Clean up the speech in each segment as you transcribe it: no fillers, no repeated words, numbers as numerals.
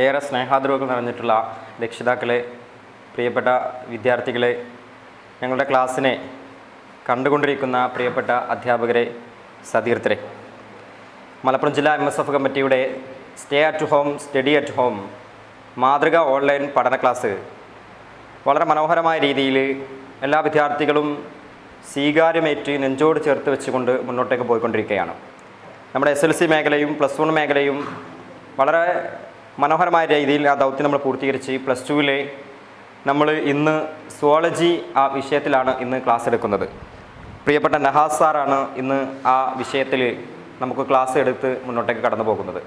ഏറെ സ്നേഹാദരവുകൾ നിറഞ്ഞിട്ടുള്ള രക്ഷിതാക്കളെ, പ്രിയപ്പെട്ട വിദ്യാർത്ഥികളെ, ഞങ്ങളുടെ ക്ലാസ്സിനെ കണ്ടുകൊണ്ടിരിക്കുന്ന പ്രിയപ്പെട്ട അധ്യാപകരെ, സതീർത്ഥരെ, മലപ്പുറം ജില്ലാ MSF കമ്മിറ്റിയുടെ stay at home study at home മാതൃക ഓൺലൈൻ പഠന ക്ലാസ് വളരെ മനോഹരമായ രീതിയിൽ എല്ലാ വിദ്യാർത്ഥികളും സ്വീകാര്യമേറ്റ് നെഞ്ചോട് ചേർത്ത് വെച്ചുകൊണ്ട് മുന്നോട്ടേക്ക് പോയിക്കൊണ്ടിരിക്കുകയാണ്. നമ്മുടെ SLC മേഖലയും +1 മേഖലയും വളരെ മനോഹരമായ രീതിയിൽ ആ ദൗത്യം നമ്മൾ പൂർത്തീകരിച്ച് +2 നമ്മൾ ഇന്ന് സുവോളജി ആ വിഷയത്തിലാണ് ഇന്ന് ക്ലാസ് എടുക്കുന്നത്. പ്രിയപ്പെട്ട നഹാസ് സാറാണ് ഇന്ന് ആ വിഷയത്തിൽ നമുക്ക് ക്ലാസ് എടുത്ത് മുന്നോട്ടേക്ക് കടന്നു പോകുന്നത്.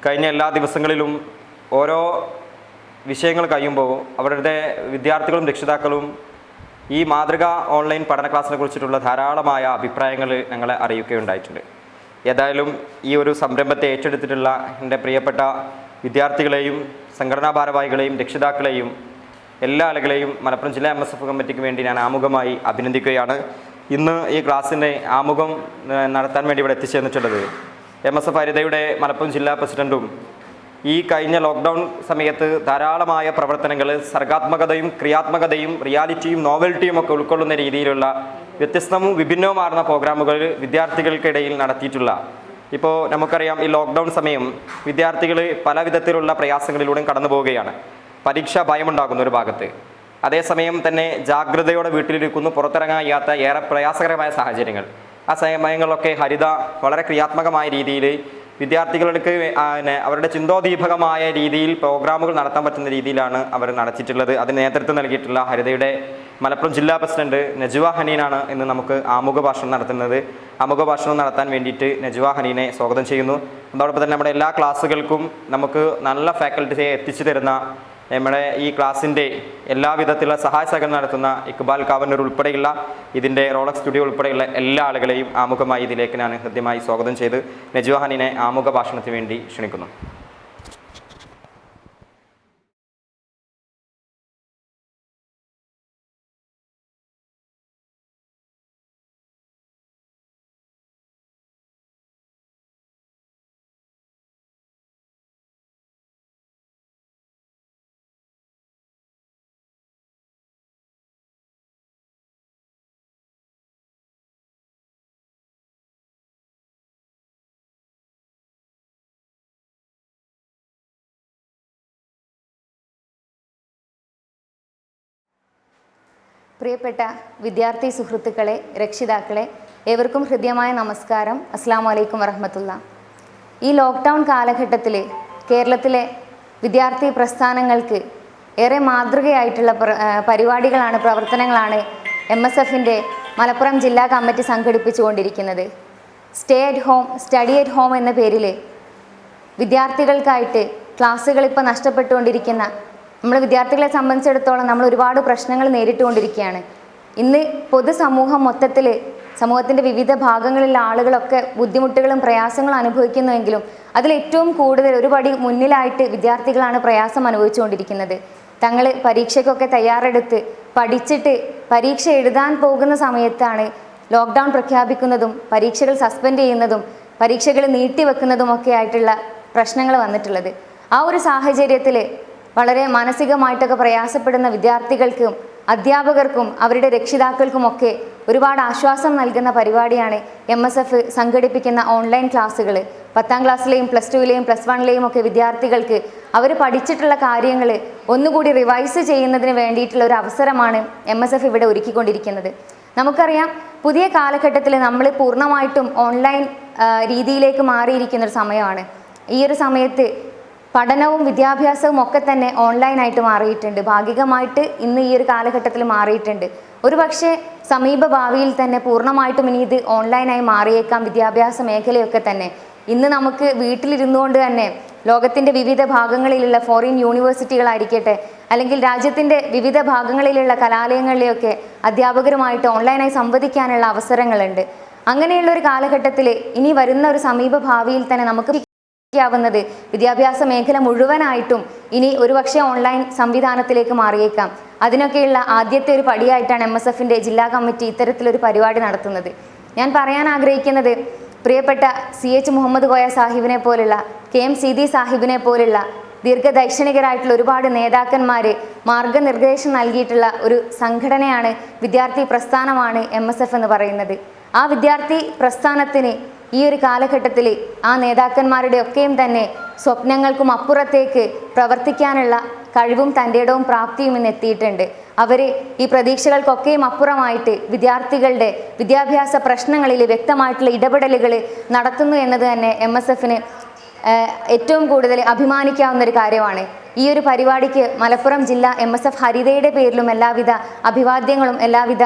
കഴിഞ്ഞ എല്ലാ ദിവസങ്ങളിലും ഓരോ വിഷയങ്ങൾ കഴിയുമ്പോൾ അവരുടെ വിദ്യാർത്ഥികളും രക്ഷിതാക്കളും ഈ മാതൃക ഓൺലൈൻ പഠന ക്ലാസ്സിനെ കുറിച്ചിട്ടുള്ള ധാരാളമായ അഭിപ്രായങ്ങൾ ഞങ്ങളെ അറിയിക്കുകയുണ്ടായിട്ടുണ്ട്. ഏതായാലും ഈ ഒരു സംരംഭത്തെ ഏറ്റെടുത്തിട്ടുള്ള എൻ്റെ പ്രിയപ്പെട്ട വിദ്യാർത്ഥികളെയും സംഘടനാ ഭാരവാഹികളെയും രക്ഷിതാക്കളെയും എല്ലാ ആളുകളെയും മലപ്പുറം ജില്ലാ MSF കമ്മിറ്റിക്ക് വേണ്ടി ഞാൻ ആമുഖമായി അഭിനന്ദിക്കുകയാണ്. ഇന്ന് ഈ ക്ലാസ്സിൻ്റെ ആമുഖം നടത്താൻ വേണ്ടി ഇവിടെ എത്തിച്ചേർന്നിട്ടുള്ളത് MSF ഹരിതയുടെ മലപ്പുറം ജില്ലാ പ്രസിഡൻറ്റും ഈ കഴിഞ്ഞ ലോക്ക്ഡൗൺ സമയത്ത് ധാരാളമായ പ്രവർത്തനങ്ങൾ സർഗാത്മകതയും ക്രിയാത്മകതയും റിയാലിറ്റിയും നോവൽറ്റിയും ഒക്കെ ഉൾക്കൊള്ളുന്ന രീതിയിലുള്ള വ്യത്യസ്തവും വിഭിന്നവുമാർന്ന പ്രോഗ്രാമുകൾ വിദ്യാർത്ഥികൾക്കിടയിൽ നടത്തിയിട്ടുള്ള, ഇപ്പോൾ നമുക്കറിയാം ഈ ലോക്ക്ഡൗൺ സമയം വിദ്യാർത്ഥികൾ പല വിധത്തിലുള്ള പ്രയാസങ്ങളിലൂടെയും കടന്നു പോവുകയാണ്. പരീക്ഷാ ഭയമുണ്ടാകുന്ന ഒരു ഭാഗത്ത്, അതേസമയം തന്നെ ജാഗ്രതയോടെ വീട്ടിലിരിക്കുന്നു, പുറത്തിറങ്ങാൻ കഴിയാത്ത ഏറെ പ്രയാസകരമായ സാഹചര്യങ്ങൾ. ആ സമയങ്ങളിലൊക്കെ ഹരിത വളരെ ക്രിയാത്മകമായ രീതിയിൽ വിദ്യാർത്ഥികൾക്ക് അവരുടെ ചിന്തോദീപകമായ രീതിയിൽ പ്രോഗ്രാമുകൾ നടത്താൻ പറ്റുന്ന രീതിയിലാണ് അവർ നടത്തിയിട്ടുള്ളത്. അതിന് നേതൃത്വം നൽകിയിട്ടുള്ള ഹരിതയുടെ മലപ്പുറം ജില്ലാ പ്രസിഡന്റ് നജ്വ ഹനീനാണ് ഇന്ന് നമുക്ക് ആമുഖ ഭാഷണം നടത്തുന്നത്. ആമുഖ ഭാഷണം നടത്താൻ വേണ്ടിയിട്ട് നജ്വ ഹനീനെ സ്വാഗതം ചെയ്യുന്നു. അതോടൊപ്പം തന്നെ നമ്മുടെ എല്ലാ ക്ലാസ്സുകൾക്കും നമുക്ക് നല്ല ഫാക്കൽറ്റിയെ എത്തിച്ചു തരുന്ന നമ്മുടെ ഈ ക്ലാസ്സിൻ്റെ എല്ലാവിധത്തിലുള്ള സഹായ സഹകരണം നടത്തുന്ന ഇക്ബാൽ കാവന്നൂർ ഉൾപ്പെടെയുള്ള ഇതിൻ്റെ റോളക്സ് സ്റ്റുഡിയോ ഉൾപ്പെടെയുള്ള എല്ലാ ആളുകളെയും ആമുഖമായി ഇതിലേക്ക് ഞാൻ ഹൃദ്യമായി സ്വാഗതം ചെയ്ത് നജ്വ ഹനീനെ ആമുഖ ഭാഷണത്തിന് വേണ്ടി ക്ഷണിക്കുന്നു. പ്രിയപ്പെട്ട വിദ്യാർത്ഥി സുഹൃത്തുക്കളെ, രക്ഷിതാക്കളെ, ഏവർക്കും ഹൃദ്യമായ നമസ്കാരം. അസ്സലാമു അലൈക്കും വറഹ്മത്തുള്ളാഹി. ഈ ലോക്ക്ഡൗൺ കാലഘട്ടത്തിൽ കേരളത്തിലെ വിദ്യാർത്ഥി പ്രസ്ഥാനങ്ങൾക്ക് ഏറെ മാതൃകയായിട്ടുള്ള പരിപാടികളാണ്, പ്രവർത്തനങ്ങളാണ് MSFൻ്റെ മലപ്പുറം ജില്ലാ കമ്മിറ്റി സംഘടിപ്പിച്ചുകൊണ്ടിരിക്കുന്നത്. Stay at home study at home എന്ന പേരിൽ വിദ്യാർത്ഥികൾക്കായിട്ട് ക്ലാസ്സുകൾ ഇപ്പോൾ നഷ്ടപ്പെട്ടുകൊണ്ടിരിക്കുന്ന നമ്മൾ വിദ്യാർത്ഥികളെ സംബന്ധിച്ചിടത്തോളം നമ്മൾ ഒരുപാട് പ്രശ്നങ്ങൾ നേരിട്ടുകൊണ്ടിരിക്കുകയാണ്. ഇന്ന് പൊതുസമൂഹം മൊത്തത്തിൽ സമൂഹത്തിൻ്റെ വിവിധ ഭാഗങ്ങളിലുള്ള ആളുകളൊക്കെ ബുദ്ധിമുട്ടുകളും പ്രയാസങ്ങളും അനുഭവിക്കുന്നുവെങ്കിലും അതിലേറ്റവും കൂടുതൽ ഒരു പടി മുന്നിലായിട്ട് വിദ്യാർത്ഥികളാണ് പ്രയാസം അനുഭവിച്ചുകൊണ്ടിരിക്കുന്നത്. തങ്ങൾ പരീക്ഷയ്ക്കൊക്കെ തയ്യാറെടുത്ത് പഠിച്ചിട്ട് പരീക്ഷ എഴുതാൻ പോകുന്ന സമയത്താണ് ലോക്ക്ഡൗൺ പ്രഖ്യാപിക്കുന്നതും പരീക്ഷകൾ സസ്പെൻഡ് ചെയ്യുന്നതും പരീക്ഷകൾ നീട്ടിവെക്കുന്നതുമൊക്കെ ആയിട്ടുള്ള പ്രശ്നങ്ങൾ വന്നിട്ടുള്ളത്. ആ ഒരു സാഹചര്യത്തിൽ വളരെ മാനസികമായിട്ടൊക്കെ പ്രയാസപ്പെടുന്ന വിദ്യാർത്ഥികൾക്കും അധ്യാപകർക്കും അവരുടെ രക്ഷിതാക്കൾക്കുമൊക്കെ ഒരുപാട് ആശ്വാസം നൽകുന്ന പരിപാടിയാണ് MSF സംഘടിപ്പിക്കുന്ന ഓൺലൈൻ ക്ലാസ്സുകൾ. 10ാം ക്ലാസ്സിലെയും +2ലെയും +1ലെയും ഒക്കെ വിദ്യാർത്ഥികൾക്ക് അവർ പഠിച്ചിട്ടുള്ള കാര്യങ്ങൾ ഒന്നുകൂടി റിവൈസ് ചെയ്യുന്നതിന് വേണ്ടിയിട്ടുള്ള ഒരു അവസരമാണ് MSF ഇവിടെ ഒരുക്കിക്കൊണ്ടിരിക്കുന്നത്. നമുക്കറിയാം, പുതിയ കാലഘട്ടത്തിൽ നമ്മൾ പൂർണ്ണമായിട്ടും ഓൺലൈൻ രീതിയിലേക്ക് മാറിയിരിക്കുന്നൊരു സമയമാണ്. ഈ ഒരു സമയത്ത് പഠനവും വിദ്യാഭ്യാസവും ഒക്കെ തന്നെ ഓൺലൈനായിട്ട് മാറിയിട്ടുണ്ട്. ഭാഗികമായിട്ട് ഇന്ന് ഈ ഒരു കാലഘട്ടത്തിൽ മാറിയിട്ടുണ്ട്. ഒരു പക്ഷേ സമീപ ഭാവിയിൽ തന്നെ പൂർണ്ണമായിട്ടും ഇനി ഇത് ഓൺലൈനായി മാറിയേക്കാം വിദ്യാഭ്യാസ മേഖലയൊക്കെ തന്നെ. ഇന്ന് നമുക്ക് വീട്ടിലിരുന്നുകൊണ്ട് തന്നെ ലോകത്തിൻ്റെ വിവിധ ഭാഗങ്ങളിലുള്ള ഫോറിൻ യൂണിവേഴ്സിറ്റികളായിരിക്കട്ടെ, അല്ലെങ്കിൽ രാജ്യത്തിൻ്റെ വിവിധ ഭാഗങ്ങളിലുള്ള കലാലയങ്ങളിലെയൊക്കെ അധ്യാപകരുമായിട്ട് ഓൺലൈനായി സംവദിക്കാനുള്ള അവസരങ്ങളുണ്ട്. അങ്ങനെയുള്ള ഒരു കാലഘട്ടത്തിൽ ഇനി വരുന്ന ഒരു സമീപ ഭാവിയിൽ തന്നെ നമുക്ക് ാവുന്നത് വിദ്യാഭ്യാസ മേഖല മുഴുവനായിട്ടും ഇനി ഒരുപക്ഷെ ഓൺലൈൻ സംവിധാനത്തിലേക്ക് മാറിയേക്കാം. അതിനൊക്കെയുള്ള ആദ്യത്തെ ഒരു പടിയായിട്ടാണ് MSFൻ്റെ ജില്ലാ കമ്മിറ്റി ഇത്തരത്തിലൊരു പരിപാടി നടത്തുന്നത്. ഞാൻ പറയാൻ ആഗ്രഹിക്കുന്നത്, പ്രിയപ്പെട്ട CH മുഹമ്മദ് കോയ സാഹിബിനെ പോലുള്ള KM സീതി സാഹിബിനെ പോലുള്ള ദീർഘദൈക്ഷണികരായിട്ടുള്ള ഒരുപാട് നേതാക്കന്മാർ മാർഗനിർദ്ദേശം നൽകിയിട്ടുള്ള ഒരു സംഘടനയാണ്, വിദ്യാർത്ഥി പ്രസ്ഥാനമാണ് MSF എന്ന് പറയുന്നത്. ആ വിദ്യാർത്ഥി പ്രസ്ഥാനത്തിന് ഈ ഒരു കാലഘട്ടത്തിൽ ആ നേതാക്കന്മാരുടെ ഒക്കെയും തന്നെ സ്വപ്നങ്ങൾക്കും അപ്പുറത്തേക്ക് പ്രവർത്തിക്കാനുള്ള കഴിവും തൻ്റെ ഇടവും പ്രാപ്തിയും ഇന്ന് എത്തിയിട്ടുണ്ട്. അവർ ഈ പ്രതീക്ഷകൾക്കൊക്കെയും അപ്പുറമായിട്ട് വിദ്യാർത്ഥികളുടെ വിദ്യാഭ്യാസ പ്രശ്നങ്ങളിൽ വ്യക്തമായിട്ടുള്ള ഇടപെടലുകൾ നടത്തുന്നു എന്നത് തന്നെ MSFന് ഏറ്റവും കൂടുതൽ അഭിമാനിക്കാവുന്ന ഒരു കാര്യമാണ്. ഈ ഒരു പരിപാടിക്ക് മലപ്പുറം ജില്ലാ MSF ഹരിതയുടെ പേരിലും എല്ലാവിധ അഭിവാദ്യങ്ങളും എല്ലാവിധ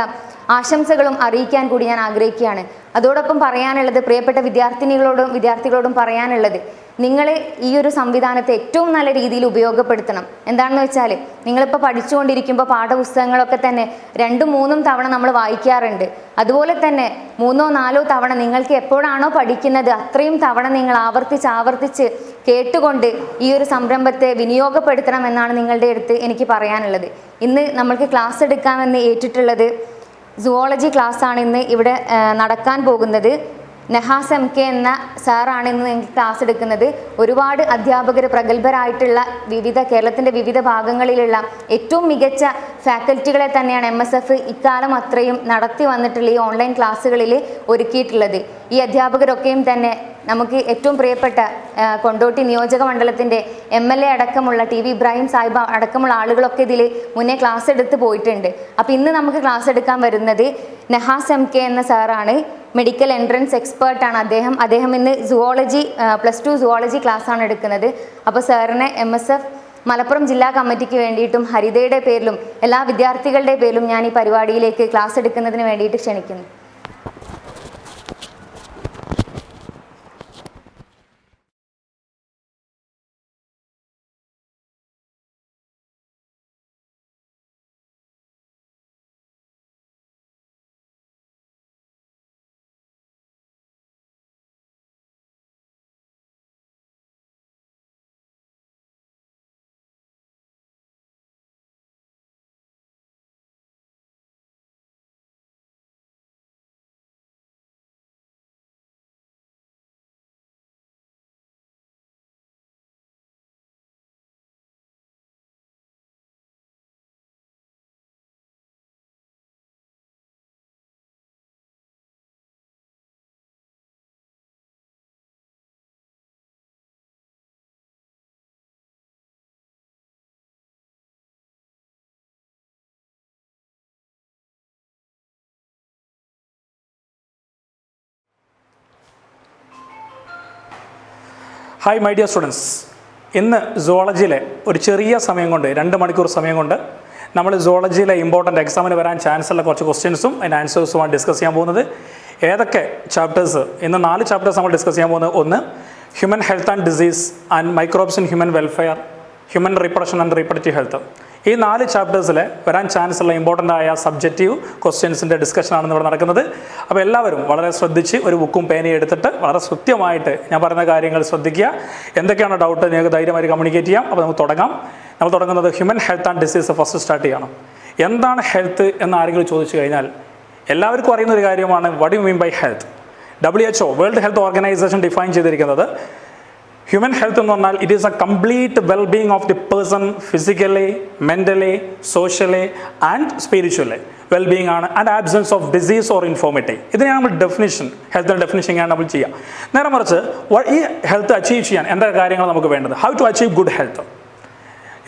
ആശംസകളും അറിയിക്കാൻ കൂടി ഞാൻ ആഗ്രഹിക്കുകയാണ്. അതോടൊപ്പം പറയാനുള്ളത്, പ്രിയപ്പെട്ട വിദ്യാർത്ഥികളോടും പറയാനുള്ളത്, നിങ്ങൾ ഈ ഒരു സംവിധാനത്തെ ഏറ്റവും നല്ല രീതിയിൽ ഉപയോഗപ്പെടുത്തണം. എന്താണെന്ന് വെച്ചാൽ, നിങ്ങളിപ്പോൾ പഠിച്ചുകൊണ്ടിരിക്കുമ്പോൾ പാഠപുസ്തകങ്ങളൊക്കെ തന്നെ 2-3 തവണ നമ്മൾ വായിക്കാറുണ്ട്. അതുപോലെ തന്നെ 3-4 തവണ നിങ്ങൾക്ക് എപ്പോഴാണോ പഠിക്കുന്നത് അത്രയും തവണ നിങ്ങൾ ആവർത്തിച്ച് കേട്ടുകൊണ്ട് ഈ ഒരു സംരംഭത്തെ വിനിയോഗപ്പെടുത്തണം എന്നാണ് നിങ്ങളുടെ അടുത്ത് എനിക്ക് പറയാനുള്ളത്. ഇന്ന് നമ്മൾക്ക് ക്ലാസ് എടുക്കാമെന്ന് ഏറ്റിട്ടുള്ളത് സുവോളജി ക്ലാസ്സാണ് ഇന്ന് ഇവിടെ നടക്കാൻ പോകുന്നത്. നഹാസ് MK എന്ന സാറാണ് ഇന്ന് നിങ്ങൾക്ക് ക്ലാസ് എടുക്കുന്നത്. ഒരുപാട് അധ്യാപകർ, പ്രഗത്ഭരായിട്ടുള്ള കേരളത്തിൻ്റെ വിവിധ ഭാഗങ്ങളിലുള്ള ഏറ്റവും മികച്ച ഫാക്കൽറ്റികളെ തന്നെയാണ് MSF ഇക്കാലം അത്രയും നടത്തി വന്നിട്ടുള്ള ഈ ഓൺലൈൻ ക്ലാസ്സുകളിൽ ഒരുക്കിയിട്ടുള്ളത്. ഈ അധ്യാപകരൊക്കെയും തന്നെ നമുക്ക് ഏറ്റവും പ്രിയപ്പെട്ട കൊണ്ടോട്ടി നിയോജക മണ്ഡലത്തിൻ്റെ MLA അടക്കമുള്ള TV ഇബ്രാഹിം സാഹിബ് അടക്കമുള്ള ആളുകളൊക്കെ ഇതിൽ മുന്നേ ക്ലാസ് എടുത്ത് പോയിട്ടുണ്ട്. അപ്പോൾ ഇന്ന് നമുക്ക് ക്ലാസ് എടുക്കാൻ വരുന്നത് നഹാസ് MK എന്ന സാറാണ്. മെഡിക്കൽ എൻട്രൻസ് എക്സ്പേർട്ടാണ് അദ്ദേഹം ഇന്ന് സുവോളജി +2 സുവോളജി ക്ലാസ്സാണ് എടുക്കുന്നത്. അപ്പോൾ സാറിനെ MSF മലപ്പുറം ജില്ലാ കമ്മിറ്റിക്ക് വേണ്ടിയിട്ടും ഹരിതയുടെ പേരിലും എല്ലാ വിദ്യാർത്ഥികളുടെ പേരിലും ഞാൻ ഈ പരിപാടിയിലേക്ക് ക്ലാസ് എടുക്കുന്നതിന് വേണ്ടിയിട്ട് ക്ഷണിക്കുന്നു. ഹായ് മൈ ഡിയർ സ്റ്റുഡൻസ്, ഇന്ന് സുവോളജിയിലെ ഒരു ചെറിയ സമയം കൊണ്ട് 2 മണിക്കൂർ സമയം കൊണ്ട് നമ്മൾ സുവോളജിയിലെ ഇമ്പോർട്ടൻ്റ് എക്സാമിന് വരാൻ ചാൻസ് ഉള്ള കുറച്ച് ക്വസ്റ്റ്യൻസും അതിൻ്റെ ആൻസേഴ്സുമാണ് ഡിസ്കസ് ചെയ്യാൻ പോകുന്നത്. ഏതൊക്കെ ചാപ്റ്റേഴ്സ്? ഇന്ന് 4 ചാപ്റ്റേഴ്സ് നമ്മൾ ഡിസ്കസ് ചെയ്യാൻ പോകുന്നത്. 1, human health and disease and microbes in human welfare, human reproduction and reproductive health. ഈ 4 ചാപ്റ്റേഴ്സിൽ വരാൻ ചാൻസ് ഉള്ള ഇമ്പോർട്ടൻ്റ് ആയ സബ്ജക്റ്റീവ് ക്വസ്റ്റ്യൻസിൻ്റെ ഡിസ്കഷനാണ് ഇവിടെ നടക്കുന്നത്. അപ്പോൾ എല്ലാവരും വളരെ ശ്രദ്ധിച്ച് ഒരു ബുക്കും പേനയും എടുത്തിട്ട് വളരെ കൃത്യമായിട്ട് ഞാൻ പറയുന്ന കാര്യങ്ങൾ ശ്രദ്ധിക്കുക. എന്തൊക്കെയാണ് ഡൗട്ട് നിങ്ങൾക്ക് ധൈര്യമായിട്ട് കമ്മ്യൂണിക്കേറ്റ് ചെയ്യാം. അപ്പോൾ നമുക്ക് തുടങ്ങാം. നമ്മൾ തുടങ്ങുന്നത് human health and disease first start ചെയ്യണം. എന്താണ് ഹെൽത്ത് എന്ന് ആരെങ്കിലും ചോദിച്ചു കഴിഞ്ഞാൽ എല്ലാവർക്കും അറിയുന്ന ഒരു കാര്യമാണ് what you mean by health. WHO world health organisation define ചെയ്തിരിക്കുന്നത് ഹ്യൂമൻ ഹെൽത്ത് എന്ന് പറഞ്ഞാൽ it is a complete wellbeing of the person physically, mentally, socially and spiritually wellbeing ആണ്. And absence of disease or infirmity. ഇതിനെയാണ് നമ്മൾ definition, ഹെൽത്തിൻ്റെ ഡെഫിനിഷനാണ് നമ്മൾ ചെയ്യുക. നേരെ മറിച്ച് ഈ ഹെൽത്ത് അച്ചീവ് ചെയ്യാൻ എന്തൊക്കെ കാര്യങ്ങൾ നമുക്ക് വേണ്ടത്? How to achieve good health.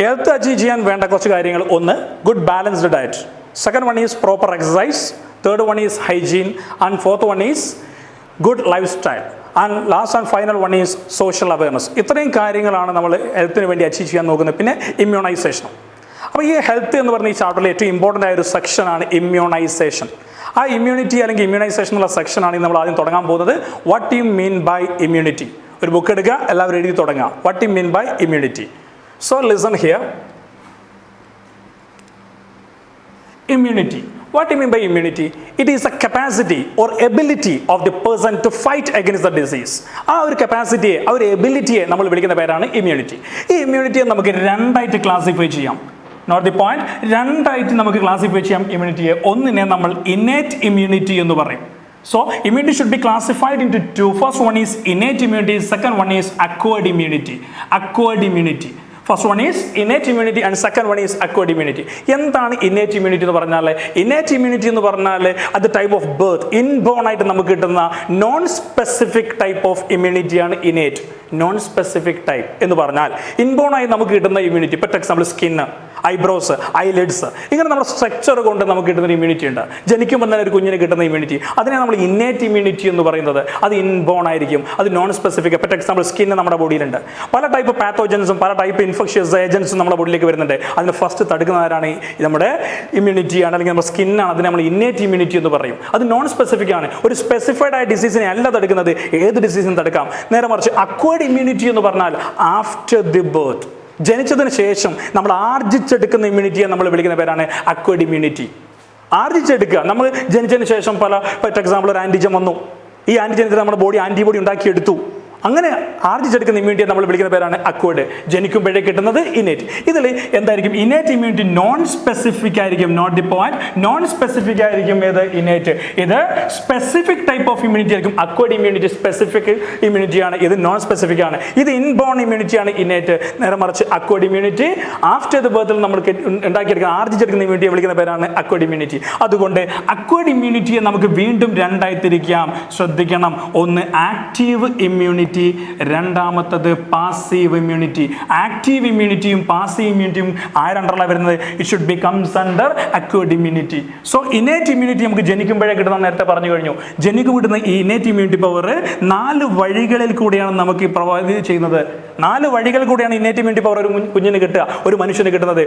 Health achieve ചെയ്യാൻ വേണ്ട കുറച്ച് കാര്യങ്ങൾ. 1, good balanced diet. 2nd one is proper exercise. 3rd one is hygiene. And 4th one is good lifestyle. And last and final one is social awareness. ഇത്രയും കാര്യങ്ങളാണ് നമ്മൾ ഹെൽത്തിന് വേണ്ടി achieve ചെയ്യാൻ നോക്കുന്നത്. പിന്നെ ഇമ്മ്യൂണൈസേഷൻ. അപ്പോൾ ഈ ഹെൽത്ത് എന്ന് പറഞ്ഞ ഈ ചാപ്റ്ററിൽ ഏറ്റവും ഇമ്പോർട്ടൻ്റ് ആയ ഒരു സെക്ഷനാണ് ഇമ്മ്യൂണൈസേഷൻ. ആ ഇമ്മ്യൂണിറ്റി അല്ലെങ്കിൽ ഇമ്മ്യൂണൈസേഷൻ എന്നുള്ള സെക്ഷനാണ് നമ്മൾ ആദ്യം തുടങ്ങാൻ പോകുന്നത്. What you mean by immunity. ഒരു ബുക്ക് എടുക്കുക, എല്ലാവരും എഴുതി തുടങ്ങുക. What you mean by immunity. So listen here. Immunity. What do you mean by immunity? It is a capacity or ability of the person to fight against the disease. ആ ഒരു കപ്പാസിറ്റിയെ, ആ ഒരു എബിലിറ്റിയെ നമ്മൾ വിളിക്കുന്ന പേരാണ് ഇമ്മ്യൂണിറ്റി. ഈ ഇമ്മ്യൂണിറ്റിയെ നമുക്ക് 2ആയിട്ട് ക്ലാസിഫൈ ചെയ്യാം. Note the point. 2ആയിട്ട് നമുക്ക് ക്ലാസിഫൈ ചെയ്യാം ഇമ്മ്യൂണിറ്റിയെ. ഒന്നിനെ നമ്മൾ ഇന്നേറ്റ് ഇമ്മ്യൂണിറ്റി എന്ന് പറയും. So immunity should be classified into 2. First one is innate immunity. Second one is acquired immunity. Acquired immunity. First one is innate immunity and second one is acquired immunity. എന്താണ് innate immunity എന്ന് പറഞ്ഞാൽ? Innate immunity എന്ന് പറഞ്ഞാൽ അത് type of birth, inborn ആയിട്ട് നമുക്ക് കിട്ടുന്ന non specific type of ഇമ്മ്യൂണിറ്റിയാണ് ഇന്നേറ്റ്. നോൺ സ്പെസിഫിക് ടൈപ്പ് എന്ന് പറഞ്ഞാൽ ഇൻബോൺ ആയി നമുക്ക് കിട്ടുന്ന ഇമ്മ്യൂണിറ്റി. ഇപ്പോൾ എക്സാമ്പിൾ സ്കിന്ന്, ഐബ്രോസ്, ഐലിഡ്സ്, ഇങ്ങനെ നമ്മുടെ സ്ട്രക്ചർ കൊണ്ട് നമുക്ക് കിട്ടുന്ന ഇമ്മ്യൂണിറ്റി ഉണ്ട്. ജനിക്കുമ്പോൾ തന്നെ ഒരു കുഞ്ഞിന് കിട്ടുന്ന ഇമ്മ്യൂണിറ്റി, അതിനെ നമ്മൾ ഇന്നേറ്റ് ഇമ്മ്യൂണിറ്റി എന്ന് പറയുന്നത്. അത് ഇൻബോൺ ആയിരിക്കും, അത് നോൺ സ്പെസിഫിക്. ഇപ്പോൾ എക്സാമ്പിൾ സ്കിന്ന് നമ്മുടെ ബോഡിയിലുണ്ട്. പല ടൈപ്പ് പാത്തോജൻസും പല ടൈപ്പ് ഇൻഫെക്ഷ്യസ് ഏജൻസും നമ്മുടെ ബോഡിയിലേക്ക് വരുന്നുണ്ട്. അതിന് ഫസ്റ്റ് തടുക്കുന്നവരാണ് നമ്മുടെ ഇമ്മ്യൂണിറ്റിയാണ്, അല്ലെങ്കിൽ നമ്മുടെ സ്കിന്നാണ്. അതിന് നമ്മൾ ഇന്നേറ്റ് ഇമ്മ്യൂണിറ്റി എന്ന് പറയും. അത് നോൺ സ്പെസിഫിക് ആണ്. ഒരു സ്പെസിഫൈഡ് ആയ ഡിസീസിനെ അല്ല തടുക്കുന്നത്, ഏത് ഡിസീസിനും തടുക്കാം. നേരെ മറിച്ച് അക്വയർഡ് ഇമ്മ്യൂണിറ്റി എന്ന് പറഞ്ഞാൽ ആഫ്റ്റർ ദി ബർത്ത്, ജനിച്ചതിന് ശേഷം നമ്മൾ ആർജിച്ചെടുക്കുന്ന ഇമ്മ്യൂണിറ്റിയെ നമ്മൾ വിളിക്കുന്ന പേരാണ് അക്വയർഡ് ഇമ്മ്യൂണിറ്റി. ആർജിച്ചെടുക്കുക, നമ്മൾ ജനിച്ചതിന് ശേഷം ഫോർ എക്സാമ്പിൾ ഒരു ആൻറ്റിജൻ വന്നു, ഈ ആൻറ്റിജനത്തിൽ നമ്മുടെ ബോഡി ആൻറ്റിബോഡി ഉണ്ടാക്കിയെടുത്തു. അങ്ങനെ ആർജിച്ചെടുക്കുന്ന ഇമ്മ്യൂണിറ്റിയെ നമ്മൾ വിളിക്കുന്ന പേരാണ് അക്വയർഡ്. ജനിക്കുമ്പോഴേ കിട്ടുന്നത് ഇന്നേറ്റ്. ഇതിൽ എന്തായിരിക്കും? ഇന്നേറ്റ് ഇമ്മ്യൂണിറ്റി നോൺ സ്പെസിഫിക് ആയിരിക്കും. Note the point. Non specific ആയിരിക്കും ഏത്? ഇന്നേറ്റ്. ഇത് സ്പെസിഫിക് ടൈപ്പ് ഓഫ് ഇമ്മ്യൂണിറ്റി ആയിരിക്കും. അക്വയർഡ് ഇമ്മ്യൂണിറ്റി സ്പെസിഫിക് ഇമ്മ്യൂണിറ്റിയാണ്, ഇത് നോൺ സ്പെസിഫിക് ആണ്. ഇത് ഇൻബോൺ ഇമ്മ്യൂണിറ്റിയാണ് ഇന്നേറ്റ്. നേരെ മറിച്ച് അക്വയർഡ് ഇമ്മ്യൂണിറ്റി ആഫ്റ്റർ ദി ബർത്തിൽ നമ്മൾ ഉണ്ടാക്കിയെടുക്കുന്ന ആർജിച്ചെടുക്കുന്ന ഇമ്മ്യൂണിറ്റിയെ വിളിക്കുന്ന പേരാണ് അക്വയർഡ് ഇമ്മ്യൂണിറ്റി. അതുകൊണ്ട് അക്വയർഡ് ഇമ്മ്യൂണിറ്റിയെ നമുക്ക് വീണ്ടും രണ്ടായി തിരിക്കാം. ശ്രദ്ധിക്കണം, ഒന്ന് ആക്റ്റീവ് ഇമ്മ്യൂണിറ്റി, രണ്ടാമത്തത് പാസീവ് ഇമ്മ്യൂണിറ്റി. ആക്റ്റീവ് ഇമ്മ്യൂണിറ്റിയും പാസീവ് ഇമ്മ്യൂണിറ്റിയും ആരണ്ടറിലാണ് വരുന്നത്? It should B comes under acquired immunity. So innate immunity നമുക്ക് ജനിക്കുമ്പോഴേ കിട്ടുന്ന, നേരത്തെ പറഞ്ഞു കഴിഞ്ഞു. ജനിക്കും കിട്ടുന്ന ഈ ഇന്നേറ്റ് ഇമ്മ്യൂണിറ്റി പവർ 4 വഴികളിൽ കൂടിയാണ് നമുക്ക് പ്രൊവൈഡ് ചെയ്യുന്നത്. 4 വഴികളിൽ കൂടിയാണ് ഇന്നേറ്റ് ഇമ്മ്യൂണിറ്റി പവർ ഒരു കുഞ്ഞിന് കിട്ടുക, ഒരു മനുഷ്യന് കിട്ടുന്നത്.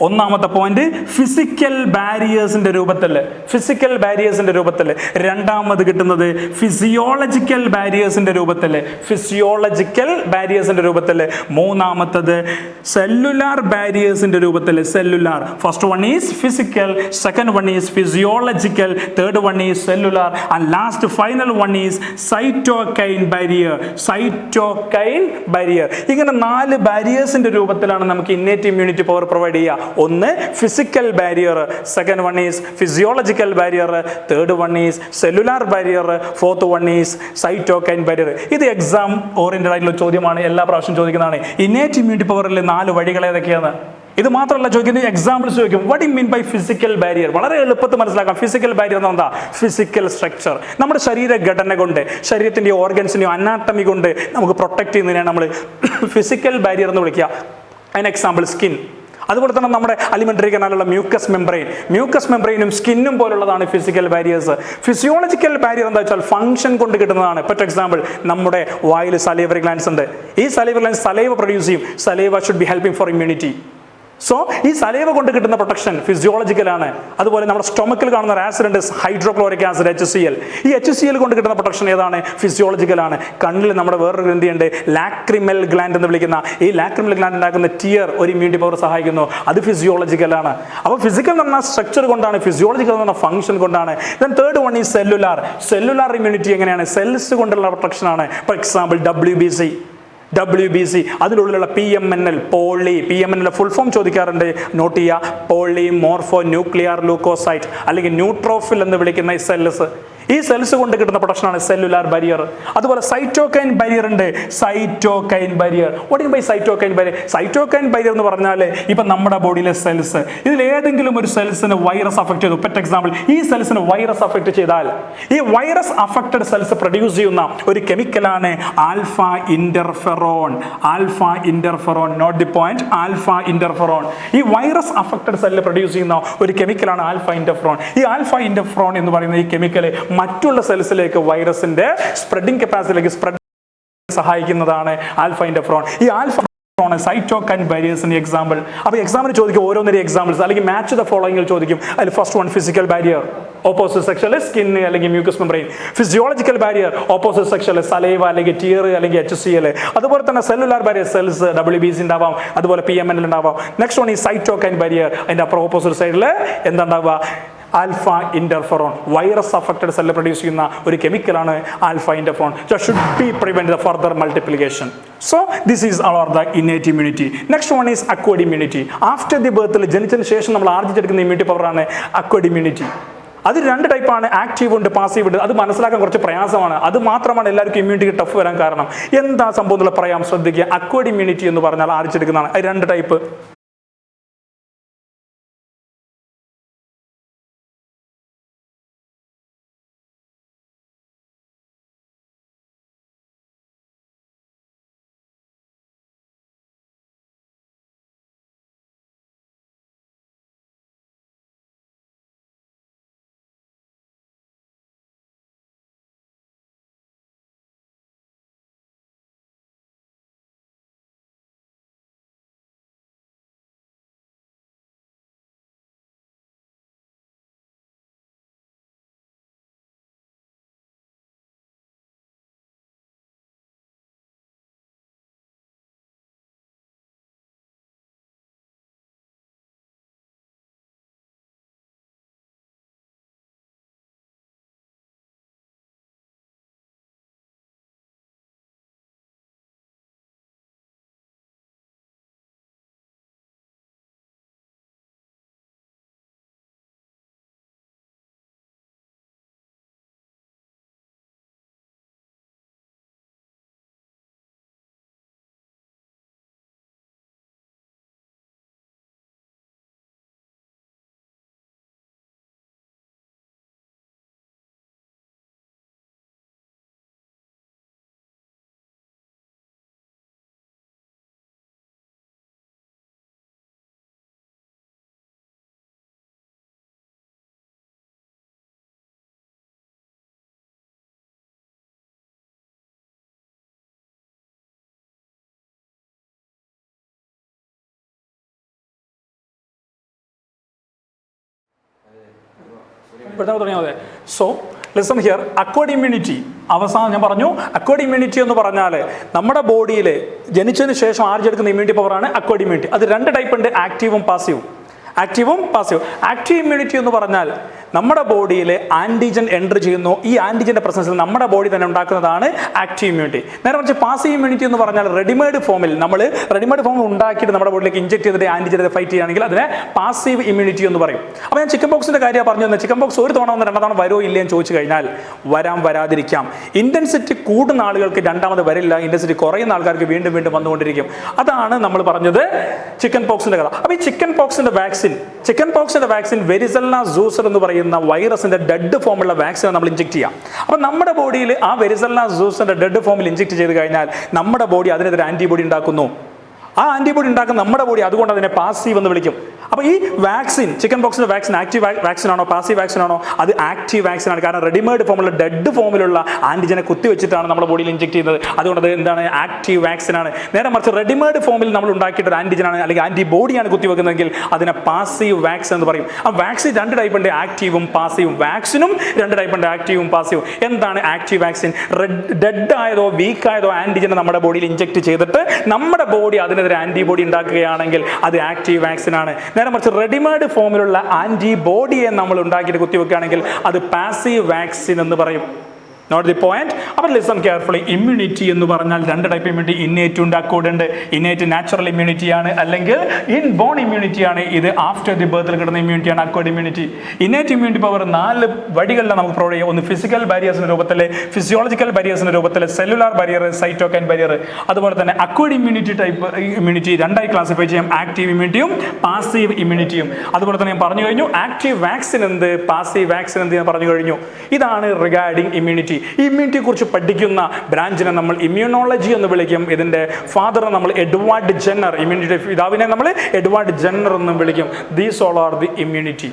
ഒന്നാമത്തെ പോയിന്റ് ഫിസിക്കൽ ബാരിയേഴ്സിന്റെ രൂപത്തിൽ, ഫിസിക്കൽ ബാരിയേഴ്സിന്റെ രൂപത്തിൽ. രണ്ടാമത് കിട്ടുന്നത് ഫിസിയോളജിക്കൽ ബാരിയേഴ്സിന്റെ രൂപത്തിൽ, ഫിസിയോളജിക്കൽ ബാരിയേഴ്സിന്റെ രൂപത്തിൽ. മൂന്നാമത്തത് സെല്ലുലാർ ബാരിയേഴ്സിന്റെ രൂപത്തിൽ, cellular. First one is physical, second one is physiological, third one is cellular, and last final one is cytokine barrier. Cytokine barrier. ഇങ്ങനെ 4 ബാരിയേഴ്സിന്റെ രൂപത്തിലാണ് നമുക്ക് ഇന്നേറ്റ് ഇമ്മ്യൂണിറ്റി പവർ പ്രൊവൈഡ് ചെയ്യുക. ഒന്ന് physical barrier, second one is physiological barrier, third one is cellular barrier, fourth one is cytokine barrier. ഇത് exam oriented ആയിട്ടുള്ള ചോദ്യമാണ്, എല്ലാ പ്രാവശ്യം ചോദിക്കുന്നതാണ്. ഇന്നേറ്റ് ഇമ്മ്യൂണിറ്റി പവറിലെ 4 വഴികൾ ഏതൊക്കെയാണ്? ഇത് മാത്രമല്ല ചോദിക്കുന്നത്, എക്സാമ്പിൾസ് ചോദിക്കും. What you mean by physical barrier? വളരെ എളുപ്പത്തിൽ മനസ്സിലാക്കാം. ഫിസിക്കൽ ബാരിയർ എന്ന് എന്താ? ഫിസിക്കൽ സ്ട്രക്ചർ, നമ്മുടെ ശരീരഘടന കൊണ്ട്, ശരീരത്തിൻ്റെ ഓർഗൻസിൻ്റെയോ അനാട്ടമി കൊണ്ട് നമുക്ക് പ്രൊട്ടക്ട് ചെയ്യുന്നതിനാണ് നമ്മൾ ഫിസിക്കൽ ബാരിയർ എന്ന് വിളിക്കുക. അതിന് എക്സാമ്പിൾ സ്കിൻ. അതുപോലെ തന്നെ നമ്മുടെ അലിമെന്ററി കനാലുള്ള മ്യൂക്കസ് മെംബ്രെയിനും സ്കിന്നും പോലുള്ളതാണ് ഫിസിക്കൽ ബാരിയേഴ്സ്. ഫിസിയോളജിക്കൽ ബാരിയർ എന്താ വെച്ചാൽ ഫംഗ്ഷൻ കൊണ്ട് കിട്ടുന്നതാണ്. ഫോർ എക്സാമ്പിൾ നമ്മുടെ വായിൽ സലൈവറി ഗ്ലാൻഡ്സ് ഉണ്ട്. ഈ സലൈവറി ഗ്ലാൻഡ്സ് സലൈവ പ്രൊഡ്യൂസ് ചെയ്യും. Saliva should be helping for immunity. So ഈ സലൈവ കൊണ്ട് കിട്ടുന്ന പ്രൊട്ടക്ഷൻ ഫിസിയോളജിക്കലാണ്. അതുപോലെ നമ്മുടെ സ്റ്റൊമക്കിൽ കാണുന്ന ഒരു ആസിഡ് ഉണ്ട്, ഹൈഡ്രോക്ലോറിക് ആസിഡ്, HCl. ഈ HCl കൊണ്ട് കിട്ടുന്ന പ്രൊട്ടക്ഷൻ ഏതാണ്? ഫിസിയോളജിക്കലാണ്. കണ്ണിൽ നമ്മുടെ വേറൊരു ഗ്രന്ഥിയുണ്ട്, ലാക്രിമൽ ഗ്ലാൻഡ് എന്ന് വിളിക്കുന്ന. ഈ ലാക്രിമൽ ഗ്ലാൻഡ് ഉണ്ടാക്കുന്ന ടിയർ ഒരു ഇമ്മ്യൂണിറ്റി പവർ സഹായിക്കുന്നു. അത് ഫിസിയോളജിക്കലാണ്. അപ്പോൾ ഫിസിക്കൽ എന്ന് പറഞ്ഞാൽ സ്ട്രക്ചർ കൊണ്ടാണ്, ഫിസിയോളജിക്കൽ എന്ന് പറഞ്ഞാൽ ഫംഗ്ഷൻ കൊണ്ടാണ്. ദെൻ തേർഡ് വൺ ഈ സെല്ലുലാർ. സെല്ലുലാർ ഇമ്മ്യൂണിറ്റി എങ്ങനെയാണ്? സെൽസ് കൊണ്ടുള്ള പ്രൊട്ടക്ഷനാണ്. ഫോർ എക്സാമ്പിൾ WBC, അതിനുള്ളിലുള്ള PMNL, PMNL ഫുൾ ഫോം ചോദിക്കാറുണ്ട്, നോട്ട് ചെയ്യുക. പോളി മോർഫോ ന്യൂക്ലിയർ ലൂക്കോസൈറ്റ്, അല്ലെങ്കിൽ ന്യൂട്രോഫിൽ എന്ന് വിളിക്കുന്ന ഈ സെൽസ്. ഈ സെൽസ് കൊണ്ട് കിട്ടുന്ന പ്രൊട്ടക്ഷനാണ് സെല്ലുലാർ ബാരിയർ. അതുപോലെ സൈറ്റോകൈൻ ബാരിയർ ഉണ്ട്. Cytokine barrier, what mean by cytokine barrier? Cytokine barrier എന്ന് പറഞ്ഞാൽ ഇപ്പം നമ്മുടെ ബോഡിയിലെ സെൽസ്, ഇതിൽ ഏതെങ്കിലും ഒരു സെൽസിന് വൈറസ് അഫക്ട് ചെയ്തു. ഫോർ എക്സാമ്പിൾ ഈ സെൽസിന് വൈറസ് അഫക്ട് ചെയ്താൽ ഈ വൈറസ് അഫക്റ്റഡ് സെൽസ് പ്രൊഡ്യൂസ് ചെയ്യുന്ന ഒരു കെമിക്കലാണ് alpha interferon. Note the point, alpha interferon. ഈ വൈറസ് അഫക്റ്റഡ് സെല്ല് പ്രൊഡ്യൂസ് ചെയ്യുന്ന ഒരു കെമിക്കലാണ് ആൽഫ ഇന്റർഫെറോൺ. ഈ ആൽഫ ഇന്റർഫെറോൺ എന്ന് പറയുന്ന ഈ കെമിക്കൽ മറ്റുള്ള സെൽസിലേക്ക് വൈറസിന്റെ സ്പ്രെഡിംഗ് കപ്പാസിറ്റിയിലേക്ക് സ്പ്രെഡ് സഹായിക്കുന്നതാണ് ആൽഫ ഇന്റർഫെറോൺ. ഈ ആൽഫ സൈറ്റോകൈൻ ബാരിയേഴ്സിന്റെ എക്സാമ്പിൾ. അപ്പോൾ എക്സാമിന് ചോദിക്കും ഓരോന്നൊരു എക്സാമ്പിൾസ്, അല്ലെങ്കിൽ മാച്ച് ദ ഫോളോയിങ്ങിൽ ചോദിക്കും. അതിൽ first one physical barrier, opposite സെക്ഷൽ സ്കിൻ അല്ലെങ്കിൽ mucous membrane. Physiological barrier, opposite സെക്ഷൽ സലൈവ അല്ലെങ്കിൽ ടിയർ അല്ലെങ്കിൽ HCl. അതുപോലെ തന്നെ സെല്ലുലാർ ബാരിയർ, സെൽസ് WBC ഉണ്ടാവാം, അതുപോലെ PMNL ഉണ്ടാവാം. നെക്സ്റ്റ് വൺ ഈ സൈറ്റോകൈൻ ബാരിയർ, അതിന്റെ അപ്പുറം ഓപ്പോസിറ്റ് സൈഡിൽ എന്താണ്ടാവുക? Alpha interferon. Virus affected cell produce ചെയ്യുന്ന ഒരു കെമിക്കലാണ് alpha interferon. Should be prevent the further multiplication. So this is are the innate immunity. Next one is acquired immunity. After the ബർത്തിൽ, ജനിച്ചതിന് ശേഷം നമ്മൾ ആർജിച്ചെടുക്കുന്ന ഇമ്മ്യൂണിറ്റി പവറാണ് അക്വയർഡ് ഇമ്മ്യൂണിറ്റി. അത് 2 ടൈപ്പാണ്, ആക്റ്റീവ് ഉണ്ട്, പാസീവ് ഉണ്ട്. അത് മനസ്സിലാക്കാൻ കുറച്ച് പ്രയാസമാണ്. അത് മാത്രമാണ് എല്ലാവർക്കും ഇമ്മ്യൂണിറ്റിക്ക് ടഫ് വരാൻ കാരണം. എന്താ സംഭവം എന്നുള്ള പറയാം, ശ്രദ്ധിക്കുക. അക്വേർഡ് ഇമ്മ്യൂണിറ്റി എന്ന് പറഞ്ഞാൽ ആർജിച്ചെടുക്കുന്നതാണ്. അത് 2 ടൈപ്പ്. തുടങ്ങിയാൽ മതി. So listen here, acquired immunity അവസാനം ഞാൻ പറഞ്ഞു. അക്വേർഡ് ഇമ്മ്യൂണിറ്റി എന്ന് പറഞ്ഞാൽ നമ്മുടെ ബോഡിയിൽ ജനിച്ചതിന് ശേഷം ആർജിച്ചെടുക്കുന്ന ഇമ്മ്യൂണിറ്റി പവറാണ് അക്വേർഡ് ഇമ്മ്യൂണിറ്റി. അത് 2 ടൈപ്പ് ഉണ്ട്, ആക്റ്റീവും പാസീവും. ആക്റ്റീവും പാസീവും. ആക്റ്റീവ് ഇമ്മ്യൂണിറ്റി എന്ന് പറഞ്ഞാൽ നമ്മുടെ ബോഡിയിൽ ആൻറ്റിജൻ എൻ്റർ ചെയ്യുന്നു. ഈ ആൻറ്റിജൻ്റെ പ്രസൻസിൽ നമ്മുടെ ബോഡി തന്നെ ഉണ്ടാക്കുന്നതാണ് ആക്റ്റീവ് ഇമ്മ്യൂണിറ്റി. നേരെ മറിച്ച് പാസീവ് ഇമ്മ്യൂണിറ്റി എന്ന് പറഞ്ഞാൽ റെഡിമെയ്ഡ് ഫോമിൽ ഉണ്ടാക്കിയിട്ട് നമ്മുടെ ബോഡിയിലേക്ക് ഇഞ്ചെക്ട് ചെയ്തിട്ട് ആൻറ്റിജനെ ഫൈറ്റ് ചെയ്യുകയാണെങ്കിൽ അതിനെ പാസീവ് ഇമ്മ്യൂണിറ്റി എന്ന് പറയും. അപ്പോൾ ഞാൻ ചിക്കൻ പോക്സിൻ്റെ കാര്യം പറഞ്ഞു തന്നെ. ചിക്കൻ പോക്സ് 1 തവണ 2 തവണ വരുമോ ഇല്ലേ എന്ന് ചോദിച്ചു കഴിഞ്ഞാൽ വരാതിരിക്കാം. ഇൻറ്റൻസിറ്റി കൂടുന്ന ആളുകൾക്ക് 2ാമത് വരില്ല, ഇൻറ്റൻസിറ്റി കുറയുന്ന ആൾക്കാർക്ക് വീണ്ടും വന്നുകൊണ്ടിരിക്കും. അതാണ് നമ്മൾ പറഞ്ഞത് ചിക്കൻ പോക്സിൻ്റെ കഥ. അപ്പോൾ ഈ ചിക്കൻ പോക്സിൻ്റെ വാക്സിൻ വെരിസെല്ല സൂസർ എന്ന് പറയുന്ന വൈറസിന്റെ ഡെഡ് ഫോമുള്ള വാക്സിൻ നമ്മൾ ഇഞ്ചെക്ട് ചെയ്യാം. അപ്പോൾ നമ്മുടെ ബോഡിയിൽ ആ വെരിസെല്ല സൂസറിന്റെ ഡെഡ് ഫോമിൽ ഇഞ്ചെക്ട് ചെയ്ത് കഴിഞ്ഞാൽ നമ്മുടെ ബോഡി അതിനെതിരെ ആന്റിബോഡി ഉണ്ടാക്കുന്നു. ആ ആന്റിബോഡി ഉണ്ടാക്കുന്ന നമ്മുടെ ബോഡി അതുകൊണ്ട് അതിനെ പാസീവ് എന്ന് വിളിക്കും. അപ്പോൾ ഈ വാക്സിൻ, ചിക്കൻ പോക്സിന്റെ വാക്സിൻ ആക്റ്റീവ് വാക്സിൻ ആണോ പാസീവ് വാക്സിൻ ആണോ? അത് ആക്റ്റീവ് വാക്സിൻ ആണ്. കാരണം റെഡിമെയ്ഡ് ഫോമുള്ള ഡെഡ് ഫോമിലുള്ള ആന്റിജനെ കുത്തിവെച്ചിട്ടാണ് നമ്മുടെ ബോഡിയിൽ ഇഞ്ചെക്ട് ചെയ്യുന്നത്. അതുകൊണ്ട് അത് എന്താണ്? ആക്റ്റീവ് വാക്സിൻ ആണ്. നേരെ മറിച്ച് റെഡിമെയ്ഡ് ഫോമിൽ നമ്മൾ ഉണ്ടാക്കിയിട്ട് ഒരു ആന്റിജനാണ് അല്ലെങ്കിൽ ആന്റിബോഡിയാണ് കുത്തിവെക്കുന്നതെങ്കിൽ അതിനെ പാസീവ് വാക്സിൻ എന്ന് പറയും. ആ വാക്സിൻ 2 ടൈപ്പ് ഉണ്ട്, ആക്റ്റീവും പാസീവും. വാക്സിനും 2 ടൈപ്പ് ഉണ്ട്, ആക്റ്റീവും പാസീവും. എന്താണ് ആക്റ്റീവ് വാക്സിൻ? ഡെഡ് ആയതോ വീക്ക് ആയതോ ആന്റിജനെ നമ്മുടെ ബോഡിയിൽ ഇഞ്ചെക്ട് ചെയ്തിട്ട് നമ്മുടെ ബോഡി അതിനെതിരെ ആന്റിബോഡി ഉണ്ടാക്കുകയാണെങ്കിൽ അത് ആക്റ്റീവ് വാക്സിൻ ആണ്. നേരെ മറിച്ച് റെഡിമെയ്ഡ് ഫോമിലുള്ള ആന്റിബോഡിയെ നമ്മൾ ഉണ്ടാക്കിയിട്ട് കുത്തിവെക്കുകയാണെങ്കിൽ അത് പാസീവ് വാക്സിൻ എന്ന് പറയും. Note the point. അപ്പോൾ ലിസൺ കെയർഫുള്ളി. ഇമ്മ്യൂണിറ്റി എന്ന് പറഞ്ഞാൽ 2 ടൈപ്പ് ഇമ്മ്യൂണിറ്റി, ഇന്നേറ്റ് ഉണ്ട്, അക്വേർഡ് ഉണ്ട്. ഇന്നേറ്റ് നാച്ചുറൽ ഇമ്മ്യൂണിറ്റി ആണ്, അല്ലെങ്കിൽ ഇൻ ബോൺ ഇമ്മ്യൂണിറ്റി ആണ്. ഇത് ആഫ്റ്റർ ദി ബർത്തിൽ കിട്ടുന്ന ഇമ്മ്യൂണിറ്റി ആണ് acquired immunity. Innate immunity power 4 വഴികളിലാണ് നമുക്ക് പ്രൊവൈഡ് ചെയ്യുക. ഒന്ന് ഫിസിക്കൽ ബാരിയേഴ്സിന്റെ രൂപത്തിൽ, ഫിസിയോളജിക്കൽ ബാരിയേഴ്സിന്റെ രൂപത്തിൽ, സെല്ലുലാർ ബാരിയർ, സൈറ്റോകൈൻ ബാരിയർ. അതുപോലെ തന്നെ അക്വേർഡ് ഇമ്മ്യൂണിറ്റി ടൈപ്പ് ഇമ്മ്യൂണിറ്റി 2ആയി ക്ലാസിഫൈ ചെയ്യാം, ആക്റ്റീവ് ഇമ്മ്യൂണിറ്റിയും പാസീവ് ഇമ്മ്യൂണിറ്റിയും. അതുപോലെ തന്നെ ഞാൻ പറഞ്ഞു കഴിഞ്ഞു ആക്റ്റീവ് വാക്സിൻ എന്ത്, പാസീവ് വാക്സിൻ എന്ത് ഞാൻ പറഞ്ഞു കഴിഞ്ഞു. ഇതാണ് റിഗാർഡിംഗ് ഇമ്മ്യൂണിറ്റി. ഈ ഇമ്മ്യൂണിറ്റിയെ കുറിച്ച് പഠിക്കുന്ന ബ്രാഞ്ചിനെ നമ്മൾ ഇമ്മ്യൂണോളജി എന്ന് വിളിക്കും. ഇതിന്റെ ഫാദറിനെ നമ്മൾ എഡ്വാർഡ് ജെന്നർ, ഇമ്മ്യൂണിറ്റി പിതാവിനെ നമ്മൾ എഡ്വാർഡ് ജെന്നർ എന്നും വിളിക്കും. These all are the immunity.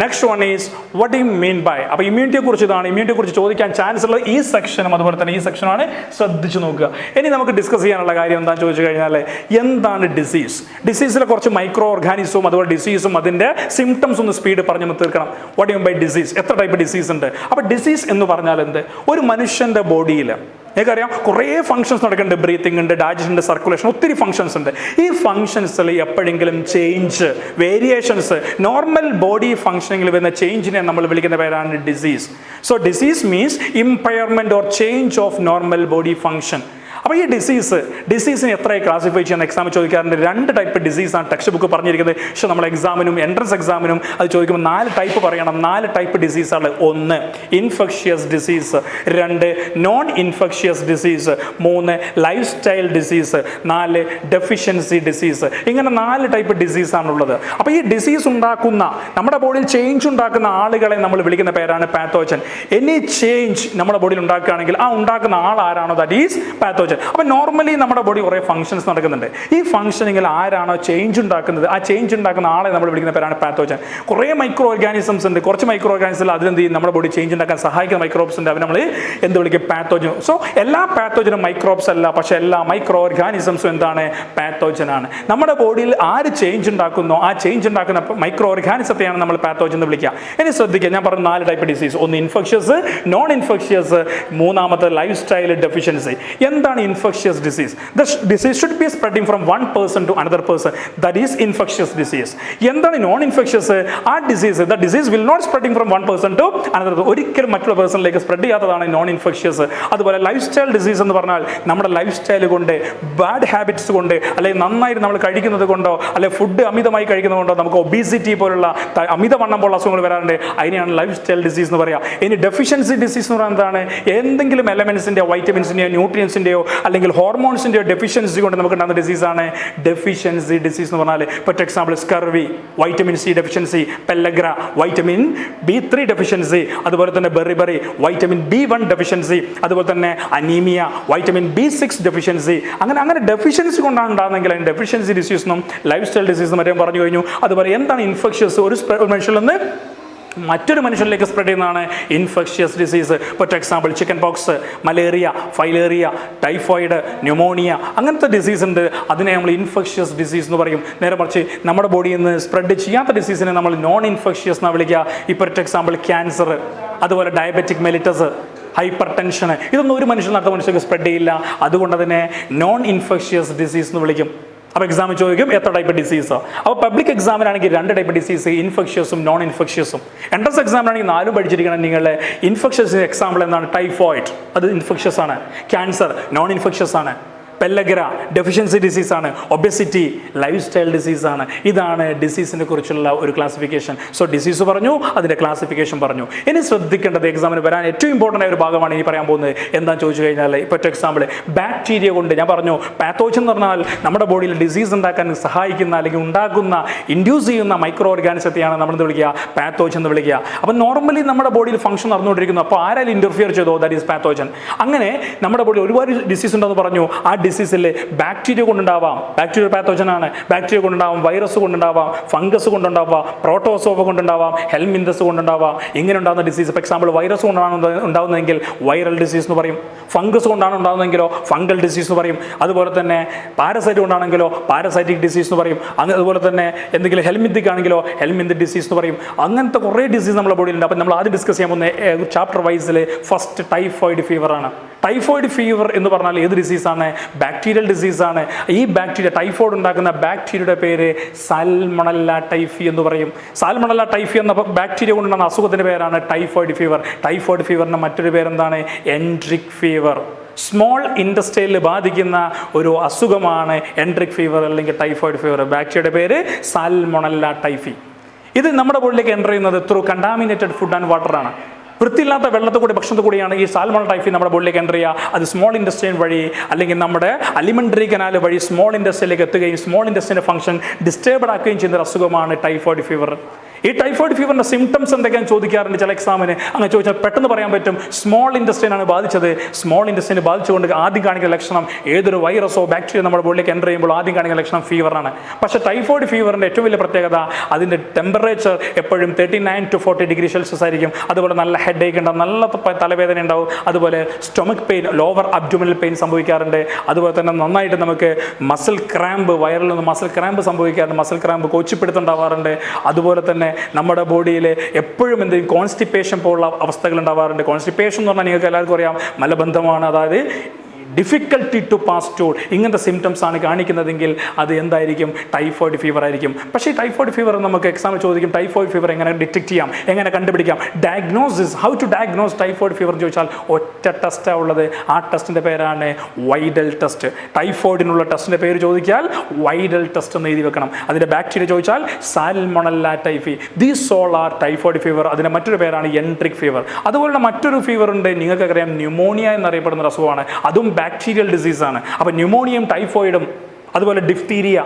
Next one is what do you mean by. അപ്പോൾ ഇമ്മ്യൂണിറ്റിയെ കുറിച്ച് ഇതാണ്. ഇമ്മ്യൂണിറ്റിയെ കുറിച്ച് ചോദിക്കാൻ ചാൻസ് ഉള്ള ഈ സെക്ഷനും അതുപോലെ തന്നെ ഈ സെക്ഷനാണ്, ശ്രദ്ധിച്ചു നോക്കുക. ഇനി നമുക്ക് ഡിസ്കസ് ചെയ്യാനുള്ള കാര്യം എന്താണെന്ന് ചോദിച്ചു കഴിഞ്ഞാൽ എന്താണ് ഡിസീസ്. ഡിസീസിലെ കുറച്ച് മൈക്രോ ഓർഗാനിസവും അതുപോലെ ഡിസീസും അതിൻ്റെ സിംറ്റംസ് ഒന്ന് സ്പീഡ് പറഞ്ഞൊന്ന് തീർക്കണം. What do you mean by disease? എത്ര ടൈപ്പ് ഡിസീസ് ഉണ്ട്? അപ്പോൾ ഡിസീസ് എന്ന് പറഞ്ഞാൽ എന്ത്? ഒരു മനുഷ്യൻ്റെ ബോഡിയിൽ നിങ്ങൾക്കറിയാം കുറേ ഫംഗ്ഷൻസ് നടക്കുന്നുണ്ട്. ബ്രീത്തിങ് ഉണ്ട്, ഡൈജഷൻ ഉണ്ട്, സർക്കുലേഷൻ, ഒത്തിരി ഫംഗ്ഷൻസ് ഉണ്ട്. ഈ ഫംഗ്ഷൻസിൽ എപ്പോഴെങ്കിലും ചേഞ്ച്, വേരിയേഷൻസ്, നോർമൽ ബോഡി ഫംഗ്ഷനിങ്ങിൽ വരുന്ന ചേഞ്ചിനെ നമ്മൾ വിളിക്കുന്ന പേരാണ് disease. So disease means impairment or change of normal body function. അപ്പോൾ ഈ ഡിസീസിനെ എത്രയായി ക്ലാസിഫൈ ചെയ്യുന്ന എക്സാമിൽ ചോദിക്കാറുണ്ട്. 2 ടൈപ്പ് ഡിസീസാണ് ടെക്സ്റ്റ് ബുക്ക് പറഞ്ഞിരിക്കുന്നത്. പക്ഷേ നമ്മൾ എക്സാമിനും എൻട്രൻസ് എക്സാമിനും അത് ചോദിക്കുമ്പോൾ 4 ടൈപ്പ് പറയണം. 4 ടൈപ്പ് ഡിസീസാണ്. 1 infectious disease, 2 non infectious disease, 3 lifestyle disease, 4 deficiency disease. ഇങ്ങനെ 4 ടൈപ്പ് ഡിസീസാണുള്ളത്. അപ്പോൾ ഈ ഡിസീസ് ഉണ്ടാക്കുന്ന, നമ്മുടെ ബോഡിയിൽ ചേഞ്ച് ഉണ്ടാക്കുന്ന ആളുകളെ നമ്മൾ വിളിക്കുന്ന പേരാണ് പാത്തോജൻ. എനി ചേഞ്ച് നമ്മുടെ ബോഡിയിൽ ഉണ്ടാക്കുകയാണെങ്കിൽ ആ ഉണ്ടാക്കുന്ന ആൾ ആരാണോ ദാറ്റ് ഈസ് പാത്തോജൻ. അപ്പോൾ നോർമലി നമ്മുടെ ബോഡി കുറേ ഫംഗ്ഷൻസ് നടക്കുന്നുണ്ട്. ഈ ഫംഗ്ഷനിങ്ങിൽ ആരാണോ ചേഞ്ച് ഉണ്ടാക്കുന്നത്, ആ ചേഞ്ച് ഉണ്ടാക്കുന്ന ആളെ നമ്മൾ വിളിക്കുന്ന പേരാണ് പാത്തോജൻ. കുറേ മൈക്രോ ഓർഗാനിസംസ് ഉണ്ട്. കുറച്ച് മൈക്രോ ഓർഗാനിസം അതിലെന്ത് ചെയ്യും, നമ്മുടെ ബോഡി ചേഞ്ച് ഉണ്ടാക്കാൻ സഹായിക്കുന്ന മൈക്രോബ്സ് ഉണ്ട്. അവർ നമ്മൾ എന്ത് വിളിക്കും, പാത്തോജൻ. സോ എല്ലാ പാത്തോജനും മൈക്രോബ്സ് അല്ല, പക്ഷേ എല്ലാ മൈക്രോ ഓർഗാനിസംസും എന്താണ്, പാത്തോജൻ ആണ്. നമ്മുടെ ബോഡിയിൽ ആര് ചേഞ്ച് ഉണ്ടാക്കുന്നോ ആ ചേഞ്ച് ഉണ്ടാക്കുന്ന മൈക്രോ ഓർഗാനിസത്തെയാണ് നമ്മൾ പാത്തോജൻ എന്ന് വിളിക്കുക. ഇനി ശ്രദ്ധിക്കുക, ഞാൻ പറഞ്ഞ 4 type disease. 1 infectious, non infectious, 3 lifestyle, deficiency. എന്താണ് infectious disease? The disease should be spreading from one person to another person. That is infectious disease. എന്താണ് നോൺ ഇൻഫെക്ഷ്യസ്? ആ disease, the disease will not spreading from one person to another. ഒരിക്കലും മറ്റുള്ള പേഴ്സണിലേക്ക് spread ചെയ്യാത്തതാണ് non infectious. അതുപോലെ lifestyle disease എന്ന് പറഞ്ഞാൽ നമ്മുടെ ലൈഫ് സ്റ്റൈൽ കൊണ്ട്, ബാഡ് ഹാബിറ്റ്സ് കൊണ്ട്, അല്ലെങ്കിൽ നന്നായിട്ട് നമ്മൾ കഴിക്കുന്നത് കൊണ്ടോ, അല്ലെങ്കിൽ ഫുഡ് അമിതമായി കഴിക്കുന്നത് കൊണ്ടോ നമുക്ക് ഒബീസിറ്റി പോലുള്ള അമിതവണ്ണം പോലുള്ള അസുഖങ്ങൾ വരാറുണ്ട്. അതിനെയാണ് ലൈഫ് സ്റ്റൈൽ ഡിസീസ് എന്ന് പറയുക. ഇനി ഡെഫിഷ്യൻസി ഡിസീസ് എന്ന് പറയുന്നത് എന്താണ്? എന്തെങ്കിലും എലമെന്റ്സിൻ്റെയോ വൈറ്റമിൻസിൻ്റെയോ ന്യൂട്രിയൻസിൻ്റെയോ അല്ലെങ്കിൽ ഹോർമോൺസിൻ്റെയോ ഡെഫിഷ്യൻസി കൊണ്ട് നമുക്ക് ഉണ്ടാകുന്ന ഡിസീസാണ് ഡെഫിഷ്യൻസി ഡിസീസ് എന്ന് പറഞ്ഞാൽ. For example scurvy, vitamin C deficiency, pellagra, vitamin B3 deficiency, അതുപോലെ തന്നെ ബെറിബറി, വൈറ്റമിൻ B1 ഡെഫിഷ്യൻസി, അതുപോലെ തന്നെ അനീമിയ, വൈറ്റമിൻ B6 ഡെഫിഷ്യൻസി. അങ്ങനെ ഡെഫിഷ്യൻസി കൊണ്ടാണ് ഉണ്ടാകുന്നതെങ്കിൽ അതിന് ഡെഫിഷ്യൻസി ഡിസീസ് എന്നും ലൈഫ് സ്റ്റൈൽ ഡിസീസ് എന്നും മറ്റും പറഞ്ഞു കഴിഞ്ഞു. അതുപോലെ എന്താണ് ഇൻഫെക്ഷ്യസ്? ഒരു മനുഷ്യരിൽ നിന്ന് മറ്റൊരു മനുഷ്യരിലേക്ക് സ്പ്രെഡ് ചെയ്യുന്നതാണ് infectious disease. For example chicken pox, malaria, filaria, typhoid, pneumonia, അങ്ങനത്തെ ഡിസീസ് ഉണ്ട്. അതിനെ നമ്മൾ ഇൻഫെക്ഷ്യസ് ഡിസീസ് എന്ന് പറയും. നേരെ മറിച്ച് നമ്മുടെ ബോഡിയിൽ നിന്ന് സ്പ്രെഡ് ചെയ്യാത്ത ഡിസീസിനെ നമ്മൾ നോൺ ഇൻഫെക്ഷ്യസ് എന്നാണ് വിളിക്കുക. ഇപ്പോൾ ഫോർ എക്സാമ്പിൾ ക്യാൻസർ, അതുപോലെ ഡയബറ്റിക് മെലിറ്റസ്, ഹൈപ്പർ ടെൻഷൻ, ഇതൊന്നും ഒരു മനുഷ്യൻ അടുത്ത മനുഷ്യർക്ക് സ്പ്രെഡ് ചെയ്യില്ല. അതുകൊണ്ട് അതിനെ നോൺ ഇൻഫെക്ഷ്യസ് ഡിസീസ് എന്ന് വിളിക്കും. അപ്പോൾ എക്സാമിൽ ചോദിക്കും എത്ര ടൈപ്പ് ഡിസീസോ. അപ്പോൾ പബ്ലിക് എക്സാമിനാണെങ്കിൽ 2 ടൈപ്പ് ഡിസീസ്, ഇൻഫെക്ഷ്യസും നോൺ ഇൻഫെക്ഷ്യസും. എൻട്രൻസ് എക്സാമിനാണെങ്കിൽ 4 പഠിച്ചിരിക്കണം നിങ്ങൾ. ഇൻഫെക്ഷ്യസ് എക്സാമ്പിൾ എന്താണ്? ടൈഫോയിഡ്, അത് ഇൻഫെക്ഷ്യസ് ആണ്. ക്യാൻസർ നോൺ ഇൻഫെക്ഷ്യസ് ആണ്. പെല്ലഗ്ര ഡെഫിഷ്യൻസി ഡിസീസാണ്. ഒബെസിറ്റി ലൈഫ് സ്റ്റൈൽ ഡിസീസാണ്. ഇതാണ് ഡിസീസിനെ കുറിച്ചുള്ള ഒരു ക്ലാസിഫിക്കേഷൻ. സോ ഡിസീസ് പറഞ്ഞു, അതിൻ്റെ ക്ലാസിഫിക്കേഷൻ പറഞ്ഞു. ഇനി ശ്രദ്ധിക്കേണ്ടത് എക്സാമിന് വരാൻ ഏറ്റവും ഇമ്പോർട്ടൻ്റ് ആയ ഒരു ഭാഗമാണ് ഇനി പറയാൻ പോകുന്നത്. എന്താണെന്ന് ചോദിച്ചു കഴിഞ്ഞാൽ, ഇപ്പോൾ എക്സാമ്പിൾ ബാക്ടീരിയ കൊണ്ട്, ഞാൻ പറഞ്ഞു പാത്തോജൻ എന്ന് പറഞ്ഞാൽ നമ്മുടെ ബോഡിയിൽ ഡിസീസ് ഉണ്ടാക്കാൻ സഹായിക്കുന്ന അല്ലെങ്കിൽ ഉണ്ടാക്കുന്ന, ഇൻഡ്യൂസ് ചെയ്യുന്ന മൈക്രോ ഓർഗാനിസത്തെയാണ് നമ്മളെന്ന് വിളിക്കുക, പാത്തോജൻ എന്ന് വിളിക്കുക. അപ്പം നോർമലി നമ്മുടെ ബോഡിയിൽ ഫംഗ്ഷൻ നടന്നുകൊണ്ടിരിക്കുന്നു. അപ്പോൾ ആരായാലും ഇൻ്റർഫിയർ ചെയ്തോ, ദാറ്റ് ഈസ് പാത്തോജൻ. അങ്ങനെ നമ്മുടെ ബോഡിയിൽ ഒരുപാട് ഡിസീസ് ഉണ്ടെന്ന് പറഞ്ഞു. ആ ഡിസീസിൽ ബാക്ടീരിയ കൊണ്ടുണ്ടാവാം, ബാക്ടീരിയ പാത്തോജനാണ്. ബാക്ടീരിയ കൊണ്ടുണ്ടാവാം, വൈറസ് കൊണ്ടുണ്ടാവാം, ഫംഗസ് കൊണ്ടുണ്ടാവാം, പ്രോട്ടോസോവ കൊണ്ടുണ്ടാവാം, ഹെൽമിന്തസ് കൊണ്ടുണ്ടാവാം. ഇങ്ങനെ ഉണ്ടാകുന്ന ഡിസീസ്. ഇപ്പോൾ എക്സാമ്പിൾ വൈറസ് കൊണ്ടാണ് ഉണ്ടാകുന്നതെങ്കിൽ വൈറൽ ഡിസീസ് എന്ന് പറയും. ഫംഗസ് കൊണ്ടാണ് ഉണ്ടാകുന്നതെങ്കിലോ ഫംഗൽ ഡിസീസ് എന്ന് പറയും. അതുപോലെ തന്നെ പാരസൈറ്റ് കൊണ്ടാണെങ്കിലോ പാരസൈറ്റിക് ഡിസീസ് എന്ന് പറയും. അതുപോലെ തന്നെ എന്തെങ്കിലും ഹെൽമിന്തിക് ആണെങ്കിലോ ഹെൽമിന്തിക് ഡിസീസ് എന്ന് പറയും. അങ്ങനത്തെ കുറേ ഡിസീസ് നമ്മുടെ ബോഡിയിലുണ്ട്. അപ്പം നമ്മൾ ആദ്യം ഡിസ്കസ് ചെയ്യാൻ പോകുന്ന ചാപ്റ്റർ വൈസിൽ ഫസ്റ്റ് ടൈഫോയിഡ് ഫീവറാണ്. ടൈഫോയിഡ് ഫീവർ എന്ന് പറഞ്ഞാൽ ഏത് ഡിസീസാണ്? ബാക്ടീരിയൽ ഡിസീസാണ്. ഈ ബാക്ടീരിയ, ടൈഫോയിഡ് ഉണ്ടാക്കുന്ന ബാക്ടീരിയയുടെ പേര് സാൽമണല്ല ടൈഫി എന്ന് പറയും. സാൽമണല്ല ടൈഫി എന്ന ബാക്ടീരിയ കൊണ്ടുണ്ടാകുന്ന അസുഖത്തിൻ്റെ പേരാണ് ടൈഫോയിഡ് ഫീവർ. ടൈഫോയിഡ് ഫീവറിൻ്റെ മറ്റൊരു പേരെന്താണ്? Enteric fever. സ്മോൾ ഇൻഡസ്ട്രിയിൽ ബാധിക്കുന്ന ഒരു അസുഖമാണ് എൻട്രിക് ഫീവർ അല്ലെങ്കിൽ ടൈഫോയിഡ് ഫീവർ. ബാക്ടീരിയയുടെ പേര് സാൽമണല്ല ടൈഫി. ഇത് നമ്മുടെ ബോഡിയിലേക്ക് എൻ്റർ ചെയ്യുന്നത് ത്രൂ കണ്ടാമിനേറ്റഡ് ഫുഡ് ആൻഡ് വാട്ടറാണ്. വൃത്തിയില്ലാത്ത വെള്ളത്തിൽ കൂടി, ഭക്ഷണത്തിൽ കൂടിയാണ് ഈ സാൽമണൽ ടൈഫി നമ്മുടെ ബോഡിയിലേക്ക് എൻ്റർ ചെയ്യുക. അത് സ്മോൾ ഇൻഡസ്ട്രിയൻ വഴി അല്ലെങ്കിൽ നമ്മുടെ അലിമെൻ്ററി കനാൽ വഴി സ്മോൾ ഇൻഡസ്ട്രിയിലേക്ക് എത്തുകയും സ്മോൾ ഇൻഡസ്ട്രിയുടെ ഫംഗ്ഷൻ ഡിസ്റ്റർബ്ഡ് ആക്കുകയും ചെയ്യുന്ന ഒരു അസുഖമാണ് ടൈഫോയിഡ് ഫീവർ. ഈ ടൈഫോയിഡ് ഫീവറിൻ്റെ സിംറ്റംസ് എന്തൊക്കെയാണ് ചോദിക്കാറുണ്ട് ചില എക്സാമിന്. അങ്ങനെ ചോദിച്ചാൽ പെട്ടെന്ന് പറയാൻ പറ്റും. സ്മോൾ ഇൻഡസ്ട്രിയാണ് ബാധിച്ചത്. സ്മോൾ ഇൻഡസ്ട്രിനെ ബാധിച്ചുകൊണ്ട് ആദ്യം കാണിക്കുന്ന ലക്ഷണം ഏതൊരു വൈറസോ ബാക്ടീരിയ നമ്മുടെ ബോഡിയിലേക്ക് എൻ്റർ ചെയ്യുമ്പോൾ ആദ്യം കാണിക്കുന്ന ലക്ഷണം ഫീവറാണ്. പക്ഷേ ടൈഫോയിഡ് ഫീവറിൻ്റെ ഏറ്റവും വലിയ പ്രത്യേകത അതിൻ്റെ ടെമ്പറേച്ചർ എപ്പോഴും 39 to 40 ഡിഗ്രി സെൽഷ്യസ് ആയിരിക്കും. അതുപോലെ നല്ല ഹെഡ് ഏക്ക് ഉണ്ടാവും, നല്ല തലവേദന ഉണ്ടാവും. അതുപോലെ stomach pain, lower abdominal pain സംഭവിക്കാറുണ്ട്. അതുപോലെ തന്നെ നന്നായിട്ട് നമുക്ക് മസിൽ ക്രാമ്പ്, വയറിൽ നിന്ന് മസിൽ ക്രാമ്പ് സംഭവിക്കാറുണ്ട്. മസിൽ ക്രാമ്പ് കോച്ചിപ്പിടുത്തുണ്ടാവാറുണ്ട്. അതുപോലെ തന്നെ നമ്മുടെ ബോഡിയിൽ എപ്പോഴും എന്തെങ്കിലും കോൺസ്റ്റിപ്പേഷൻ പോലുള്ള അവസ്ഥകൾ ഉണ്ടാവാറുണ്ട്. കോൺസ്റ്റിപ്പേഷൻ എന്ന് പറഞ്ഞാൽ നിങ്ങൾക്ക് എല്ലാവർക്കും അറിയാം, മലബന്ധമാണ്. അതായത് ഡിഫിക്കൽട്ടി ടു പാസ് സ്റ്റൂൾ, ഇങ്ങനത്തെ സിംറ്റംസ് ആണ് കാണിക്കുന്നതെങ്കിൽ അത് എന്തായിരിക്കും? ടൈഫോയിഡ് ഫീവർ ആയിരിക്കും. പക്ഷേ ഈ ടൈഫോയിഡ് ഫീവർ നമുക്ക് എക്സാമിൽ ചോദിക്കും, ടൈഫോയിഡ് ഫീവർ എങ്ങനെ ഡിറ്റക്ട് ചെയ്യാം, എങ്ങനെ കണ്ടുപിടിക്കാം, diagnosis, how to diagnose typhoid fever ചോദിച്ചാൽ ഒറ്റ ടെസ്റ്റാണ് ഉള്ളത്. ആ ടെസ്റ്റിൻ്റെ പേരാണ് വൈഡൽ ടെസ്റ്റ്. ടൈഫോയിഡിനുള്ള ടെസ്റ്റിൻ്റെ പേര് ചോദിച്ചാൽ വൈഡൽ ടെസ്റ്റ് എന്ന് എഴുതി വെക്കണം. അതിൻ്റെ ബാക്ടീരിയ ചോദിച്ചാൽ സാൽമണല്ല typhi. These all R typhoid fever. അതിൻ്റെ മറ്റൊരു പേരാണ് എൻട്രിക് ഫീവർ. അതുപോലെ മറ്റൊരു ഫീവർ ഉണ്ട്, നിങ്ങൾക്കറിയാം, ന്യൂമോണിയ എന്നറിയപ്പെടുന്ന അസുഖമാണ്. അതും ബാക്ടീരിയൽ ഡിസീസാണ്. അപ്പോൾ ന്യൂമോണിയയും ടൈഫോയിഡും അതുപോലെ ഡിഫ്തീരിയ,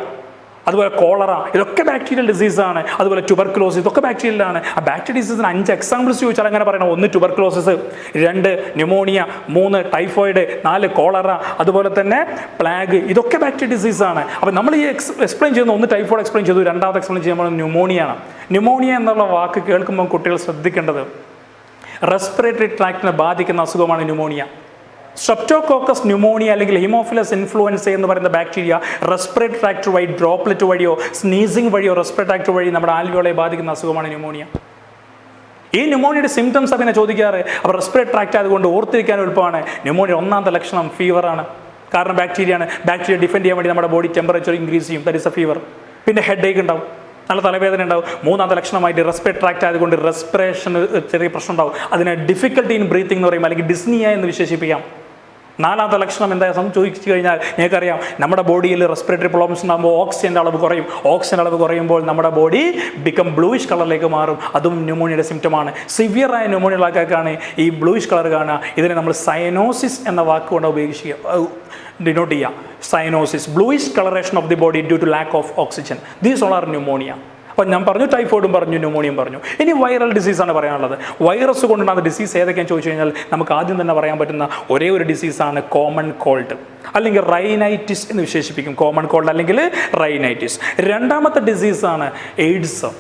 അതുപോലെ കോളറ, ഇതൊക്കെ ബാക്ടീരിയൽ ഡിസീസാണ്. അതുപോലെ ട്യൂബർക്കുലോസിസ്, ഇതൊക്കെ ബാക്ടീരിയലാണ്. ആ ബാക്ടീരിയൽ ഡിസീസിന് 5 എക്സാമ്പിൾസ് ചോദിച്ചാൽ അങ്ങനെ പറയണം. 1 ട്യൂബർക്കുലോസിസ്, 2 ന്യൂമോണിയ, 3 ടൈഫോയിഡ്, 4 കോളറ, അതുപോലെ തന്നെ പ്ലാഗ്, ഇതൊക്കെ ബാക്ടീരിയൽ ഡിസീസാണ്. അപ്പോൾ നമ്മൾ ഈ എക്സ്പ്ലെയിൻ ചെയ്യുന്ന 1 ടൈഫോയിഡ് എക്സ്പ്ലെയിൻ ചെയ്തു, രണ്ടാമത് എക്സ്പ്ലെയിൻ ചെയ്യുമ്പോൾ ന്യൂമോണിയാണ്. ന്യൂമോണിയ എന്നുള്ള വാക്ക് കേൾക്കുമ്പോൾ കുട്ടികൾ ശ്രദ്ധിക്കേണ്ടത് റെസ്പിറേറ്ററി ട്രാക്റ്റിനെ ബാധിക്കുന്ന അസുഖമാണ് ന്യൂമോണിയ. സ്ട്രെപ്റ്റോകോക്കസ് ന്യൂമോണിയ അല്ലെങ്കിൽ ഹിമോഫിലസ് ഇൻഫ്ലുവൻസ എന്ന് പറയുന്ന ബാക്ടീരിയ റെസ്പിറേറ്ററി ട്രാക്ട് വഴി, ഡ്രോപ്ലെറ്റ് വഴിയോ സ്നീസിങ് വഴിയോ റെസ്പിറേറ്ററി ട്രാക്ട് വഴി നമ്മുടെ ആൽവിയോളെ ബാധിക്കുന്ന അസുഖമാണ് ന്യൂമോണിയ. ഈ ന്യൂമോണിയയുടെ സിംറ്റംസ് അതിനെ ചോദിക്കാറ്. അപ്പോൾ റെസ്പിറേറ്ററി ട്രാക്ട് അതുകൊണ്ട് ഓർത്തിരിക്കാൻ എളുപ്പമാണ്. ന്യൂമോണിയ ഒന്നാമത്തെ ലക്ഷണം ഫീവറാണ്. കാരണം ബാക്ടീരിയയാണ്. ബാക്ടീരിയ ഡിഫെൻഡ് ചെയ്യാൻ വേണ്ടി നമ്മുടെ ബോഡി ടെമ്പറേച്ചർ ഇൻക്രീസ് ചെയ്യും. That is A fever. പിന്നെ ഹെഡ് ഏക്ക് ഉണ്ടാവും, നല്ല തലവേദന ഉണ്ടാവും. മൂന്നാമത്തെ ലക്ഷണമായിട്ട് റെസ്പിറേറ്ററി ട്രാക്ട് ആയതുകൊണ്ട് റെസ്പിറേഷന് ചെറിയ പ്രശ്നം ഉണ്ടാവും. അതിനെ ഡിഫിക്കൽട്ടി ഇൻ ബ്രീത്തിങ് എന്ന് പറയും, അല്ലെങ്കിൽ ഡിസ്നിയ എന്ന് വിശേഷിപ്പിക്കാം. നാലാമത്തെ ലക്ഷണം എന്താ ചോദിച്ചു കഴിഞ്ഞാൽ നിങ്ങൾക്കറിയാം, നമ്മുടെ ബോഡിയിൽ റെസ്പിറേറ്ററി പ്രോബ്ലംസ് ഉണ്ടാകുമ്പോൾ ഓക്സിജൻ്റെ അളവ് കുറയും. ഓക്സിജൻ അളവ് കുറയുമ്പോൾ നമ്മുടെ ബോഡി ബിക്കം ബ്ലൂയിഷ് കളറിലേക്ക് മാറും. അതും ന്യൂമോണിയയുടെ സിംറ്റമാണ്. സിവിയറായ ന്യൂമോണിയകളാക്കാണ് ഈ ബ്ലൂയിഷ് കളർ കാണുക. ഇതിനെ നമ്മൾ സയനോസിസ് എന്ന വാക്കുകൊണ്ട് ഡിനോട്ട് ചെയ്യുക. Cyanosis, bluish colouration of the body due to lack of oxygen. These all are pneumonia. അപ്പം ഞാൻ പറഞ്ഞു, ടൈഫോയിഡും പറഞ്ഞു, ന്യൂമോണിയം പറഞ്ഞു. ഇനി വൈറൽ ഡിസീസാണ് പറയാനുള്ളത്. വൈറസ് കൊണ്ടുണ്ടാകുന്ന ഡിസീസ് ഏതൊക്കെയാണെന്ന് ചോദിച്ചു കഴിഞ്ഞാൽ നമുക്ക് ആദ്യം തന്നെ പറയാൻ പറ്റുന്ന ഒരേ ഒരു ഡിസീസാണ് കോമൺ കോൾഡ്, അല്ലെങ്കിൽ റൈനൈറ്റിസ് എന്ന് വിശേഷിപ്പിക്കും. കോമൺ കോൾഡ് അല്ലെങ്കിൽ റൈനൈറ്റിസ്. രണ്ടാമത്തെ ഡിസീസാണ് എയ്ഡ്സ്.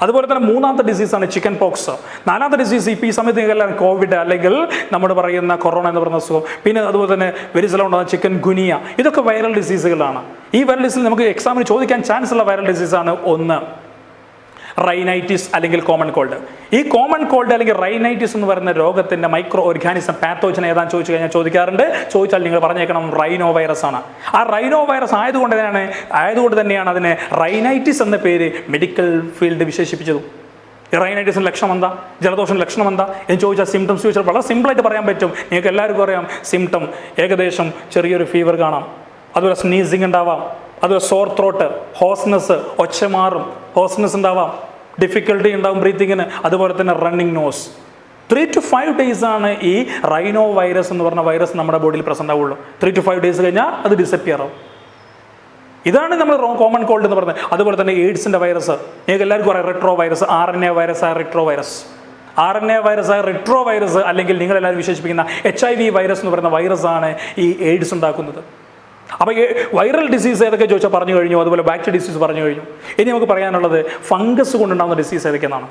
അതുപോലെ തന്നെ മൂന്നാമത്തെ ഡിസീസാണ് ചിക്കൻ പോക്സ്. നാലാമത്തെ ഡിസീസ് ഇപ്പോൾ ഈ സമയത്ത് എല്ലാം കോവിഡ് അല്ലെങ്കിൽ നമ്മൾ പറയുന്ന കൊറോണ എന്ന് പറയുന്ന അസുഖം. പിന്നെ അതുപോലെ തന്നെ വെരിസല ഉണ്ടാകുന്ന ചിക്കൻ ഗുനിയ. ഇതൊക്കെ വൈറൽ ഡിസീസുകളാണ്. ഈ വൈറൽ ഡിസീസ് നമുക്ക് എക്സാമിന് ചോദിക്കാൻ ചാൻസ് ഉള്ള വൈറൽ ഡിസീസാണ് ഒന്ന് റൈനൈറ്റിസ് അല്ലെങ്കിൽ കോമൺ കോൾഡ്. ഈ കോമൺ കോൾഡ് അല്ലെങ്കിൽ റൈനൈറ്റിസ് എന്ന് പറയുന്ന രോഗത്തിൻ്റെ മൈക്രോ ഓർഗാനിസം പാത്തോജൻ ഏതാണെന്ന് ചോദിച്ചു കഴിഞ്ഞാൽ ചോദിക്കാറുണ്ട്. ചോദിച്ചാൽ നിങ്ങൾ പറഞ്ഞേക്കണം റൈനോ വൈറസ് ആണ്. ആ റൈനോ വൈറസ് ആയതുകൊണ്ട് തന്നെയാണ് അതിനെ റൈനൈറ്റിസ് എന്ന പേര് മെഡിക്കൽ ഫീൽഡ് വിശേഷിപ്പിച്ചതും. റൈനൈറ്റിസിൻ്റെ ലക്ഷണം എന്താ, ജലദോഷത്തിൻ്റെ ലക്ഷണം എന്താ എന്ന് ചോദിച്ചാൽ സിംറ്റംസ് ചോദിച്ചാൽ വളരെ സിമ്പിളായിട്ട് പറയാൻ പറ്റും. നിങ്ങൾക്ക് എല്ലാവർക്കും അറിയാം സിംറ്റം. ഏകദേശം ചെറിയൊരു ഫീവർ കാണാം, അതുപോലെ സ്നീസിങ് ഉണ്ടാവാം, അതുപോലെ സോർ ത്രോട്ട്, ഹോസ്നെസ്, ഒച്ച മാറും, ഹോസ്നെസ് ഉണ്ടാവാം, ഡിഫിക്കൽട്ടി ഉണ്ടാവും ബ്രീത്തിങ്ങിന്, അതുപോലെ തന്നെ റണ്ണിങ് നോസ്. 3 to 5 ഡേയ്സ് ആണ് ഈ റൈനോ വൈറസ് എന്ന് പറഞ്ഞ വൈറസ് നമ്മുടെ ബോഡിയിൽ പ്രസന്റ് ആവുള്ളൂ. 3 to 5 ഡേയ്സ് കഴിഞ്ഞാൽ അത് ഡിസപ്പിയർ ആവും. ഇതാണ് നമ്മൾ കോമൺ കോൾഡ് എന്ന് പറയുന്നത്. അതുപോലെ തന്നെ എയ്ഡ്സിൻ്റെ വൈറസ് നിങ്ങൾക്ക് എല്ലാവർക്കും അറിയാം, റെട്രോ വൈറസ്, RNA വൈറസായ റെട്രോ വൈറസ്. RNA വൈറസായ റെട്രോ വൈറസ് അല്ലെങ്കിൽ നിങ്ങളെല്ലാവരും വിശേഷിപ്പിക്കുന്ന HIV വൈറസ് എന്ന് പറയുന്ന വൈറസാണ് ഈ എയ്ഡ്സ് ഉണ്ടാക്കുന്നത്. അപ്പോൾ വൈറൽ ഡിസീസ് ഏതൊക്കെ ചോദിച്ചാൽ പറഞ്ഞു കഴിഞ്ഞു. അതുപോലെ ബാക്ടീരിയ ഡിസീസ് പറഞ്ഞു കഴിഞ്ഞു. ഇനി നമുക്ക് പറയാനുള്ളത് ഫംഗസ് കൊണ്ടുണ്ടാകുന്ന ഡിസീസ് ഏതൊക്കെയാണ്.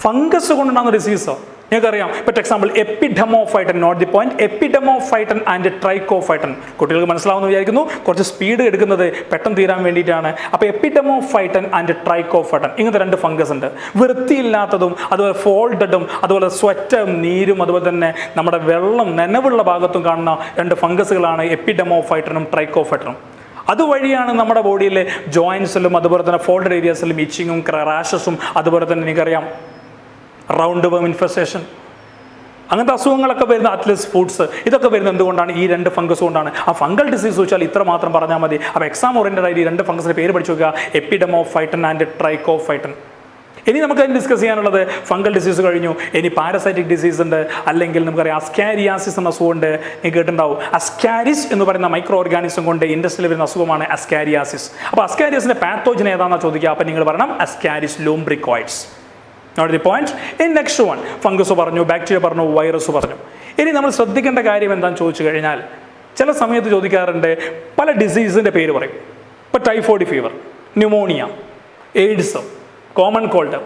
ഫംഗസ് കൊണ്ടുണ്ടാകുന്ന ഡിസീസോ നിങ്ങൾക്കറിയാം. ഇപ്പോൾ example Epidermophyton, note the point, Epidermophyton and Trichophyton. കുട്ടികൾക്ക് മനസ്സിലാവുമെന്ന് വിചാരിക്കുന്നു. കുറച്ച് സ്പീഡ് എടുക്കുന്നത് പെട്ടെന്ന് തീരാൻ വേണ്ടിയിട്ടാണ്. അപ്പോൾ എപ്പിഡെമോഫൈറ്റൻ ആൻഡ് ട്രൈക്കോഫൈറ്റൻ, ഇങ്ങനത്തെ 2 ഫംഗസ് ഉണ്ട്. വൃത്തിയില്ലാത്തതും അതുപോലെ ഫോൾഡഡും അതുപോലെ സ്വെറ്റും നീരും അതുപോലെ തന്നെ നമ്മുടെ വെള്ളം നനവുള്ള ഭാഗത്തും കാണുന്ന 2 ഫംഗസുകളാണ് എപ്പിഡെമോഫൈറ്റനും ട്രൈക്കോഫൈറ്റനും. അതുവഴിയാണ് നമ്മുടെ ബോഡിയിലെ ജോയിൻസിലും അതുപോലെ തന്നെ ഫോൾഡഡ് ഏരിയാസിലും ഇച്ചിങ്ങും റാഷസും അതുപോലെ തന്നെ എനിക്കറിയാം റൗണ്ട് വേം ഇൻഫെസ്റ്റേഷൻ, അങ്ങനത്തെ അസുഖങ്ങളൊക്കെ വരുന്ന അത്ലസ് ഫുഡ്സ്, ഇതൊക്കെ വരുന്നത് എന്തുകൊണ്ടാണ്? ഈ 2 ഫംഗസ് കൊണ്ടാണ്. ആ ഫംഗൽ ഡിസീസ് ചോദിച്ചാൽ ഇത്ര മാത്രം പറഞ്ഞാൽ മതി. അപ്പോൾ എക്സാം ഓറിയൻറ്റഡ് ആയിട്ട് ഈ 2 ഫംഗസിൻ്റെ പേര് പഠിച്ചു നോക്കുക, എപ്പിഡെമോഫൈറ്റൻ ആൻഡ് ട്രൈക്കോഫൈറ്റൻ. ഇനി നമുക്ക് ഡിസ്കസ് ചെയ്യാനുള്ളത് ഫംഗൽ ഡിസീസ് കഴിഞ്ഞു. ഇനി പാരസൈറ്റിക് ഡിസീസ് ഉണ്ട്, അല്ലെങ്കിൽ നമുക്കറിയാം അസ്കാരിയാസിസ് എന്ന അസുഖമുണ്ട്. നിങ്ങൾ കേട്ടിട്ടുണ്ടാവും. അസ്കാരിസ് എന്ന് പറയുന്ന മൈക്രോ ഓർഗാനിസം കൊണ്ട് ഇൻഡസ്ട്രിയിൽ വരുന്ന അസുഖമാണ് അസ്കാരിയാസിസ്. അപ്പോൾ അസ്കാരിയാസിൻ്റെ പാത്തോജൻ ഏതാണെന്ന് ചോദിക്കുക. അപ്പോൾ നിങ്ങൾ പറയണം Ascaris lumbricoides. Note the point. ഇനി നെക്സ്റ്റ് വൺ, ഫംഗസ് പറഞ്ഞു, ബാക്ടീരിയ പറഞ്ഞു, വൈറസ് പറഞ്ഞു. ഇനി നമ്മൾ ശ്രദ്ധിക്കേണ്ട കാര്യം എന്താണെന്ന് ചോദിച്ചു കഴിഞ്ഞാൽ ചില സമയത്ത് ചോദിക്കാറുണ്ട് പല ഡിസീസിൻ്റെ പേര് പറയും. ഇപ്പോൾ typhoid fever, pneumonia, AIDS, common called,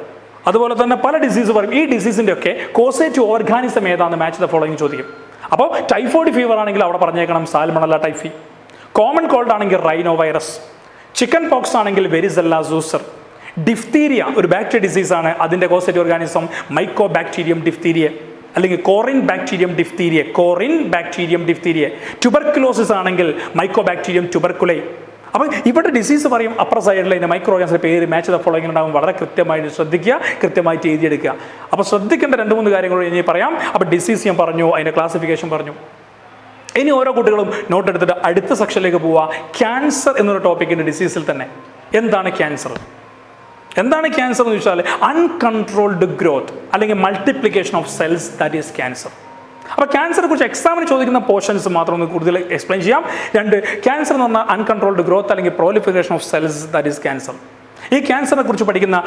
അതുപോലെ തന്നെ പല ഡിസീസ് പറയും. ഈ ഡിസീസിൻ്റെ ഒക്കെ കോസേറ്റീവ് ഓർഗാനിസം ഏതാണെന്ന് മാച്ച് ദ ഫോളോയിങ് ചോദിക്കും. അപ്പോൾ ടൈഫോയിഡ് ഫീവർ ആണെങ്കിൽ അവിടെ പറഞ്ഞേക്കണം സാൽമണല്ല ടൈഫി. കോമൺ കോൾഡ് ആണെങ്കിൽ റൈനോ വൈറസ്. ചിക്കൻ പോക്സ് ആണെങ്കിൽ വെരിസെല്ല സൂസർ. ഡിഫ്തീരിയ ഒരു ബാക്ടീരിയ ഡിസീസാണ്, അതിൻ്റെ കോസേറ്റീവ് ഓർഗാനിസം മൈക്കോ ബാക്ടീരിയം ഡിഫ്തീരിയ. അല്ലെങ്കിൽ കോറിൻ ബാക്ടീരിയം ഡിഫ്തീരിയ, ട്യൂബർക്കുലോസിസ് ആണെങ്കിൽ മൈക്കോബാക്ടീരിയം ട്യൂബർക്കുലൈ. അപ്പോൾ ഇവിടെ ഡിസീസ് പറയും, അപ്പുറ സൈഡിൽ അതിൻ്റെ മൈക്രോ ഓർഗാനിസിൻ്റെ പേര് മാച്ച് ദ ഫോളോയിങ് ഉണ്ടാകും. വളരെ കൃത്യമായിട്ട് ശ്രദ്ധിക്കുക, കൃത്യമായിട്ട് എഴുതിയെടുക്കുക. അപ്പോൾ ശ്രദ്ധിക്കേണ്ട 2-3 കാര്യങ്ങൾ ഇനി പറയാം. അപ്പോൾ ഡിസീസ് ഞാൻ പറഞ്ഞു, അതിൻ്റെ ക്ലാസിഫിക്കേഷൻ പറഞ്ഞു. ഇനി ഓരോ കുട്ടികളും നോട്ട് എടുത്തിട്ട് അടുത്ത സെക്ഷനിലേക്ക് പോവുക. ക്യാൻസർ എന്നൊരു ടോപ്പിക്കിൻ്റെ ഡിസീസിൽ തന്നെ. എന്താണ് ക്യാൻസർ? എന്താണ് ക്യാൻസർ എന്ന് ചോദിച്ചാൽ അൺകൺട്രോൾഡ് ഗ്രോത്ത് അല്ലെങ്കിൽ multiplication of cells, that is cancer. അപ്പോൾ ക്യാൻസറെ കുറിച്ച് എക്സാമിന് ചോദിക്കുന്ന പോർഷൻസ് മാത്രം ഒന്ന് കൂടുതൽ എക്സ്പ്ലെയിൻ ചെയ്യാം. 2, ക്യാൻസർ എന്ന് പറഞ്ഞാൽ അൺകൺട്രോൾഡ് ഗ്രോത്ത് അല്ലെങ്കിൽ proliferation of cells, that is cancer. ഈ ക്യാൻസറിനെ കുറിച്ച് പഠിക്കുന്ന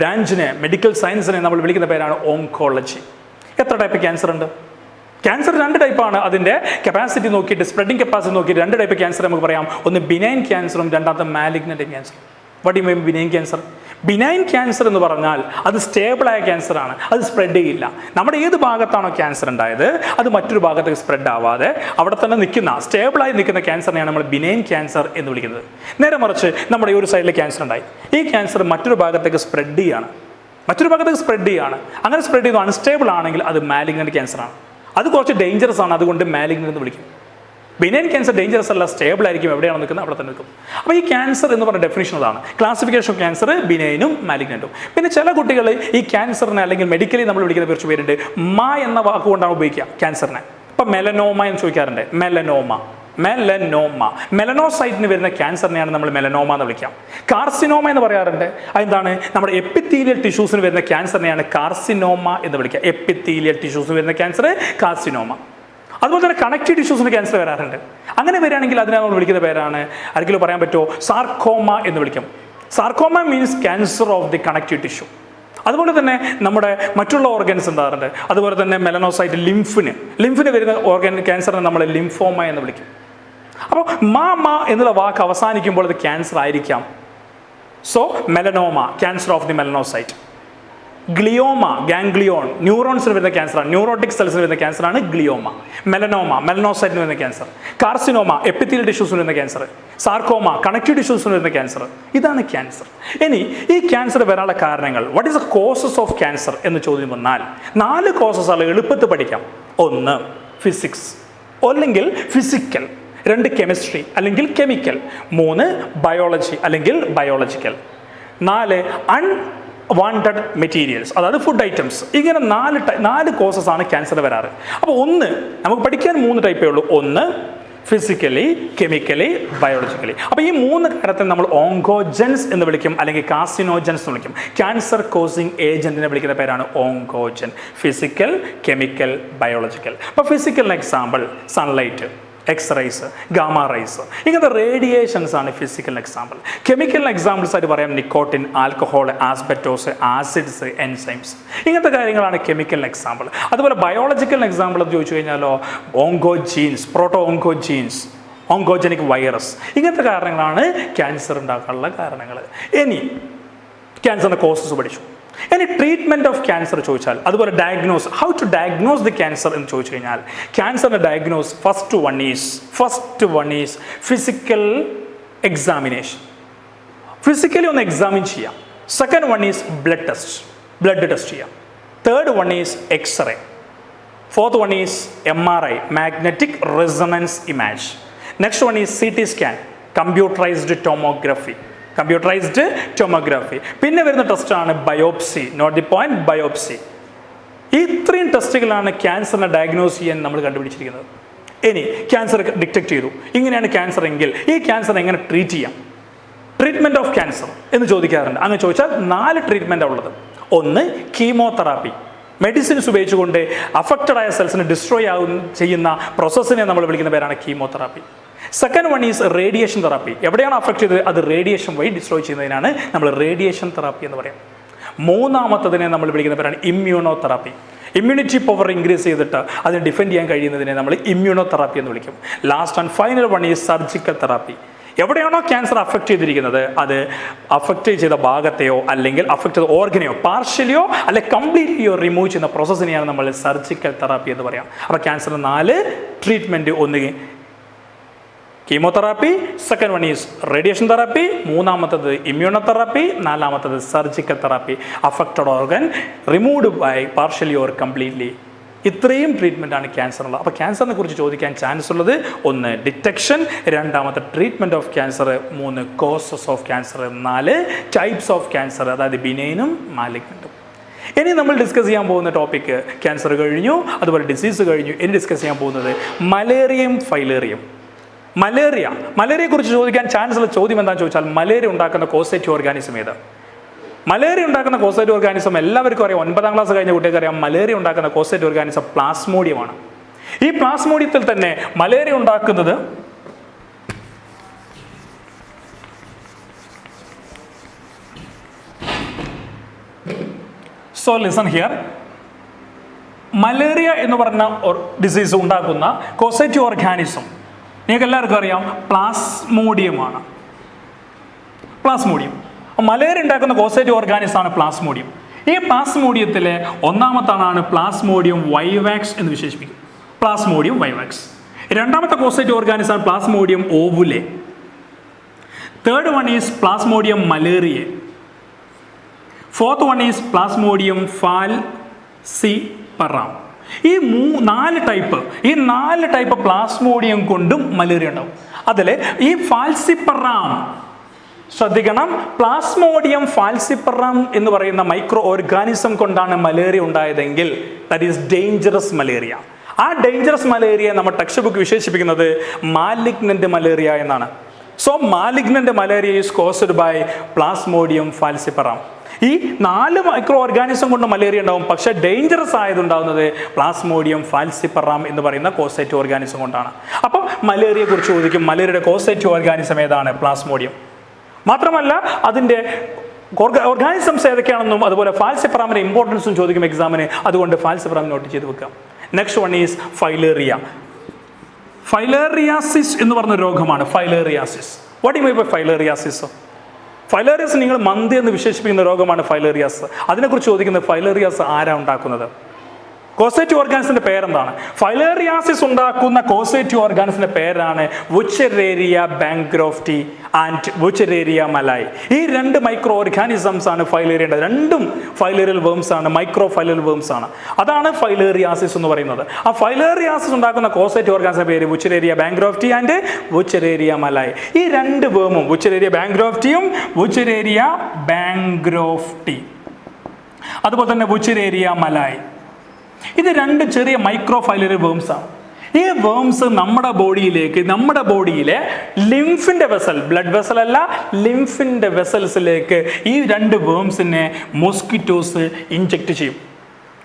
ബ്രാഞ്ചിനെ, മെഡിക്കൽ സയൻസിനെ നമ്മൾ വിളിക്കുന്ന പേരാണ് ഓങ്കോളജി. എത്ര ടൈപ്പ് ക്യാൻസർ ഉണ്ട്? ക്യാൻസർ 2 ടൈപ്പാണ്. അതിൻ്റെ കപ്പാസിറ്റി നോക്കിയിട്ട്, സ്പ്രെഡിങ് കപ്പാസിറ്റി നോക്കിയിട്ട് 2 ടൈപ്പ് ക്യാൻസർ നമുക്ക് പറയാം. ഒന്ന് ബിനൈൻ ക്യാൻസറും, രണ്ടാമത്തെ malignant cancer. What you mean benign cancer? Benign cancer എന്ന് പറഞ്ഞാൽ അത് സ്റ്റേബിളായ ക്യാൻസറാണ്, അത് സ്പ്രെഡ് ചെയ്യില്ല. നമ്മുടെ ഏത് ഭാഗത്താണോ ക്യാൻസർ ഉണ്ടായത് അത് മറ്റൊരു ഭാഗത്തേക്ക് സ്പ്രെഡ് ആവാതെ അവിടെ തന്നെ നിൽക്കുന്ന, സ്റ്റേബിളായി നിൽക്കുന്ന ക്യാൻസറിനെയാണ് നമ്മൾ ബിനൈൻ ക്യാൻസർ എന്ന് വിളിക്കുന്നത്. നേരെ മറിച്ച് നമ്മുടെ ഈ ഒരു സൈഡിൽ ക്യാൻസർ ഉണ്ടായി, ഈ ക്യാൻസർ മറ്റൊരു ഭാഗത്തേക്ക് സ്പ്രെഡ് ചെയ്യാണ്. അങ്ങനെ സ്പ്രെഡ് ചെയ്യുന്നത് അൺസ്റ്റേബിൾ ആണെങ്കിൽ അത് മാലിഗ്നന്റ് ക്യാൻസറാണ്. അത് കുറച്ച് ഡേഞ്ചറസ് ആണ്, അതുകൊണ്ട് മാലിഗ്നന്റ് എന്ന് വിളിക്കും. ബിനൈൻ ക്യാൻസർ ഡേഞ്ചറസ് അല്ല, സ്റ്റേബിൾ ആയിരിക്കും, എവിടെയാണ് നിൽക്കുന്നത് അവിടെ തന്നെ നിൽക്കും. അപ്പോൾ ഈ ക്യാൻസർ എന്ന് പറഞ്ഞ ഡെഫിനിഷൻ അതാണ്. ക്ലാസിഫിക്കേഷൻ ഓഫ് ക്യാൻസർ ബിനൈനും മാലിഗ്നന്റും. പിന്നെ ചില കുട്ടികൾ ഈ ക്യാൻസറിനെ അല്ലെങ്കിൽ മെഡിക്കലി നമ്മൾ വിളിക്കുന്ന കുറച്ച് പേരുണ്ട്, എന്ന വാക്കുകൊണ്ടാണ് ഉപയോഗിക്കുക ക്യാൻസറിനെ. ഇപ്പം മെലനോമ എന്ന് ചോദിക്കാറുണ്ട്. മെലനോസൈറ്റിന് വരുന്ന ക്യാൻസറിനെയാണ് നമ്മൾ മെലനോമ എന്ന് വിളിക്കാം. കാർസിനോമ എന്ന് പറയാറുണ്ട്. അതെന്താണ്? നമ്മുടെ എപ്പിത്തീലിയൽ ടിഷ്യൂസിന് വരുന്ന ക്യാൻസറിനെയാണ് കാർസിനോമ എന്ന് വിളിക്കുക. എപ്പിത്തീലിയൽ ടിഷ്യൂസിന് വരുന്ന ക്യാൻസർ കാർസിനോമ. അതുപോലെ തന്നെ കണക്റ്റീവ് ടിഷ്യൂസിന് ക്യാൻസർ വരാറുണ്ട്. അങ്ങനെ വരികയാണെങ്കിൽ അതിനെ നമ്മൾ വിളിക്കുന്ന പേരാണ്, ആർക്കെങ്കിലും പറയാൻ പറ്റുമോ, സാർക്കോമ എന്ന് വിളിക്കും. Sarcoma means cancer of the connective tissue. അതുപോലെ തന്നെ നമ്മുടെ മറ്റുള്ള ഓർഗൻസ് ഉണ്ടാകാറുണ്ട്. അതുപോലെ തന്നെ മെലനോസൈറ്റ്, ലിംഫിന് വരുന്ന ഓർഗൻ ക്യാൻസറിനെ നമ്മൾ ലിംഫോമ എന്ന് വിളിക്കും. അപ്പോൾ എന്നുള്ള വാക്ക് അവസാനിക്കുമ്പോൾ അത് ക്യാൻസർ ആയിരിക്കാം. So melanoma, cancer of the melanocyte. Glioma, ganglion, ന്യൂറോൺസിന് വരുന്ന ക്യാൻസറാണ്, ന്യൂറോട്ടിക് സെൽസിന് വരുന്ന ക്യാൻസറാണ് ഗ്ലിയോമ. മെലനോമ, മെലനോസൈറ്റിന് വരുന്ന ക്യാൻസർ. കാർസിനോമ, എപ്പിത്തീലിയൽ ടിഷ്യൂസിന് വരുന്ന ക്യാൻസർ. സാർക്കോമ, കണക്റ്റീവ് ടിഷ്യൂസിന് വരുന്ന ക്യാൻസർ. ഇതാണ് ക്യാൻസർ. ഇനി ഈ ക്യാൻസർ വരാനുള്ള കാരണങ്ങൾ, what is the causes of cancer എന്ന് ചോദ്യം വന്നാൽ 4 കോസസ് ആണ് എളുപ്പത്തിൽ പഠിക്കാം. 1 ഫിസിക്സ് അല്ലെങ്കിൽ ഫിസിക്കൽ, 2 കെമിസ്ട്രി അല്ലെങ്കിൽ കെമിക്കൽ, 3 ബയോളജി അല്ലെങ്കിൽ ബയോളജിക്കൽ, 4 അൺവാണ്ടഡ് മെറ്റീരിയൽസ്, അതായത് ഫുഡ് ഐറ്റംസ്. ഇങ്ങനെ 4 കോസസ് ആണ് ക്യാൻസർ വരാറ്. അപ്പോൾ നമുക്ക് പഠിക്കാൻ 3 ടൈപ്പേ ഉള്ളൂ. 1 ഫിസിക്കലി, കെമിക്കലി, ബയോളജിക്കലി. അപ്പോൾ ഈ 3 കാര്യത്തെ നമ്മൾ ഓങ്കോജൻസ് എന്ന് വിളിക്കും, അല്ലെങ്കിൽ കാർസിനോജൻസ് എന്ന് വിളിക്കും. ക്യാൻസർ കോസിങ് ഏജന്റിനെ വിളിക്കുന്ന പേരാണ് ഓങ്കോജൻ. Physical, chemical, biological. അപ്പോൾ ഫിസിക്കലിന് example sunlight, X-rays, gamma rays, ഇങ്ങനത്തെ റേഡിയേഷൻസ് ആണ് ഫിസിക്കൽ എക്സാമ്പിൾ. കെമിക്കൽ എക്സാമ്പിൾസ് ആയിട്ട് പറയാം nicotine, alcohol, asbestos, acids, enzymes, ഇങ്ങനത്തെ കാര്യങ്ങളാണ് കെമിക്കൽ എക്സാമ്പിൾ. അതുപോലെ ബയോളജിക്കൽ എക്സാമ്പിൾ എന്ന് ചോദിച്ചു കഴിഞ്ഞാലോ oncogenes, proto oncogenes, oncogenic virus, ഇങ്ങനത്തെ കാരണങ്ങളാണ് ക്യാൻസർ ഉണ്ടാക്കാനുള്ള കാരണങ്ങൾ. ഇനി ക്യാൻസറിൻ്റെ കോസസ് പഠിച്ചു. ഇനി ട്രീറ്റ്മെൻറ്റ് ഓഫ് ക്യാൻസർ ചോദിച്ചാൽ, അതുപോലെ diagnose, how to diagnose the cancer എന്ന് ചോദിച്ചു കഴിഞ്ഞാൽ, ക്യാൻസറിൻ്റെ diagnose first one is physical examination. Physically ഒന്ന് എക്സാമിൻ ചെയ്യാം. Second one is blood test ചെയ്യാം. Third one is X-ray. Fourth one is MRI, magnetic resonance image. Next one is CT scan, computerised tomography. പിന്നെ വരുന്ന ടെസ്റ്റാണ് biopsy. Note the point, biopsy. ഇത്രയും ടെസ്റ്റുകളാണ് ക്യാൻസറിനെ diagnose ചെയ്യാൻ നമ്മൾ കണ്ടുപിടിച്ചിരിക്കുന്നത്. ഇനി ക്യാൻസർ ഡിറ്റക്ട് ചെയ്തു, ഇങ്ങനെയാണ് ക്യാൻസർ എങ്കിൽ ഈ ക്യാൻസർ എങ്ങനെ ട്രീറ്റ് ചെയ്യാം? ട്രീറ്റ്മെൻറ്റ് ഓഫ് ക്യാൻസർ എന്ന് ചോദിക്കാറുണ്ട്. അങ്ങനെ ചോദിച്ചാൽ 4 ട്രീറ്റ്മെൻറ്റാണ് ഉള്ളത്. 1 കീമോതെറാപ്പി, മെഡിസിൻസ് ഉപയോഗിച്ചുകൊണ്ട് അഫക്റ്റഡ് ആയ സെൽസിനെ ഡിസ്ട്രോയ് ചെയ്യുന്ന പ്രോസസ്സിനെ നമ്മൾ വിളിക്കുന്ന പേരാണ് chemotherapy. Second one is radiation therapy. എവിടെയാണ് അഫക്റ്റ് ചെയ്തത് അത് റേഡിയേഷൻ വഴി ഡിസ്ട്രോയ് ചെയ്യുന്നതിനാണ് നമ്മൾ റേഡിയേഷൻ തെറാപ്പി എന്ന് പറയാം. 3ാമത്തതിനെ നമ്മൾ വിളിക്കുന്ന പേരാണ് immuno therapy. Immunity power increase ചെയ്തിട്ട് അതിനെ ഡിഫെൻഡ് ചെയ്യാൻ കഴിയുന്നതിനെ നമ്മൾ ഇമ്മ്യൂണോ തെറാപ്പി എന്ന് വിളിക്കും. Last and final one is surgical therapy. എവിടെയാണോ ക്യാൻസർ അഫക്റ്റ് ചെയ്തിരിക്കുന്നത് അത് അഫക്റ്റ് ചെയ്ത ഭാഗത്തെയോ അല്ലെങ്കിൽ അഫക്റ്റ് ചെയ്ത ഓർഗനെയോ പാർഷ്യലിയോ അല്ലെ കംപ്ലീറ്റ്ലിയോ റിമൂവ് ചെയ്യുന്ന പ്രോസസ്സിനെയാണ് നമ്മൾ സർജിക്കൽ തെറാപ്പി എന്ന് പറയാം. അപ്പോൾ ക്യാൻസറിന് 4 treatment. 1 chemotherapy, second one is radiation therapy, 3ാമത്തത് ഇമ്മ്യൂണോതെറാപ്പി, 4ാമത്തത് surgical therapy. Affected organ removed by partially or completely ഇത്രയും ട്രീറ്റ്മെൻറ്റാണ് ക്യാൻസറിനുള്ളത്. അപ്പോൾ ക്യാൻസറിനെ കുറിച്ച് ചോദിക്കാൻ ചാൻസ് ഉള്ളത് 1 detection, 2 treatment of cancer, 3 causes of cancer, 4 types of cancer, അതായത് ബിനൈനും മാലിഗ്നൻറ്റും. ഇനി നമ്മൾ ഡിസ്കസ് ചെയ്യാൻ പോകുന്ന ടോപ്പിക്ക് ക്യാൻസർ കഴിഞ്ഞു, അതുപോലെ ഡിസീസ് കഴിഞ്ഞു. ഇനി ഡിസ്കസ് ചെയ്യാൻ പോകുന്നത് മലേറിയയും ഫൈലേറിയയും. മലേറിയയെക്കുറിച്ച് ചോദിക്കാൻ ചാൻസ് ഉള്ള ചോദ്യം എന്താണെന്ന് ചോദിച്ചാൽ മലേറിയ ഉണ്ടാക്കുന്ന കോസേറ്റീവ് ഓർഗാനിസം ഏത്? മലേറിയ ഉണ്ടാക്കുന്ന കോസേറ്റീവ് ഓർഗാനിസം എല്ലാവർക്കും അറിയാം. 9ാം ക്ലാസ് കഴിഞ്ഞ കുട്ടികൾക്ക് അറിയാം. മലേറിയ ഉണ്ടാക്കുന്ന കോസേറ്റീവ് ഓർഗാനിസം പ്ലാസ്മോഡിയമാണ്. ഈ പ്ലാസ്മോഡിയത്തിൽ തന്നെ മലേറിയ ഉണ്ടാക്കുന്നത് സോ ലിസൺ ഹിയർ. മലേറിയ എന്ന് പറഞ്ഞ ഡിസീസ് ഉണ്ടാക്കുന്ന കോസേറ്റീവ് ഓർഗാനിസം നിങ്ങൾക്ക് എല്ലാവർക്കും അറിയാം പ്ലാസ്മോഡിയമാണ്. പ്ലാസ്മോഡിയം മലേറിയ ഉണ്ടാക്കുന്ന കോസേറ്റീവ് ഓർഗാനിസം ആണ് പ്ലാസ്മോഡിയം. ഈ പ്ലാസ്മോഡിയത്തിലെ ഒന്നാമത്താണ് പ്ലാസ്മോഡിയം വൈവാക്സ് എന്ന് വിശേഷിപ്പിക്കും. Plasmodium vivax. 2ാമത്തെ കോസേറ്റീവ് ഓർഗാനിസം ആണ് Plasmodium ovale. 3rd one is Plasmodium malariae. 4th one is Plasmodium falciparum. ഈ 4 ടൈപ്പ് പ്ലാസ്മോഡിയം കൊണ്ടും മലേറിയ ഉണ്ടാവും. അതിൽ ഈ ഫാൽസിപ്പറാം ശ്രദ്ധിക്കണം, പ്ലാസ്മോഡിയം ഫാൽസിപ്പറാം എന്ന് പറയുന്ന മൈക്രോ ഓർഗാനിസം കൊണ്ടാണ് മലേറിയ ഉണ്ടായതെങ്കിൽ ദാറ്റ് ഈസ് ഡേഞ്ചറസ് മലേറിയ. ആ ഡേഞ്ചറസ് മലേറിയ നമ്മുടെ ടെക്സ്റ്റ് ബുക്ക് വിശേഷിപ്പിക്കുന്നത് മാലിഗ്നന്റ് മലേറിയ എന്നാണ്. So malignant malaria is caused by Plasmodium falciparum. ഈ 4 മൈക്രോ ഓർഗാനിസം കൊണ്ട് മലേറിയ ഉണ്ടാവും. പക്ഷേ ഡേഞ്ചറസ് ആയതുണ്ടാവുന്നത് പ്ലാസ്മോഡിയം ഫാൽസിപ്പറാം എന്ന് പറയുന്ന കോസേറ്റീവ് ഓർഗാനിസം കൊണ്ടാണ്. അപ്പോൾ മലേറിയയെ കുറിച്ച് ചോദിക്കും. മലേറിയയുടെ കോസേറ്റീവ് ഓർഗാനിസം ഏതാണ്? പ്ലാസ്മോഡിയം. മാത്രമല്ല അതിൻ്റെ ഓർഗാനിസംസ് ഏതൊക്കെയാണെന്നും അതുപോലെ ഫാൽസിപ്പറാമിൻ്റെ ഇമ്പോർട്ടൻസും ചോദിക്കും എക്സാമിന്. അതുകൊണ്ട് ഫാൽസിപ്പറാം നോട്ട് ചെയ്ത് വെക്കാം. Next one is filaria. Filariasis എന്ന് പറഞ്ഞ രോഗമാണ് filariasis. What you mean by filariasis? Filariasis നിങ്ങൾ മന്ത് എന്ന് വിശേഷിപ്പിക്കുന്ന രോഗമാണ് ഫൈലേറിയാസ്. അതിനെക്കുറിച്ച് ചോദിക്കുന്നത് ഫൈലേറിയാസ് ആരാ ഉണ്ടാക്കുന്നത്? കോസേറ്റീവ് ഓർഗാനിസിന്റെ പേരെന്താണ്? ഫൈലേറിയാസിസ് ഉണ്ടാക്കുന്ന കോസേറ്റീവ് ഓർഗാനിസിന്റെ പേരാണ് വുച്ചറേരിയ ബാങ്ക്രോഫ്റ്റി ആൻഡ് വുച്ചറേരിയ മലായ്. ഈ 2 മൈക്രോ ഓർഗാനിസംസ് ആണ് ഫൈലേറിയ. രണ്ടും ഫൈലേറിയൽ വേംസ് ആണ്, മൈക്രോ ഫൈലേറിയൽ വേംസ് ആണ്. അതാണ് ഫൈലേറിയാസിസ് എന്ന് പറയുന്നത്. ആ ഫൈലേറിയാസിസ് ഉണ്ടാക്കുന്ന കോസേറ്റീവ് ഓർഗാനിസിന്റെ പേര് വുച്ചറേരിയ ബാങ്ക്രോഫ്റ്റി ആൻഡ് വുച്ചറേരിയ മലായ്. ഈ 2 വേമും വുച്ചറേരിയ ബാങ്ക്രോഫ്റ്റിയും വുച്ചറേരിയ ബാങ്ക്രോഫ്റ്റി അതുപോലെ തന്നെ വുച്ചറേരിയ മലായ്, ഇത് 2 ചെറിയ മൈക്രോ ഫൈലേറിയൽ വേംസ് ആണ്. ഈ വേംസ് നമ്മുടെ ബോഡിയിലെ ലിംഫിൻ്റെ വെസൽ, ബ്ലഡ് വെസൽ അല്ല, ലിംഫിൻ്റെ വെസൽസിലേക്ക് ഈ 2 വേംസിനെ മോസ്കിറ്റോസ് ഇഞ്ചെക്ട് ചെയ്യും.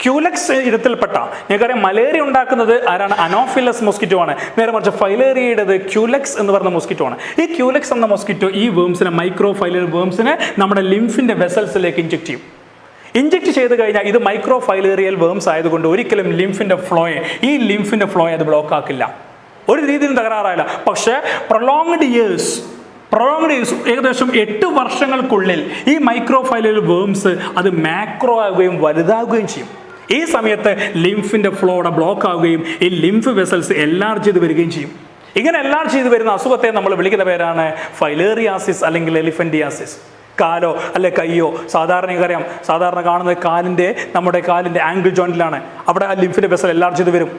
ക്യൂലെക്സ് ഇനത്തിൽപ്പെട്ട നിങ്ങൾക്കറിയാം മലേറിയ ഉണ്ടാക്കുന്നത് ആരാണ്? അനോഫിലസ് മോസ്കിറ്റോ ആണ്. നേരെ മറിച്ച് ഫൈലേറിയയുടേത് ക്യൂലെക്സ് എന്ന് പറയുന്ന മോസ്കിറ്റോ ആണ്. ഈ ക്യൂലെക്സ് എന്ന മോസ്കിറ്റോ ഈ വേംസിനെ, മൈക്രോ ഫൈലേറിയൽ വേംസിനെ നമ്മുടെ ലിംഫിൻ്റെ വെസൽസിലേക്ക് ഇഞ്ചെക്ട് ചെയ്യും. ഇഞ്ചെക്ട് ചെയ്ത് കഴിഞ്ഞാൽ ഇത് മൈക്രോ ഫൈലേറിയൽ വേംസ് ആയതുകൊണ്ട് ഒരിക്കലും ലിംഫിൻ്റെ ഫ്ലോയെ അത് ബ്ലോക്ക് ആക്കില്ല, ഒരു രീതിയിലും തകരാറായില്ല. പക്ഷേ പ്രൊലോങ്ഡ് ഇയേഴ്സ് ഏകദേശം 8 വർഷങ്ങൾക്കുള്ളിൽ ഈ മൈക്രോ ഫൈലേറിയൽ വേംസ് അത് മാക്രോ ആവുകയും വലുതാവുകയും ചെയ്യും. ഈ സമയത്ത് ലിംഫിൻ്റെ ഫ്ലോയുടെ ബ്ലോക്ക് ആവുകയും ഈ ലിംഫ് വെസൽസ് എൻലാർജ് ചെയ്ത് വരികയും ചെയ്യും. ഇങ്ങനെ എൻലാർജ് ചെയ്ത് വരുന്ന അസുഖത്തെ നമ്മൾ വിളിക്കുന്ന പേരാണ് ഫൈലേറിയാസിസ് അല്ലെങ്കിൽ എലിഫന്റിയാസിസ്. കാലോ അല്ലെ കയ്യോ, സാധാരണ കാണുന്നത് നമ്മുടെ കാലിൻ്റെ ആംഗിൾ ജോയിന്റിലാണ്. അവിടെ ആ ലിംഫിൻ്റെ വെസൽ എൻലാർജ് ചെയ്ത് വരും.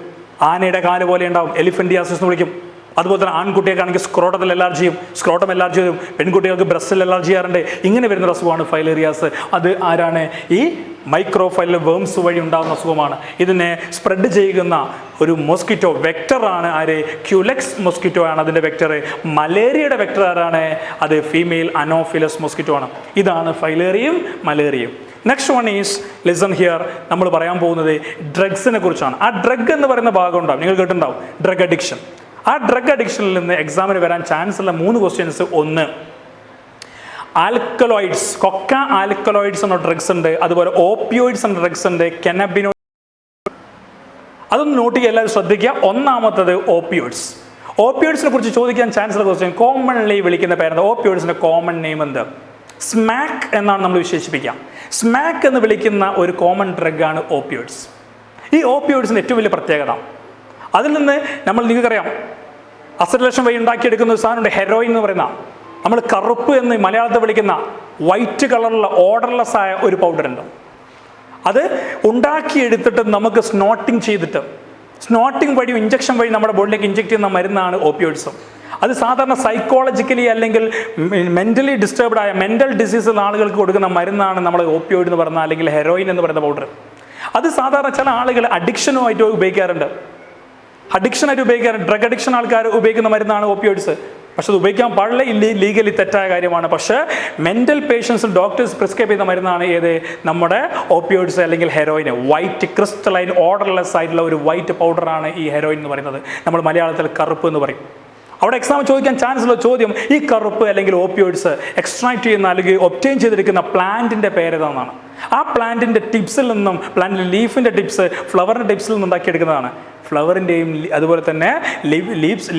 ആനയുടെ കാല് പോലെ ഉണ്ടാവും, എലിഫന്റിയാസിസ് എന്ന് വിളിക്കും. അതുപോലെ തന്നെ ആൺകുട്ടികൾക്കാണെങ്കിൽ സ്ക്രോട്ടത്തിൽ എൻലാർജ് ചെയ്യും, സ്ക്രോട്ടം എൻലാർജ് ചെയ്യും. പെൺകുട്ടികൾക്ക് ബ്രസ്റ്റിൽ എൻലാർജ് ചെയ്യാറുണ്ട്. ഇങ്ങനെ വരുന്ന അസുഖമാണ് ഫൈലേറിയാസ്. അത് ആരാണ്? ഈ മൈക്രോ ഫൈലേറിയൽ വേംസ് വഴി ഉണ്ടാകുന്ന അസുഖമാണ്. ഇതിനെ സ്പ്രെഡ് ചെയ്യുന്ന ഒരു മോസ്കിറ്റോ വെക്ടറാണ് ആര്? ക്യൂലെക്സ് മോസ്കിറ്റോ ആണ് അതിൻ്റെ വെക്ടർ. മലേറിയയുടെ വെക്ടർ ആരാണ്? അത് ഫീമെയിൽ അനോഫിലസ് മോസ്കിറ്റോ ആണ്. ഇതാണ് ഫൈലേറിയയും മലേറിയയും. Next one is listen here. നമ്മൾ പറയാൻ പോകുന്നത് ഡ്രഗ്സിനെ കുറിച്ചാണ്. ആ ഡ്രഗ് എന്ന് പറയുന്ന ഭാഗം ഉണ്ടാവും, നിങ്ങൾ കേട്ടിട്ടുണ്ടാവും, ഡ്രഗ് അഡിക്ഷൻ. ആ ഡ്രഗ് അഡിക്ഷനിൽ നിന്ന് എക്സാമിന് വരാൻ ചാൻസ് ഉള്ള 3 ക്വസ്റ്റ്യൻസ്. 1 ആൽക്കലോയിഡ്സ്, കൊക്ക ആൽക്കലോയിഡ്സ് എന്ന ഡ്രഗ്സ് ഉണ്ട്, അതുപോലെ ഓപ്പിയോയിഡ്സ് എന്ന ഡ്രഗ്സ് ഉണ്ട്, കെനബിനോയിഡ്. അതൊന്ന് നോട്ട് ചെയ്യുക, എല്ലാവരും ശ്രദ്ധിക്കുക. ഒന്നാമത്തത് ഓപ്പിയോയിഡ്സിനെ കുറിച്ച് ചോദിക്കാൻ ചാൻസ് ഉള്ള ക്വസ്റ്റ്യൻ. കോമൺലി വിളിക്കുന്ന പേരെന്താ? ഓപ്പിയോയിഡ്സിന്റെ കോമൺ നെയിം എന്ത്? സ്മാക്ക് എന്നാണ് നമ്മൾ വിശേഷിപ്പിക്കുക. സ്മാക്ക് എന്ന് വിളിക്കുന്ന ഒരു കോമൺ ഡ്രഗാണ് ഓപ്പിയോയിഡ്സ്. ഈ ഓപ്പിയോയിഡ്സിന്റെ ഏറ്റവും വലിയ പ്രത്യേകത, അതിൽ നിന്ന് നിങ്ങൾക്കറിയാം അസറ്റിലേഷൻ വഴി ഉണ്ടാക്കിയെടുക്കുന്ന ഒരു സാധനമുണ്ട്, ഹെറോയിൻ എന്ന് പറയുന്ന, നമ്മൾ കറുപ്പ് എന്ന് മലയാളത്തിൽ വിളിക്കുന്ന വൈറ്റ് കളറുള്ള ഓർഡർലെസ് ആയ ഒരു പൗഡർ ഉണ്ട്. അത് ഉണ്ടാക്കിയെടുത്തിട്ട് നമുക്ക് സ്നോട്ടിങ് ചെയ്തിട്ട് സ്നോട്ടിങ് വഴി ഇഞ്ചക്ഷൻ വഴി നമ്മുടെ ബോഡിയിലേക്ക് ഇഞ്ചെക്ട് ചെയ്യുന്ന മരുന്നാണ് ഓപ്പിയോയിഡ്സ്. അത് സാധാരണ സൈക്കോളജിക്കലി അല്ലെങ്കിൽ മെൻ്റലി ഡിസ്റ്റർബ്ഡ് ആയ മെൻ്റൽ ഡിസീസുള്ള ആളുകൾക്ക് കൊടുക്കുന്ന മരുന്നാണ് നമ്മൾ ഓപ്പിയോയിഡ് എന്ന് പറയുന്ന അല്ലെങ്കിൽ ഹെറോയിൻ എന്ന് പറയുന്ന പൗഡർ. അത് സാധാരണ ചില ആളുകൾ അഡിക്ഷനുമായിട്ട് ഉപയോഗിക്കാറുണ്ട്. ഡ്രഗ് അഡിക്ഷൻ ആൾക്കാർ ഉപയോഗിക്കുന്ന മരുന്നാണ് ഓപ്പിയോയിഡ്സ്. പക്ഷെ അത് ഉപയോഗിക്കാൻ പാടില്ല, ലീഗലി തെറ്റായ കാര്യമാണ്. പക്ഷേ മെൻ്റൽ പേഷ്യൻസ് ഡോക്ടേഴ്സ് പ്രിസ്ക്രൈബ് ചെയ്യുന്ന മരുന്നാണ് ഏത്? നമ്മുടെ ഓപ്പിയോയിഡ്സ് അല്ലെങ്കിൽ ഹെറോയിൻ. വൈറ്റ് ക്രിസ്റ്റലൈൻ ഓർഡർലെസ് ആയിട്ടുള്ള ഒരു വൈറ്റ് പൗഡറാണ് ഈ ഹെറോയിൻ എന്ന് പറയുന്നത്. നമ്മൾ മലയാളത്തിൽ കറുപ്പ് എന്ന് പറയും. അവിടെ എക്സാം ചോദിക്കാൻ ചാൻസ് ഉള്ള ചോദ്യം ഈ കറുപ്പ് അല്ലെങ്കിൽ ഓപ്പിയോയിഡ്സ് എക്സ്ട്രാക്ട് ചെയ്യുന്ന അല്ലെങ്കിൽ ഒബ്റ്റെയിൻ ചെയ്തെടുക്കുന്ന പ്ലാന്റിൻ്റെ പേരേതാണെന്നാണ്. ആ പ്ലാന്റിൻ്റെ ടിപ്സിൽ നിന്നും, പ്ലാന്റിൻ്റെ ലീഫിൻ്റെ ടിപ്സ് ഫ്ലവറിൻ്റെ ടിപ്സിൽ നിന്ന് ഉണ്ടാക്കിയെടുക്കുന്നതാണ്. ഫ്ലവറിൻ്റെയും അതുപോലെ തന്നെ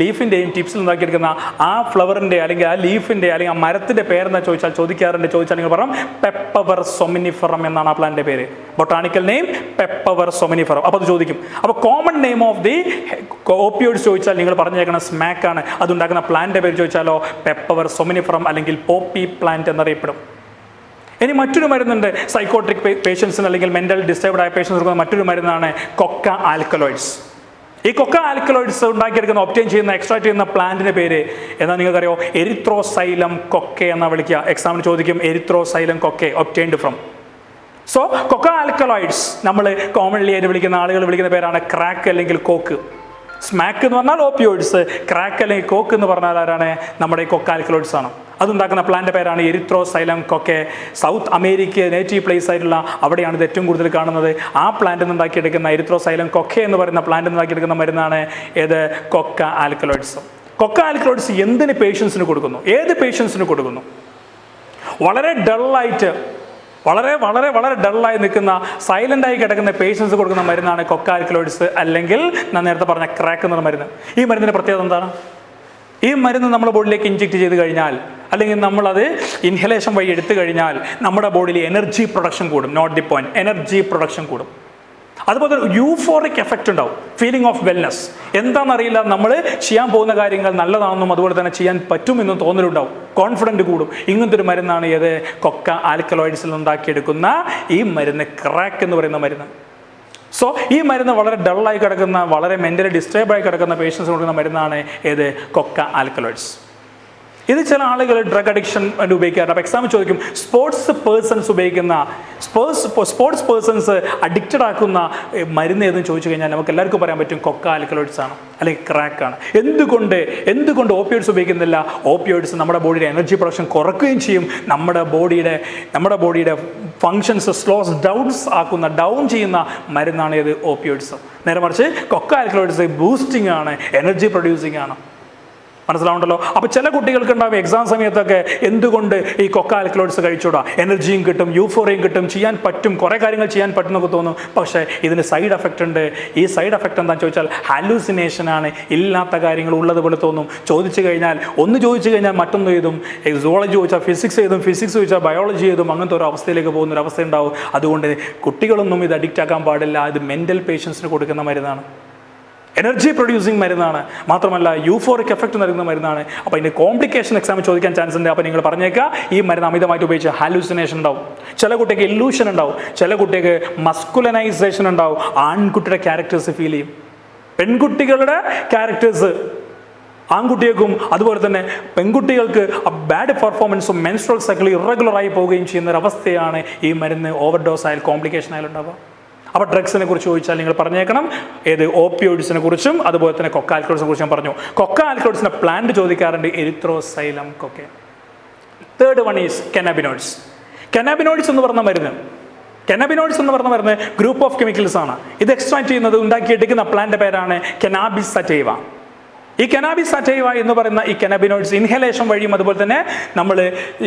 ലീഫിൻ്റെയും ടിപ്സിൽ ഉണ്ടാക്കിയെടുക്കുന്ന ആ ഫ്ലവറിൻ്റെ അല്ലെങ്കിൽ ആ ലീഫിൻ്റെ അല്ലെങ്കിൽ ആ മരത്തിൻ്റെ പേരെന്ന് ചോദിച്ചാൽ നിങ്ങൾ പറയാം പെപ്പവർ സൊമിനിഫറം എന്നാണ് ആ പ്ലാന്റിൻ്റെ പേര്. Botanical name Papaver somniferum. അപ്പോൾ അത് ചോദിക്കും. അപ്പോൾ common name of the opioids ചോദിച്ചാൽ നിങ്ങൾ പറഞ്ഞേക്കണം സ്മാക്കാണ്. അതുണ്ടാക്കുന്ന പ്ലാന്റിൻ്റെ പേര് ചോദിച്ചാലോ പെപ്പവർ സൊമിനിഫറം അല്ലെങ്കിൽ പോപ്പി പ്ലാന്റ് എന്നറിയപ്പെടും. ഇനി മറ്റൊരു മരുന്നുണ്ട് സൈക്കോട്രിക് പേഷ്യൻസിന് അല്ലെങ്കിൽ മെൻ്റൽ ഡിസ്റ്റർബ്ഡ് ആയ പേഷ്യൻസ് കൊടുക്കുന്ന മറ്റൊരു മരുന്നാണ് കൊക്ക ആൽക്കലോയിഡ്സ്. ഈ കൊക്ക ആൽക്കലോയിഡ്സ് ഉണ്ടാക്കിയെടുക്കുന്ന ഒബ്റ്റെയിൻ ചെയ്യുന്ന എക്സ്ട്രാക്ട് ചെയ്യുന്ന പ്ലാന്റിൻ്റെ പേര് എന്താ നിങ്ങൾക്കറിയോ? എരിത്രോസൈലം കൊക്കെ എന്നാണ് വിളിക്കുക. എക്സാമിന് ചോദിക്കും Erythroxylum coca obtained from. So coca alkaloids നമ്മൾ കോമൺലി ആയിട്ട് വിളിക്കുന്ന ആളുകൾ വിളിക്കുന്ന പേരാണ് ക്രാക്ക് അല്ലെങ്കിൽ കോക്ക്. സ്മാക്ക് എന്ന് പറഞ്ഞാൽ ഓപ്പിയോയിഡ്സ്, ക്രാക്ക് അല്ലെങ്കിൽ കോക്ക് എന്ന് പറഞ്ഞാൽ ആരാണ്? നമ്മുടെ ഈ കൊക്ക ആൽക്കലോയിഡ്സ് ആണ്. അതുണ്ടാക്കുന്ന പ്ലാന്റ് പേരാണ് എരിത്രോസൈലം കൊക്കെ. സൗത്ത് അമേരിക്ക നേറ്റീവ് പ്ലേസ് ആയിട്ടുള്ള അവിടെയാണ് ഇത് ഏറ്റവും കൂടുതൽ കാണുന്നത്. ആ പ്ലാന്റിൽ നിന്ന് ഉണ്ടാക്കിയെടുക്കുന്ന എരിത്രോസൈലം കൊക്കെ എന്ന് പറയുന്ന പ്ലാന്റിൽ നിന്ന് ഉണ്ടാക്കിയെടുക്കുന്ന മരുന്നാണ് ഏത്? കൊക്ക ആൽക്കലോയിഡ്സ്. കൊക്ക ആൽക്കലോയിഡ്സ് എന്തിന് പേഷ്യൻസിന് കൊടുക്കുന്നു? ഏത് പേഷ്യൻസിന് കൊടുക്കുന്നു? വളരെ ഡള്ളായിട്ട് വളരെ വളരെ വളരെ ഡള്ളായി നിൽക്കുന്ന സൈലൻ്റായി കിടക്കുന്ന പേഷ്യൻസ് കൊടുക്കുന്ന മരുന്നാണ് കൊക്ക ആൽക്കലോയിഡ്സ് അല്ലെങ്കിൽ ഞാൻ നേരത്തെ പറഞ്ഞ ക്രാക്ക് എന്ന മരുന്ന്. ഈ മരുന്നിൻ്റെ പ്രത്യേകത എന്താണ്? ഈ മരുന്ന് നമ്മുടെ ബോഡിയിലേക്ക് ഇഞ്ചെക്ട് ചെയ്ത് കഴിഞ്ഞാൽ അല്ലെങ്കിൽ നമ്മളത് ഇൻഹലേഷൻ വഴി എടുത്തു കഴിഞ്ഞാൽ നമ്മുടെ ബോഡിയിൽ എനർജി പ്രൊഡക്ഷൻ കൂടും. Note the point, energy production കൂടും. അതുപോലെ യൂഫോറിക് എഫക്റ്റ് ഉണ്ടാവും, ഫീലിംഗ് ഓഫ് വെൽനെസ്. എന്താണെന്നറിയില്ല, നമ്മൾ ചെയ്യാൻ പോകുന്ന കാര്യങ്ങൾ നല്ലതാണെന്നും അതുപോലെ തന്നെ ചെയ്യാൻ പറ്റുമെന്നും തോന്നലുണ്ടാവും, കോൺഫിഡൻറ്റ് കൂടും. ഇങ്ങനത്തെ ഒരു മരുന്നാണ് ഏത്? കൊക്ക ആൽക്കലോയിഡ്സിൽ ഉണ്ടാക്കിയെടുക്കുന്ന ഈ മരുന്ന്, ക്രാക്ക് എന്ന് പറയുന്ന മരുന്ന്. സോ ഈ മരുന്ന് വളരെ ഡള്ളായി കിടക്കുന്ന, വളരെ മെൻ്റലി ഡിസ്റ്റർബായി കിടക്കുന്ന പേഷ്യൻസ് കൊടുക്കുന്ന മരുന്നാണ് ഏത്? കൊക്ക ആൽക്കലോയിഡ്സ്. ഇത് ചില ആളുകൾ ഡ്രഗ് അഡിക്ഷൻ വേണ്ടി ഉപയോഗിക്കാറുണ്ട്. അപ്പോൾ എക്സാമിൽ ചോദിക്കും സ്പോർട്സ് പേഴ്സൺസ് അഡിക്റ്റഡ് ആക്കുന്ന മരുന്ന് ഏതെന്ന് ചോദിച്ചു കഴിഞ്ഞാൽ നമുക്ക് എല്ലാവർക്കും പറയാൻ പറ്റും കൊക്ക ആൽക്കലോയിഡ്സ് ആണ് അല്ലെങ്കിൽ ക്രാക്കാണ്. എന്തുകൊണ്ട് ഓപ്പിയോയിഡ്സ് ഉപയോഗിക്കുന്നില്ല? ഓപ്പിയോയിഡ്സ് നമ്മുടെ ബോഡിയുടെ എനർജി പ്രൊഡക്ഷൻ കുറയ്ക്കുകയും ചെയ്യും. നമ്മുടെ ബോഡിയുടെ ഫങ്ഷൻസ് ഡൗൺ ചെയ്യുന്ന മരുന്നാണ് ഏത്? ഓപ്പിയോയിഡ്സ്. നേരെ മറിച്ച് കൊക്ക ആൽക്കലോയിഡ്സ് ബൂസ്റ്റിംഗ് ആണ്, എനർജി പ്രൊഡ്യൂസിങ് ആണ്. മനസ്സിലാവുണ്ടല്ലോ? അപ്പോൾ ചില കുട്ടികൾക്ക് ഉണ്ടാവും എക്സാം സമയത്തൊക്കെ എന്തുകൊണ്ട് ഈ കൊക്ക ആൽക്കലോയിഡ്സ് കഴിച്ചുകൂടാ, എനർജിയും കിട്ടും, യൂഫോറിയും കിട്ടും, ചെയ്യാൻ പറ്റും, കുറേ കാര്യങ്ങൾ ചെയ്യാൻ പറ്റുന്നൊക്കെ തോന്നും. പക്ഷേ ഇതിന് സൈഡ് എഫക്റ്റ് ഉണ്ട്. ഈ സൈഡ് എഫക്റ്റ് എന്താണെന്ന് ചോദിച്ചാൽ ഹാലൂസിനേഷനാണ്. ഇല്ലാത്ത കാര്യങ്ങൾ ഉള്ളതുപോലെ തോന്നും. ചോദിച്ചു കഴിഞ്ഞാൽ മറ്റൊന്നും എഴുതും. സുവോളജി ചോദിച്ചാൽ ഫിസിക്സ് എഴുതും, ഫിസിക്സ് ചോദിച്ചാൽ ബയോളജി എഴുതും. അങ്ങനത്തെ ഒരു അവസ്ഥയിലേക്ക് പോകുന്ന ഒരു അവസ്ഥ ഉണ്ടാവും. അതുകൊണ്ട് കുട്ടികളൊന്നും ഇത് അഡിക്റ്റ് ആക്കാൻ പാടില്ല. ഇത് മെൻ്റൽ പേഷ്യൻസിന് കൊടുക്കുന്ന മരുന്നാണ്, എനർജി പ്രൊഡ്യൂസിങ് മരുന്നാണ്, മാത്രമല്ല യൂഫോറിക് എഫക്റ്റ് നൽകുന്ന മരുന്നാണ്. അപ്പോൾ ഇതിൻ്റെ കോംപ്ലിക്കേഷൻ എക്സാമിൽ ചോദിക്കാൻ ചാൻസ് ഉണ്ട്. അപ്പോൾ നിങ്ങൾ പറഞ്ഞേക്കുക ഈ മരുന്ന് അമിതമായിട്ട് ഉപയോഗിച്ച് ഹാലൂസിനേഷൻ ഉണ്ടാവും, ചില കുട്ടിക്ക് ഇല്ലൂഷൻ ഉണ്ടാവും, ചില കുട്ടിക്ക് മസ്കുലനൈസേഷൻ ഉണ്ടാവും, ആൺകുട്ടിയുടെ ക്യാരക്ടേഴ്സ് ഫീൽ ചെയ്യും, പെൺകുട്ടികളുടെ ക്യാരക്ടേഴ്സ് ആൺകുട്ടികൾക്കും അതുപോലെ തന്നെ പെൺകുട്ടികൾക്ക് ബാഡ് പെർഫോമൻസും മെൻസ്ട്രൽ സൈക്കിൾ ഇറഗുലറായി പോവുകയും ചെയ്യുന്ന ഒരവസ്ഥയാണ് ഈ മരുന്ന് ഓവർഡോസ് ആയാലും കോംപ്ലിക്കേഷൻ ആയാലും ഉണ്ടാവുക. അപ്പോൾ ഡ്രഗ്സിനെ കുറിച്ച് ചോദിച്ചാൽ നിങ്ങൾ പറഞ്ഞേക്കണം ഏത്? ഓപ്പിയോയിഡ്സിനെ കുറിച്ചും അതുപോലെ തന്നെ കൊക്ക ആൽക്കലോയിഡ്സിനെ കുറിച്ച് ഞാൻ പറഞ്ഞു. കൊക്ക ആൽക്കലോയിഡ്സിൻ്റെ പ്ലാന്റ് ചോദിക്കാറുണ്ട് Erythroxylum coca. Third one is cannabinoids. Cannabinoids എന്ന് പറഞ്ഞ മരുന്ന് ഗ്രൂപ്പ് ഓഫ് കെമിക്കൽസ് ആണ്. ഇത് എക്സ്ട്രാക്ട് ചെയ്യുന്നത് ഉണ്ടാക്കിയെടുക്കുന്ന പ്ലാന്റ് പേരാണ് കനാബിസ് സറ്റൈവ. ഈ കനാബിസ് സറ്റൈവ എന്ന് പറയുന്ന ഈ കനാബിനോയിഡ്സ് ഇൻഹലേഷൻ വഴിയും അതുപോലെ തന്നെ നമ്മൾ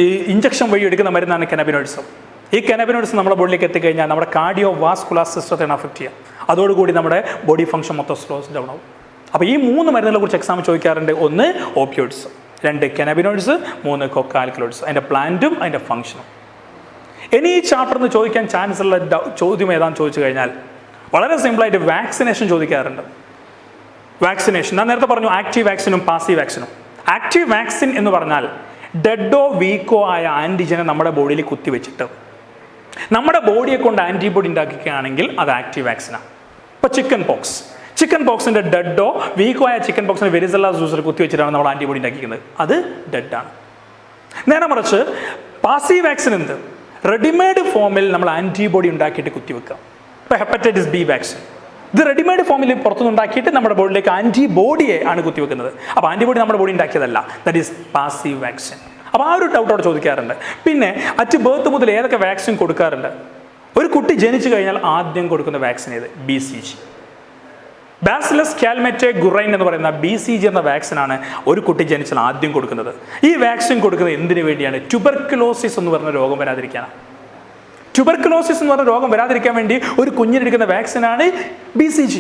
ഈ ഇഞ്ചക്ഷൻ വഴി എടുക്കുന്ന മരുന്നാണ് കനാബിനോയിഡ്സ്. ഈ കനാബിനോയിഡ്സ് നമ്മുടെ ബോഡിയിലേക്ക് എത്തിക്കഴിഞ്ഞാൽ നമ്മുടെ കാർഡിയോ വാസ്കുലാർ സിസ്റ്റത്തിനെ അഫക്റ്റ് ചെയ്യാം. അതോടുകൂടി നമ്മുടെ ബോഡി ഫംഗ്ഷൻ മൊത്തം സ്ലോസ് ഡൗൺ ആവും. അപ്പോൾ ഈ 3 മരുന്നുകളെ കുറിച്ച് എക്സാം ചോദിക്കാറുണ്ട്. 1 ഓപ്പിയോയിഡ്സ്, 2 കനാബിനോയിഡ്സ്, 3 കൊക്ക ആൽക്കലോയിഡ്സ്. അതിൻ്റെ പ്ലാന്റും അതിൻ്റെ ഫംഗ്ഷനും. ഇനി ഈ ചാപ്റ്ററിൽ നിന്ന് ചോദിക്കാൻ ചാൻസ് ഉള്ള ചോദ്യം ഏതാണെന്ന് ചോദിച്ചു കഴിഞ്ഞാൽ വളരെ സിമ്പിളായിട്ട് വാക്സിനേഷൻ ചോദിക്കാറുണ്ട്. വാക്സിനേഷൻ ഞാൻ നേരത്തെ പറഞ്ഞു, ആക്റ്റീവ് വാക്സിനും പാസീവ് വാക്സിനും. ആക്റ്റീവ് വാക്സിൻ എന്ന് പറഞ്ഞാൽ ഡെഡോ വീക്കോ ആയ ആൻറ്റിജനെ നമ്മുടെ ബോഡിയിൽ കുത്തിവെച്ചിട്ട് നമ്മുടെ ബോഡിയെ കൊണ്ട് ആൻറ്റിബോഡി ഉണ്ടാക്കുകയാണെങ്കിൽ അത് ആക്റ്റീവ് വാക്സിനാണ്. ഇപ്പോൾ ചിക്കൻ പോക്സിൻ്റെ ഡെഡോ വീക്കോ ആയ ചിക്കൻ പോക്സിൻ്റെ വെരിസെല്ല സൂസിൽ കുത്തിവെച്ചിട്ടാണ് നമ്മൾ ആൻറ്റിബോഡി ഉണ്ടാക്കിക്കുന്നത്. അത് ഡെഡാണ്. നേരെ മറിച്ച് പാസീവ് വാക്സിൻ എന്ത്? റെഡിമെയ്ഡ് ഫോമിൽ നമ്മൾ ആൻറ്റിബോഡി ഉണ്ടാക്കിയിട്ട് കുത്തിവെക്കുക. ഇപ്പോൾ ഹെപ്പറ്റൈറ്റിസ് ബി വാക്സിൻ ഇത് റെഡിമെയ്ഡ് ഫോമിൽ പുറത്തുനിന്ന് ഉണ്ടാക്കിയിട്ട് നമ്മുടെ ബോഡിയിലേക്ക് ആൻറ്റിബോഡിയെ ആണ് കുത്തിവെക്കുന്നത്. അപ്പോൾ ആൻറ്റിബോഡി നമ്മുടെ ബോഡി ഉണ്ടാക്കിയതല്ല. That is passive vaccine. അപ്പോൾ ആ ഒരു ഡൗട്ടോടെ ചോദിക്കാറുണ്ട്. പിന്നെ അറ്റ് ബർത്ത് മുതൽ ഏതൊക്കെ വാക്സിൻ കൊടുക്കാറുണ്ട്? ഒരു കുട്ടി ജനിച്ചു കഴിഞ്ഞാൽ ആദ്യം കൊടുക്കുന്ന വാക്സിൻ ഏത്? BCG. ബാസിലസ് കാൽമെറ്റെ ഗുറൈൻ എന്ന് പറയുന്ന BCG എന്ന വാക്സിനാണ് ഒരു കുട്ടി ജനിച്ചാൽ ആദ്യം കൊടുക്കുന്നത്. ഈ വാക്സിൻ കൊടുക്കുന്നത് എന്തിനു വേണ്ടിയാണ്? ട്യൂബർക്കുലോസിസ് എന്ന് പറഞ്ഞ രോഗം വരാതിരിക്കാനാണ്. ട്യൂബർക്കുലോസിസ് എന്ന് പറഞ്ഞ രോഗം വരാതിരിക്കാൻ വേണ്ടി ഒരു കുഞ്ഞിനെടുക്കുന്ന വാക്സിനാണ് BCG.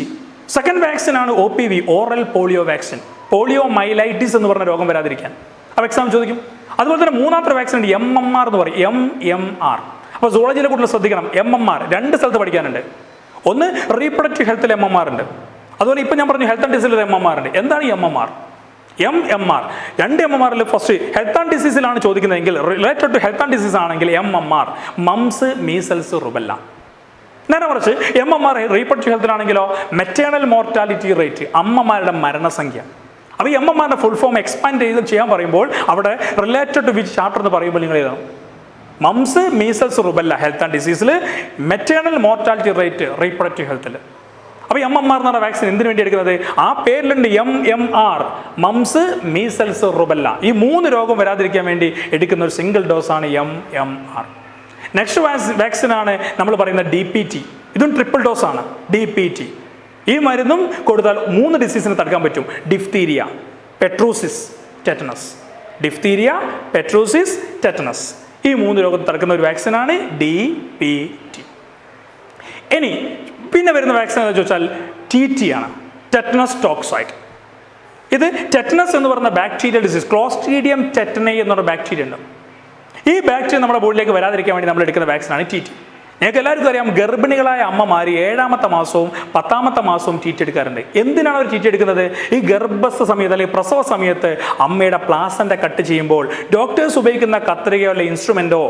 സെക്കൻഡ് വാക്സിനാണ് OPV, oral polio vaccine. Poliomyelitis എന്ന് പറഞ്ഞ രോഗം വരാതിരിക്കാൻ. അപ്പോൾ എക്സാം ചോദിക്കും. അതുപോലെ തന്നെ മൂന്നാമത്തെ വാക്സിൻ ഉണ്ട്, MMR എന്ന് പറയും. MMR. അപ്പോൾ സുവോളജിയിലെ കുട്ടികൾ ശ്രദ്ധിക്കണം. MMR 2 സ്ഥലത്ത് പഠിക്കാനുണ്ട്. ഒന്ന് റീപ്രൊഡക്റ്റീവ് ഹെൽത്തിൽ MMR ഉണ്ട്. അതുപോലെ ഇപ്പോൾ ഞാൻ പറഞ്ഞു ഹെൽത്ത് ആൻഡ് ഡിസീസിൽ MMR ഉണ്ട്. എന്താണ് ഈ MMR? 2 MMRൽ ഫസ്റ്റ് ഹെൽത്ത് ആൻഡ് ഡിസീസിലാണ് ചോദിക്കുന്നതെങ്കിൽ related to health and disease ആണെങ്കിൽ MMR മംസ്, മീസൽസ്, റുബല്ല. നേരെ മറിച്ച് MMR റീപ്രൊഡക്റ്റീവ് ഹെൽത്തിലാണെങ്കിലോ മെറ്റേണൽ മോർട്ടാലിറ്റി റേറ്റ്, അമ്മമാരുടെ മരണസംഖ്യ. അപ്പോൾ ഈ MMRന്റെ ഫുൾ ഫോം എക്സ്പാൻഡ് ചെയ്യാൻ പറയുമ്പോൾ അവിടെ റിലേറ്റഡ് ടു വിച്ച് ചാപ്റ്റർ എന്ന് പറയുമ്പോൾ നിങ്ങൾ എഴുതണം. Mumps, measles, rubella health and ഡിസീസിൽ, മെറ്റേണൽ മോർട്ടാലിറ്റി റേറ്റ് റീപ്രൊഡക്റ്റീവ് ഹെൽത്തിൽ. അപ്പോൾ MMR എന്ന് പറഞ്ഞ വാക്സിൻ എന്തിനു വേണ്ടി എടുക്കുന്നത്? ആ പേരിലുണ്ട് MMR, മംസ്, മീസൽസ്, റുബല്ല. ഈ 3 രോഗം വരാതിരിക്കാൻ വേണ്ടി എടുക്കുന്ന ഒരു സിംഗിൾ ഡോസാണ് MMR. നെക്സ്റ്റ് വാക്സിനാണ് നമ്മൾ പറയുന്ന DPT. ഇതും ട്രിപ്പിൾ ഡോസാണ് DPT. ഈ മരുന്നും കൊടുത്താൽ 3 ഡിസീസിനെ തടുക്കാൻ പറ്റും. Diphtheria, pertussis, tetanus. Diphtheria, pertussis, tetanus. ഈ 3 രോഗത്തെ തടുക്കുന്ന ഒരു വാക്സിനാണ് DPT. ഇനി പിന്നെ വരുന്ന വാക്സിൻ എന്ന് ചോദിച്ചാൽ TT ആണ്, ടെറ്റനസ് ടോക്സോയിഡ്. ഇത് ടെറ്റനസ് എന്ന് പറയുന്ന ബാക്ടീരിയൽ ഡിസീസ്, ക്ലോസ്ട്രീഡിയം ടെറ്റനൈ എന്നൊരു ബാക്ടീരിയ ഉണ്ട്. ഈ ബാക്ടീരിയ നമ്മുടെ ബോഡിയിലേക്ക് വരാതിരിക്കാൻ വേണ്ടി നമ്മൾ എടുക്കുന്ന വാക്സിനാണ് TT. ഞങ്ങൾക്ക് എല്ലാവർക്കും അറിയാം, ഗർഭിണികളായ അമ്മമാർ 7ാമത്തെ മാസവും 10ാമത്തെ മാസവും TT എടുക്കാറുണ്ട്. എന്തിനാണ് അവർ TT എടുക്കുന്നത്? ഈ ഗർഭസ്ഥ സമയത്ത് അല്ലെങ്കിൽ പ്രസവ സമയത്ത് അമ്മയുടെ പ്ലാസൻ്റ കട്ട് ചെയ്യുമ്പോൾ ഡോക്ടേഴ്സ് ഉപയോഗിക്കുന്ന കത്രികയോ അല്ലെങ്കിൽ ഇൻസ്ട്രുമെൻറ്റോ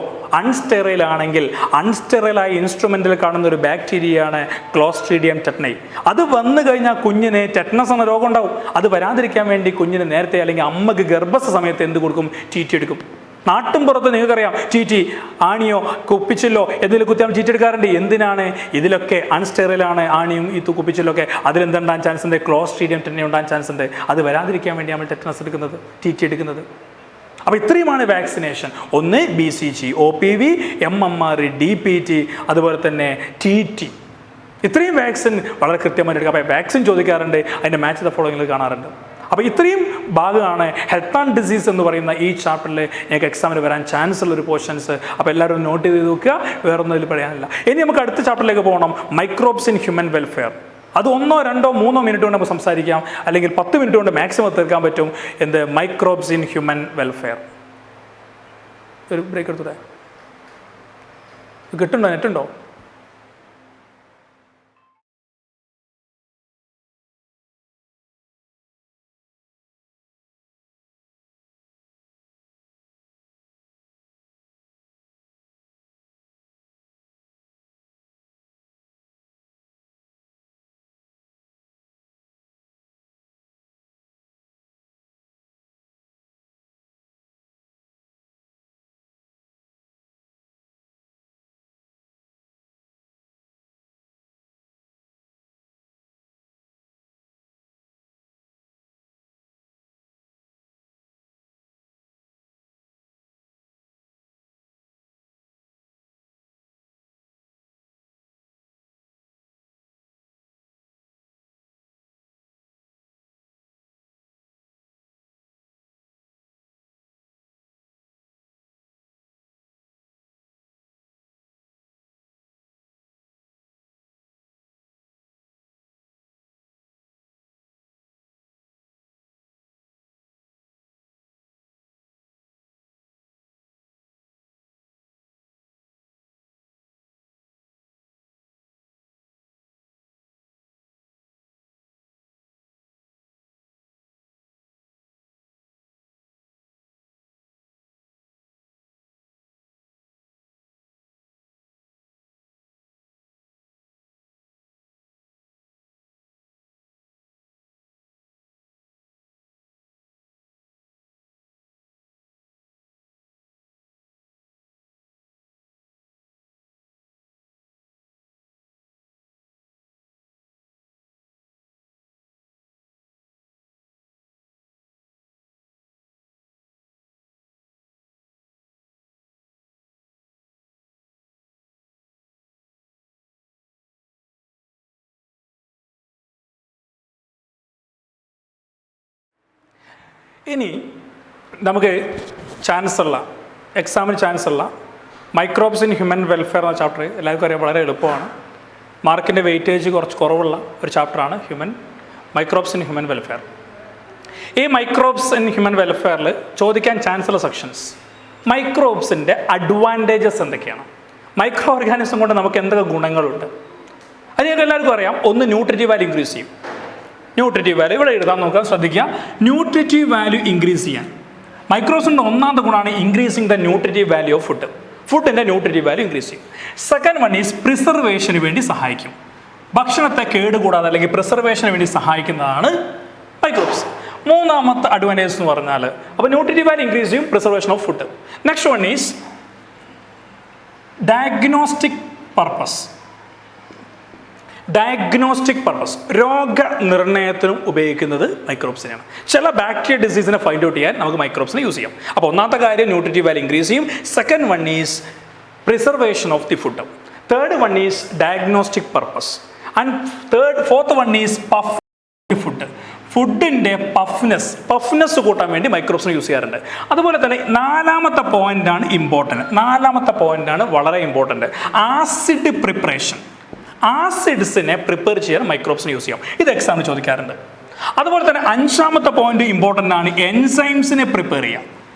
അൺസ്റ്റെറൈൽ ആണെങ്കിൽ അൺസ്റ്റെറൈലായ ഇൻസ്ട്രുമെൻറ്റിൽ കാണുന്ന ഒരു ബാക്ടീരിയയാണ് ക്ലോസ്ട്രീഡിയം ടെറ്റനൈ. അത് വന്നു കഴിഞ്ഞാൽ കുഞ്ഞിന് ടെറ്റനസ് എന്ന രോഗം ഉണ്ടാവും. അത് വരാതിരിക്കാൻ വേണ്ടി കുഞ്ഞിന് നേരത്തെ അല്ലെങ്കിൽ അമ്മക്ക് ഗർഭസ്ഥ സമയത്ത് എന്ത് കൊടുക്കും? TT എടുക്കും. നാട്ടും പുറത്ത് നിങ്ങൾക്കറിയാം TT ആണിയോ കുപ്പിച്ചില്ലോ എന്തെങ്കിലും കുത്തിയാൽ TT എടുക്കാറുണ്ട്. എന്തിനാണ്? ഇതിലൊക്കെ അൺസ്റ്റെറൈലാണ് ആണിയും ഈ കുപ്പിച്ചില്ലോ ഒക്കെ. അതിലെന്തുണ്ടാൻ ചാൻസ് ഉണ്ട്? ക്ലോസ്ട്രീഡിയം ടെറ്റനൈ ഉണ്ടാകാൻ ചാൻസ് ഉണ്ട്. അത് വരാതിരിക്കാൻ വേണ്ടി നമ്മൾ ടെറ്റനസ് എടുക്കുന്നത്, TT എടുക്കുന്നത്. അപ്പോൾ ഇത്രയുമാണ് വാക്സിനേഷൻ. ഒന്ന് BCG, OPV, MMR, DPT, അതുപോലെ തന്നെ TT. ഇത്രയും വാക്സിൻ വളരെ കൃത്യമായിട്ട് എടുക്കുക. അപ്പോൾ വാക്സിൻ ചോദിക്കാറുണ്ട്, അതിൻ്റെ മാച്ച് ദ ഫോളോയിങ്ങിൽ കാണാറുണ്ട്. അപ്പോൾ ഇത്രയും ഭാഗമാണ് ഹെൽത്ത് ആൻഡ് ഡിസീസ് എന്ന് പറയുന്ന ഈ ചാപ്റ്ററിൽ ഞങ്ങൾക്ക് എക്സാമിന് വരാൻ ചാൻസ് ഉള്ളൊരു പോർഷൻസ്. അപ്പോൾ എല്ലാവരും നോട്ട് ചെയ്ത് നോക്കുക. വേറൊന്നും ഇതിൽ പറയാനില്ല. ഇനി നമുക്ക് അടുത്ത ചാപ്റ്ററിലേക്ക് പോകണം, മൈക്രോബ്സ് ഇൻ ഹ്യൂമൻ വെൽഫെയർ. അത് 1, 2, 3 മിനിറ്റ് കൊണ്ട് നമുക്ക് സംസാരിക്കാം, അല്ലെങ്കിൽ 10 മിനിറ്റ് കൊണ്ട് മാക്സിമം തീർക്കാൻ പറ്റും. എന്ത്? Microbes in human welfare. ഒരു ബ്രേക്ക് എടുത്തൂടെ? കിട്ടുണ്ടോ? നെറ്റുണ്ടോ? ഇനി നമുക്ക് ചാൻസുള്ള എക്സാമിന് ചാൻസുള്ള മൈക്രോബ്സ് ഇൻ ഹ്യൂമൻ വെൽഫെയർ എന്ന ചാപ്റ്റർ എല്ലാവർക്കും അറിയാം, വളരെ എളുപ്പമാണ്. മാർക്കിൻ്റെ വെയിറ്റേജ് കുറച്ച് കുറവുള്ള ഒരു ചാപ്റ്ററാണ് മൈക്രോബ്സ് ഇൻ ഹ്യൂമൻ വെൽഫെയർ. ഈ മൈക്രോബ്സ് ഇൻ ഹ്യൂമൻ വെൽഫെയറിൽ ചോദിക്കാൻ ചാൻസുള്ള സെക്ഷൻസ് മൈക്രോബ്സിൻ്റെ അഡ്വാൻറ്റേജസ് എന്തൊക്കെയാണ്, മൈക്രോ ഓർഗാനിസം കൊണ്ട് നമുക്ക് എന്തൊക്കെ ഗുണങ്ങളുണ്ട്. അത് ഞങ്ങൾക്ക് എല്ലാവർക്കും അറിയാം. ഒന്ന്, ന്യൂട്രിറ്റീവ് വാല്യൂ ഇൻക്രീസ് ചെയ്യും. ന്യൂട്രിറ്റീവ് വാല്യൂ ഇവിടെ എഴുതാൻ നോക്കാൻ ശ്രദ്ധിക്കുക. ന്യൂട്രിറ്റീവ് വാല്യൂ ഇൻക്രീസ് ചെയ്യാൻ മൈക്രോബ്സിൻ്റെ ഒന്നാമത്തെ ഗുണമാണ് increasing the nutritive value of food. ഫുഡിൻ്റെ ന്യൂട്രിറ്റീവ് വാല്യൂ ഇൻക്രീസ് ചെയ്യും. സെക്കൻഡ് വൺ ഈസ് പ്രിസർവേഷന് വേണ്ടി സഹായിക്കും. ഭക്ഷണത്തെ കേടുകൂടാതെ അല്ലെങ്കിൽ പ്രിസർവേഷന് വേണ്ടി സഹായിക്കുന്നതാണ് മൈക്രോബ്സ്. മൂന്നാമത്തെ അഡ്വാൻറ്റേജ് എന്ന് പറഞ്ഞാൽ അപ്പോൾ ന്യൂട്രിറ്റീവ് വാല്യൂ ഇൻക്രീസ് ചെയ്യും, preservation of food. Next one is diagnostic purpose. Diagnostic purpose, രോഗനിർണയത്തിനും ഉപയോഗിക്കുന്നത് മൈക്രോബ്സിനെയാണ്. ചില ബാക്ടീരിയ ഡിസീസിനെ ഫൈൻഡ് ഔട്ട് ചെയ്യാൻ നമുക്ക് മൈക്രോബ്സിനെ യൂസ് ചെയ്യാം. അപ്പോൾ ഒന്നാമത്തെ കാര്യം ന്യൂട്രിറ്റീവ് വാല്യൂ ഇൻക്രീസ് ചെയ്യും. Second one is preservation of the food. Third one is diagnostic purpose. And fourth one is puff food. ഫുഡിൻ്റെ പഫ്നെസ് കൂട്ടാൻ വേണ്ടി മൈക്രോബ്സിനെ യൂസ് ചെയ്യാറുണ്ട്. അതുപോലെ തന്നെ നാലാമത്തെ പോയിന്റാണ് ഇമ്പോർട്ടൻറ്റ്. നാലാമത്തെ പോയിന്റാണ് വളരെ ഇമ്പോർട്ടൻറ്റ്. Acid preparation. ആസിഡ്സിനെ പ്രിപ്പയർ ചെയ്യാൻ മൈക്രോബ്സിനെ യൂസ് ചെയ്യാം. ഇത് എക്സാമിന് ചോദിക്കാറുണ്ട്. അതുപോലെ തന്നെ അഞ്ചാമത്തെ പോയിന്റ് ഇമ്പോർട്ടൻ്റ് ആണ്, എൻസൈംസിനെ പ്രിപ്പയർ ചെയ്യാം.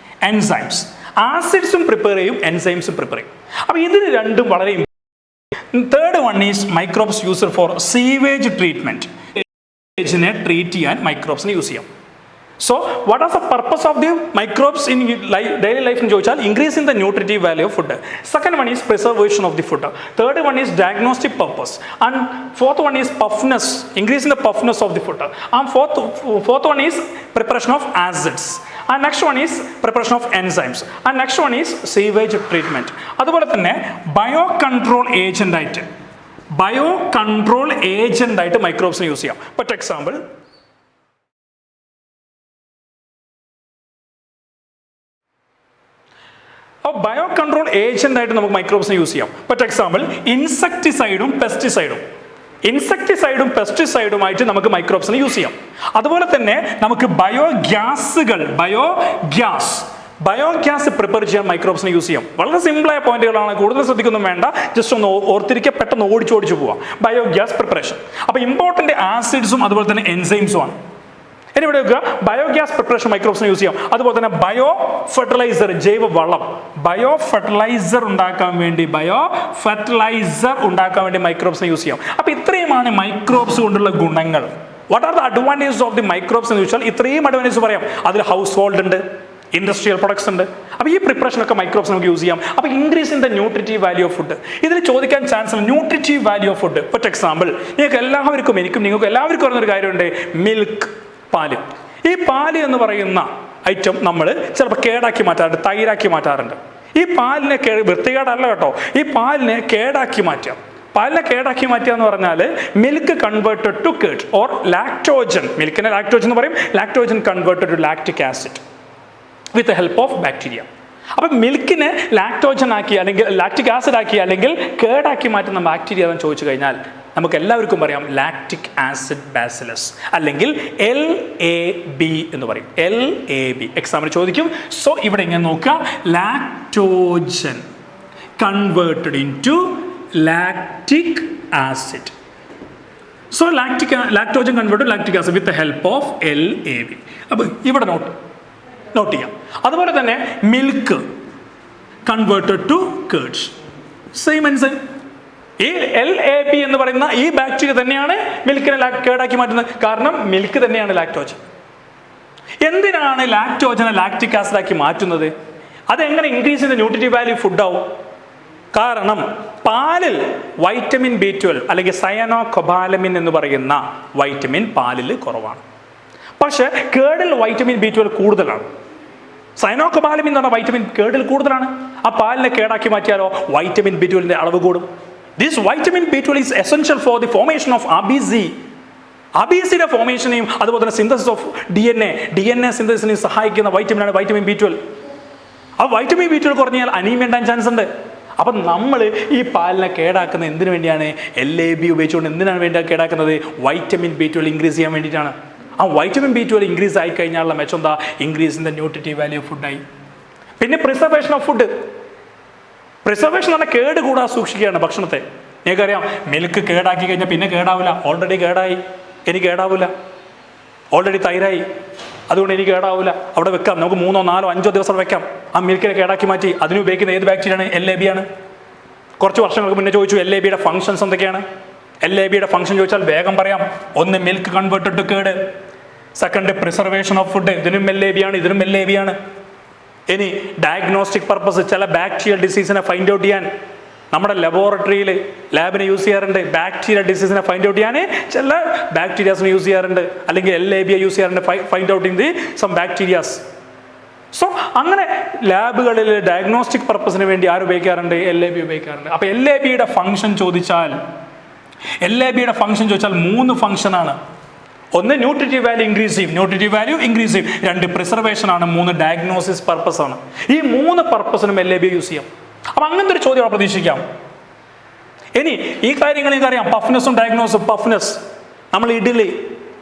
എൻസൈംസ്, ആസിഡ്സും പ്രിപ്പയർ ചെയ്യും, എൻസൈംസും പ്രിപ്പയർ ചെയ്യും. അപ്പോൾ ഇതിന് രണ്ടും വളരെ important. Third one is microbes used for sewage treatment. നെ ട്രീറ്റ് ചെയ്യാൻ മൈക്രോബ്സിനെ യൂസ് ചെയ്യാം. So what are the purpose of the microbes in daily life എന്ന് ചോദിച്ചാൽ increasing the nutritive value of food. Second one is preservation of the food. Third one is diagnostic purpose. And fourth one is puffiness, increasing the puffiness of the food. And fourth one is preparation of acids. And next one is preparation of enzymes. And next one is sewage treatment. അതുപോലെ തന്നെ bio control ഏജൻ്റായിട്ട് മൈക്രോബ്സിനെ use ചെയ്യാം. For example, അപ്പോൾ bio control ഏജൻ്റായിട്ട് നമുക്ക് മൈക്രോബ്സിനെ use ചെയ്യാം. For example, ഇൻസെക്ടിസൈഡും പെസ്റ്റിസൈഡുമായിട്ട് നമുക്ക് മൈക്രോബ്സിനെ use ചെയ്യാം. അതുപോലെ തന്നെ നമുക്ക് ബയോഗ്യാസ് പ്രിപ്പയർ ചെയ്യാൻ മൈക്രോബ്സിനെ യൂസ് ചെയ്യാം. വളരെ സിമ്പിളായ പോയിന്റുകളാണ്, കൂടുതൽ ശ്രദ്ധിക്കൊന്നും വേണ്ട, ജസ്റ്റ് ഒന്ന് ഓർത്തിരിക്കുക, പെട്ടെന്ന് ഓടിച്ചു പോവാം. Biogas preparation. അപ്പോൾ ഇമ്പോർട്ടൻ്റ് ആസിഡ്സും അതുപോലെ തന്നെ എൻസൈംസും ആണ്. ഇനി ഇവിടെ വെക്കുക, ബയോഗ്യാസ് പ്രിപ്പറേഷൻ മൈക്രോബ്സിനെ യൂസ് ചെയ്യാം. അതുപോലെ തന്നെ ബയോ ഫെർട്ടിലൈസർ, ജൈവവളം, ബയോ ഫെർട്ടിലൈസർ ഉണ്ടാക്കാൻ വേണ്ടി മൈക്രോബ്സിനെ യൂസ് ചെയ്യാം. അപ്പോൾ ഇത്രയുമാണ് മൈക്രോബ്സ് കൊണ്ടുള്ള ഗുണങ്ങൾ. What are the advantages of the microbes എന്ന് ചോദിച്ചാൽ ഇത്രയും അഡ്വാൻറ്റേജസ് പറയാം. അതിൽ ഹൗസ് ഹോൾഡ് ഉണ്ട്, ഇൻഡസ്ട്രിയൽ പ്രൊഡക്ട്സ് ഉണ്ട്. അപ്പോൾ ഈ പ്രിപ്പറേഷനൊക്കെ മൈക്രോബ്സ് നമുക്ക് യൂസ് ചെയ്യാം. അപ്പോൾ increase in the nutritive value of food. ഇതിൽ ചോദിക്കാൻ ചാൻസ് ഉണ്ട്, nutritive value of food. For example, നിങ്ങൾക്ക് എല്ലാവർക്കും അറിയുന്നൊരു കാര്യമുണ്ട്, മിൽക്ക്, പാല്. ഈ പാല് എന്ന് പറയുന്ന ഐറ്റം നമ്മൾ ചിലപ്പോൾ കേടാക്കി മാറ്റാറുണ്ട്, തൈരാക്കി മാറ്റാറുണ്ട്. ഈ പാലിനെ വൃത്തികേടല്ല കേട്ടോ, ഈ പാലിനെ കേടാക്കി മാറ്റാം. പാലിനെ കേടാക്കി മാറ്റുക എന്ന് പറഞ്ഞാൽ milk converted to curd or lactogen. മിൽക്കിനെ ലാക്ടോജൻ എന്ന് പറയും, lactogen converted to lactic acid with the help of bacteria. അപ്പം മിൽക്കിനെ ലാക്ടോജൻ ആക്കി അല്ലെങ്കിൽ ലാക്റ്റിക് ആസിഡ് ആക്കി അല്ലെങ്കിൽ കേടാക്കി മാറ്റുന്ന ബാക്ടീരിയ എന്ന് ചോദിച്ചു കഴിഞ്ഞാൽ നമുക്ക് എല്ലാവർക്കും പറയാം ലാക്റ്റിക് ആസിഡ് ബാസിലസ്, അല്ലെങ്കിൽ LAB എന്ന് പറയും. LAB എക്സാമിന് ചോദിക്കും. സോ ഇവിടെ ഇങ്ങനെ നോക്കുക, lactogen converted into lactic acid. So lactogen converted lactic acid with the help of LAB. അപ്പോൾ ഇവിടെ നോട്ട് ചെയ്യാം. അതുപോലെ തന്നെ milk converted to curds, same enzyme. ഈ LAB എന്ന് പറയുന്ന ഈ ബാക്ടീരിയ തന്നെയാണ് മിൽക്കിനെ കേടാക്കി മാറ്റുന്നത്. കാരണം മിൽക്ക് തന്നെയാണ് ലാക്ടോജൻ. എന്തിനാണ് ലാക്ടോജനെ ലാക്റ്റിക് ആസിഡാക്കി മാറ്റുന്നത്? അതെങ്ങനെ ഇൻക്രീസ് ചെയ്യുന്ന ന്യൂട്രിറ്റീവ് വാല്യൂ ഫുഡാവും? കാരണം പാലിൽ വൈറ്റമിൻ B12 അല്ലെങ്കിൽ സയനോകൊബാലമിൻ എന്ന് പറയുന്ന വൈറ്റമിൻ പാലിൽ കുറവാണ്. പക്ഷേ കേടിൽ വൈറ്റമിൻ B12 കൂടുതലാണ്. സയനോകൊബാലമിൻ എന്ന് പറഞ്ഞ വൈറ്റമിൻ കേടിൽ കൂടുതലാണ്. ആ പാലിനെ കേടാക്കി മാറ്റിയാലോ വൈറ്റമിൻ B12 അളവ് കൂടും. This vitamin B12 is essential for the formation of RBC. RBCയുടെ ഫോർമേഷനെയും അതുപോലെ തന്നെ സിന്തസിസ് ഓഫ് DNA സിന്തസിനെയും സഹായിക്കുന്ന വൈറ്റമിനാണ് വൈറ്റമിൻ B12. ആ വൈറ്റമിൻ B12 കുറഞ്ഞാൽ അനീമിയ ഉണ്ടാകാൻ ചാൻസ് ഉണ്ട്. അപ്പം നമ്മൾ ഈ പാലിനെ കേടാക്കുന്നത് എന്തിനു വേണ്ടിയാണ്? LAB ഉപയോഗിച്ചുകൊണ്ട് എന്തിനാണ് വേണ്ടി കേടാക്കുന്നത്? വൈറ്റമിൻ B12 ഇൻക്രീസ് ചെയ്യാൻ വേണ്ടിയിട്ടാണ്. ആ വൈറ്റമിൻ B12 ഇൻക്രീസ് ആയി കഴിഞ്ഞാലുള്ള മെച്ചം എന്താ? Increase in the nutritive value of ഫുഡായി. പിന്നെ പ്രിസർവേഷൻ ഓഫ് ഫുഡ്. പ്രിസർവേഷൻ എന്ന് പറഞ്ഞാൽ കേട് കൂടാതെ സൂക്ഷിക്കുകയാണ് ഭക്ഷണത്തെ. നിങ്ങൾക്കറിയാം, മിൽക്ക് കേടാക്കി കഴിഞ്ഞാൽ പിന്നെ കേടാവില്ല. ഓൾറെഡി കേടായി, ഇനി കേടാവില്ല. ഓൾറെഡി തൈരായി, അതുകൊണ്ട് എനിക്ക് കേടാവില്ല. അവിടെ വെക്കാം, നമുക്ക് 3, 4, 5 ദിവസം വെക്കാം. ആ മിൽക്കിനെ കേടാക്കി മാറ്റി അതിന് ഉപയോഗിക്കുന്ന ഏത് ബാക്ടീരിയയാണ്? LAB ആണ്. കുറച്ച് വർഷങ്ങൾക്ക് മുന്നേ ചോദിച്ചു LABയുടെ ഫംഗ്ഷൻസ് എന്തൊക്കെയാണ്? LABയുടെ ഫംഗ്ഷൻ ചോദിച്ചാൽ വേഗം പറയാം. ഒന്ന്, മിൽക്ക് കൺവേർട്ടഡ് ടു കേട്. Second, preservation of food. ഇതിനും LAB ആണ്, ഇതിനും LAB ആണ്. ഇനി ഡയഗ്നോസ്റ്റിക് പർപ്പസ്, ചില ബാക്ടീരിയൽ ഡിസീസിനെ ഫൈൻഡ് ഔട്ട് ചെയ്യാൻ നമ്മുടെ ലബോറട്ടറിയിൽ ലാബിനെ യൂസ് ചെയ്യാറുണ്ട്. ബാക്ടീരിയ ഡിസീസിനെ ഫൈൻഡ് ഔട്ട് ചെയ്യാൻ ചില ബാക്ടീരിയാസിനെ യൂസ് ചെയ്യാറുണ്ട്, അല്ലെങ്കിൽ LABയെ യൂസ് ചെയ്യാറുണ്ട്, find out in the sum bacterias. So അങ്ങനെ ലാബുകളിൽ ഡയഗ്നോസ്റ്റിക് പർപ്പസിന് വേണ്ടി ആര് ഉപയോഗിക്കാറുണ്ട്? LAB ഉപയോഗിക്കാറുണ്ട്. അപ്പോൾ LABയുടെ ഫംഗ്ഷൻ ചോദിച്ചാൽ 3 ഫംഗ്ഷനാണ്. ഒന്ന്, ന്യൂട്രിറ്റീവ് വാല്യൂ ഇൻക്രീസ് ചെയ്യും, ന്യൂട്രിറ്റീവ് വാല്യൂ ഇൻക്രീസ് ചെയ്യും. 2, പ്രിസർവേഷൻ ആണ്. 3, ഡയഗ്നോസിസ് പർപ്പസ് ആണ്. ഈ 3 പർപ്പസിനും LAB യൂസ് ചെയ്യാം. അപ്പം അങ്ങനത്തെ ഒരു ചോദ്യം പ്രതീക്ഷിക്കാം. ഇനി ഈ കാര്യങ്ങൾ നിങ്ങൾക്കറിയാം, പഫ്നെസ്സും ഡയഗ്നോസും. പഫ്നെസ്, നമ്മൾ ഇഡ്ഡലി,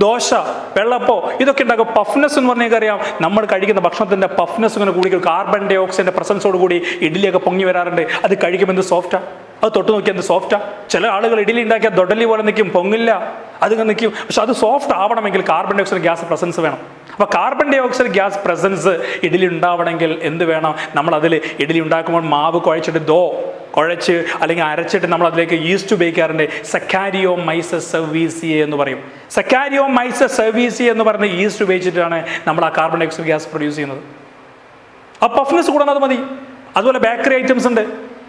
ദോശ, വെള്ളപ്പോ ഇതൊക്കെ ഉണ്ടാക്കും. പഫ്നെസ് എന്ന് പറഞ്ഞാൽ അറിയാം, നമ്മൾ കഴിക്കുന്ന ഭക്ഷണത്തിൻ്റെ പഫ്നെസ് ഇങ്ങനെ കൂടി കാർബൺ ഡൈ ഓക്സൈഡിൻ്റെ പ്രസൻസോട് കൂടി ഇഡ്ഡലിയൊക്കെ പൊങ്ങി വരാറുണ്ട്. അത് കഴിക്കുമ്പോൾ എന്ത് സോഫ്റ്റാ, അത് തൊട്ട് നോക്കിയാൽ എന്ത് സോഫ്റ്റാ. ചില ആളുകൾ ഇഡ്ഡലി ഉണ്ടാക്കിയാൽ ദൊഡലി പോലെ നിൽക്കും, പൊങ്ങില്ല, അതിങ്ങനെ നിൽക്കും. പക്ഷെ അത് സോഫ്റ്റ് ആവണമെങ്കിൽ carbon dioxide gas presence വേണം. അപ്പോൾ carbon dioxide gas presence idli ഉണ്ടാവണമെങ്കിൽ എന്ത് വേണം? നമ്മൾ അതിൽ ഇഡ്ഡലി ഉണ്ടാക്കുമ്പോൾ മാവ് കുഴച്ച് അല്ലെങ്കിൽ അരച്ചിട്ട് നമ്മൾ അതിലേക്ക് ഈസ്റ്റ് ഉപയോഗിക്കാറുണ്ട്. സക്കാരിയോമൈസസ് സെർവീസിയെ എന്ന് പറയും. സക്കാരിയോമൈസസ് സെർവീസിയെ എന്ന് പറയുന്ന ഈസ്റ്റ് ഉപയോഗിച്ചിട്ടാണ് നമ്മൾ ആ carbon dioxide gas produce ചെയ്യുന്നത്. ആ പഫ്നെസ് കൂടാതെ മതി. അതുപോലെ ബേക്കറി ഐറ്റംസ് ഉണ്ട്,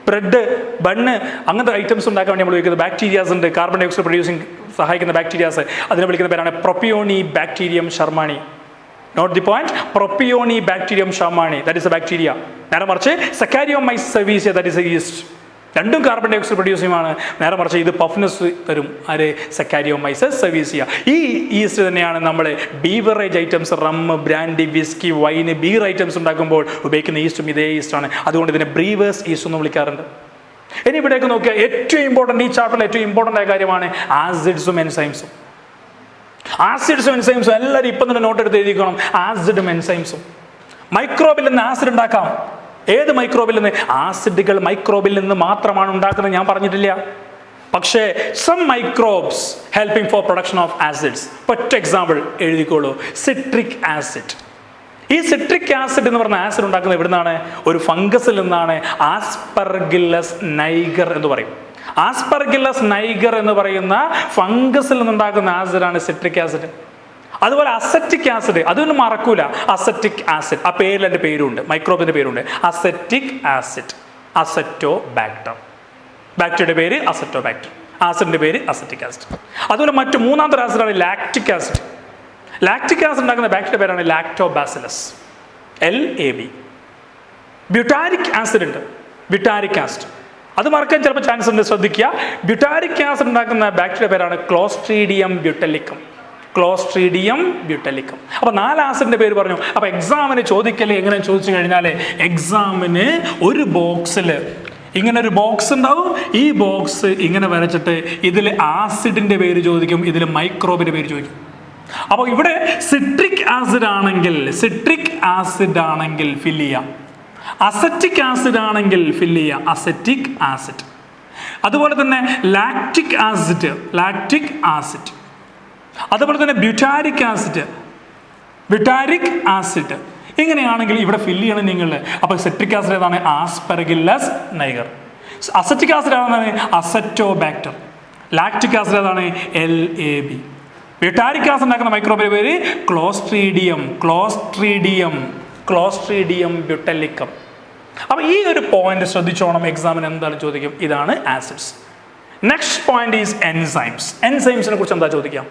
ബ്രെഡ്, ബണ്ണ്, അങ്ങനത്തെ ഐറ്റംസ് ഉണ്ടാക്കാൻ വേണ്ടി നമ്മൾ ഉപയോഗിക്കുന്നത് ബാക്ടീരിയാസ് ഉണ്ട്. കാർബൺ ഡൈ ഓക്സൈഡ് പ്രൊഡ്യൂസിങ് സഹായിക്കുന്ന ബാക്ടീരിയാസ്, അതിനെ വിളിക്കുന്ന പേരാണ് Propionibacterium shermanii. Note the point. Propionibacterium shermanii, that is a bacteria. നേരെ മറിച്ച് Saccharomyces cerevisiae, that is a yeast. രണ്ടും കാർബൺ ഡൈ ഓക്സൈഡ് പ്രൊഡ്യൂസ് ചെയ്യുമാണ്. നേരെ മറിച്ച് ഇത് പഫ്നെസ് തരും. ആര്? സക്കാരിയോമൈസസ് സെർവീസിയ. ഈ ഈസ്റ്റ് തന്നെയാണ് നമ്മൾ beverage items, rum, brandy, whisky, wine, beer items ഉണ്ടാക്കുമ്പോൾ ഉപയോഗിക്കുന്ന ഈസ്റ്റും ഇതേ ഈസ്റ്റാണ്. അതുകൊണ്ട് ഇതിനെ ബ്രീവേഴ്സ് ഈസ്റ്റ് എന്ന് വിളിക്കാറുണ്ട്. ഇനി ഇവിടേക്ക് നോക്കിയാൽ ഏറ്റവും ഇമ്പോർട്ടൻ്റ്, ഈ ചാപ്റ്ററിൽ ഏറ്റവും ഇമ്പോർട്ടൻ്റ് ആയ കാര്യമാണ് ആസിഡ്സും എൻസൈംസും. ആസിഡ്സും എൻസൈംസും എല്ലാവരും ഇപ്പം തന്നെ നോട്ട് എടുത്ത് എഴുതിക്കണം. ആസിഡും എൻസൈംസും. മൈക്രോബിൽ നിന്ന് ആസിഡ് ഉണ്ടാക്കാം. ഏത് മൈക്രോബിൽ നിന്ന്? ആസിഡുകൾ മൈക്രോബിൽ നിന്ന് മാത്രമാണ് ഉണ്ടാക്കുന്നത്, ഞാൻ പറഞ്ഞിട്ടില്ല. പക്ഷേ some microbes helping for production of acids. ഒറ്റ എക്സാമ്പിൾ എഴുതിക്കോളൂ, സിട്രിക് ആസിഡ്. ഈ സിട്രിക് ആസിഡ് എന്ന് പറഞ്ഞ ആസിഡ് ഉണ്ടാക്കുന്നത് എവിടെ നിന്നാണ്? ഒരു ഫംഗസിൽ നിന്നാണ്. ആസ്പെർഗില്ലസ് നൈഗർ എന്ന് പറയും. ആസ്പെർഗില്ലസ് നൈഗർ എന്ന് പറയുന്ന ഫംഗസിൽ നിന്നുണ്ടാക്കുന്ന ആസിഡാണ് സിട്രിക് ആസിഡ്. അതുപോലെ അസറ്റിക് ആസിഡ്, അതൊന്നും മറക്കൂല. അസറ്റിക് ആസിഡ്, ആ പേരിൽ എൻ്റെ പേരുണ്ട്, മൈക്രോബിൻ്റെ പേരുണ്ട്. Acetic acid, Acetobacter. ബാക്ടീരിയയുടെ പേര് അസറ്റോ ബാക്ടർ, ആസിഡിൻ്റെ പേര് അസറ്റിക് ആസിഡ്. അതുപോലെ മറ്റു മൂന്നാമത്തെ ആസിഡാണ് ലാക്റ്റിക് ആസിഡ്. ലാക്റ്റിക് ആസിഡ് ഉണ്ടാക്കുന്ന ബാക്ടീരിയ പേരാണ് ലാക്ടോബാസിലസ്, LAB. ബ്യൂട്ടാരിക് ആസിഡ് ഉണ്ട്, ബ്യൂട്ടാരിക് ആസിഡ്. അത് മറക്കാൻ ചിലപ്പോൾ ചാൻസ് ഉണ്ട്, ശ്രദ്ധിക്കുക. ബ്യൂട്ടാരിക് ആസിഡ് ഉണ്ടാക്കുന്ന ബാക്ടീരിയ പേരാണ് ക്ലോസ്ട്രീഡിയം ബ്യൂട്ടലിക്കം. ക്ലോസ്ട്രീഡിയം ബ്യൂട്ടലിക്കം. അപ്പോൾ 4 ആസിഡിൻ്റെ പേര് പറഞ്ഞു. അപ്പോൾ എക്സാമിന് ചോദിക്കല് എങ്ങനെ ചോദിച്ചു കഴിഞ്ഞാൽ, എക്സാമിന് ഒരു ബോക്സിൽ ഇങ്ങനെ ഒരു ബോക്സ് ഉണ്ടാവും. ഈ ബോക്സ് ഇങ്ങനെ വരച്ചിട്ട് ഇതിൽ ആസിഡിൻ്റെ പേര് ചോദിക്കും, ഇതിൽ മൈക്രോബിൻ്റെ പേര് ചോദിക്കും. അപ്പോൾ ഇവിടെ സിട്രിക് ആസിഡ് ആണെങ്കിൽ ഫില്ല് ചെയ്യാം. അസറ്റിക് ആസിഡ് ആണെങ്കിൽ ഫില്ല് ചെയ്യാം, അസറ്റിക് ആസിഡ്. അതുപോലെ തന്നെ ലാക്റ്റിക് ആസിഡ്. അതുപോലെ തന്നെ ബ്യൂട്ടാരിക് ആസിഡ്. ഇങ്ങനെയാണെങ്കിൽ ഇവിടെ ഫില്ല് ചെയ്യണം നിങ്ങൾ. അപ്പോൾ സിട്രിക് ആസിഡ് ഏതാണ്? Aspergillus niger. അസറ്റിക് ആസിഡ് ഏതാണ്? അസറ്റോബാക്ടർ. ലാക്റ്റിക് ആസിഡ് ഏതാണ്? LAB. ബ്യൂട്ടാരിക് ആസിഡ് ഉണ്ടാക്കുന്ന മൈക്രോബിന്റെ പേര് ക്ലോസ്ട്രീഡിയം ബ്യൂട്ടലിക്കം. അപ്പോൾ ഈ ഒരു പോയിന്റ് ശ്രദ്ധിച്ചോണം, എക്സാമിന് എന്താണ് ചോദിക്കും. ഇതാണ് acids. Next point is enzymes. എൻസൈംസിനെ കുറിച്ച് എന്താ ചോദിക്കാം?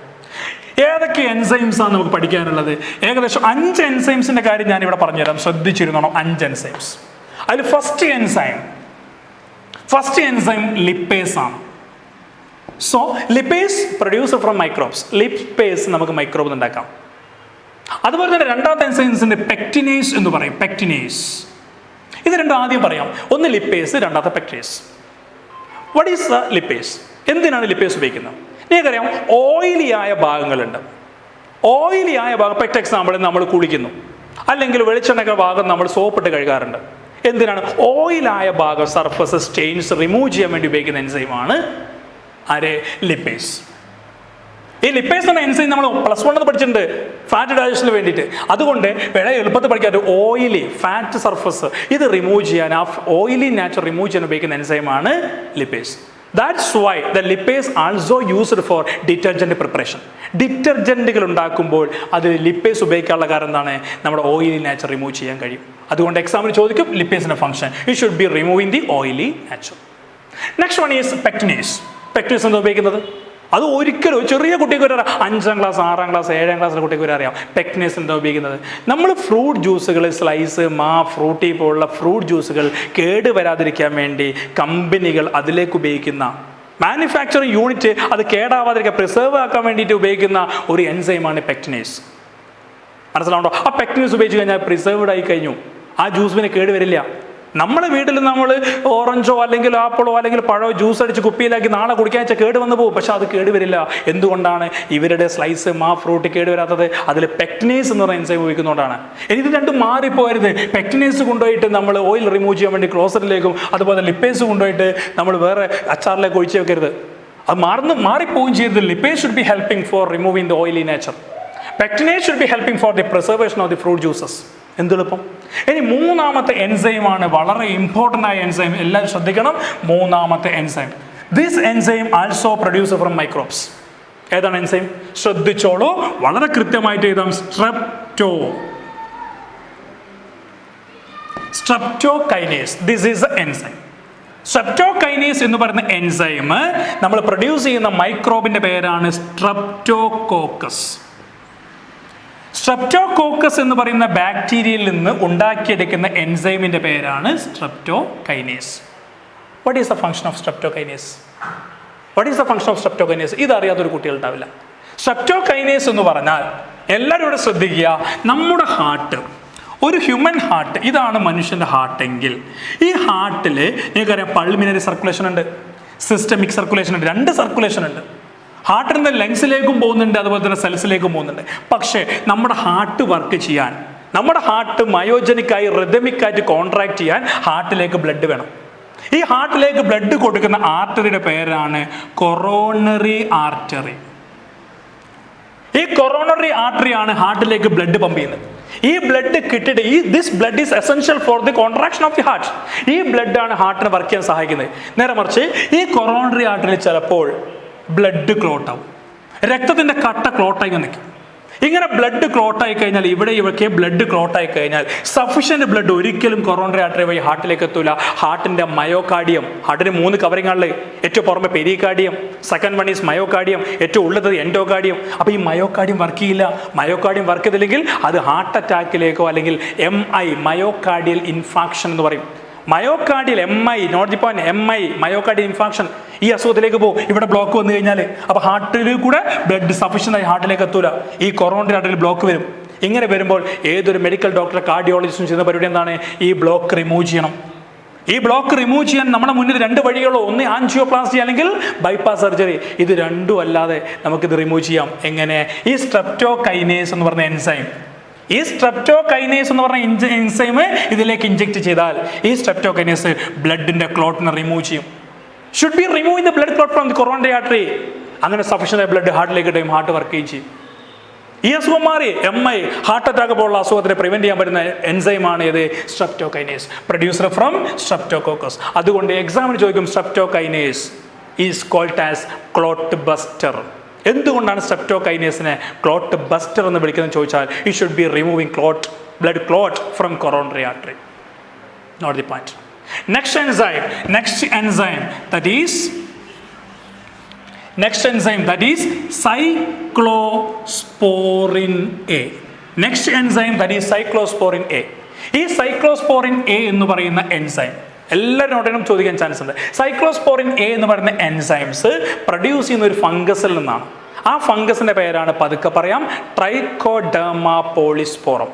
ഏതൊക്കെ എൻസൈംസ് ആണ് നമുക്ക് പഠിക്കാനുള്ളത്? ഏകദേശം 5 എൻസൈംസിന്റെ കാര്യം ഞാൻ ഇവിടെ പറഞ്ഞുതരാം, ശ്രദ്ധിച്ചിരുന്നോണം. 5 എൻസൈംസ്. അതിൽ ഫസ്റ്റ് എൻസൈം ലിപ്പേസ് ആണ്. So lipase produced from microbes. Lipase നമുക്ക് മൈക്രോബ് ഉണ്ടാക്കാം. അതുപോലെ തന്നെ രണ്ടാമത്തെ എൻസൈംസിന്റെ പെക്റ്റിനേസ് എന്ന് പറയും. ഇത് രണ്ടും ആദ്യം പറയാം. ഒന്ന് ലിപ്പേസ്, രണ്ടാമത്തെ pectinase. What is the lipase? എന്തിനാണ് ലിപ്പേസ് ഉപയോഗിക്കുന്നത്? നിങ്ങൾക്കറിയാം, ഓയിലി ആയ ഭാഗങ്ങളുണ്ട്. ഓയിലി ആയ ഭാഗം, പെറ്റ് എക്സാമ്പിൾ നമ്മൾ കുളിക്കുന്നു, അല്ലെങ്കിൽ വെളിച്ചെണ്ണയുടെ ഭാഗം നമ്മൾ സോപ്പിട്ട് കഴുകാറുണ്ട്. എന്തിനാണ്? ഓയിലായ ഭാഗം, സർഫസ് സ്റ്റെയിൻസ് റിമൂവ് ചെയ്യാൻ വേണ്ടി ഉപയോഗിക്കുന്ന എൻസൈമാണ് ലിപ്പേസ്. ഈ ലിപ്പേസ് എന്ന എൻസൈം നമ്മൾ +1 പഠിച്ചിട്ടുണ്ട് ഫാറ്റ് ഡൈജഷന് വേണ്ടിയിട്ട്. അതുകൊണ്ട് വളരെ എളുപ്പത്തിൽ പഠിക്കാൻ ഓയിലി ഫാറ്റ് സർഫസ് ഇത് റിമൂവ് ചെയ്യാൻ, ആ ഓയിലി നാച്ചർ റിമൂവ് ചെയ്യാൻ ഉപയോഗിക്കുന്ന എൻസൈമാണ് lipase. That's why the lipase also used for detergent preparation. ഡിറ്റർജൻറ്റുകൾ ഉണ്ടാക്കുമ്പോൾ അത് ലിപ്പേസ് ഉപയോഗിക്കാനുള്ള കാരണം എന്താണ്? നമ്മുടെ ഓയിലി നാച്ചർ റിമൂവ് ചെയ്യാൻ കഴിയും. അതുകൊണ്ട് എക്സാമിന് ചോദിക്കും ലിപ്പേസിൻ്റെ function. It should be removing the oily nature. Next one is pectinase. Pectinase എന്താ ഉപയോഗിക്കുന്നത്? അത് ഒരിക്കലും ചെറിയ കുട്ടിക്ക് വരെ 5ാം ക്ലാസ് 6ാം ക്ലാസ് 7ാം ക്ലാസ്സിലെ കുട്ടിക്ക് വരെ അറിയാം പെക്ടിനേസ് എന്താ ഉപയോഗിക്കുന്നത്. നമ്മൾ ഫ്രൂട്ട് ജ്യൂസുകൾ, സ്ലൈസ്, ഫ്രൂട്ടി പോലുള്ള ഫ്രൂട്ട് ജ്യൂസുകൾ കേട് വരാതിരിക്കാൻ വേണ്ടി കമ്പനികൾ അതിലേക്ക് ഉപയോഗിക്കുന്ന മാനുഫാക്ചറിങ് യൂണിറ്റ് അത് കേടാവാതിരിക്കാൻ പ്രിസർവ് ആക്കാൻ വേണ്ടിയിട്ട് ഉപയോഗിക്കുന്ന ഒരു എൻസൈമാണ് പെക്ടിനേസ്. മനസ്സിലാവുണ്ടോ? ആ പെക്ടിനേസ് ഉപയോഗിച്ച് കഴിഞ്ഞാൽ പ്രിസർവ്ഡ് ആയി കഴിഞ്ഞു, ആ ജ്യൂസ് പിന്നെ കേട് വരില്ല. നമ്മുടെ വീട്ടിൽ നമ്മൾ ഓറഞ്ചോ അല്ലെങ്കിൽ ആപ്പിളോ അല്ലെങ്കിൽ പഴമോ ജ്യൂസ് അടിച്ച് കുപ്പിയിലാക്കി നാളെ കുടിക്കാൻ വെച്ചാൽ കേട് വന്നു പോകും. പക്ഷെ അത് കേട് വരില്ല. എന്തുകൊണ്ടാണ്? ഇവരുടെ സ്ലൈസ് ഫ്രൂട്ട് കേട് വരാത്തത് അതിൽ പെക്ടിനേസ് എന്ന് പറയുന്ന എൻസൈം ഉപയോഗിക്കുന്നതുകൊണ്ടാണ്. ഇത് രണ്ടും മാറിപ്പോയത്. പെക്ടിനേസ് കൊണ്ടുപോയിട്ട് നമ്മൾ ഓയിൽ റിമൂവ് ചെയ്യാൻ വേണ്ടി ക്ലോസറ്റിലേക്കും അതുപോലെ ലിപ്പേസ് കൊണ്ടുപോയിട്ട് നമ്മൾ വേറെ അച്ചാറിലേക്ക് ഒഴിച്ച് വെക്കരുത്. അത് മാറിപ്പോവുകയും ചെയ്യരുത്. Lipase should be helping for removing the oily nature. Pectinase should be helping for the preservation of the fruit juices. എന്തെളുപ്പം. ഇനി മൂന്നാമത്തെ എൻസൈമാണ് വളരെ ഇമ്പോർട്ടൻ്റ് ആയ എൻസൈം. എല്ലാവരും ശ്രദ്ധിക്കണം. മൂന്നാമത്തെ enzyme, this enzyme also produce from microbes. ഏതാണ് എൻസൈം? ശ്രദ്ധിച്ചോളൂ, വളരെ കൃത്യമായിട്ട് എഴുതാം. Streptokinase. This is A enzyme. Streptokinase എന്ന് പറയുന്ന എൻസൈം നമ്മൾ പ്രൊഡ്യൂസ് ചെയ്യുന്ന മൈക്രോബിന്റെ പേരാണ് സ്ട്രെപ്റ്റോകോക്കസ്. സ്ട്രെപ്റ്റോകോക്കസ് എന്ന് പറയുന്ന ബാക്ടീരിയയിൽ നിന്ന് ഉണ്ടാക്കിയെടുക്കുന്ന എൻസൈമിന്റെ പേരാണ് streptokinase. What is the function of streptokinase? What is the function of streptokinase? ഇതറിയാത്തൊരു കുട്ടികളുണ്ടാവില്ല. സ്ട്രെപ്റ്റോകൈനേസ് എന്ന് പറഞ്ഞാൽ എല്ലാവരും ഇവിടെ ശ്രദ്ധിക്കുക. നമ്മുടെ ഹാർട്ട്, ഒരു ഹ്യൂമൻ ഹാർട്ട്, ഇതാണ് മനുഷ്യൻ്റെ ഹാർട്ടെങ്കിൽ ഈ ഹാർട്ടിൽ നിങ്ങൾക്കറിയാം പൾമിനറി സർക്കുലേഷൻ ഉണ്ട്, സിസ്റ്റമിക് സർക്കുലേഷൻ ഉണ്ട്. 2 സർക്കുലേഷൻ ഉണ്ട്. ഹാർട്ടിൽ നിന്ന് ലങ്സിലേക്കും പോകുന്നുണ്ട്, അതുപോലെ തന്നെ സെൽസിലേക്കും പോകുന്നുണ്ട്. പക്ഷേ നമ്മുടെ ഹാർട്ട് വർക്ക് ചെയ്യാൻ, നമ്മുടെ ഹാർട്ട് മയോജനിക്കായി റിതമിക്കായിട്ട് കോൺട്രാക്ട് ചെയ്യാൻ ഹാർട്ടിലേക്ക് ബ്ലഡ് വേണം. ഈ ഹാർട്ടിലേക്ക് ബ്ലഡ് കൊടുക്കുന്ന ആർട്ടറിയുടെ പേരാണ് കൊറോണറി ആർട്ടറി. ഈ കൊറോണറി ആർട്ടറിയാണ് ഹാർട്ടിലേക്ക് ബ്ലഡ് പമ്പ് ചെയ്യുന്നത്. ഈ ബ്ലഡ് കിട്ടിയിട്ട് this blood is essential for the contraction of the heart. ഈ ബ്ലഡ് ആണ് ഹാർട്ടിനെ വർക്ക് ചെയ്യാൻ സഹായിക്കുന്നത്. നേരെ മറിച്ച് ഈ കൊറോണറി ആർട്ടറിയിൽ ചിലപ്പോൾ ബ്ലഡ് ക്ലോട്ട് ആവും, രക്തത്തിൻ്റെ കട്ട ക്ലോട്ടായി നിൽക്കും. ഇങ്ങനെ ബ്ലഡ് ക്ലോട്ടായി കഴിഞ്ഞാൽ ഇവിടേക്ക് ബ്ലഡ് ക്ലോട്ടായി കഴിഞ്ഞാൽ സഫീഷ്യൻറ്റ് ബ്ലഡ് ഒരിക്കലും കൊറോണറി ആർട്ടറി വഴി ഹാർട്ടിലേക്ക് എത്തൂല. ഹാർട്ടിൻ്റെ മയോകാർഡിയം, ഹാർട്ടിന് 3 കവറിങ്ങുകളിൽ ഏറ്റവും പുറമെ pericardium, second one is myocardium, ഏറ്റവും ഉള്ളത് എൻഡോകാർഡിയം. അപ്പോൾ ഈ മയോകാർഡിയം വർക്ക് ചെയ്യില്ല. മയോകാർഡിയം വർക്ക് ചെയ്തില്ലെങ്കിൽ അത് ഹാർട്ട് അറ്റാക്കിലേക്കോ അല്ലെങ്കിൽ മയോകാർഡിയൽ ഇൻഫാക്ഷൻ എന്ന് പറയും. Myocardial note the point, myocardial infarction, ഈ അസുഖത്തിലേക്ക് പോകും. ഇവിടെ ബ്ലോക്ക് വന്നു കഴിഞ്ഞാൽ അപ്പോൾ ഹാർട്ടിൽ കൂടെ ബ്ലഡ് സഫീഷ്യൻ്റ് ആയി ഹാർട്ടിലേക്ക് എത്തൂല. ഈ കൊറോണറി ആർട്ടറിയിൽ ബ്ലോക്ക് വരും. ഇങ്ങനെ വരുമ്പോൾ ഏതൊരു മെഡിക്കൽ ഡോക്ടർ, കാർഡിയോളജിസ്റ്റും ചെയ്യുന്ന പരിപാടി എന്താണ്? ഈ ബ്ലോക്ക് റിമൂവ് ചെയ്യണം. ഈ ബ്ലോക്ക് റിമൂവ് ചെയ്യാൻ നമ്മുടെ മുന്നിൽ 2 വഴികളോ, ഒന്ന് ആൻജിയോപ്ലാസ്റ്റി അല്ലെങ്കിൽ ബൈപ്പാസ് സർജറി. ഇത് രണ്ടും അല്ലാതെ നമുക്കിത് റിമൂവ് ചെയ്യാം. എങ്ങനെ? ഈ സ്ട്രെപ്റ്റോകൈനേസ് എന്ന് പറഞ്ഞ എൻസൈം, ഈ സ്ട്രെപ്റ്റോകൈനേസ് എന്ന് പറഞ്ഞ എൻസൈം ഇതിലേക്ക് ഇഞ്ചെക്ട് ചെയ്താൽ ഈ സ്ട്രെപ്റ്റോകൈനേസ് ബ്ലഡിന്റെ ക്ലോട്ടിനെ റിമൂവ് ചെയ്യും. Should be removing the blood clot from the coronary artery. അങ്ങനെ സഫീഷ്യൻ്റ് ബ്ലഡ് ഹാർട്ടിലേക്ക് ഇടും, ഹാർട്ട് വർക്ക് ചെയ്യും. ഈ അസുഖം മാറി ഹാർട്ട് അറ്റാക്ക് പോലുള്ള അസുഖത്തിനെ പ്രിവെന്റ് ചെയ്യാൻ പറ്റുന്ന എൻസൈമാണ് ഇത് സ്ട്രെപ്റ്റോകൈനേസ്, പ്രൊഡ്യൂസർ ഫ്രം സ്ട്രെപ്റ്റോകോക്കസ്. അതുകൊണ്ട് എക്സാമിന് ചോദിക്കും streptokinase is called as clot buster. എന്തുകൊണ്ടാണ് സ്ട്രെപ്റ്റോകൈനേസിനെ ക്ലോട്ട് ബസ്റ്റർ എന്ന് വിളിക്കുന്നത് ചോദിച്ചാൽ it should be removing blood clot from coronary artery. Note the point. Next enzyme that is cyclosporin A. Next enzyme that is cyclosporin A. ഈ cyclosporin A എന്ന് പറയുന്ന enzyme എല്ലാവരോടും ചോദിക്കാൻ ചാൻസ് ഉണ്ട്. സൈക്ലോസ്പോറിൻ എ എന്ന് പറയുന്ന എൻസൈംസ് പ്രൊഡ്യൂസ് ചെയ്യുന്ന ഒരു ഫംഗസിൽ നിന്നാണ്. ആ ഫംഗസിന്റെ പേരാണ് പതുക്കെ പറയാം, ട്രൈക്കോഡെർമ പോളിസ്പോറം.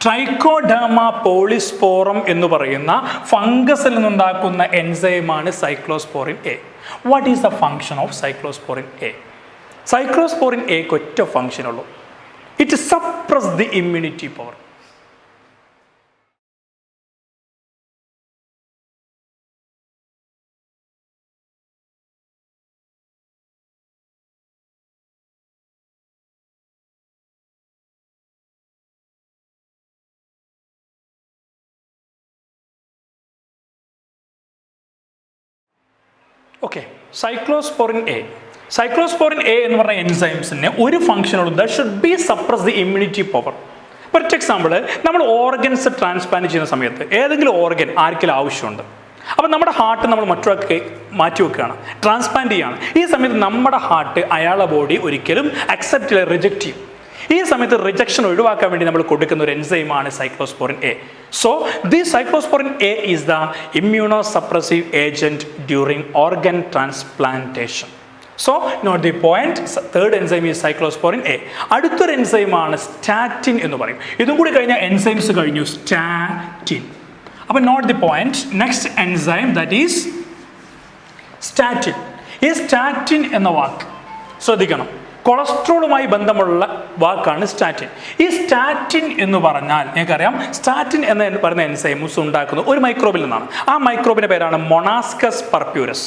ട്രൈക്കോഡെർമ പോളിസ്പോറം എന്ന് പറയുന്ന ഫംഗസിൽ നിന്നുണ്ടാക്കുന്ന എൻസൈമാണ് cyclosporin A. What is the function of cyclosporin A? Cyclosporin എക്ക് ഒറ്റ ഫങ്ഷൻ ഉള്ളൂ. It suppress the immunity power. Okay, cyclosporin A. Cyclosporin A എന്ന് പറഞ്ഞ എൻസൈംസിന് ഒരു ഫംഗ്ഷനുള്ളൂ, that should be suppress the immunity power. For example, നമ്മൾ ഓർഗൻസ് ട്രാൻസ്പ്ലാന്റ് ചെയ്യുന്ന സമയത്ത് ഏതെങ്കിലും ഓർഗൻ ആർക്കെങ്കിലും ആവശ്യമുണ്ട്. അപ്പം നമ്മുടെ ഹാർട്ട് നമ്മൾ മറ്റൊരാൾക്ക് മാറ്റി വെക്കുകയാണ്, ട്രാൻസ്പ്ലാന്റ് ചെയ്യുകയാണ്. ഈ സമയത്ത് നമ്മുടെ ഹാർട്ട് അയാളുടെ ബോഡി ഒരിക്കലും അക്സെപ്റ്റ് ചെയ്യില്ല, റിജക്റ്റ് ചെയ്യും. ഈ സമയത്ത് റിജക്ഷൻ ഒഴിവാക്കാൻ വേണ്ടി നമ്മൾ കൊടുക്കുന്ന ഒരു എൻസൈമാണ് cyclosporin A. So the cyclosporin A is the immunosuppressive agent during organ transplantation. So note the point. Third enzyme is cyclosporin A. അടുത്തൊരു എൻസൈമാണ് സ്റ്റാറ്റിൻ എന്ന് പറയും. ഇതും കൂടി കഴിഞ്ഞാൽ എൻസൈംസ് കഴിഞ്ഞു. സ്റ്റാറ്റിൻ. അപ്പം note the point. Next enzyme that is statin. ഈ സ്റ്റാറ്റിൻ എന്ന വാക്ക് ശ്രദ്ധിക്കണം, കൊളസ്ട്രോളുമായി ബന്ധമുള്ള വാക്കാണ് സ്റ്റാറ്റിൻ. ഈ സ്റ്റാറ്റിൻ എന്ന് പറഞ്ഞാൽ നിങ്ങൾക്കറിയാം, സ്റ്റാറ്റിൻ എന്ന് പറയുന്ന എൻസൈംസ് ഉണ്ടാക്കുന്നത് ഒരു മൈക്രോബിൽ നിന്നാണ്. ആ മൈക്രോബിൻ്റെ പേരാണ് മൊണാസ്കസ് പർപ്യൂരസ്.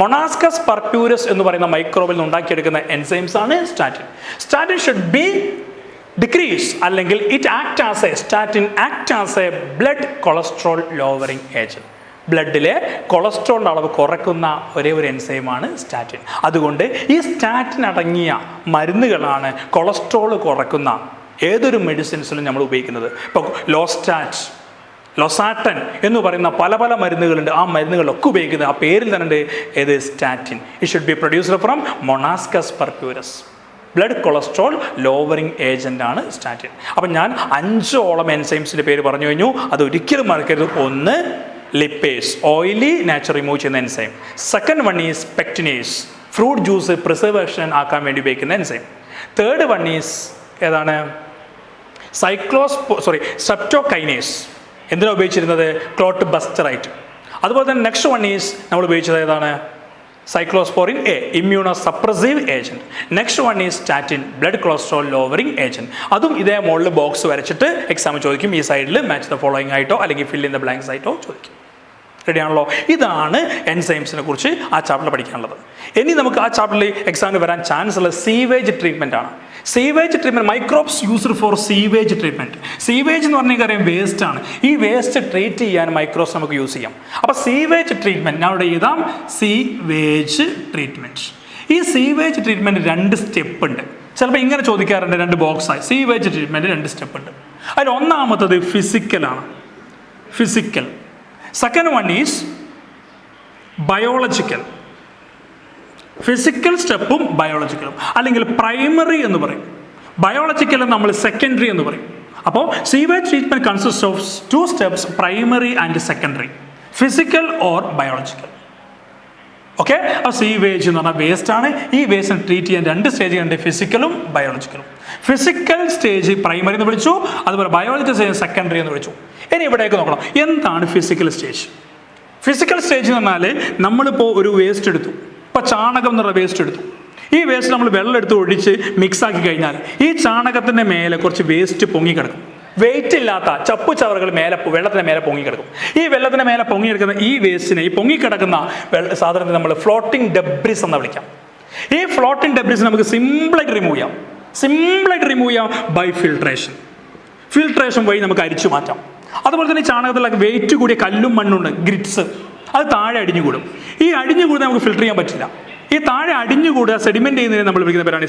മൊണാസ്കസ് പർപ്യൂരസ് എന്ന് പറയുന്ന മൈക്രോബിൽ നിന്ന് ഉണ്ടാക്കിയെടുക്കുന്ന എൻസൈംസ് ആണ് statin. Statin should be decrease, അല്ലെങ്കിൽ statin act as a blood cholesterol lowering agent. ബ്ലഡിലെ കൊളസ്ട്രോളിൻ്റെ അളവ് കുറയ്ക്കുന്ന ഒരേ ഒരു എൻസൈമാണ് സ്റ്റാറ്റിൻ. അതുകൊണ്ട് ഈ സ്റ്റാറ്റിൻ അടങ്ങിയ മരുന്നുകളാണ് കൊളസ്ട്രോൾ കുറയ്ക്കുന്ന ഏതൊരു മെഡിസിൻസിലും നമ്മൾ ഉപയോഗിക്കുന്നത്. ഇപ്പോൾ ലൊസാറ്റൻ എന്ന് പറയുന്ന പല പല മരുന്നുകളുണ്ട്. ആ മരുന്നുകളൊക്കെ ഉപയോഗിക്കുന്നത് ആ പേരിൽ തന്നെ ഉണ്ട്, ഏത്? Statin. It should be produced from Monascus purpureus. Blood cholesterol lowering agent ആണ് സ്റ്റാറ്റിൻ. അപ്പം ഞാൻ 5 എൻസൈംസിൻ്റെ പേര് പറഞ്ഞു കഴിഞ്ഞു. അത് ഒരിക്കലും മറക്കരുത്. ഒന്ന്, ലിപ്പേസ്, ഓയിലി നാച്ചുറൽ റിമൂവ് ചെയ്യുന്ന enzyme. Second one is pectinase, fruit juice preservation ആക്കാൻ വേണ്ടി ഉപയോഗിക്കുന്ന എൻസൈം. തേർഡ് വൺ ഈസ് ഏതാണ്? സ്ട്രെപ്റ്റോകൈനേസ്. എന്തിനാണ് ഉപയോഗിച്ചിരുന്നത്? ക്ലോട്ട് ബസ്റ്ററായിട്ട്. അതുപോലെ തന്നെ നെക്സ്റ്റ് വൺ ഈസ് നമ്മൾ ഉപയോഗിച്ചത് ഏതാണ്? Cyclosporin A, immuno suppressive agent. Next one is statin, blood cholesterol lowering agent. അതും ഇതേ മുകളിൽ ബോക്സ് വരച്ചിട്ട് എക്സാം ചോദിക്കും. ഈ സൈഡിൽ മാച്ച് ദ ഫോളോയിങ് ആയിട്ടോ അല്ലെങ്കിൽ ഫിൽ ഇൻ ദ ബ്ലാങ്ക്സ് ആയിട്ടോ ചോദിക്കും. റെഡിയാണല്ലോ? ഇതാണ് എൻസൈംസിനെ കുറിച്ച് ആ ചാപ്റ്ററിൽ പഠിക്കാനുള്ളത്. ഇനി നമുക്ക് ആ ചാപ്റ്ററിൽ എക്സാമിന് വരാൻ ചാൻസ് ഉള്ള സീവേജ് ട്രീറ്റ്മെന്റ് ആണ്. Sewage treatment, microbes used for sewage treatment. Sewage എന്ന് പറഞ്ഞാൽ കാര്യം വേസ്റ്റ് ആണ്. ഈ വേസ്റ്റ് ട്രീറ്റ് ചെയ്യാൻ മൈക്രോബ്സ് നമുക്ക് യൂസ് ചെയ്യാം. അപ്പോൾ സീവേജ് ട്രീറ്റ്മെന്റ് ഞാൻ ഇവിടെ എഴുതാം, സീവേജ് ട്രീറ്റ്മെന്റ്. ഈ സീവേജ് ട്രീറ്റ്മെന്റ് 2 സ്റ്റെപ്പ് ഉണ്ട്. ചിലപ്പോൾ ഇങ്ങനെ ചോദിക്കാറുണ്ട്, 2 ബോക്സായി. സീവേജ് ട്രീറ്റ്മെന്റ് 2 സ്റ്റെപ്പ് ഉണ്ട്. അതിൽ ഒന്നാമത്തത് ഫിസിക്കലാണ്. Physical. Second one is biological. ഫിസിക്കൽ സ്റ്റെപ്പും ബയോളജിക്കലും, അല്ലെങ്കിൽ പ്രൈമറി എന്ന് പറയും. ബയോളജിക്കൽ നമ്മൾ സെക്കൻഡറി എന്ന് പറയും. അപ്പോൾ sewage treatment consist of 2 steps, primary and secondary, physical or biological. Okay, അപ്പോൾ സീവേജ് എന്ന് പറഞ്ഞാൽ വേസ്റ്റ് ആണ്. ഈ വേസ്റ്റിനെ ട്രീറ്റ് ചെയ്യാൻ 2 സ്റ്റേജ് ഉണ്ട്, ഫിസിക്കലും ബയോളജിക്കലും. ഫിസിക്കൽ സ്റ്റേജ് പ്രൈമറി എന്ന് വിളിച്ചു, അതുപോലെ ബയോളജിക്കൽ സ്റ്റേജ് സെക്കൻഡറി എന്ന് വിളിച്ചു. ഇനി ഇവിടേക്ക് നോക്കണം, എന്താണ് ഫിസിക്കൽ സ്റ്റേജ്? ഫിസിക്കൽ സ്റ്റേജ് എന്ന് പറഞ്ഞാൽ നമ്മളിപ്പോൾ ഒരു വേസ്റ്റ് എടുത്തു, ഇപ്പോൾ ചാണകം എന്നുള്ള വേസ്റ്റ് എടുത്തു. ഈ വേസ്റ്റ് നമ്മൾ വെള്ളം എടുത്ത് ഒഴിച്ച് മിക്സ് ആക്കി കഴിഞ്ഞാൽ ഈ ചാണകത്തിൻ്റെ മേലെ കുറച്ച് വേസ്റ്റ് പൊങ്ങിക്കിടക്കും. വെയിറ്റ് ഇല്ലാത്ത ചപ്പു ചവറുകൾ വെള്ളത്തിന് മേലെ പൊങ്ങിക്കിടക്കും. ഈ വെള്ളത്തിന് മേലെ പൊങ്ങിയെടുക്കുന്ന ഈ വേസ്റ്റിനെ, ഈ പൊങ്ങിക്കിടക്കുന്ന സാധനത്തെ നമ്മൾ ഫ്ലോട്ടിംഗ് ഡെബ്രിസ് എന്ന് വിളിക്കാം. ഈ ഫ്ലോട്ടിംഗ് ഡെബ്രിസ് നമുക്ക് സിമ്പിളായിട്ട് റിമൂവ് ചെയ്യാം ബൈ ഫിൽട്രേഷൻ. ഫിൽട്രേഷൻ വഴി നമുക്ക് അരിച്ചു മാറ്റാം. അതുപോലെ തന്നെ ഈ ചാണകത്തിലൊക്കെ വെയിറ്റ് കൂടിയ കല്ലും മണ്ണുണ്ട്, ഗ്രിറ്റ്സ്, അത് താഴെ അടിഞ്ഞുകൂടും. ഈ അടിഞ്ഞുകൂടുന്നത് നമുക്ക് ഫിൽട്ടർ ചെയ്യാൻ പറ്റില്ല. ഈ താഴെ അടിഞ്ഞുകൂടുക, സെഡിമെന്റ് ചെയ്യുന്നതിന് നമ്മൾ വിളിക്കുന്ന പേരാണ്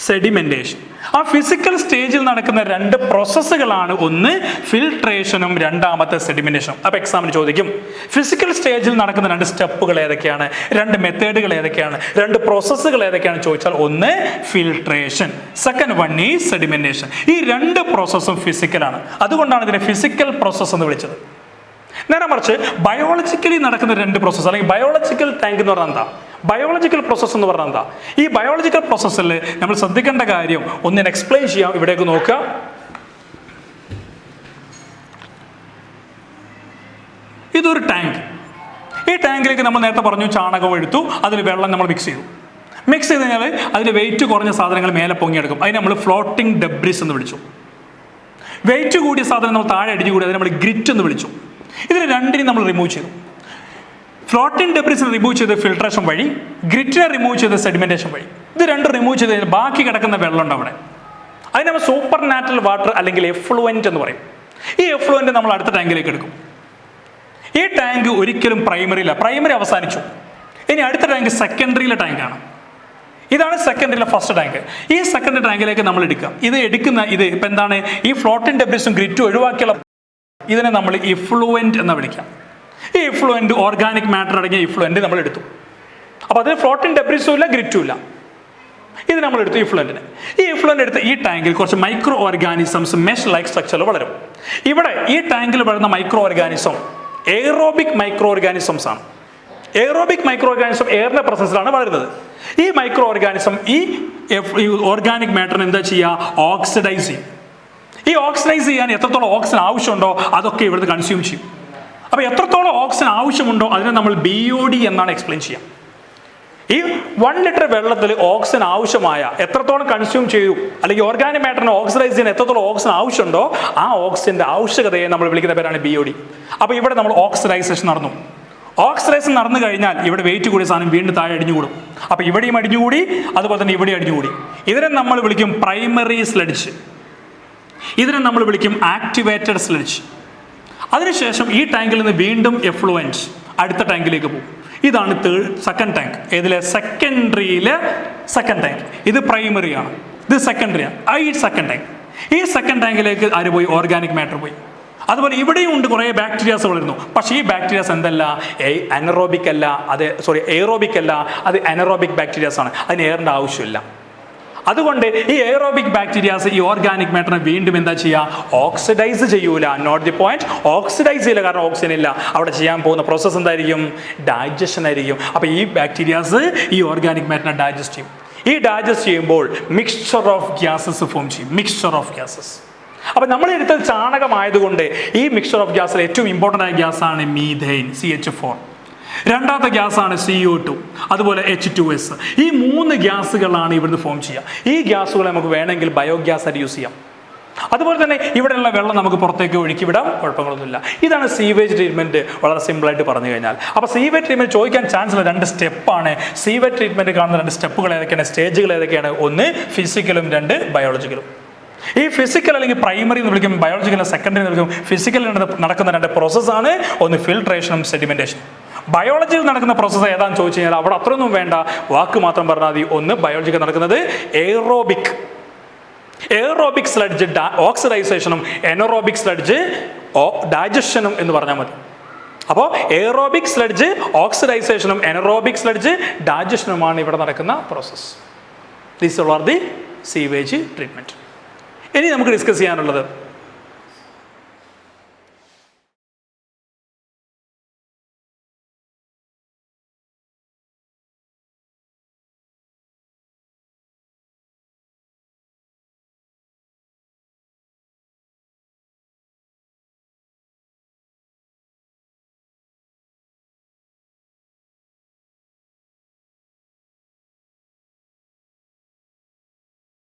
സെഡിമെന്റേഷൻ. ആ ഫിസിക്കൽ സ്റ്റേജിൽ നടക്കുന്ന 2 പ്രോസസ്സുകളാണ്, ഒന്ന് ഫിൽട്രേഷനും രണ്ടാമത്തെ സെഡിമെന്റേഷനും. അപ്പോൾ എക്സാമിന് ചോദിക്കും, ഫിസിക്കൽ സ്റ്റേജിൽ നടക്കുന്ന 2 സ്റ്റെപ്പുകൾ ഏതൊക്കെയാണ്, 2 മെത്തേഡുകൾ ഏതൊക്കെയാണ്, 2 പ്രോസസ്സുകൾ ഏതൊക്കെയാണ് ചോദിച്ചാൽ, ഒന്ന് filtration, second one is sedimentation. ഈ 2 പ്രോസസ്സും ഫിസിക്കലാണ്. അതുകൊണ്ടാണ് ഇതിനെ ഫിസിക്കൽ പ്രോസസ്സ് എന്ന് വിളിച്ചത്. നേരെ മറിച്ച് ബയോളജിക്കലി നടക്കുന്ന 2 പ്രോസസ്സ്, അല്ലെങ്കിൽ ബയോളജിക്കൽ ടാങ്ക് എന്ന് പറഞ്ഞാൽ എന്താ, ബയോളജിക്കൽ പ്രോസസ്സ് എന്ന് പറഞ്ഞാൽ എന്താ? ഈ ബയോളജിക്കൽ പ്രോസസ്സിൽ നമ്മൾ ശ്രദ്ധിക്കേണ്ട കാര്യം ഒന്ന് ഞാൻ എക്സ്പ്ലെയിൻ ചെയ്യാം. ഇവിടേക്ക് നോക്കുക. ഇതൊരു ടാങ്ക്. ഈ ടാങ്കിലേക്ക് നമ്മൾ നേരത്തെ പറഞ്ഞു ചാണകം എടുത്തു, അതിൽ വെള്ളം നമ്മൾ മിക്സ് ചെയ്തു. മിക്സ് ചെയ്ത് കഴിഞ്ഞാൽ അതിൽ വെയിറ്റ് കുറഞ്ഞ സാധനങ്ങൾ മേലെ പൊങ്ങിയെടുക്കും. അതിന് നമ്മൾ ഫ്ലോട്ടിംഗ് ഡെബ്രിസ് എന്ന് വിളിച്ചു. വെയിറ്റ് കൂടിയ സാധനം നമ്മൾ താഴെ അടിഞ്ഞു കൂടി അതിന് നമ്മൾ ഗ്രിറ്റ് എന്ന് വിളിച്ചു. ഇതിന് രണ്ടിനും നമ്മൾ റിമൂവ് ചെയ്തു. ഫ്ലോട്ടിംഗ് ഡെബ്രിസിനെ റിമൂവ് ചെയ്ത് ഫിൽട്രേഷൻ വഴി, ഗ്രിറ്റിനെ റിമൂവ് ചെയ്ത് സെഡിമെൻറ്റേഷൻ വഴി. ഇത് രണ്ടും റിമൂവ് ചെയ്ത് കഴിഞ്ഞാൽ ബാക്കി കിടക്കുന്ന വെള്ളമുണ്ട് അവിടെ. അതിന് നമ്മൾ സൂപ്പർ നാച്ചുറൽ വാട്ടർ അല്ലെങ്കിൽ എഫ്ലുവൻറ്റ് എന്ന് പറയും. ഈ എഫ്ലുവൻറ്റ് നമ്മൾ അടുത്ത ടാങ്കിലേക്ക് എടുക്കും. ഈ ടാങ്ക് ഒരിക്കലും പ്രൈമറിയില്ല, പ്രൈമറി അവസാനിച്ചു. ഇനി അടുത്ത ടാങ്ക് സെക്കൻഡറിയിലെ ടാങ്കാണ്. ഇതാണ് സെക്കൻഡറിയിലെ ഫസ്റ്റ് ടാങ്ക്. ഈ സെക്കൻഡറി ടാങ്കിലേക്ക് നമ്മൾ എടുക്കുക. ഇത് ഇപ്പം എന്താണ്, ഈ ഫ്ലോട്ടിംഗ് ഡെബ്രിസും ഗ്രിറ്റും ഒഴിവാക്കിയുള്ള ഇതിനെ നമ്മൾ ഇഫ്ലുവൻറ്റ് എന്ന് വിളിക്കാം. ഈ ഇഫ്ലുവൻറ്റ് ഓർഗാനിക് മാറ്റർ അടങ്ങിയ ഇഫ്ലുവൻറ്റ് നമ്മൾ എടുത്തു. അപ്പോൾ അതിൽ ഫ്ലോട്ടിംഗ് ഡെബ്രിസും ഇല്ല, ഗ്രിറ്റും ഇല്ല. ഇത് നമ്മൾ എടുത്തു ഇഫ്ലുവൻറ്റിന്. ഈ ഇഫ്ലുവൻറ്റ് എടുത്ത് ഈ ടാങ്കിൽ കുറച്ച് മൈക്രോ ഓർഗാനിസംസ് മെഷ് ലൈക്ക് സ്ട്രക്ചറിൽ വളരും. ഇവിടെ ഈ ടാങ്കിൽ വളരുന്ന micro organism aerobic micro organisms ആണ്. എയറോബിക് മൈക്രോ ഓർഗാനിസം എയറിന്റെ പ്രസൻസിലാണ് വളരുന്നത്. ഈ മൈക്രോ ഓർഗാനിസം ഈ ഓർഗാനിക് മാറ്ററിന് എന്താ ചെയ്യുക, ഓക്സിഡൈസ് ചെയ്യും. ഈ ഓക്സിഡൈസ് ചെയ്യാൻ എത്രത്തോളം ഓക്സിജൻ ആവശ്യമുണ്ടോ അതൊക്കെ ഇവിടുന്ന് കൺസ്യൂം ചെയ്യും. അപ്പോൾ എത്രത്തോളം ഓക്സിജൻ ആവശ്യമുണ്ടോ അതിനെ നമ്മൾ BOD എന്നാണ് എക്സ്പ്ലെയിൻ ചെയ്യുക. ഈ 1 ലിറ്റർ വെള്ളത്തിൽ ഓക്സിജൻ ആവശ്യമായ എത്രത്തോളം കൺസ്യൂം ചെയ്യൂ, അല്ലെങ്കിൽ ഓർഗാനിക് മാറ്ററിന് ഓക്സിഡൈസ് ചെയ്യാൻ എത്രത്തോളം ഓക്സിജൻ ആവശ്യമുണ്ടോ ആ ഓക്സിജന്റെ ആവശ്യകതയെ നമ്മൾ വിളിക്കുന്ന പേരാണ് BOD. അപ്പോൾ ഇവിടെ നമ്മൾ ഓക്സിഡൈസേഷൻ നടന്നു. ഓക്സിഡൈസേഷൻ നടന്നു കഴിഞ്ഞാൽ ഇവിടെ വെയിറ്റ് കൂടിയ സാധനം വീണ്ടും താഴെ അടിഞ്ഞുകൂടും. അപ്പോൾ ഇവിടെയും അടിഞ്ഞുകൂടി, അതുപോലെ തന്നെ ഇവിടെ അടിഞ്ഞുകൂടി. ഇതിനെ നമ്മൾ വിളിക്കും പ്രൈമറി സ്ലഡ്ജ്. ഇതിനെ നമ്മൾ വിളിക്കും ആക്ടിവേറ്റഡ് സ്ലഡ്ജ്. അതിനുശേഷം ഈ ടാങ്കിൽ നിന്ന് വീണ്ടും എഫ്ലുവൻറ്റ് അടുത്ത ടാങ്കിലേക്ക് പോകും. ഇതാണ് സെക്കൻഡ് ടാങ്ക്. ഏതിലെ സെക്കൻഡറിയിലെ സെക്കൻഡ് ടാങ്ക്. ഇത് പ്രൈമറിയാണ്, ഇത് സെക്കൻഡറിയാണ്. ഈ സെക്കൻഡ് ടാങ്ക്, ഈ സെക്കൻഡ് ടാങ്കിലേക്ക് ആര് പോയി, ഓർഗാനിക് മാറ്റർ പോയി. അതുപോലെ ഇവിടെയും ഉണ്ട് കുറേ ബാക്ടീരിയാസ് വളരുന്നു. പക്ഷേ ഈ ബാക്ടീരിയാസ് എന്തല്ല, അനറോബിക് അല്ല, എയറോബിക് അല്ല, അത് അനറോബിക് ബാക്ടീരിയാസ് ആണ്. അതിന് എയറിൻ്റെ ആവശ്യമില്ല. അതുകൊണ്ട് ഈ എയറോബിക് ബാക്ടീരിയാസ് ഈ ഓർഗാനിക് മാറ്ററിനെ വീണ്ടും എന്താ ചെയ്യുക, ഓക്സിഡൈസ് ചെയ്യൂല. നോട്ട് ദി പോയിന്റ്, ഓക്സിഡൈസ് ചെയ്യില്ല, കാരണം ഓക്സിജൻ ഇല്ല. അവിടെ ചെയ്യാൻ പോകുന്ന പ്രോസസ്സ് എന്തായിരിക്കും, ഡൈജഷൻ ആയിരിക്കും. അപ്പോൾ ഈ ബാക്ടീരിയാസ് ഈ ഓർഗാനിക് മാറ്ററിനെ ഡൈജസ്റ്റ് ചെയ്യും. ഈ ഡൈജസ്റ്റ് ചെയ്യുമ്പോൾ മിക്സ്ചർ ഓഫ് ഗ്യാസസ് ഫോം ചെയ്യും. Mixture of gases. അപ്പോൾ നമ്മൾ എടുത്തത് ചാണകമായതുകൊണ്ട് ഈ മിക്സ്ചർ ഓഫ് ഗ്യാസിൽ ഏറ്റവും ഇമ്പോർട്ടൻ്റ് ആയ ഗ്യാസാണ് മീഥെയ്ൻ, CH4. രണ്ടാമത്തെ ഗ്യാസാണ് CO2, അതുപോലെ H2S. ഈ 3 ഗ്യാസുകളാണ് ഇവിടുന്ന് ഫോം ചെയ്യുക. ഈ ഗ്യാസുകളെ നമുക്ക് വേണമെങ്കിൽ ബയോഗ്യാസ് ആയിട്ട് യൂസ് ചെയ്യാം. അതുപോലെ തന്നെ ഇവിടെയുള്ള വെള്ളം നമുക്ക് പുറത്തേക്ക് ഒഴുക്കി വിടാം, കുഴപ്പങ്ങളൊന്നുമില്ല. ഇതാണ് സീവേജ് ട്രീറ്റ്മെൻറ്റ്, വളരെ സിമ്പിളായിട്ട് പറഞ്ഞു കഴിഞ്ഞാൽ. അപ്പോൾ സീവേജ് ട്രീറ്റ്മെൻറ്റ് ചോദിക്കാൻ ചാൻസ് ഉള്ള 2 സ്റ്റെപ്പാണ്. സീവേജ് ട്രീറ്റ്മെൻറ്റ് കാണുന്ന 2 സ്റ്റെപ്പുകൾ ഏതൊക്കെയാണ്, സ്റ്റേജുകൾ ഏതൊക്കെയാണ്? 1 ഫിസിക്കലും, 2 ബയോളജിക്കലും. ഈ ഫിസിക്കൽ അല്ലെങ്കിൽ പ്രൈമറി എന്ന് വിളിക്കും, ബയോളജിക്കൽ സെക്കൻഡറി എന്ന് വിളിക്കും. ഫിസിക്കലിൽ നടക്കുന്ന 2 പ്രോസസ്സാണ്, ഒന്ന് ഫിൽട്രേഷനും സെഡിമെൻറ്റേഷനും. ബയോളജിയിൽ നടക്കുന്ന പ്രോസസ്സ് ഏതാണെന്ന് ചോദിച്ചു കഴിഞ്ഞാൽ അവിടെ അത്രയൊന്നും വേണ്ട, വാക്ക് മാത്രം പറഞ്ഞാൽ മതി. ഒന്ന് ബയോളജിക്കൽ നടക്കുന്നത് എയറോബിക് സ്ലഡ്ജ് ഓക്സിഡൈസേഷനും, എനറോബിക് സ്ലഡ്ജ് ഡൈജഷനും എന്ന് പറഞ്ഞാൽ മതി. അപ്പോൾ എയറോബിക് സ്ലഡ്ജ് ഓക്സിഡൈസേഷനും എനറോബിക് സ്ലഡ്ജ് ഡൈജഷനുമാണ് ഇവിടെ നടക്കുന്ന process. These are the sewage treatment. ഇനി നമുക്ക് ഡിസ്കസ് ചെയ്യാനുള്ളത്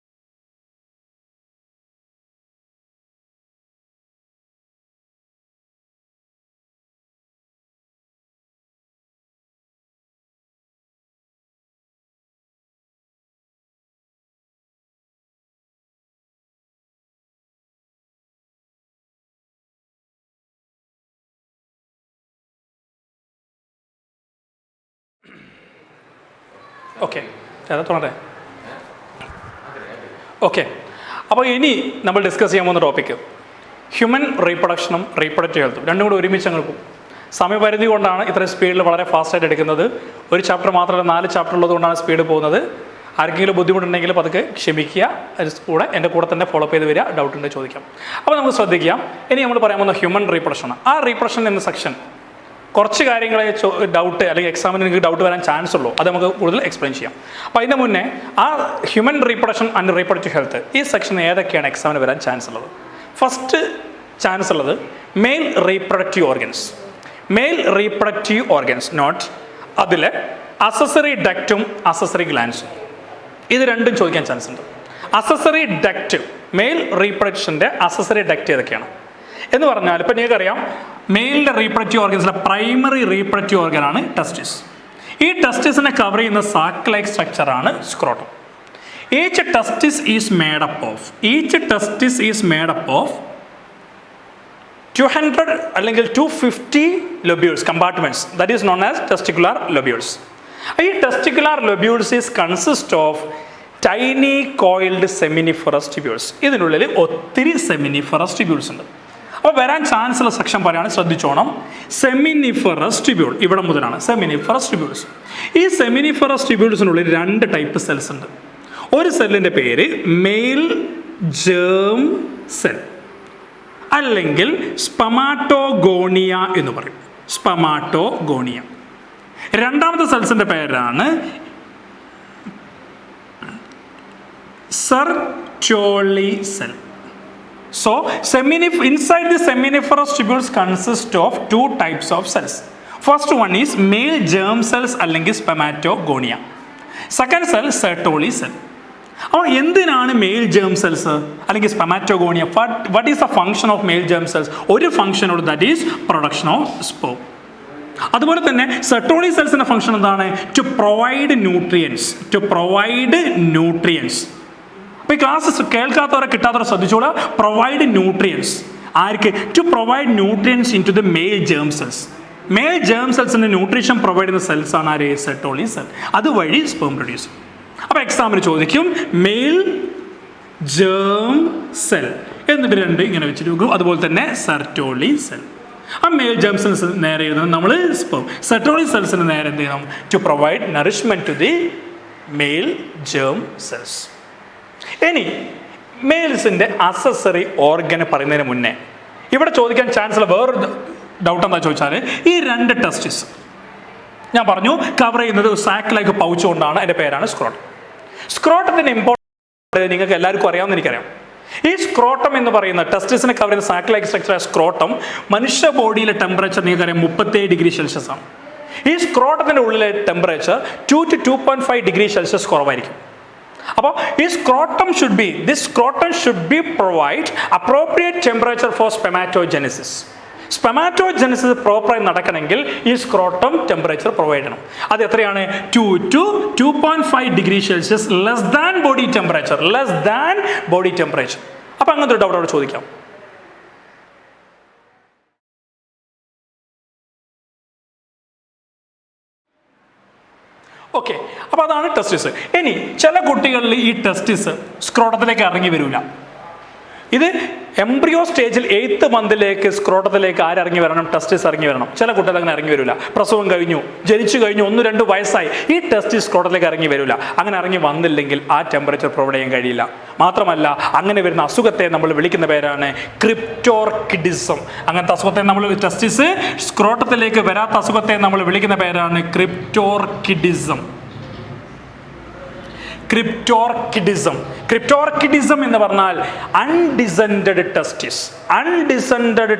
ഓക്കെ, അതാ തുടങ്ങട്ടെ. ഓക്കെ, അപ്പോൾ ഇനി നമ്മൾ ഡിസ്കസ് ചെയ്യാൻ പോകുന്ന ടോപ്പിക്ക് ഹ്യൂമൻ റീപ്രൊഡക്ഷനും റീപ്രൊഡക്റ്റീവ് ഹെൽത്തും. രണ്ടും കൂടെ ഒരുമിച്ച് ഞങ്ങൾ പോകും. സമയപരിധി കൊണ്ടാണ് ഇത്രയും സ്പീഡിൽ വളരെ ഫാസ്റ്റായിട്ട് എടുക്കുന്നത്. ഒരു ചാപ്റ്റർ മാത്രമല്ല 4 ചാപ്റ്റർ ഉള്ളത് കൊണ്ടാണ് സ്പീഡ് പോകുന്നത്. ആർക്കെങ്കിലും ബുദ്ധിമുട്ടുണ്ടെങ്കിൽ പതുക്കെ ക്ഷമിക്കുക. എൻ്റെ കൂടെ തന്നെ ഫോളോ ചെയ്ത് വരിക, ഡൗട്ട് ഉണ്ടെങ്കിൽ ചോദിക്കാം. അപ്പോൾ നമുക്ക് ശ്രദ്ധിക്കാം. ഇനി നമ്മൾ പറയാൻ പോകുന്ന ഹ്യൂമൻ റീപ്രൊഡക്ഷൻ. ആ റീപ്രൊഡക്ഷൻ എന്ന സെക്ഷൻ കുറച്ച് കാര്യങ്ങളെ ഡൗട്ട് അല്ലെങ്കിൽ എക്സാമിന് നിങ്ങൾക്ക് ഡൗട്ട് വരാൻ ചാൻസ് ഉള്ളൂ. അത് നമുക്ക് കൂടുതൽ എക്സ്പ്ലെയിൻ ചെയ്യാം. അപ്പോൾ അതിൻ്റെ മുന്നേ ആ human reproduction and reproductive health ഈ സെക്ഷൻ ഏതൊക്കെയാണ് എക്സാമിന് വരാൻ ചാൻസ് ഉള്ളത്? ഫസ്റ്റ് ചാൻസ് ഉള്ളത് male reproductive organs. Male reproductive organs note അതിൽ അസസറി ഡക്റ്റും അസസറി ഗ്ലാൻസും ഇത് രണ്ടും ചോദിക്കാൻ ചാൻസ് ഉണ്ട്. അസസറി ഡക്റ്റ് മെയിൽ റീപ്രൊഡക്ഷൻ്റെ അസസറി ഡക്റ്റ് ഏതൊക്കെയാണ് എന്ന് പറഞ്ഞാൽ ഇപ്പം നിങ്ങൾക്കറിയാം മെയിലിൻ്റെ റീപ്രൊഡക്റ്റീവ് ഓർഗൻസിലെ പ്രൈമറി റീപ്രൊഡക്റ്റീവ് ഓർഗനാണ് ടെസ്റ്റിസ്. ഈ ടെസ്റ്റിസിനെ കവർ ചെയ്യുന്ന സാക്ക് ലൈക്ക് സ്ട്രക്ചറാണ് scrotum. Each testis is made up of 200 അല്ലെങ്കിൽ 250 lobules compartments, that is known as testicular lobules. ഈ testicular lobules is consist of tiny coiled seminiferous tubules. ഇതിനുള്ളിൽ ഒത്തിരി seminiferous tubules ഉണ്ട്. അപ്പോൾ വരാൻ ചാൻസ് ഉള്ള സെക്ഷൻ പറയുകയാണ്, ശ്രദ്ധിച്ചോണം. സെമിനിഫറസ് ട്യൂബ്യൂൾ ഇവിടെ മുതലാണ് സെമിനിഫറസ് ട്യൂബ്യൂൾസ്. ഈ സെമിനിഫറസ് ട്യൂബ്യൂൾസിനുള്ളിൽ 2 ടൈപ്പ് സെൽസ് ഉണ്ട്. ഒരു സെല്ലിൻ്റെ പേര് മെയിൽ ജേം സെൽ അല്ലെങ്കിൽ സ്പമാറ്റോഗോണിയ എന്ന് പറയും. സ്പമാറ്റോഗോണിയ. രണ്ടാമത്തെ സെൽസിൻ്റെ പേരാണ് സെർറ്റോളി cell. So, inside the seminiferous tubules consist of 2 types of cells. First one is male germ cells അല്ലെങ്കിൽ spermatogonia. Second cell Sertoli cell. അപ്പോൾ എന്തിനാണ് മെയിൽ ജേം സെൽസ് അല്ലെങ്കിൽ spermatogonia? What is the function of male germ cells? ഒരു function ഉള്ളൂ, that is production of sperm. അതുപോലെ തന്നെ Sertoli സെൽസിന്റെ function എന്താണ്? To provide nutrients. അപ്പോൾ ഈ ക്ലാസ് കേൾക്കാത്തവരെ കിട്ടാത്തവരെ ശ്രദ്ധിച്ചോളൂ. പ്രൊവൈഡ് ന്യൂട്രിയൻസ് ആർക്ക്? To provide nutrients into the male germ cells. Male germ സെൽസിന് ന്യൂട്രീഷൻ പ്രൊവൈഡ് ചെയ്യുന്ന സെൽസ് ആണ് ആര്? Sertoli cell. അതുവഴി സ്പേം പ്രൊഡ്യൂസ്. അപ്പോൾ എക്സാമിന് ചോദിക്കും മെയിൽ ജേം സെൽ എന്നിട്ട് 2 ഇങ്ങനെ വെച്ചിട്ട് നോക്കും. അതുപോലെ തന്നെ സെർട്ടോളി സെൽ. ആ മെയിൽ ജേം സെൽസ് നേരെ എഴുതണം നമ്മൾ സ്പേം. സെർട്ടോളി സെൽസിന് നേരെ എന്ത് ചെയ്യണം? To provide nourishment to the male germ cells. ഇനി മെയിൽസിൻ്റെ അസസറി ഓർഗന് പറയുന്നതിന് മുന്നേ ഇവിടെ ചോദിക്കാൻ ചാൻസ് ഉള്ള വേറൊരു ഡൗട്ട് എന്താ ചോദിച്ചാൽ, ഈ 2 ടെസ്റ്റിസ് ഞാൻ പറഞ്ഞു കവർ ചെയ്യുന്നത് സാക്ക് ലൈക്ക് പൗച്ച് കൊണ്ടാണ്. അതിൻ്റെ പേരാണ് സ്ക്രോട്ടം. സ്ക്രോട്ടത്തിൻ്റെ ഇമ്പോർട്ടൻസ് നിങ്ങൾക്ക് എല്ലാവർക്കും അറിയാമെന്ന് എനിക്കറിയാം. ഈ സ്ക്രോട്ടം എന്ന് പറയുന്ന ടെസ്റ്റിസിനെ കവർ ചെയ്യുന്ന സാക്ക് ലൈക്ക് സ്ട്രക്ചർ സ്ക്രോട്ടം മനുഷ്യ ബോഡിയിലെ ടെമ്പറേച്ചർ നിങ്ങൾക്കറിയാം 37 ഡിഗ്രി സെൽഷ്യസ് ആണ്. ഈ സ്ക്രോട്ടത്തിൻ്റെ ഉള്ളിലെ ടെമ്പറേച്ചർ 2 to 2.5 ഡിഗ്രി സെൽഷ്യസ് കുറവായിരിക്കും. അപ്പോൾ ഈ scrotum should be provide appropriate temperature for spermatogenesis. Spermatogenesis പ്രോപ്പറായി നടക്കണമെങ്കിൽ ഈ സ്ക്രോട്ടം ടെമ്പറേച്ചർ പ്രൊവൈഡ് ചെയ്യണം. അത് എത്രയാണ്? 2 to 2.5 degree Celsius less than body temperature. അപ്പോൾ അങ്ങനത്തെ ഒരു ഡൗട്ട് അവിടെ ചോദിക്കാം. ഓക്കെ, അപ്പോൾ അതാണ് ടെസ്റ്റിസ്. ഇനി ചില കുട്ടികളിൽ ഈ ടെസ്റ്റിസ് സ്ക്രോട്ടത്തിലേക്ക് ഇറങ്ങി വരില്ല. ഇത് എംബ്രിയോ സ്റ്റേജിൽ 8th മന്തിലേക്ക് സ്ക്രോട്ടത്തിലേക്ക് ആരിറങ്ങി വരണം? ടെസ്റ്റിസ് ഇറങ്ങി വരണം. ചില കുട്ടികൾ അങ്ങനെ ഇറങ്ങി വരില്ല. പ്രസവം കഴിഞ്ഞു, ജനിച്ചു കഴിഞ്ഞു, 1-2 വയസ്സായി, ഈ ടെസ്റ്റിസ് സ്ക്രോട്ടത്തിലേക്ക് ഇറങ്ങി വരില്ല. അങ്ങനെ ഇറങ്ങി വന്നില്ലെങ്കിൽ ആ ടെമ്പറേച്ചർ പ്രൊവൈഡ് ചെയ്യാൻ കഴിയില്ല. മാത്രമല്ല അങ്ങനെ വരുന്ന അസുഖത്തെ നമ്മൾ വിളിക്കുന്ന പേരാണ് ക്രിപ്റ്റോർക്കിഡിസം. അങ്ങനത്തെ അസുഖത്തെ നമ്മൾ ടെസ്റ്റിസ് സ്ക്രോട്ടത്തിലേക്ക് വരാത്ത അസുഖത്തെ നമ്മൾ വിളിക്കുന്ന പേരാണ് ക്രിപ്റ്റോർക്കിഡിസം. ക്രിപ്റ്റോർക്കിഡിസം എന്ന് പറഞ്ഞാൽ undescended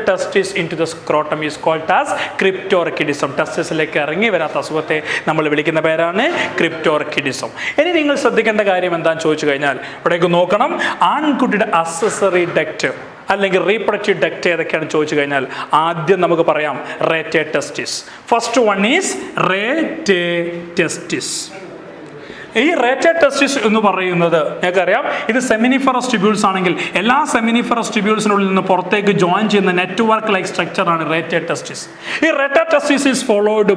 testis into the scrotum is called as cryptorchidism. ടെസ്റ്റിസിലേക്ക് ഇറങ്ങി വരാത്ത അസുഖത്തെ നമ്മൾ വിളിക്കുന്ന പേരാണ് ക്രിപ്റ്റോർക്കിഡിസം. ഇനി നിങ്ങൾ ശ്രദ്ധിക്കേണ്ട കാര്യം എന്താണെന്ന് ചോദിച്ചു കഴിഞ്ഞാൽ ഇവിടേക്ക് നോക്കണം. ആൺകുട്ടിയുടെ അസസറി ഡക്റ്റ് അല്ലെങ്കിൽ റീപ്രൊഡക്റ്റീവ് ഡക്റ്റ് ഏതൊക്കെയാണെന്ന് ചോദിച്ചു കഴിഞ്ഞാൽ ആദ്യം നമുക്ക് പറയാം rete testis. First one is rete testis. ഈ റേറ്റേ ടെസ്റ്റിസ് എന്ന് പറയുന്നത് ഞങ്ങൾക്കറിയാം ഇത് സെമിനിഫറസ് ട്യൂബ്യൂൾസ് ആണെങ്കിൽ എല്ലാ സെമിനിഫറസ് ട്യൂബ്യൂൾസിനുള്ളിൽ നിന്ന് പുറത്തേക്ക് ജോയിൻ ചെയ്യുന്ന നെറ്റ്വർക്ക് ലൈക്ക് സ്ട്രക്ചറാണ് റേറ്റേ ടെസ്റ്റിസ്. ഈ rete testis is followed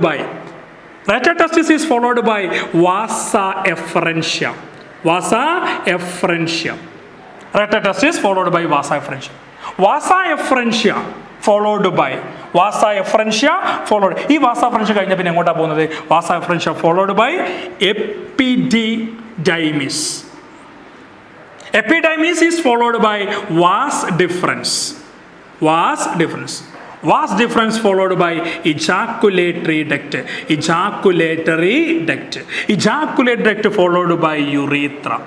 by vasa efferentia. Rata test is followed by vasa efferentia. Vasa efferentia followed by vasa efferentia followed. ഈ vasa efferentia കഴിഞ്ഞ പിന്നെ എങ്ങോട്ടാ പോകുന്നത്? vasa efferentia followed by epididymis. Epididymis is followed by vas deferens. Vas deferens followed by ejaculatory duct. Ejaculatory duct followed by urethra.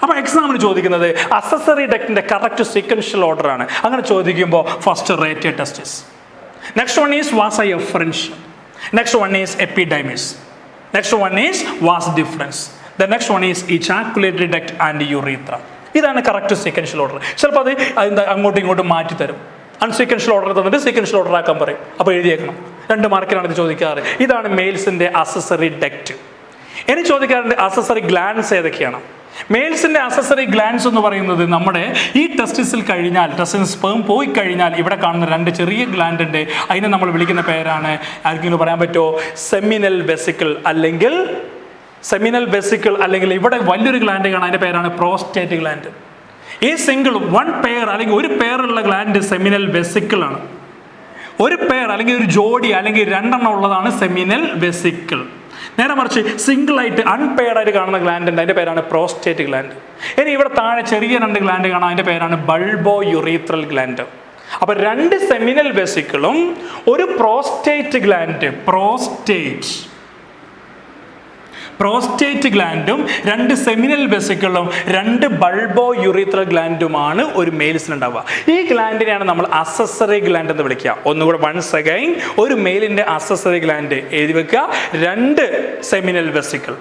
അപ്പോൾ എക്സാമിന് ചോദിക്കുന്നത് accessory ഡക്റ്റിൻ്റെ correct sequential order ആണ്. അങ്ങനെ ചോദിക്കുമ്പോൾ first റേറ്റേ ടെസ്റ്റിസ്. Next one is vasa efferentium. Next one is epidermis. Next one is vas deferens. The next one is ejaculatory duct and urethra. ഇതാണ് correct sequential order. ചിലപ്പോൾ അത് അതിൻ്റെ അങ്ങോട്ടും ഇങ്ങോട്ടും മാറ്റി തരും. അൺസീക്വൻഷ്യൽ ഓർഡർ തന്നിട്ട് സീക്വൻഷ്യൽ ഓർഡർ ആക്കാൻ പറയും. അപ്പോൾ എഴുതിയേക്കണം. 2 മാർക്കിനാണ് ഇത് ചോദിക്കാറ്. ഇതാണ് മെയിൽസിൻ്റെ അസസറി ഡക്റ്റ്. ഇനി ചോദിക്കാറുണ്ട് അസസറി ഗ്ലാൻസ് ഏതൊക്കെയാണ്. മെയിൽസിൻ്റെ അസസറി ഗ്ലാൻസ് എന്ന് പറയുന്നത് നമ്മുടെ ഈ ടെസ്റ്റിസിൽ കഴിഞ്ഞാൽ, ടെസ്റ്റിസ് സ്പേം പോയി കഴിഞ്ഞാൽ ഇവിടെ കാണുന്ന 2 ചെറിയ ഗ്ലാൻഡ് ഉണ്ട്. അതിനെ നമ്മൾ വിളിക്കുന്ന പേരാണ്, ആർക്കെങ്കിലും പറയാൻ പറ്റുമോ, സെമിനൽ വെസിക്കിൾ അല്ലെങ്കിൽ സെമിനൽ വെസിക്കിൾ, അല്ലെങ്കിൽ ഇവിടെ വലിയൊരു ഗ്ലാൻഡ് കാണാം, അതിൻ്റെ പേരാണ് പ്രോസ്റ്റേറ്റ് ഗ്ലാൻഡ്. ഈ സിംഗിൾ 1 പെയർ അല്ലെങ്കിൽ ഒരു പെയറുള്ള ഗ്ലാൻഡ് സെമിനൽ വെസിക്കിൾ ആണ്. ഒരു പെയർ അല്ലെങ്കിൽ ഒരു ജോഡി അല്ലെങ്കിൽ 2 എണ്ണം ഉള്ളതാണ് സെമിനൽ വെസിക്കിൾ. നേരെ മറിച്ച് സിംഗിളായിട്ട് അൺപെയർഡായിട്ട് കാണുന്ന ഗ്ലാൻഡ് ഉണ്ട്, അതിൻ്റെ പേരാണ് പ്രോസ്റ്റേറ്റ് ഗ്ലാൻഡ്. ഇനി ഇവിടെ താഴെ ചെറിയ 2 ഗ്ലാൻഡ് കാണാം, അതിൻ്റെ പേരാണ് ബൾബോ യുറീത്രൽ ഗ്ലാൻഡ്. അപ്പോൾ 2 സെമിനൽ വെസിക്കിളും ഒരു പ്രോസ്റ്റേറ്റ് ഗ്ലാൻഡ്, പ്രോസ്റ്റേറ്റ് ഗ്ലാൻഡും 2 സെമിനൽ വെസിക്കിളും 2 ബൾബോ യുറീത്രൽ ഗ്ലാൻഡുമാണ് ഒരു മെയിൽസിനുണ്ടാവുക. ഈ ഗ്ലാൻഡിനെയാണ് നമ്മൾ അസസറി ഗ്ലാൻഡ് എന്ന് വിളിക്കുക. ഒന്നുകൂടെ വൺസ് അഗൈൻ, ഒരു മെയിലിൻ്റെ അസസറി ഗ്ലാൻഡ് എഴുതി വെക്കുക. 2 seminal vesicle,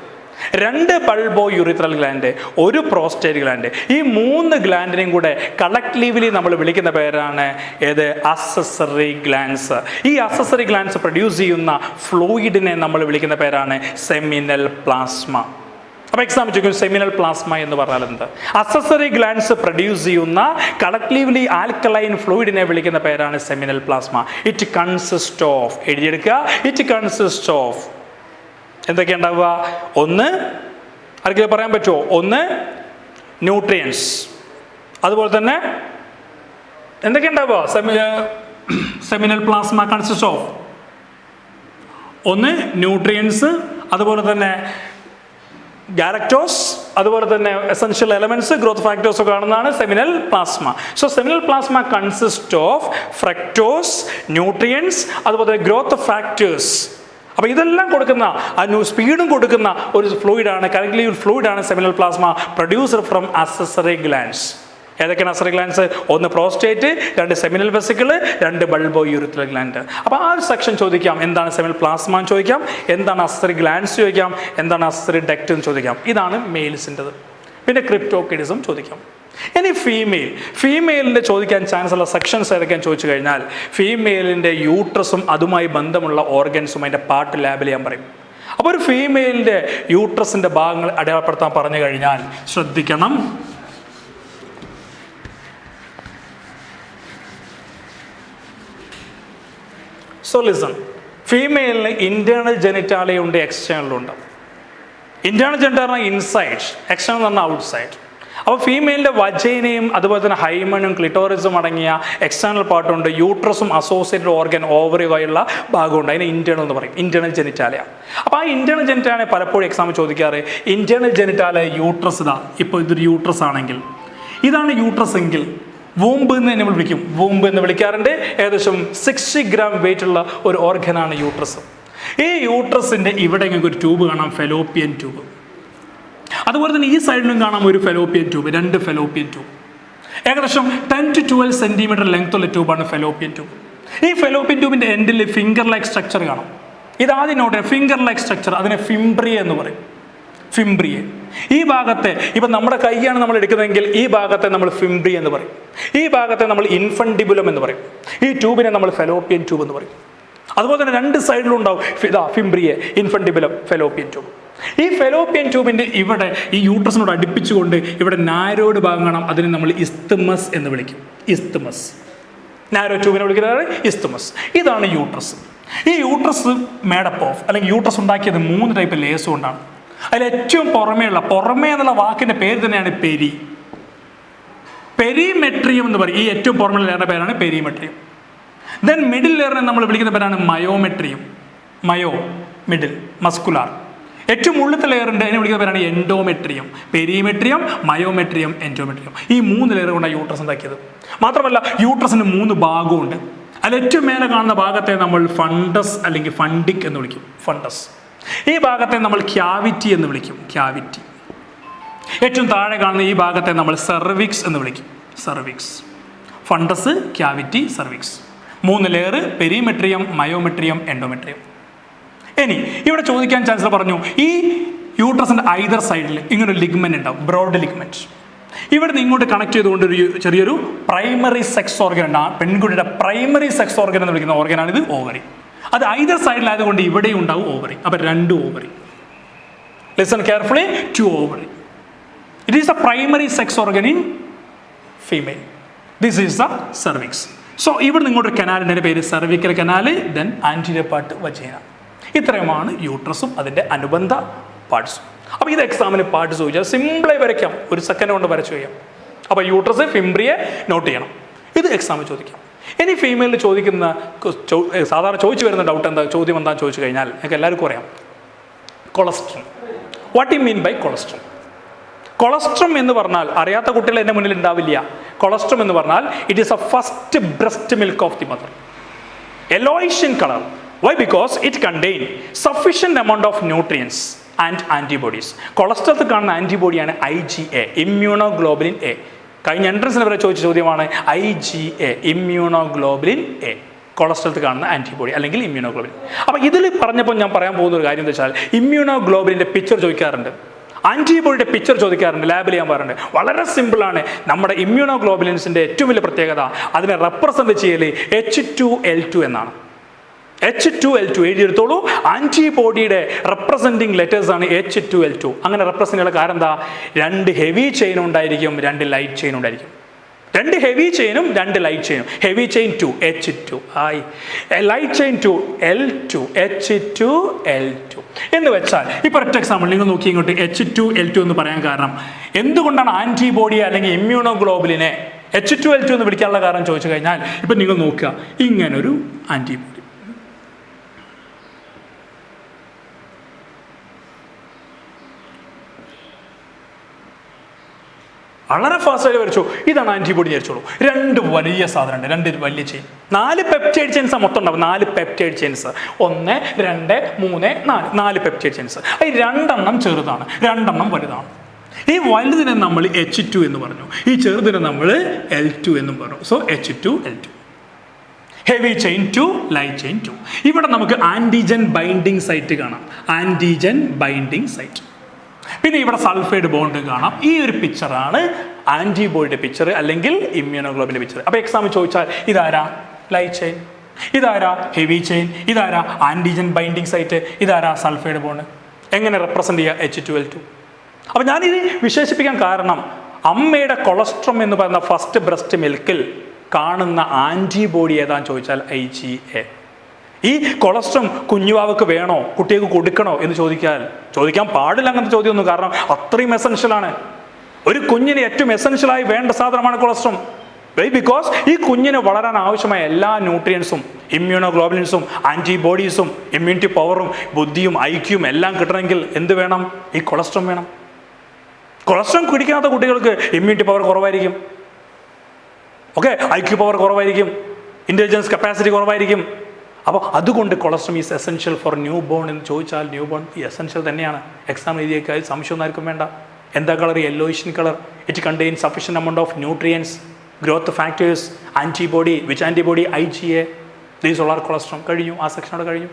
2 bulbourethral gland, ഒരു പ്രോസ്റ്റേറ്റ് ഗ്ലാൻഡ്. ഈ 3 ഗ്ലാൻഡിനെയും കൂടെ കളക്റ്റീവ്ലി നമ്മൾ വിളിക്കുന്ന പേരാണ് ഏത്, അസസറി ഗ്ലാൻസ്. ഈ അസസറി ഗ്ലാൻസ് പ്രൊഡ്യൂസ് ചെയ്യുന്ന ഫ്ലൂയിഡിനെ നമ്മൾ വിളിക്കുന്ന പേരാണ് സെമിനൽ പ്ലാസ്മ. അപ്പോൾ എക്സാം ചോദിക്കും സെമിനൽ പ്ലാസ്മ എന്ന് പറഞ്ഞാൽ എന്ത്. അസസറി ഗ്ലാൻസ് പ്രൊഡ്യൂസ് ചെയ്യുന്ന കളക്റ്റീവ്ലി ആൽക്കലൈൻ ഫ്ലൂയിഡിനെ വിളിക്കുന്ന പേരാണ് seminal plasma. It consist of, എഴുതിയെടുക്കുക, ഇറ്റ് കൺസിസ്റ്റ് ഓഫ് എന്തൊക്കെ ഉണ്ടാവുക. ഒന്ന് ആർക്കെങ്കിലും പറയാൻ പറ്റുമോ, ഒന്ന് ന്യൂട്രിയൻസ്, അതുപോലെ തന്നെ എന്തൊക്കെ ഉണ്ടാവുക സെമിനൽ പ്ലാസ്മ കൺസിസ്റ്റ് ഓഫ്, ഒന്ന് ന്യൂട്രിയൻസ്, അതുപോലെ തന്നെ ഗാലക്ടോസ്, അതുപോലെ തന്നെ എസെൻഷ്യൽ എലമെന്റ്സ്, ഗ്രോത്ത് ഫാക്ടേഴ്സ് ഒക്കെ കാണുന്നതാണ് seminal plasma. So seminal plasma consist of fructose, nutrients, അതുപോലെ ഗ്രോത്ത് ഫാക്ടേഴ്സ്. അപ്പോൾ ഇതെല്ലാം കൊടുക്കുന്ന, സ്പീഡും കൊടുക്കുന്ന ഒരു ഫ്ലൂയിഡാണ്, കറക്റ്റ്ലി ഫ്ലൂയിഡാണ് seminal plasma producer from accessory glands. ഏതൊക്കെയാണ് അസസറി ഗ്ലാൻഡ്സ്? ഒന്ന് prostate, 2 seminal vesicle, 2 bulbourethral gland. അപ്പോൾ ആ ഒരു സെക്ഷൻ ചോദിക്കാം, എന്താണ് സെമിനൽ പ്ലാസ്മ എന്ന് ചോദിക്കാം, എന്താണ് അസസറി ഗ്ലാൻഡ്സ് ചോദിക്കാം, എന്താണ് അസസറി ഡക്റ്റ് എന്ന് ചോദിക്കാം. ഇതാണ് മെയിൽസിൻ്റെത്. പിന്നെ ക്രിപ്റ്റോക്കിഡിസം ചോദിക്കാം. ഇനി ഫീമെയിലിൻ്റെ ചോദിക്കാൻ ചാൻസ് ഉള്ള സെക്ഷൻസ് ഏതൊക്കെയാണ് ചോദിച്ചു കഴിഞ്ഞാൽ, ഫീമെയിലിൻ്റെ യൂട്രസും അതുമായി ബന്ധമുള്ള ഓർഗൻസും അതിൻ്റെ പാർട്ട് ലാബിൽ ഞാൻ പറയും. അപ്പോൾ ഒരു ഫീമെയിലിൻ്റെ യൂട്രസിൻ്റെ ഭാഗങ്ങൾ അടയാളപ്പെടുത്താൻ പറഞ്ഞു കഴിഞ്ഞാൽ ശ്രദ്ധിക്കണം. സോ ലിസൺ, ഫീമെയിലിന് ഇൻറ്റേർണൽ ജെനിറ്റാലിയ ഉണ്ട്, എക്സ്റ്റേണലുണ്ട്. ഇൻറ്റേർണൽ ജെനിറ്റാലിയ പറഞ്ഞാൽ ഇൻസൈഡ്, എക്സ്റ്റേണൽ എന്ന് പറഞ്ഞാൽ ഔട്ട്സൈഡ്. അപ്പോൾ ഫീമെയിലിൻ്റെ വജൈനയും അതുപോലെ തന്നെ ഹൈമനും ക്ലിറ്റോറിസും അടങ്ങിയ എക്സ്റ്റേണൽ പാർട്ടുണ്ട്, യൂട്രസും അസോസിയേറ്റഡ് ഓർഗൻ ഓവറിയുമായുള്ള ഭാഗമുണ്ട്, അതിനെ ഇൻറ്റേർണൽ എന്ന് പറയും, ഇൻറ്റേർണൽ ജെനിറ്റാലിയ. അപ്പോൾ ആ ഇൻറ്റേർണൽ ജെനിറ്റാലിയ പലപ്പോഴും എക്സാമിൽ ചോദിക്കാറ്, ഇൻറ്റേർണൽ ജെനിറ്റാലിയ യൂട്രസ് ഇതാ, ഇപ്പോൾ ഇതൊരു യൂട്രസ് ആണെങ്കിൽ, ഇതാണ് യൂട്രസ് എങ്കിൽ വൂമ്പ് എന്ന് തന്നെ വിളിക്കും, വൂമ്പ് എന്ന് വിളിക്കാറുണ്ട്. ഏകദേശം 60 ഗ്രാം വെയിറ്റ് ഉള്ള ഒരു ഓർഗനാണ് യൂട്രസ്. ഈ യൂട്രസിൻ്റെ ഇവിടെ നിങ്ങൾക്ക് ഒരു ട്യൂബ് കാണാം, ഫെലോപ്പിയൻ ട്യൂബ്. അതുപോലെ തന്നെ ഈ സൈഡിലും കാണാം ഒരു ഫെലോപ്പിയൻ ട്യൂബ്, 2 ഫെലോപ്പിയൻ ട്യൂബ്. ഏകദേശം 10 to 12 സെൻറ്റിമീറ്റർ ലെങ്ത്തുള്ള ട്യൂബാണ് ഫെലോപ്പിയൻ ട്യൂബ്. ഈ ഫെലോപ്പിയൻ ട്യൂബിൻ്റെ എൻഡിൽ ഫിംഗർ ലൈക്ക് സ്ട്രക്ചർ കാണാം. ഇതാദ്യം നോട്ട്, ഫിംഗർ ലൈക്ക് സ്ട്രക്ചർ, അതിനെ ഫിംബ്രിയ എന്ന് പറയും, ഫിംബ്രിയ. ഈ ഭാഗത്തെ, ഇപ്പം നമ്മുടെ കൈയാണ് നമ്മൾ എടുക്കുന്നതെങ്കിൽ ഈ ഭാഗത്തെ നമ്മൾ ഫിംബ്രിയ എന്ന് പറയും, ഈ ഭാഗത്തെ നമ്മൾ ഇൻഫണ്ടിബുലം എന്ന് പറയും, ഈ ട്യൂബിനെ നമ്മൾ ഫെലോപ്പിയൻ ട്യൂബ് എന്ന് പറയും. അതുപോലെ തന്നെ 2 സൈഡിലും ഉണ്ടാവും ഫിംബ്രിയ, ഇൻഫണ്ടിബുലം, ഫെലോപ്പിയൻ ട്യൂബ്. ഈ ഫെലോപ്പിയൻ ട്യൂബിൻ്റെ ഇവിടെ ഈ യൂട്രസിനോട് അടുപ്പിച്ചുകൊണ്ട് ഇവിടെ നാരോഡ് ഭാഗം കാണാം, അതിനെ നമ്മൾ ഇസ്തമസ് എന്ന് വിളിക്കും, ഇസ്തമസ്. നാരോ ട്യൂബിനെ വിളിക്കുന്നതാണ് ഇസ്തമസ്. ഇതാണ് യൂട്രസ്. ഈ യൂട്രസ് മേഡപ്പ് ഓഫ്, അല്ലെങ്കിൽ യൂട്രസ് ഉണ്ടാക്കിയത് 3 ടൈപ്പ് ലേസ് കൊണ്ടാണ്. അതിൽ ഏറ്റവും പുറമേ എന്നുള്ള വാക്കിൻ്റെ പേര് തന്നെയാണ് പെരിമെട്രിയം എന്ന് പറയും. ഈ ഏറ്റവും പുറമേ ലെയറിൻ്റെ പേരാണ് പെരിമെട്രിയം. ദെൻ മിഡിൽ ലെയറിനെ നമ്മൾ വിളിക്കുന്ന പേരാണ് മയോമെട്രിയം, മിഡിൽ, മസ്കുലാർ. ഏറ്റവും ഉള്ളിലത്തെ ലെയറിൻ്റെ അതിനെ വിളിക്കുന്ന പേരാണ് എൻഡോമെട്രിയം. Perimetrium, myometrium, endometrium. ഈ 3 ലെയർ കൊണ്ടാണ് യൂട്രസ് ഉണ്ടാക്കിയത്. മാത്രമല്ല യൂട്രസിന് 3 ഭാഗമുണ്ട്. അതിൽ ഏറ്റവും മേലെ കാണുന്ന ഭാഗത്തെ നമ്മൾ ഫണ്ടസ് അല്ലെങ്കിൽ ഫണ്ടിക് എന്ന് വിളിക്കും, ഫണ്ടസ്. ഈ ഭാഗത്തെ നമ്മൾ ക്യാവിറ്റി എന്ന് വിളിക്കും, ക്യാവിറ്റി. ഏറ്റവും താഴെ കാണുന്ന ഈ ഭാഗത്തെ നമ്മൾ സെർവിക്സ് എന്ന് വിളിക്കും, cervix. Fundus, cavity, cervix. 3 layer perimetrium, myometrium, endometrium. ഇനി ഇവിടെ ചോദിക്കാൻ ചാൻസ് പറഞ്ഞു, ഈ യൂട്രസിൻ്റെ ഐദർ സൈഡിൽ ഇങ്ങനെ ഒരു ലിഗ്മെന്റ് ഉണ്ടാവും, ബ്രോഡ് ലിഗ്മെന്റ്. ഇവിടെ നിന്ന് ഇങ്ങോട്ട് കണക്ട് ചെയ്തുകൊണ്ട് ഒരു ചെറിയൊരു പ്രൈമറി സെക്സ് ഓർഗൻ ഉണ്ട്. ആ പെൺകുട്ടിയുടെ പ്രൈമറി സെക്സ് ഓർഗൻ എന്ന് വിളിക്കുന്ന ഓർഗനാണ് ഇത് ഓവറി. അത് ഐദർ സൈഡിലായതുകൊണ്ട് ഇവിടെയും ഉണ്ടാവും ഓവറി. അപ്പം 2 ovary. Listen carefully, 2 ovary. It is A primary sex organ in female. This is the cervix. So ഇവിടെ നിങ്ങോട്ട് കനാലിൻ്റെ പേര് cervical canal, then anterior part vagina. ഇത്രയുമാണ് യൂട്രസും അതിൻ്റെ അനുബന്ധ പാർട്സും. അപ്പോൾ ഇത് എക്സാമിന് പാർട്ട് ചോദിച്ചാൽ സിമ്പിളായി വരയ്ക്കാം, 1 സെക്കൻഡ് കൊണ്ട് വരച്ചു കഴിയാം. അപ്പോൾ യൂട്രസ്, ഫിംബ്രിയെ നോട്ട് ചെയ്യണം. ഇത് എക്സാമിൽ ചോദിക്കാം. ഇനി ഫീമെയിലിൽ ചോദിക്കുന്ന സാധാരണ ചോദിച്ചു വരുന്ന ഡൗട്ട് എന്താ, ചോദ്യം എന്താണെന്ന് ചോദിച്ചു കഴിഞ്ഞാൽ നിങ്ങൾക്ക് എല്ലാവർക്കും അറിയാം, colostrum. What you mean by colostrum? Colostrum എന്ന് പറഞ്ഞാൽ അറിയാത്ത കുട്ടികൾ എൻ്റെ മുന്നിൽ ഉണ്ടാവില്ല. കൊളസ്ട്രം എന്ന് പറഞ്ഞാൽ it is A first breast milk of the mother. Yellowish in colour. Why? Because it contain sufficient amount of nutrients and antibodies. കൊളസ്ട്രോളിൽ കാണുന്ന ആൻറ്റിബോഡിയാണ് IgA, ഇമ്മ്യൂണോഗ്ലോബുലിൻ എ. കഴിഞ്ഞ എൻട്രൻസിന് വരെ ചോദിച്ച ചോദ്യമാണ് IgA, ഇമ്മ്യൂണോഗ്ലോബുലിൻ എ. കൊളസ്ട്രോളിൽ കാണുന്ന ആൻറ്റിബോഡി അല്ലെങ്കിൽ ഇമ്മ്യൂണോഗ്ലോബുലിൻ. അപ്പോൾ ഇതിൽ പറഞ്ഞപ്പോൾ ഞാൻ പറയാൻ പോകുന്ന ഒരു കാര്യം എന്താ വെച്ചാൽ, ഇമ്മ്യൂണോഗ്ലോബുലിൻ്റെ പിക്ചർ ചോദിക്കാറുണ്ട്, ആൻറ്റിബോഡിയുടെ പിക്ചർ ചോദിക്കാറുണ്ട്, ലാബിൽ ചെയ്യാൻ പറയാറുണ്ട്. വളരെ സിമ്പിളാണ്. നമ്മുടെ ഇമ്മ്യൂണോഗ്ലോബുലിൻസിൻ്റെ ഏറ്റവും വലിയ പ്രത്യേകത അതിനെ റെപ്രസെൻറ്റ് ചെയ്യൽ H2L2 എന്നാണ്. H2L2 എഴുതിയെടുത്തോളൂ. ആൻറ്റിബോഡിയുടെ റെപ്രസെൻറ്റിംഗ് ലെറ്റേഴ്സ് ആണ് H2L2. അങ്ങനെ റെപ്രസെൻ്റ് ചെയ്യുന്ന കാരണം എന്താ, 2 ഹെവി ചെയിൻ ഉണ്ടായിരിക്കും, 2 ലൈറ്റ് ചെയിൻ ഉണ്ടായിരിക്കും. 2 ഹെവി ചെയിനും 2 ലൈറ്റ് ചെയിനും. ഹെവി ചെയിൻ 2 H2 ആയി, ലൈറ്റ് ചെയിൻ 2 L2 H2L2 എന്ന് വെച്ചാൽ ഇപ്പോൾ ഒറ്റ എക്സാമ്പിൾ നിങ്ങൾ നോക്കി ഇങ്ങോട്ട് H2L2 എന്ന് പറയാൻ കാരണം എന്തുകൊണ്ടാണ് ആൻറ്റിബോഡിയെ അല്ലെങ്കിൽ ഇമ്മ്യൂണോഗ്ലോബുലിനെ H2L2 എന്ന് വിളിക്കാനുള്ള കാരണം ചോദിച്ചു കഴിഞ്ഞാൽ, ഇപ്പം നിങ്ങൾ നോക്കുക, ഇങ്ങനൊരു ആൻറ്റിബോഡി വളരെ ഫാസ്റ്റായിട്ട് വരച്ചു. ഇതാണ് ആൻറ്റിബോഡി വിചാരിച്ചോളൂ. 2 വലിയ സാധനമുണ്ട്, 2 വലിയ ചെയിൻ, 4 പെപ്റ്റൈഡ് ചെയിൻസ് മൊത്തം ഉണ്ടാവും. 4 പെപ്റ്റൈഡ് ചെയിൻസ്, 1 2 3 4 പെപ്റ്റൈഡ് ചെയിൻസ്. ഈ 2 ചെറുതാണ്, 2 വലുതാണ്. ഈ വലുതിനെ നമ്മൾ H2 എന്ന് പറഞ്ഞു, ഈ ചെറുതിനെ നമ്മൾ L2 എന്നും പറഞ്ഞു. So H2L2. Heavy chain 2, light chain 2. ഇവിടെ നമുക്ക് ആൻറ്റിജൻ ബൈൻഡിങ് സൈറ്റ് കാണാം, ആൻറ്റിജൻ ബൈൻഡിങ് സൈറ്റ്. പിന്നെ ഇവിടെ സൾഫൈഡ് ബോണ്ട് കാണാം. ഈ ഒരു പിക്ചറാണ് ആൻറ്റിബോഡിയുടെ പിക്ചർ അല്ലെങ്കിൽ ഇമ്മ്യൂണോഗ്ലോബിൻ്റെ പിക്ചർ. അപ്പോൾ എക്സാമിൽ ചോദിച്ചാൽ ഇതാരാ ലൈറ്റ് ചെയിൻ, ഇതാരാ ഹെവി ചെയിൻ, ഇതാരാ ആൻറ്റിജൻ ബൈൻഡിങ് സൈറ്റ്, ഇതാരാ സൾഫൈഡ് ബോണ്ട്. എങ്ങനെ റെപ്രസെൻ്റ് ചെയ്യുക H2L2? അപ്പോൾ ഞാനിത് വിശേഷിപ്പിക്കാൻ കാരണം അമ്മയുടെ കൊളസ്ട്രം എന്ന് പറയുന്ന ഫസ്റ്റ് ബ്രസ്റ്റ് മിൽക്കിൽ കാണുന്ന ആൻറ്റിബോഡി ഏതാന്ന് ചോദിച്ചാൽ IgA. ഈ കൊളസ്ട്രം കുഞ്ഞുവാവക്ക് വേണോ, കുട്ടികൾക്ക് കൊടുക്കണോ എന്ന് ചോദിക്കാൻ പാടില്ല അങ്ങനത്തെ ചോദ്യമൊന്നും. കാരണം അത്രയും എസെൻഷ്യലാണ്. ഒരു കുഞ്ഞിന് ഏറ്റവും എസെൻഷ്യലായി വേണ്ട സാധനമാണ് കൊളസ്ട്രം. ബിക്കോസ് ഈ കുഞ്ഞിന് വളരാൻ ആവശ്യമായ എല്ലാ ന്യൂട്രിയൻസും, ഇമ്മ്യൂണോഗ്ലോബുലിൻസും, ആൻറ്റിബോഡീസും, ഇമ്മ്യൂണിറ്റി പവറും, ബുദ്ധിയും ഐക്യവും എല്ലാം കിട്ടണമെങ്കിൽ എന്ത് വേണം? ഈ കൊളസ്ട്രം വേണം. കൊളസ്ട്രം കുടിക്കാത്ത കുട്ടികൾക്ക് ഇമ്മ്യൂണിറ്റി പവർ കുറവായിരിക്കും, IQ പവർ കുറവായിരിക്കും, ഇൻ്റലിജൻസ് കപ്പാസിറ്റി കുറവായിരിക്കും. അപ്പോൾ അതുകൊണ്ട് colostrum is essential for new born എന്ന് ചോദിച്ചാൽ ന്യൂ ബോൺ എസെൻഷ്യൽ തന്നെയാണ്. എക്സാം എഴുതിയേക്കാൾ സംശയമൊന്നും ആർക്കും വേണ്ട. എന്താ colour? Yellowish in colour. It contain sufficient amount of nutrients, growth factors, antibody. Which antibody? IgA. These all R colostrum. കഴിഞ്ഞു, ആ സെക്ഷൻ അവിടെ കഴിഞ്ഞു.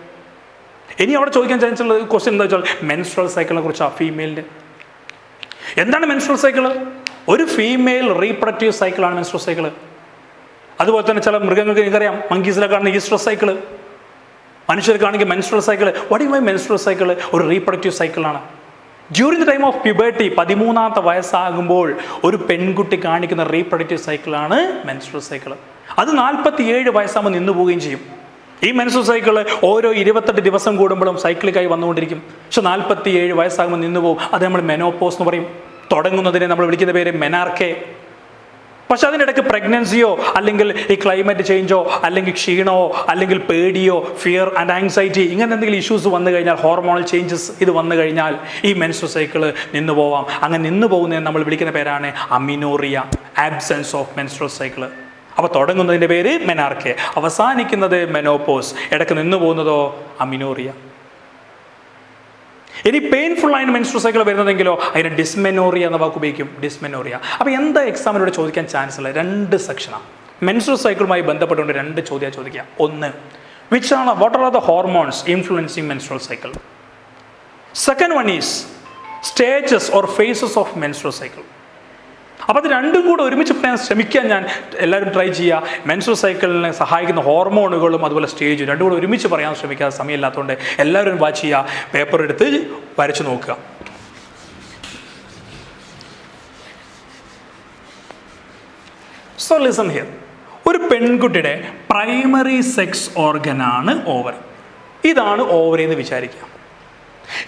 ഇനി അവിടെ ചോദിക്കാൻ ചാൻസ് ഉള്ള ക്വസ്റ്റ്യൻ എന്താ വെച്ചാൽ മെൻസ്ട്രൽ സൈക്കിളിനെ കുറിച്ചാണ്. ഫീമെയിലിൻ്റെ എന്താണ് മെൻസ്ട്രൽ സൈക്കിൾ? ഒരു ഫീമെയിൽ റീപ്രൊഡക്റ്റീവ് സൈക്കിളാണ് മെൻസ്ട്രൽ സൈക്കിൾ. അതുപോലെ തന്നെ ചില മൃഗങ്ങൾക്ക് എനിക്കറിയാം, മങ്കീസിലൊക്കെ കാണുന്ന ഈസ്ട്രൽ സൈക്കിൾ, മനുഷ്യർക്കാണെങ്കിൽ menstrual cycle. What you my menstrual cycle? ഒരു റീപ്രൊഡക്റ്റീവ് സൈക്കിളാണ്. During the time of puberty, 13ാമത്തെ വയസ്സാകുമ്പോൾ ഒരു പെൺകുട്ടി കാണിക്കുന്ന റീപ്രൊഡക്റ്റീവ് സൈക്കിളാണ് മെൻസ്ട്രൽ സൈക്കിൾ. അത് 47 വയസ്സാകുമ്പോൾ നിന്നു പോവുകയും ചെയ്യും. ഈ മെൻസ്ട്രൽ സൈക്കിൾ ഓരോ 28 ദിവസം കൂടുമ്പോഴും സൈക്ലിക്കായി വന്നുകൊണ്ടിരിക്കും. പക്ഷെ 47 വയസ്സാകുമ്പോൾ നിന്നു പോകും. അത് നമ്മൾ മെനോപോസ് എന്ന് പറയും. തുടങ്ങുന്നതിനെ നമ്മൾ വിളിക്കുന്ന പേര് മെനാർക്കെ. പക്ഷെ അതിനിടയ്ക്ക് പ്രഗ്നൻസിയോ അല്ലെങ്കിൽ ഈ ക്ലൈമറ്റ് ചേഞ്ചോ അല്ലെങ്കിൽ ക്ഷീണമോ അല്ലെങ്കിൽ പേടിയോ ഫിയർ ആൻഡ് ആങ്സൈറ്റി ഇങ്ങനെ എന്തെങ്കിലും ഇഷ്യൂസ് വന്നു കഴിഞ്ഞാൽ, ഹോർമോണൽ ചേഞ്ചസ് ഇത് വന്നു കഴിഞ്ഞാൽ ഈ മെൻസ്ട്രൽ സൈക്കിൾ നിന്നു പോവാം. അങ്ങനെ നിന്നു പോകുന്നതിന് നമ്മൾ വിളിക്കുന്ന പേരാണ് amenorrhoea, absence of menstrual cycle. അപ്പോൾ തുടങ്ങുന്നതിൻ്റെ പേര് മെനാർക്കെ, അവസാനിക്കുന്നത് മെനോപോസ്, ഇടയ്ക്ക് നിന്നു പോകുന്നതോ അമിനോറിയ. ഇനി പെയിൻഫുൾ ആയിട്ട് മെൻസ്ട്രൽ സൈക്കിൾ വരുന്നതെങ്കിലോ അതിന് ഡിസ്മെനോറിയ എന്ന വാക്ക് ഉപയോഗിക്കും, ഡിസ്മെനോറിയ. അപ്പോൾ എന്താ എക്സാമിലൂടെ ചോദിക്കാൻ ചാൻസ് ഉള്ളത്? 2 സെക്ഷനാണ്. മെൻസ്ട്രൽ സൈക്കിളുമായി ബന്ധപ്പെട്ടുകൊണ്ട് 2 ചോദ്യം ചോദിക്കാം. ഒന്ന്, what are the hormones influencing menstrual cycle? Second one is stages or phases of menstrual cycle. അപ്പോൾ അത് രണ്ടും കൂടെ ഒരുമിച്ച് പറയാൻ ശ്രമിക്കാൻ ഞാൻ എല്ലാവരും ട്രൈ ചെയ്യുക. മെൻസ്ട്രൽ സൈക്കിളിനെ സഹായിക്കുന്ന ഹോർമോണുകളും അതുപോലെ സ്റ്റേജും രണ്ടും കൂടെ ഒരുമിച്ച് പറയാൻ ശ്രമിക്കാതെ സമയമില്ലാത്തതുകൊണ്ട് എല്ലാവരും വാച്ച് ചെയ്യുക, പേപ്പർ എടുത്ത് വരച്ച് നോക്കുക. So listen here. ഒരു പെൺകുട്ടിയുടെ പ്രൈമറി സെക്സ് ഓർഗനാണ് ഓവറി. ഇതാണ് ഓവറി എന്ന് വിചാരിക്കുക.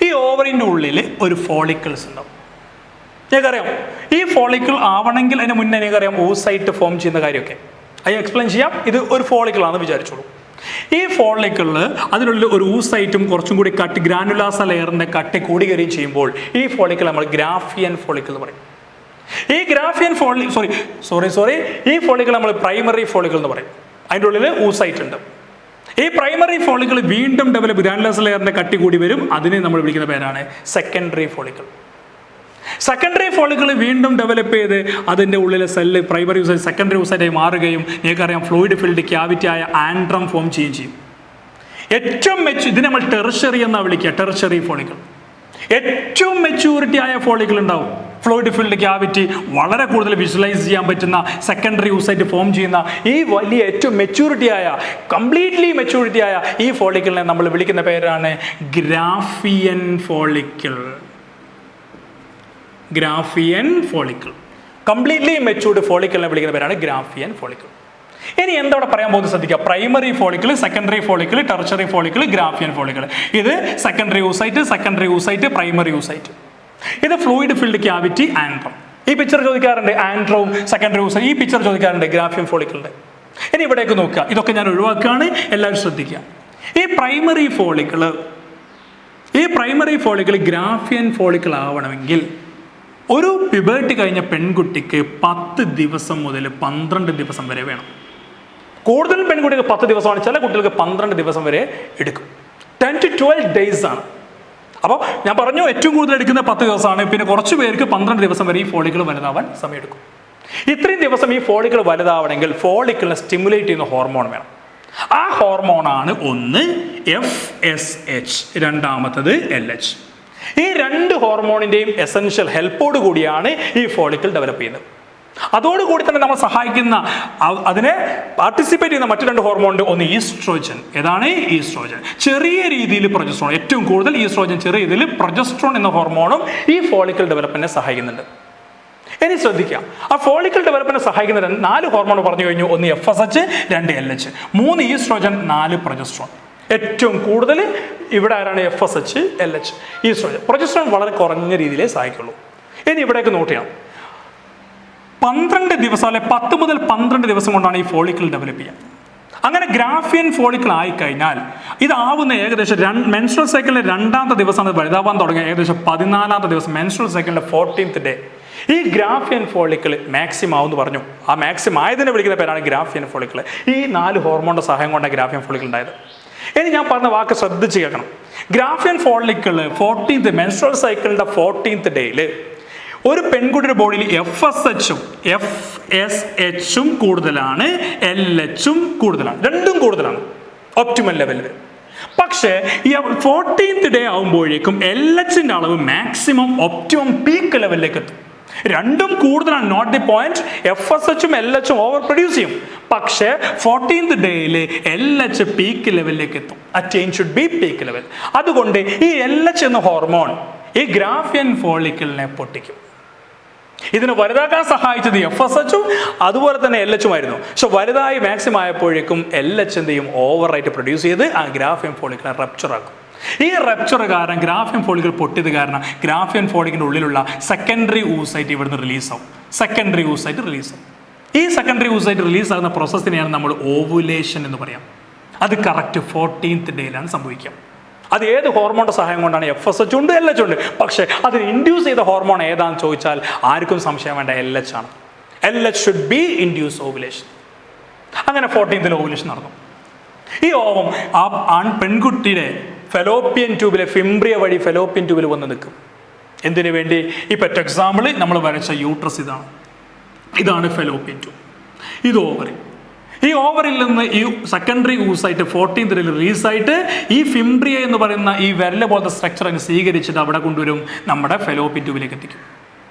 ഈ ഓവറിൻ്റെ ഉള്ളിൽ ഒരു ഫോളിക്കിൾസ് ഉണ്ടാവും. ഞങ്ങൾക്കറിയാം ഈ ഫോളിക്കിൾ ആവണമെങ്കിൽ അതിന് മുന്നേ ഞങ്ങൾക്കറിയാം oocyte ഫോം ചെയ്യുന്ന കാര്യമൊക്കെ അത് എക്സ്പ്ലെയിൻ ചെയ്യാം. ഇത് ഒരു ഫോളിക്കിളാണെന്ന് വിചാരിച്ചോളൂ. ഈ ഫോളിക്കിളിൽ അതിനുള്ളിൽ ഒരു oocyteും കുറച്ചും കൂടി കട്ടി ഗ്രാനുലാസ ലെയറിൻ്റെ കട്ടി കൂടി കയറിയും ചെയ്യുമ്പോൾ ഈ ഫോളിക്കിൾ നമ്മൾ ഗ്രാഫിയൻ ഫോളിക്കിൾ എന്ന് പറയും. ഈ ഗ്രാഫിയൻ ഈ ഫോളിക്കിൾ നമ്മൾ പ്രൈമറി ഫോളിക്കിൾ എന്ന് പറയും. അതിൻ്റെ ഉള്ളിൽ oocyte ഉണ്ട്. ഈ പ്രൈമറി ഫോളിക്കിൾ വീണ്ടും ഡെവലപ്പ് ഗ്രാനുലാസ ലെയറിൻ്റെ കട്ടി കൂടി വരും. അതിനെ നമ്മൾ വിളിക്കുന്ന പേരാണ് സെക്കൻഡറി ഫോളിക്കിൾ. സെക്കൻഡറി ഫോളിക്കിൾ വീണ്ടും ഡെവലപ്പ് ചെയ്ത് അതിൻ്റെ ഉള്ളിലെ സെല്ല് പ്രൈമറി യൂസൈറ്റ് സെക്കൻഡറി യൂസൈറ്റായി മാറുകയും നിങ്ങൾക്കറിയാം ഫ്ലൂയിഡ് ഫിൽഡ് ക്യാവിറ്റി ആയ ആൻഡ്രം ഫോം ചെയ്യുകയും ചെയ്യും. ഏറ്റവും ഇതിനെ നമ്മൾ ടെർഷറി എന്നാണ് വിളിക്കുക, ടെർഷറി ഫോളിക്കിൾ. ഏറ്റവും മെച്യൂരിറ്റി ആയ ഫോളിക്കിൾ ഉണ്ടാവും. ഫ്ലൂയിഡ് ഫിൽഡ് ക്യാവിറ്റി വളരെ കൂടുതൽ വിഷ്വലൈസ് ചെയ്യാൻ പറ്റുന്ന സെക്കൻഡറി യൂസൈറ്റ് ഫോം ചെയ്യുന്ന ഈ വലിയ ഏറ്റവും കംപ്ലീറ്റ്ലി മെച്യൂരിറ്റി ആയ ഈ ഫോളിക്കിളിനെ നമ്മൾ വിളിക്കുന്ന പേരാണ് Graafian follicle. Graafian follicle. Completely matured ഫോളിക്കിളിനെ വിളിക്കുന്ന പേരാണ് ഗ്രാഫിയൻ ഫോളിക്കിൾ. ഇനി എന്താ പറയാൻ പോകുന്നത് ശ്രദ്ധിക്കുക. Primary follicle, secondary follicle, tertiary follicle, Graafian follicle. ഇത് സെക്കൻഡറി യൂസൈറ്റ്, പ്രൈമറി യൂസൈറ്റ്. ഇത് ഫ്ലൂയിഡ് ഫിൽഡ് ക്യാവിറ്റി, ആൻഡ്രം. ഈ പിക്ചർ ചോദിക്കാറുണ്ട്, ആൻഡ്രവും സെക്കൻഡറി യൂസൈറ്റ്. ഈ പിക്ചർ ചോദിക്കാറുണ്ട്, ഗ്രാഫിയൻ ഫോളിക്കിളിൻ്റെ. ഇനി ഇവിടേക്ക് നോക്കുക. ഇതൊക്കെ ഞാൻ ഒഴിവാക്കുകയാണ്, എല്ലാവരും ശ്രദ്ധിക്കുക. ഈ പ്രൈമറി ഫോളിക്കിൾ ഗ്രാഫിയൻ ഫോളിക്കിൾ ആവണമെങ്കിൽ ഒരു പ്യൂബർട്ടി കഴിഞ്ഞ പെൺകുട്ടിക്ക് 10 ദിവസം മുതൽ 12 ദിവസം വരെ വേണം. കൂടുതൽ പെൺകുട്ടിക്ക് 10 ദിവസമാണ്, ചില കുട്ടികൾക്ക് 12 ദിവസം വരെ എടുക്കും. 10 to 12 days ആണ്. അപ്പോൾ ഞാൻ പറഞ്ഞു ഏറ്റവും കൂടുതൽ എടുക്കുന്ന 10 ദിവസമാണ്. പിന്നെ കുറച്ച് പേർക്ക് 12 ദിവസം വരെ ഈ ഫോളിക്കിൾ വലുതാവാൻ സമയമെടുക്കും. ഇത്രയും ദിവസം ഈ ഫോളിക്കിൾ വലുതാവണമെങ്കിൽ ഫോളിക്കിളിനെ സ്റ്റിമുലേറ്റ് ചെയ്യുന്ന ഹോർമോൺ വേണം. ആ ഹോർമോണാണ് ഒന്ന് FSH, രണ്ടാമത്തത് LH. ഈ 2 ഹോർമോണിൻ്റെയും എസെൻഷ്യൽ ഹെൽപ്പോട് കൂടിയാണ് ഈ ഫോളിക്കിൾ ഡെവലപ്പ് ചെയ്യുന്നത്. അതോടുകൂടി തന്നെ നമ്മൾ സഹായിക്കുന്ന അതിനെ പാർട്ടിസിപ്പേറ്റ് ചെയ്യുന്ന മറ്റു 2 ഹോർമോണുണ്ട്. ഒന്ന് ഈസ്ട്രോജൻ. ഏതാണ് ഈസ്ട്രോജൻ? ചെറിയ രീതിയിൽ പ്രൊജസ്ട്രോൺ, ഏറ്റവും കൂടുതൽ ഈസ്ട്രോജൻ ചെറിയ രീതിയിൽ പ്രൊജസ്ട്രോൺ എന്ന ഹോർമോണും ഈ ഫോളിക്കിൾ ഡെവലപ്മെന്റിനെ സഹായിക്കുന്നുണ്ട്. ഇനി ശ്രദ്ധിക്കാം, ആ ഫോളിക്കിൾ ഡെവലപ്മെന്റിനെ സഹായിക്കുന്ന 4 ഹോർമോൺ പറഞ്ഞു കഴിഞ്ഞു. ഒന്ന് FSH, 2 LH, 3 ഈസ്ട്രോജൻ, 4 പ്രൊജസ്ട്രോൺ. ഏറ്റവും കൂടുതൽ ഇവിടെ ആരാണ്? FSH, LH, oestrogen. പ്രൊജസ്ട്രോൺ വളരെ കുറഞ്ഞ രീതിയിലേ സഹായിക്കുള്ളൂ. ഇനി ഇവിടേക്ക് നോട്ട് ചെയ്യാം. 12 ദിവസം അല്ലെ 10 മുതൽ 12 ദിവസം കൊണ്ടാണ് ഈ ഫോളിക്കിൾ ഡെവലപ്പ് ചെയ്യുക. അങ്ങനെ ഗ്രാഫിയൻ ഫോളിക്കിൾ ആയിക്കഴിഞ്ഞാൽ ഇതാവുന്ന ഏകദേശം മെൻസ്ട്രൽ സൈക്കിളിലെ 2ാമത്തെ ദിവസമാണ് വലുതാവാൻ തുടങ്ങിയ. ഏകദേശം 14ാമത്തെ ദിവസം, മെൻസ്ട്രൽ സൈക്കിളിൻ്റെ 14th day ഈ ഗ്രാഫിയൻ ഫോളിക്കിൾ മാക്സിമം ആവുമെന്ന് പറഞ്ഞു. ആ മാക്സിമം ആയതിനെ വിളിക്കുന്ന പേരാണ് ഗ്രാഫിയൻ ഫോളിക്കിൾ. ഈ 4 ഹോർമോണിൻ്റെ സഹായം കൊണ്ടാണ് ഗ്രാഫിയൻ ഫോളിക്കിൾ ഉണ്ടായത്. ഇനി ഞാൻ പറഞ്ഞ വാക്ക് ശ്രദ്ധിച്ച് കേൾക്കണം. ഗ്രാഫിയൻ ഫോളിക്കിൾ 14th മെൻസ്ട്രൽ സൈക്കിളിൻ്റെ 14th day ഒരു പെൺകുട്ടിയുടെ ബോഡിയിൽ FSHും FSHും കൂടുതലാണ്, LHും കൂടുതലാണ്. രണ്ടും കൂടുതലാണ്, ഒപ്റ്റിമൽ ലെവലിൽ. പക്ഷേ ഈ 14th day ആകുമ്പോഴേക്കും LHൻ്റെ അളവ് മാക്സിമം ഒപ്റ്റിമം പീക്ക് ലെവലിലേക്ക് എത്തും. രണ്ടും കൂടുതലാണ്, നോട്ട് ദി പോയിന്റ്. FSHും LHും ഓവർ പ്രൊഡ്യൂസ് ചെയ്യും. പക്ഷേ 14th day LH പീക്ക് ലെവലിലേക്ക് എത്തും. Attain should be peak level. അതുകൊണ്ട് ഈ LH എന്ന ഹോർമോൺ ഈ ഗ്രാഫിയൻ ഫോളിക്കിളിനെ പൊട്ടിക്കും. ഇതിന് വലുതാക്കാൻ സഹായിച്ചത് FSHും അതുപോലെ തന്നെ LHും ആയിരുന്നു. പക്ഷെ വലുതായി മാക്സിമം ആയപ്പോഴേക്കും LH എന്ത് ചെയ്യും? ഓവറായിട്ട് പ്രൊഡ്യൂസ് ചെയ്ത് ആ ഗ്രാഫിയൻ ഫോളിക്കിളെ റപ്ചർ ആക്കും. ഈ റപ്ചർ കാരണം, ഗ്രാഫിയൻ ഫോളിക്കിൾ പൊട്ടിയത് കാരണം ഗ്രാഫിയൻ ഫോളിക്കിൻ്റെ ഉള്ളിലുള്ള സെക്കൻഡറി oocyte ഇവിടുന്ന് റിലീസാവും. Secondary oocyte റിലീസാവും. ഈ സെക്കൻഡറി oocyte റിലീസാകുന്ന പ്രോസസ്സിനെയാണ് നമ്മൾ ഓവുലേഷൻ എന്ന് പറയാം. അത് കറക്റ്റ് 14th day സംഭവിക്കുക. അത് ഏത് ഹോർമോണിൻ്റെ സഹായം കൊണ്ടാണ്? FSH ഉണ്ട്, LH ഉണ്ട്. പക്ഷേ അതിന് ഇൻഡ്യൂസ് ചെയ്ത ഹോർമോൺ ഏതാണെന്ന് ചോദിച്ചാൽ ആർക്കും സംശയം വേണ്ട, LH ആണ്. LH should be induce ovulation. അങ്ങനെ 14th ഓവുലേഷൻ നടന്നു. ഈ ഓവം ആ പെൺകുട്ടിയുടെ ഫെലോപ്പിയൻ ട്യൂബിലെ ഫിംബ്രിയ വഴി ഫെലോപ്പിയൻ ട്യൂബിൽ വന്ന് നിൽക്കും. എന്തിനു വേണ്ടി? ഇപ്പോൾ എക്സാമ്പിൾ നമ്മൾ വരച്ച യൂട്രസ് ഇതാണ് ഫെലോപ്പിയൻ ട്യൂബ്, ഇത് ഓവറി. ഈ ഓവറിൽ നിന്ന് ഈ സെക്കൻഡറി ഊസായിട്ട് 14th റിലീസായിട്ട് ഈ ഫിംബ്രിയ എന്ന് പറയുന്ന ഈ വിരല് പോലത്തെ സ്ട്രക്ചർ അങ്ങ് സ്വീകരിച്ചിട്ട് അവിടെ കൊണ്ടുവരും, നമ്മുടെ ഫെലോപ്പിൻ ട്യൂബിലേക്ക് എത്തിക്കും.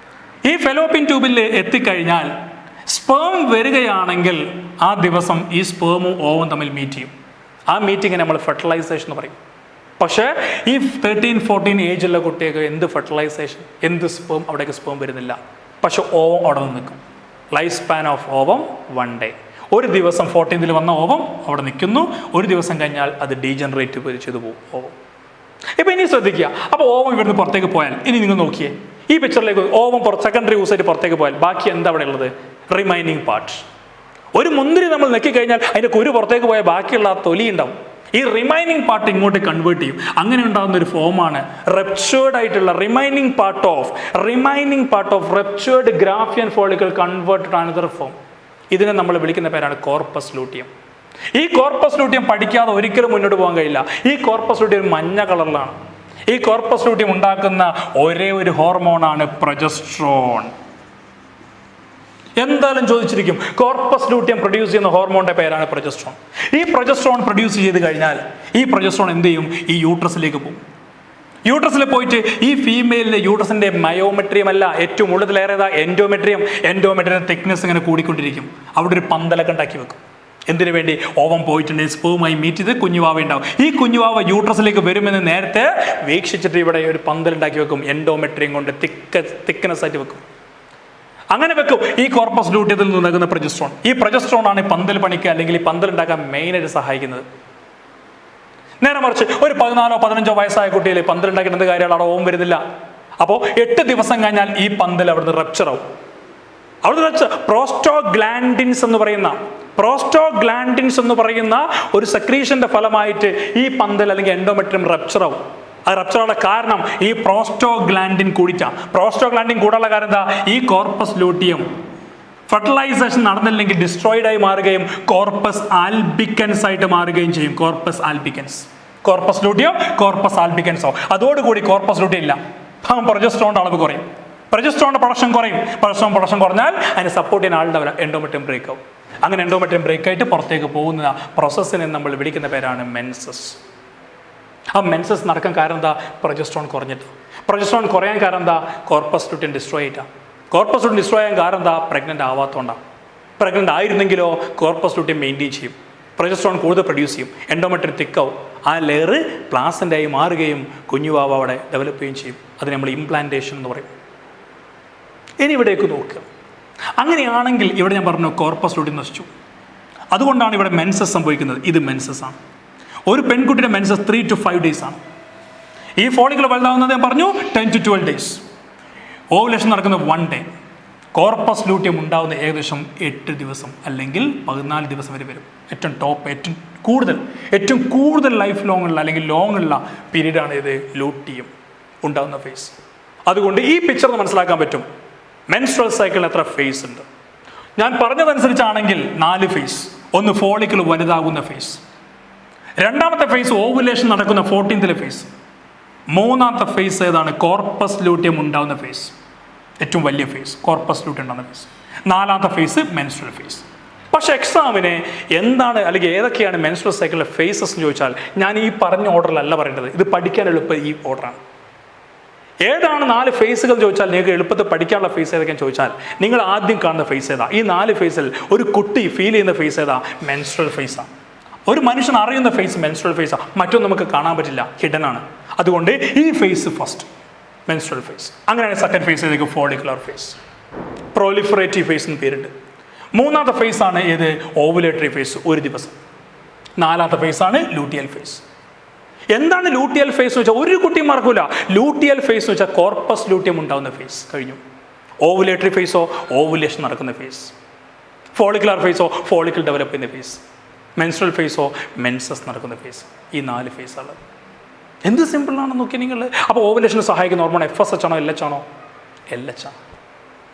ഈ ഫെലോപ്പിൻ ട്യൂബിൽ എത്തിക്കഴിഞ്ഞാൽ സ്പേം വരികയാണെങ്കിൽ ആ ദിവസം ഈ സ്പേമും ഓവും തമ്മിൽ മീറ്റ് ചെയ്യും. ആ മീറ്റിങ്ങിനെ നമ്മൾ ഫെർട്ടിലൈസേഷൻ എന്ന് പറയും. പക്ഷേ ഈ 13-14 ഏജുള്ള കുട്ടിയൊക്കെ എന്ത് ഫെർട്ടിലൈസേഷൻ, എന്ത് സ്പേം, അവിടേക്ക് സ്പേം വരുന്നില്ല. പക്ഷെ ഓവം അവിടെ നിന്ന് നിൽക്കും. Life span of ovum 1 day. ഒരു ദിവസം 14th വന്ന ഓവം അവിടെ നിൽക്കുന്നു. ഒരു ദിവസം കഴിഞ്ഞാൽ അത് ഡീജനറേറ്റ് ചെയ്തു പോകും ഓവം. ഇപ്പം ഇനി ശ്രദ്ധിക്കുക. അപ്പോൾ ഓവം ഇവിടുന്ന് പുറത്തേക്ക് പോയാൽ, ഇനി നിങ്ങൾ നോക്കിയേ ഈ പിക്ചറിലേക്ക്, ഓവം സെക്കൻഡറി യൂസായിട്ട് പുറത്തേക്ക് പോയാൽ ബാക്കി എന്താ അവിടെ ഉള്ളത്? Remaining part. ഒരു മുന്തിരി നമ്മൾ നെക്കിക്കഴിഞ്ഞാൽ അതിൻ്റെ കുരു പുറത്തേക്ക് പോയാൽ ബാക്കിയുള്ള ആ തൊലി ഉണ്ടാവും. ഈ റിമൈനിങ് പാർട്ട് ഇങ്ങോട്ട് കൺവേർട്ട് ചെയ്യും. അങ്ങനെ ഉണ്ടാകുന്ന ഒരു ഫോമാണ് റപ്ചേർഡ് ആയിട്ടുള്ള remaining part of ruptured ഗ്രാഫിയൻ follicle converted another form. ഇതിനെ നമ്മൾ വിളിക്കുന്ന പേരാണ് കോർപ്പസ് ലൂട്ടിയം. ഈ കോർപ്പസ് ലൂട്ടിയം പഠിക്കാതെ ഒരിക്കലും മുന്നോട്ട് പോകാൻ കഴിയില്ല. ഈ കോർപ്പസ് ലൂട്ടിയം മഞ്ഞ കളറിലാണ്. ഈ കോർപ്പസ് ലൂട്ടിയം ഉണ്ടാക്കുന്ന ഒരേ ഒരു ഹോർമോണാണ് പ്രൊജസ്ട്രോൺ. എന്തായാലും ചോദിച്ചിരിക്കും, കോർപ്പസ് ലൂട്ടിയം പ്രൊഡ്യൂസ് ചെയ്യുന്ന ഹോർമോണിന്റെ പേരാണ് പ്രൊജസ്ട്രോൺ. ഈ പ്രൊജസ്ട്രോൺ പ്രൊഡ്യൂസ് ചെയ്ത് കഴിഞ്ഞാൽ ഈ പ്രൊജസ്ട്രോൺ എന്ത് ചെയ്യും? ഈ യൂട്രസിലേക്ക് പോകും. യൂട്രസിൽ പോയിട്ട് ഈ ഫീമെയിലിൻ്റെ യൂട്രസിൻ്റെ മയോമെട്രിയം അല്ല, ഏറ്റവും ഉള്ളതിലേറേതാ എൻഡോമെട്രിയം. തിക്നെസ് ഇങ്ങനെ കൂടിക്കൊണ്ടിരിക്കും. അവിടെ ഒരു പന്തലൊക്കെ ഉണ്ടാക്കി വെക്കും. എന്തിനു വേണ്ടി? ഓവം പോയിട്ടുണ്ടെങ്കിൽ സ്പേമുമായി മീറ്റ് ചെയ്ത് കുഞ്ഞുവാവ ഉണ്ടാവും. ഈ കുഞ്ഞുവാവ യൂട്രസിലേക്ക് വരുമെന്ന് നേരത്തെ വീക്ഷിച്ചിട്ട് ഇവിടെ ഒരു പന്തലുണ്ടാക്കി വെക്കും. എൻഡോമെട്രിയം കൊണ്ട് തിക്നെസ് ആയിട്ട് വെക്കും. അങ്ങനെ വെക്കും. ഈ കോർപ്പസ് ലൂട്ടിയത്തിൽ നിന്ന് നൽകുന്ന പ്രൊജസ്ട്രോൺ. ഈ പ്രൊജസ്ട്രോൺ ആണ് ഈ പന്തൽ പണിക്ക് അല്ലെങ്കിൽ ഈ പന്തൽ ഉണ്ടാക്കാൻ മെയിനായിട്ട് സഹായിക്കുന്നത്. നേരെ മറിച്ച് ഒരു 14-15 വയസ്സായ കുട്ടിയിൽ പന്തൽ ഉണ്ടാക്കിയിട്ട് എന്ത് കാര്യമാണ്? അവിടെ ഓവം വരുന്നില്ല. അപ്പോൾ 8 ദിവസം കഴിഞ്ഞാൽ ഈ പന്തൽ അവിടുന്ന് റപ്ചർ ആവും. പ്രോസ്റ്റോഗ്ലാൻഡിൻസ് എന്ന് പറയുന്ന ഒരു സെക്രീഷന്റെ ഫലമായിട്ട് ഈ പന്തൽ അല്ലെങ്കിൽ എൻഡോമെട്രിയം റപ്ചർ ആവും. ആ റപ്ചറുള്ള കാരണം ഈ പ്രോസ്റ്റോഗ്ലാൻഡിൻ കൂടിയിട്ടാണ്. പ്രോസ്റ്റോഗ്ലാൻഡിൻ കൂടാനുള്ള കാരണം എന്താ? ഈ കോർപ്പസ് ലൂട്ടിയം ഫെർട്ടിലൈസേഷൻ നടന്നില്ലെങ്കിൽ ഡിസ്ട്രോയിഡ് ആയി മാറുകയും കോർപ്പസ് ആൽബിക്കൻസ് ആയിട്ട് മാറുകയും ചെയ്യും. കോർപ്പസ് ലൂട്ടിയം കോർപ്പസ് ആൽബിക്കൻസോ. അതോടുകൂടി കോർപ്പസ് ലൂട്ടിയം ഇല്ല. പ്രൊജസ്ട്രോണിന്റെ അളവ് കുറയും. പ്രൊജസ്ട്രോണിന്റെ പ്രൊഡക്ഷൻ കുറയും. പ്രൊഡക്ഷൻ കുറഞ്ഞാൽ അതിനെ സപ്പോർട്ട് ചെയ്യുന്ന ആളുടെ എൻഡോമെട്രിയം ബ്രേക്ക് ആവും. അങ്ങനെ എൻഡോമെട്രിയം ബ്രേക്ക് ആയിട്ട് പുറത്തേക്ക് പോകുന്ന പ്രോസസ്സിനെ നമ്മൾ വിളിക്കുന്ന പേരാണ് മെൻസസ്. ആ മെൻസസ് നടക്കാൻ കാരണം എന്താ? പ്രൊജസ്ട്രോൺ കുറഞ്ഞിട്ട്. പ്രൊജസ്ട്രോൺ കുറയാൻ കാരണം എന്താ? കോർപ്പസ് ലൂട്ടിയം ഡിസ്ട്രോയ് ആയിട്ടാണ്. കോർപ്പസ് ലൂട്ടിയം ഡിസ്ട്രോയ് ചെയ്യാൻ കാരണം എന്താ? പ്രഗ്നൻ്റ് ആവാത്തതുകൊണ്ടാണ്. പ്രഗ്നൻ്റ് ആയിരുന്നെങ്കിലോ കോർപ്പസ് ലൂട്ടിയം മെയിൻറ്റെയിൻ ചെയ്യും. പ്രൊജസ്ട്രോൺ കൂടുതൽ പ്രൊഡ്യൂസ് ചെയ്യും. എൻഡോമെട്രിയം തിക്കാവും. ആ ലെയർ പ്ലാസൻ്റായി മാറുകയും കുഞ്ഞുവാവ അവിടെ ഡെവലപ്പ് ചെയ്യുകയും ചെയ്യും. അത് നമ്മൾ ഇംപ്ലാന്റേഷൻ എന്ന് പറയും. ഇനി ഇവിടേക്ക് നോക്കുക. അങ്ങനെയാണെങ്കിൽ ഇവിടെ ഞാൻ പറഞ്ഞു കോർപ്പസ് ലൂട്ടിയം നശിച്ചു. അതുകൊണ്ടാണ് ഇവിടെ മെൻസസ് സംഭവിക്കുന്നത്. ഇത് മെൻസസ് ആണ്. ഒരു പെൺകുട്ടിയുടെ മെൻസസ് 3 to 5 days ആണ്. ഈ ഫോളിക്കിൾ വലുതാവുന്നത് ഞാൻ പറഞ്ഞു 10 to 12 days. ഓവുലേഷൻ നടക്കുന്നത് 1 day. കോർപ്പസ് ലൂട്ടിയം ഉണ്ടാകുന്ന ഏകദേശം 8 ദിവസം അല്ലെങ്കിൽ 14 ദിവസം വരെ വരും. ഏറ്റവും കൂടുതൽ ലൈഫ് ലോങ് ഉള്ള അല്ലെങ്കിൽ ലോങ് ഉള്ള പീരീഡാണ് ഇത് ലൂട്ടിയം ഉണ്ടാകുന്ന ഫേസ്. അതുകൊണ്ട് ഈ പിക്ചർ മനസ്സിലാക്കാൻ പറ്റും മെൻസ്ട്രൽ സൈക്കിളിൽ എത്ര ഫേസ് ഉണ്ട്. ഞാൻ പറഞ്ഞതനുസരിച്ചാണെങ്കിൽ 4 ഫേസ്. ഒന്ന് ഫോളിക്കിൾ വലുതാകുന്ന ഫേസ്. രണ്ടാമത്തെ ഫേസ് ഓവുലേഷൻ നടക്കുന്ന 14th ഫേസ്. മൂന്നാമത്തെ ഫേസ് ഏതാണ്? കോർപ്പസ് ലൂട്ടിയം ഉണ്ടാകുന്ന ഫേസ്. ഏറ്റവും വലിയ ഫേസ് കോർപ്പസ് ലൂട്ടിയം ഉണ്ടാകുന്ന ഫേസ്. നാലാമത്തെ ഫേസ് മെൻസ്ട്രൽ ഫേസ്. പക്ഷെ എക്സാമിന് എന്താണ് അല്ലെങ്കിൽ ഏതൊക്കെയാണ് മെൻസ്ട്രൽ സൈക്കിളിലെ ഫേസസ് എന്ന് ചോദിച്ചാൽ ഞാൻ ഈ പറഞ്ഞ ഓർഡറിലല്ല പറയേണ്ടത്. ഇത് പഠിക്കാൻ എളുപ്പം ഈ ഓർഡറാണ്. ഏതാണ് 4 ഫേസുകൾ ചോദിച്ചാൽ നിങ്ങൾക്ക് എളുപ്പത്തിൽ പഠിക്കാനുള്ള ഫേസ് ഏതൊക്കെയാണെന്ന് ചോദിച്ചാൽ നിങ്ങൾ ആദ്യം കാണുന്ന ഫേസ് ഏതാ? ഈ 4 ഫേസിൽ ഒരു കുട്ടി ഫീൽ ചെയ്യുന്ന ഫേസ് ഏതാ? മെൻസ്ട്രൽ ഫേസാണ്. ഒരു മനുഷ്യൻ അറിയുന്ന ഫേസ് മെൻസ്ട്രൽ ഫേസാണ്. മറ്റൊന്നും നമുക്ക് കാണാൻ പറ്റില്ല, ഹിഡൻ ആണ്. അതുകൊണ്ട് ഈ ഫേസ് ഫസ്റ്റ് മെൻസ്ട്രൽ ഫേസ്. അങ്ങനെയാണ് സെക്കൻഡ് ഫേസ് ഏതൊക്കെ? Follicular phase. പ്രൊലിഫറേറ്റീവ് ഫേസ് എന്ന് പേരുണ്ട്. മൂന്നാമത്തെ ഫേസ് ആണ് ഏത്? ഓവുലേറ്ററി ഫേസ്, ഒരു ദിവസം. നാലാമത്തെ ഫേസ് ആണ് ലൂട്ടിയൽ ഫേസ്. എന്താണ് ലൂട്ടിയൽ ഫേസ് എന്ന് വെച്ചാൽ ഒരു കുട്ടിയും മറക്കൂല. ലൂട്ടിയൽ ഫേസ് എന്ന് വെച്ചാൽ കോർപ്പസ് ലൂട്ടിയം ഉണ്ടാകുന്ന ഫേസ് കഴിഞ്ഞു. ഓവുലേറ്ററി ഫേസോ ഓവുലേഷൻ നടക്കുന്ന ഫേസ്. ഫോളിക്കുലർ ഫേസോ ഫോളിക്കിൾ ഡെവലപ്പ് ചെയ്യുന്ന ഫേസ്. മെൻസ്ട്രൽ ഫേസോ മെൻസസ് നടക്കുന്ന ഫേസ്. ഈ 4 ഫേസാണ്. എന്ത് സിമ്പിളാണെന്ന് നോക്കി നിങ്ങൾ. അപ്പോൾ ഓവുലേഷന് സഹായിക്കുന്ന ഹോർമോൺ FSH ആണോ LH ആണോ? LH ആണ്.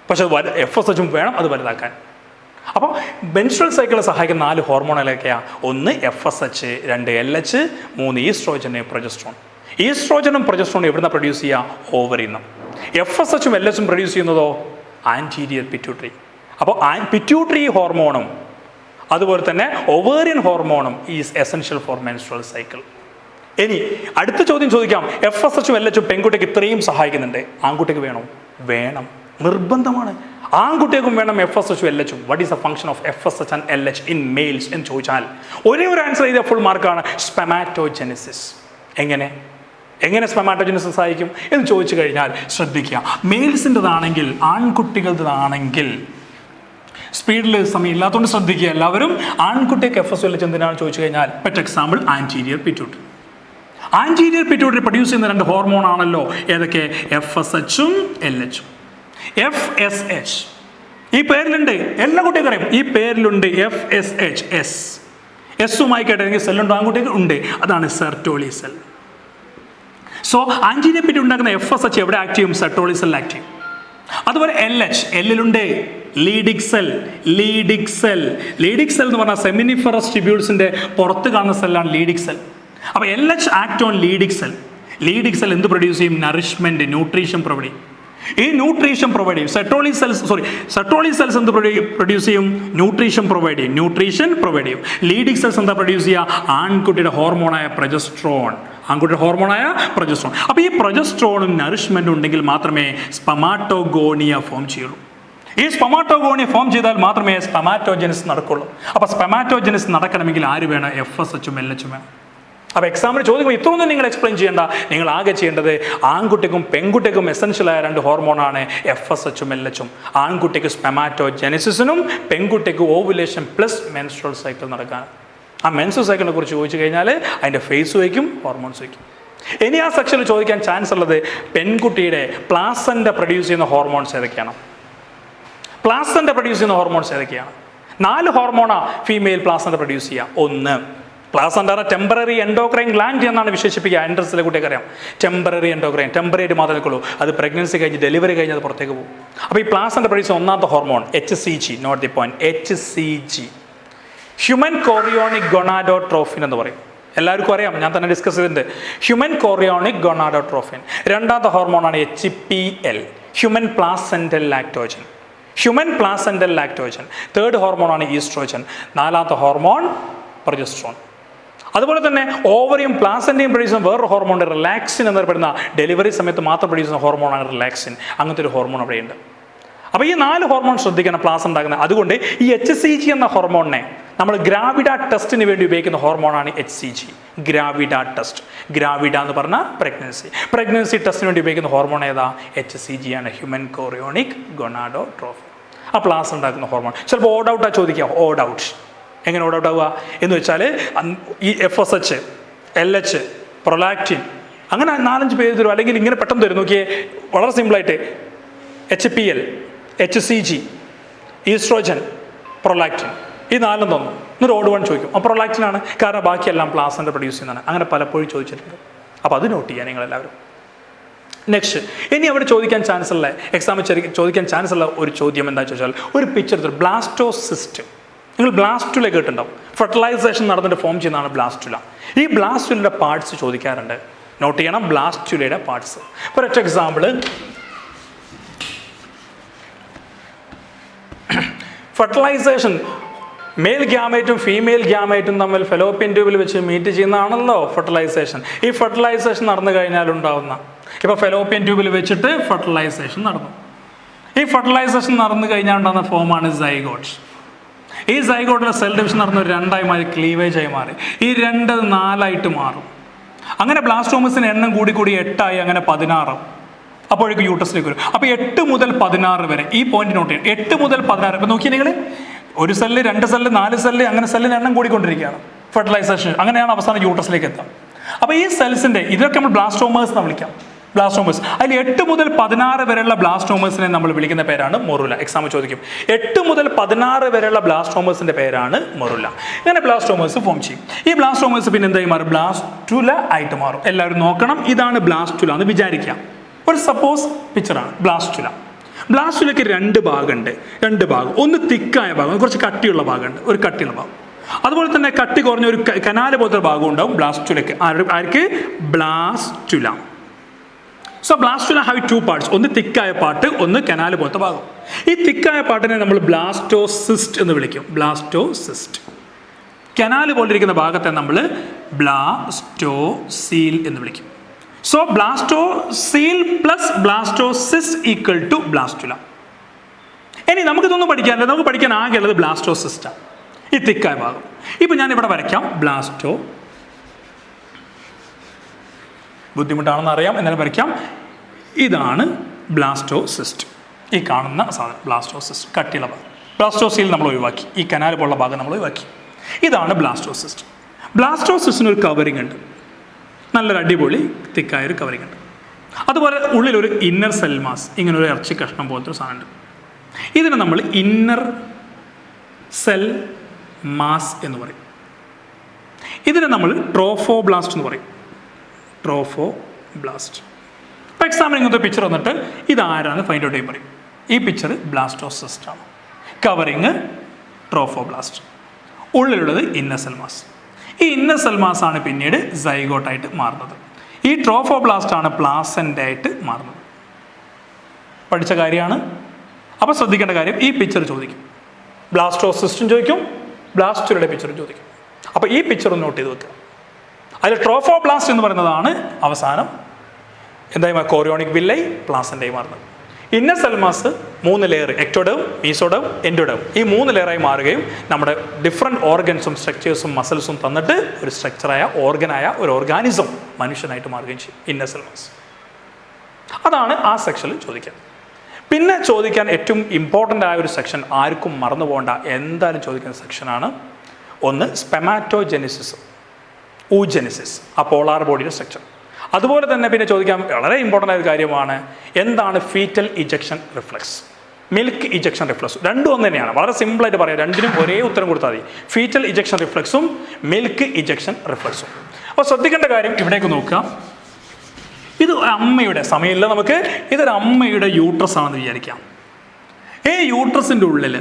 പക്ഷെ FSH വേണം അത് വലുതാക്കാൻ. അപ്പോൾ മെൻസ്ട്രൽ സൈക്കിളിൽ സഹായിക്കുന്ന 4 ഹോർമോണുകളൊക്കെയാണ്. 1 FSH, 2 LH, 3 ഈസ്ട്രോജൻ, പ്രൊജസ്ട്രോൺ. ഈസ്ട്രോജനും പ്രൊജസ്ട്രോണും എവിടുന്ന പ്രൊഡ്യൂസ് ചെയ്യുക? ഓവറിൽ നിന്ന്. FSHും LHും പ്രൊഡ്യൂസ് ചെയ്യുന്നതോ ആൻറ്റീരിയർ പിറ്റ്യൂട്ടറി. അപ്പോൾ പിറ്റ്യൂട്ടറി ഹോർമോണും അതുപോലെ തന്നെ ഒവേറിയൻ ഹോർമോണും is essential for menstrual cycle. ഇനി അടുത്ത ചോദ്യം ചോദിക്കാം, FSH LH പെൺകുട്ടിക്ക് ഇത്രയും സഹായിക്കുന്നുണ്ട്, ആൺകുട്ടിക്ക് വേണോ? വേണം, നിർബന്ധമാണ്. ആൺകുട്ടികൾക്കും വേണം FSH LH. What is the function of FSH and LH in males എന്ന് ചോദിച്ചാൽ ഒരേ ഒരു ആൻസർ ചെയ്ത ഫുൾ മാർക്കാണ്, സ്പെമാറ്റോജെനിസിസ്. എങ്ങനെ സ്പെമാറ്റോജെനിസിസ് സഹായിക്കും എന്ന് ചോദിച്ചു കഴിഞ്ഞാൽ ശ്രദ്ധിക്കുക, മെയിൽസിൻ്റെതാണെങ്കിൽ ആൺകുട്ടികളുടേതാണെങ്കിൽ സ്പീഡിൽ സമയം ഇല്ലാത്തതുകൊണ്ട് ശ്രദ്ധിക്കുക എല്ലാവരും. ആൺകുട്ടിക്ക് FSH LH എന്തിനാണ് ചോദിച്ചു കഴിഞ്ഞാൽ, better example anterior pituitary. Anterior pituitary produce ചെയ്യുന്ന 2 ഹോർമോൺ ആണല്ലോ ഏതൊക്കെ, FSH-ഉം LH-ഉം. FSH ഈ പേരിലുണ്ട്, എല്ലാ കുട്ടികൾക്കും അറിയാം, ഈ പേരിലുണ്ട് FSH. എസ്സുമായി കേട്ടെങ്കിൽ സെല്ലുണ്ടോ? ആൺകുട്ടിക്ക് ഉണ്ട്, അതാണ് Sertoli cell. So anterior pituitary ഉണ്ടാക്കുന്ന FSH എവിടെ ആക്ട് ചെയ്യും? സെർട്ടോളി സെൽ ആക്ട് ചെയ്യും. അതുപോലെ LH, എല്ലിലുണ്ട് ലീഡിക് സെൽ. ലീഡിക് സെൽ എന്ന് പറഞ്ഞാൽ സെമിനിഫറസ് ട്യൂബ്യൂൾസിന്റെ പുറത്ത് കാണുന്ന സെല്ലാണ് ലീഡിക് സെൽ. അപ്പോൾ LH act on Leydig cell. Leydig cell എന്ത് പ്രൊഡ്യൂസ് ചെയ്യും? നറിഷ്മെന്റ്, ന്യൂട്രീഷൻ പ്രൊവൈഡ് ചെയ്യും. ഈ ന്യൂട്രീഷൻ പ്രൊവൈഡ് ചെയ്യും. സെർട്ടോളി സെൽസ് എന്ത് പ്രൊഡ്യൂസ് ചെയ്യും? ന്യൂട്രീഷൻ പ്രൊവൈഡ് ചെയ്യും. ലീഡിക് സെൽസ് എന്താ പ്രൊഡ്യൂസ് ചെയ്യുക? ആൺകുട്ടിയുടെ ഹോർമോണായ പ്രൊജസ്ട്രോൺ. അപ്പോൾ ഈ പ്രൊജസ്ട്രോണും നറിഷ്മെന്റും ഉണ്ടെങ്കിൽ മാത്രമേ സ്പെമാറ്റോഗോണിയ ഫോം ചെയ്യുള്ളൂ. ഈ സ്പെമാറ്റോഗോണിയ ഫോം ചെയ്താൽ മാത്രമേ സ്പെമാറ്റോജെനിസ് നടക്കുള്ളൂ. അപ്പോൾ സ്പെമാറ്റോജെനിസ് നടക്കണമെങ്കിൽ ആര് വേണം? FSH-ഉം LH-ഉം വേണം. അപ്പോൾ എക്സാമിന് ചോദിക്കുമ്പോൾ ഇത്രയൊന്നും നിങ്ങൾ എക്സ്പ്ലെയിൻ ചെയ്യേണ്ട. നിങ്ങൾ ആകെ ചെയ്യേണ്ടത് ആൺകുട്ടിക്കും പെൺകുട്ടിക്കും എസെൻഷ്യലായ 2 ഹോർമോണാണ് FSH-ഉം LH-ഉം. ആൺകുട്ടിക്ക് സ്പെമാറ്റോജെനിസിസിനും പെൺകുട്ടിക്ക് ഓവുലേഷൻ പ്ലസ് മെൻസ്ട്രൽ സൈക്കിൾ നടക്കാൻ. ആ മെൻസ്ട്രൽ സൈക്കിളിനെ കുറിച്ച് ചോദിച്ചു കഴിഞ്ഞാൽ അതിൻ്റെ ഫേസ് വയ്ക്കും, ഹോർമോൺസ് വയ്ക്കും. ഇനി ആ സെക്ഷനിൽ ചോദിക്കാൻ ചാൻസ് ഉള്ളത് പെൺകുട്ടിയുടെ പ്ലാസൻ്റ പ്രൊഡ്യൂസ് ചെയ്യുന്ന ഹോർമോൺസ് ഏതൊക്കെയാണ്? 4 ഹോർമോണാണ് ഫീമെയിൽ പ്ലാസൻ്റ പ്രൊഡ്യൂസ് ചെയ്യുക. 1 പ്ലാസൻ്റ ടെമ്പററി എൻഡോക്രൈൻ ഗ്ലാൻഡ് എന്നാണ് വിശേഷിപ്പിക്കുക. എൻട്രൻസിലെ കുട്ടിയൊക്കെ അറിയാം, ടെമ്പററി എൻഡോക്രൈൻ, ടെമ്പറേറ്റ് മാത്രമേ നിൽക്കുള്ളൂ. അത് പ്രഗ്നൻസി കഴിഞ്ഞ് ഡെലിവറി കഴിഞ്ഞ് അത് പുറത്തേക്ക് പോകും. അപ്പോൾ ഈ പ്ലാസൻ്റ പ്രൊഡ്യൂസ് 1ാമത്തെ hormone HCG, note the point, HCG, human chorionic gonadotrophin എന്ന് പറയും. എല്ലാവർക്കും അറിയാം, ഞാൻ തന്നെ ഡിസ്കസ് ചെയ്തിട്ടുണ്ട്. Human chorionic ഗൊണാഡോട്രോഫിൻ. 2ാമത്തെ ഹോർമോണാണ് HPL, human placental Lactogen. 3rd ഹോർമോണാണ് ഈസ്ട്രോജൻ. 4ാമത്തെ hormone progesterone. അതുപോലെ തന്നെ ഓവറിയും പ്ലാസൻ്റയും പ്രൊഡ്യൂസ് ചെയ്യുന്ന വേറൊരു ഹോർമോൺ റിലാക്സിൻ എന്നറിയപ്പെടുന്ന ഡെലിവറി സമയത്ത് മാത്രം പ്രൊഡ്യൂസ് ചെയ്യുന്ന ഹോർമോണാണ് റിലാക്സിൻ. അങ്ങനത്തെ ഒരു ഹോർമോൺ അവിടെയുണ്ട്. അപ്പോൾ ഈ 4 ഹോർമോൺ ശ്രദ്ധിക്കണം പ്ലാസ് ഉണ്ടാക്കുന്നത്. അതുകൊണ്ട് ഈ HCG എന്ന ഹോർമോണിനെ നമ്മൾ ഗ്രാവിഡ ടെസ്റ്റിന് വേണ്ടി ഉപയോഗിക്കുന്ന ഹോർമോണാണ് HCG. ഗ്രാവിഡ എന്ന് പറഞ്ഞാൽ പ്രഗ്നൻസി ടെസ്റ്റിന് വേണ്ടി ഉപയോഗിക്കുന്ന ഹോർമോൺ ഏതാ? HCG ആണ്, ഹ്യൂമൻ കോറിയോണിക് ഗൊണാഡോട്രോഫിൻ. ആ പ്ലാസ് ഉണ്ടാക്കുന്ന ഹോർമോൺ. ചിലപ്പോൾ ഓഡ് ഔട്ടാണ് ചോദിക്കുക. ഓഡ് ഔട്ട് എങ്ങനെ ഓഡ് ഔട്ട് ആവുക എന്ന് വെച്ചാൽ ഈ FSH, LH, പ്രൊലാക്റ്റിൻ അങ്ങനെ 4-5 പേര് തരും. അല്ലെങ്കിൽ ഇങ്ങനെ പെട്ടെന്ന് തരും. നോക്കിയേ, വളരെ സിമ്പിളായിട്ട് HPL, HCG, ഈസ്ട്രോജൻ, പ്രൊലാക്റ്റിൻ, ഈ 4 തന്നു. എന്നിട്ട് ഓഡ് 1 ചോദിക്കും. അപ്പോൾ പ്രൊലാക്റ്റിനാണ്, കാരണം ബാക്കിയെല്ലാം പ്ലാസൻ്റ പ്രൊഡ്യൂസ് ചെയ്യുന്നതാണ്. അങ്ങനെ പലപ്പോഴും ചോദിച്ചിട്ടുണ്ട്. അപ്പോൾ അത് നോട്ട് ചെയ്യുക നിങ്ങളെല്ലാവരും. നെക്സ്റ്റ്, ഇനി അവിടെ ചോദിക്കാൻ ചാൻസ് ഉള്ള ചോദിക്കാൻ ചാൻസ് ഉള്ള ഒരു ചോദ്യം എന്താ ചോദിച്ചാൽ, ഒരു പിക്ചർ ബ്ലാസ്റ്റോസിസ്റ്റ്. നിങ്ങൾ ബ്ലാസ്റ്റുല കേട്ടിട്ടുണ്ടാവും. ഫെർട്ടിലൈസേഷൻ നടന്നിട്ട് ഫോം ചെയ്യുന്നതാണ് ബ്ലാസ്റ്റുല. ഈ ബ്ലാസ്റ്റുലയുടെ പാർട്സ് ചോദിക്കാറുണ്ട്. നോട്ട് ചെയ്യണം, ബ്ലാസ്റ്റുലയുടെ parts. For example, fertilisation male ഗ്യാമേറ്റും ഫീമെയിൽ ഗ്യാമേറ്റും തമ്മിൽ ഫെലോപ്പിയൻ ട്യൂബിൽ വെച്ച് മീറ്റ് ചെയ്യുന്നതാണല്ലോ ഫെർട്ടിലൈസേഷൻ. ഈ ഫെർട്ടിലൈസേഷൻ നടന്നു കഴിഞ്ഞാൽ ഉണ്ടാവുന്ന, ഇപ്പോൾ ഫെലോപ്പിയൻ ട്യൂബിൽ വെച്ചിട്ട് ഫെർട്ടിലൈസേഷൻ നടന്നു. ഈ ഫെർട്ടിലൈസേഷൻ നടന്നു കഴിഞ്ഞാൽ ഉണ്ടാകുന്ന ഫോമാണ് സൈഗോട്ട്. ഈ സൈഗോട്ടിലെ സെൽ ഡിവിഷൻ നടന്ന 2ആയി മാറി, ക്ലീവേജ് ആയി മാറി. ഈ 2 4ആയിട്ട് മാറും. അങ്ങനെ ബ്ലാസ്റ്റോമസിന് എണ്ണം കൂടി 8ആയി, അങ്ങനെ 16. അപ്പോഴേക്കും യൂട്ടസിലേക്ക് വരും. അപ്പോൾ 8 മുതൽ 16 വരെ ഈ പോയിന്റ് നോട്ട് ചെയ്യും. 8 മുതൽ 16. ഇപ്പോൾ നോക്കിയാൽ നിങ്ങൾ 1 സെല്ല്, 2 സെല്ല്, 4 സെല്ല്, അങ്ങനെ സെല്ലിന് എണ്ണം കൂടിക്കൊണ്ടിരിക്കുകയാണ്. ഫെർട്ടിലൈസേഷൻ അങ്ങനെയാണ് അവസാനം യൂട്ടസിലേക്ക് എത്താം. അപ്പോൾ ഈ സെൽസിൻ്റെ ഇതൊക്കെ നമ്മൾ ബ്ലാസ്റ്റോമേഴ്സ് എന്ന് വിളിക്കാം. ബ്ലാസ്റ്റോമേഴ്സ് അതിൽ 8 മുതൽ 16 വരെയുള്ള ബ്ലാസ്റ്റോമേഴ്സിനെ നമ്മൾ വിളിക്കുന്ന പേരാണ് മൊറുല. എക്സാം ചോദിക്കും, 8 മുതൽ 16 വരെയുള്ള ബ്ലാസ്റ്റോമേഴ്സിന്റെ പേരാണ് മൊറുല. ഇങ്ങനെ ബ്ലാസ്റ്റോമേഴ്സ് ഫോം ചെയ്യും. ഈ ബ്ലാസ്റ്റോമേഴ്സ് പിന്നെ എന്തായി മാറും? ബ്ലാസ്റ്റുല ആയിട്ട് മാറും. എല്ലാവരും നോക്കണം, ഇതാണ് ബ്ലാസ്റ്റുല എന്ന് വിചാരിക്കാം. ഒരു സപ്പോസ് പിക്ചറാണ് ബ്ലാസ്റ്റുല. ബ്ലാസ്റ്റുലയ്ക്ക് 2 ഭാഗമുണ്ട്. 2 ഭാഗം, ഒന്ന് തിക്കായ ഭാഗം, കുറച്ച് കട്ടിയുള്ള ഭാഗമുണ്ട്, ഒരു കട്ടിയുള്ള ഭാഗം. അതുപോലെ തന്നെ കട്ടി കുറഞ്ഞ ഒരു കനാല് പോലത്തെ ഭാഗം ഉണ്ടാവും ബ്ലാസ്റ്റുലയ്ക്ക്. ആർക്ക്? Blastula. So blastula have 2 parts. ഒന്ന് തിക്കായ പാർട്ട്, ഒന്ന് കനാൽ പോലത്തെ ഭാഗം. ഈ തിക്കായ പാർട്ടിനെ നമ്മൾ ബ്ലാസ്റ്റോസിസ്റ്റ് എന്ന് വിളിക്കും. ബ്ലാസ്റ്റോസിസ്റ്റ്. കനാൽ പോലിരിക്കുന്ന ഭാഗത്തെ നമ്മൾ ബ്ലാസ്റ്റോസീൽ എന്ന് വിളിക്കും. So blastocoel plus blastocyst equal to blastula. ഇനി നമുക്കിതൊന്നും പഠിക്കാനില്ല, നമുക്ക് പഠിക്കാൻ ആകെയുള്ളത് ബ്ലാസ്റ്റോസിസ്റ്റാണ്, ഈ തിക്കായ ഭാഗം. ഇപ്പം ഞാൻ ഇവിടെ വരയ്ക്കാം ബ്ലാസ്റ്റോ. ബുദ്ധിമുട്ടാണെന്ന് അറിയാം, എന്നാലും വരയ്ക്കാം. ഇതാണ് ബ്ലാസ്റ്റോസിസ്റ്റ്. ഈ കാണുന്ന സാധനം ബ്ലാസ്റ്റോസിസ്റ്റ്, കട്ടിയുള്ള ഭാഗം. ബ്ലാസ്റ്റോസീൽ നമ്മൾ ഒഴിവാക്കി, ഈ കനാൽ പോലുള്ള ഭാഗം നമ്മൾ ഒഴിവാക്കി. ഇതാണ് ബ്ലാസ്റ്റോസിസ്റ്റ്. ബ്ലാസ്റ്റോസിസ്റ്റിന് ഒരു കവറിങ് ഉണ്ട്, നല്ലൊരു അടിപൊളി തിക്കായൊരു കവറിങ് ഉണ്ട്. അതുപോലെ ഉള്ളിലൊരു ഇന്നർ സെൽ മാസ്, ഇങ്ങനെ ഒരു ഇറച്ചി കഷ്ണം പോലത്തെ ഒരു സാധനമുണ്ട്. ഇതിനെ നമ്മൾ ഇന്നർ സെൽ മാസ് എന്ന് പറയും. ഇതിനെ നമ്മൾ ട്രോഫോബ്ലാസ്റ്റ് എന്ന് പറയും. ട്രോഫോബ്ലാസ്റ്റ്. ഇപ്പോൾ എക്സാമിന് ഇങ്ങനത്തെ പിക്ചർ വന്നിട്ട് ഇതാരാന്ന് ഫൈൻഡ് ഔട്ട് ചെയ്യാൻ പറയും. ഈ പിക്ചർ ബ്ലാസ്റ്റോസിസ്റ്റ് ആണ്, കവറിങ് ട്രോഫോബ്ലാസ്റ്റ്, ഉള്ളിലുള്ളത് ഇന്നർ സെൽ മാസ്. ഈ ഇന്നർ സെൽ മാസ് ആണ് പിന്നീട് സൈഗോട്ടായിട്ട് മാറുന്നത്. ഈ ട്രോഫോബ്ലാസ്റ്റ് ആണ് പ്ലാസൻ്റായിട്ട് മാറുന്നത്. പഠിച്ച കാര്യമാണ്. അപ്പോൾ ശ്രദ്ധിക്കേണ്ട കാര്യം, ഈ പിക്ചർ ചോദിക്കും, ബ്ലാസ്റ്റോസിസ്റ്റും ചോദിക്കും, ബ്ലാസ്റ്റുലയുടെ പിക്ചറും ചോദിക്കും. അപ്പോൾ ഈ പിക്ചർ ഒന്ന് നോട്ട് ചെയ്ത് വെക്കുക. അതിൽ ട്രോഫോബ്ലാസ്റ്റ് എന്ന് പറയുന്നതാണ് അവസാനം എന്തായി കോറിയോണിക് വില്ലൈ പ്ലാസൻ്റായി മാറുന്നത്. Inner cell mass 3 layer, ectoderm, mesoderm, endoderm, ഈ 3 ലെയറായി മാറുകയും നമ്മുടെ ഡിഫറെൻറ്റ് ഓർഗൻസും സ്ട്രക്ചേഴ്സും മസിൽസും തന്നിട്ട് ഒരു സ്ട്രക്ചറായ ഓർഗനായ ഒരു ഓർഗാനിസം മനുഷ്യനായിട്ട് മാറുകയും ചെയ്യും ഇന്നർ സെൽ മാസ്. അതാണ് ആ സെക്ഷനിൽ ചോദിക്കാൻ. പിന്നെ ചോദിക്കാൻ ഏറ്റവും ഇമ്പോർട്ടൻ്റ് ആയ ഒരു സെക്ഷൻ, ആർക്കും മറന്നു പോകേണ്ട, എന്തായാലും ചോദിക്കുന്ന സെക്ഷനാണ് ഒന്ന് സ്പെമാറ്റോജെനിസിസ്, ഊജെനിസിസ്, ആ പോളാർ ബോഡിയുടെ സ്ട്രക്ചർ. അതുപോലെ തന്നെ പിന്നെ ചോദിക്കാൻ വളരെ ഇമ്പോർട്ടൻ്റ് ആയ ഒരു കാര്യമാണ്, എന്താണ് fetal ejection reflex, milk ejection reflex. രണ്ടും ഒന്ന് തന്നെയാണ്, വളരെ സിമ്പിളായിട്ട് പറയാം, രണ്ടിനും ഒരേ ഉത്തരം കൊടുത്താൽ മതി. ഫീറ്റൽ ഇജക്ഷൻ റിഫ്ലക്സും മിൽക്ക് ഇജക്ഷൻ റിഫ്ലക്സും. അപ്പോൾ ശ്രദ്ധിക്കേണ്ട കാര്യം, ഇവിടേക്ക് നോക്കുക. ഇത് അമ്മയുടെ സമയമില്ല നമുക്ക്, ഇതൊരു അമ്മയുടെ യൂട്രസ് ആണെന്ന് വിചാരിക്കാം. ഈ യൂട്രസിൻ്റെ ഉള്ളിൽ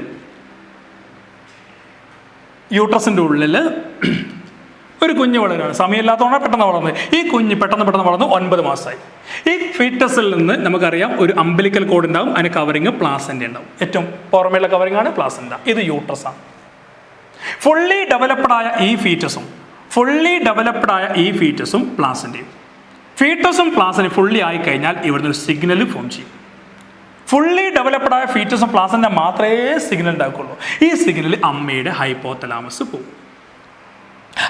ഒരു കുഞ്ഞ് വളരുകയാണ്. സമയമില്ലാത്തതുകൊണ്ട് പെട്ടെന്ന് വളർന്നത്. ഈ കുഞ്ഞ് പെട്ടെന്ന് വളർന്ന് 9 മാസമായി. ഈ ഫീറ്റസിൽ നിന്ന് നമുക്കറിയാം ഒരു അംബലിക്കൽ കോഡ് ഉണ്ടാവും, അതിന് കവറിങ് പ്ലാസൻ്റ ഉണ്ടാവും. ഏറ്റവും പുറമേയുള്ള കവറിങ് ആണ് പ്ലാസൻ്റ. ഇത് യൂട്രസ് ആണ്. ഫുള്ളി ഡെവലപ്ഡായ ഈ ഫീറ്റസും പ്ലാസൻ്റയും. ഫീറ്റസും പ്ലാസൻ്റയും ഫുള്ളി ആയിക്കഴിഞ്ഞാൽ ഇവിടുന്ന് ഒരു സിഗ്നൽ ഫോം ചെയ്യും. ഫുള്ളി ഡെവലപ്ഡായ ഫീറ്റസും പ്ലാസൻ്റ മാത്രമേ സിഗ്നൽ ഉണ്ടാക്കുള്ളൂ. ഈ സിഗ്നൽ അമ്മയുടെ ഹൈപ്പോതലാമസ് പോകും.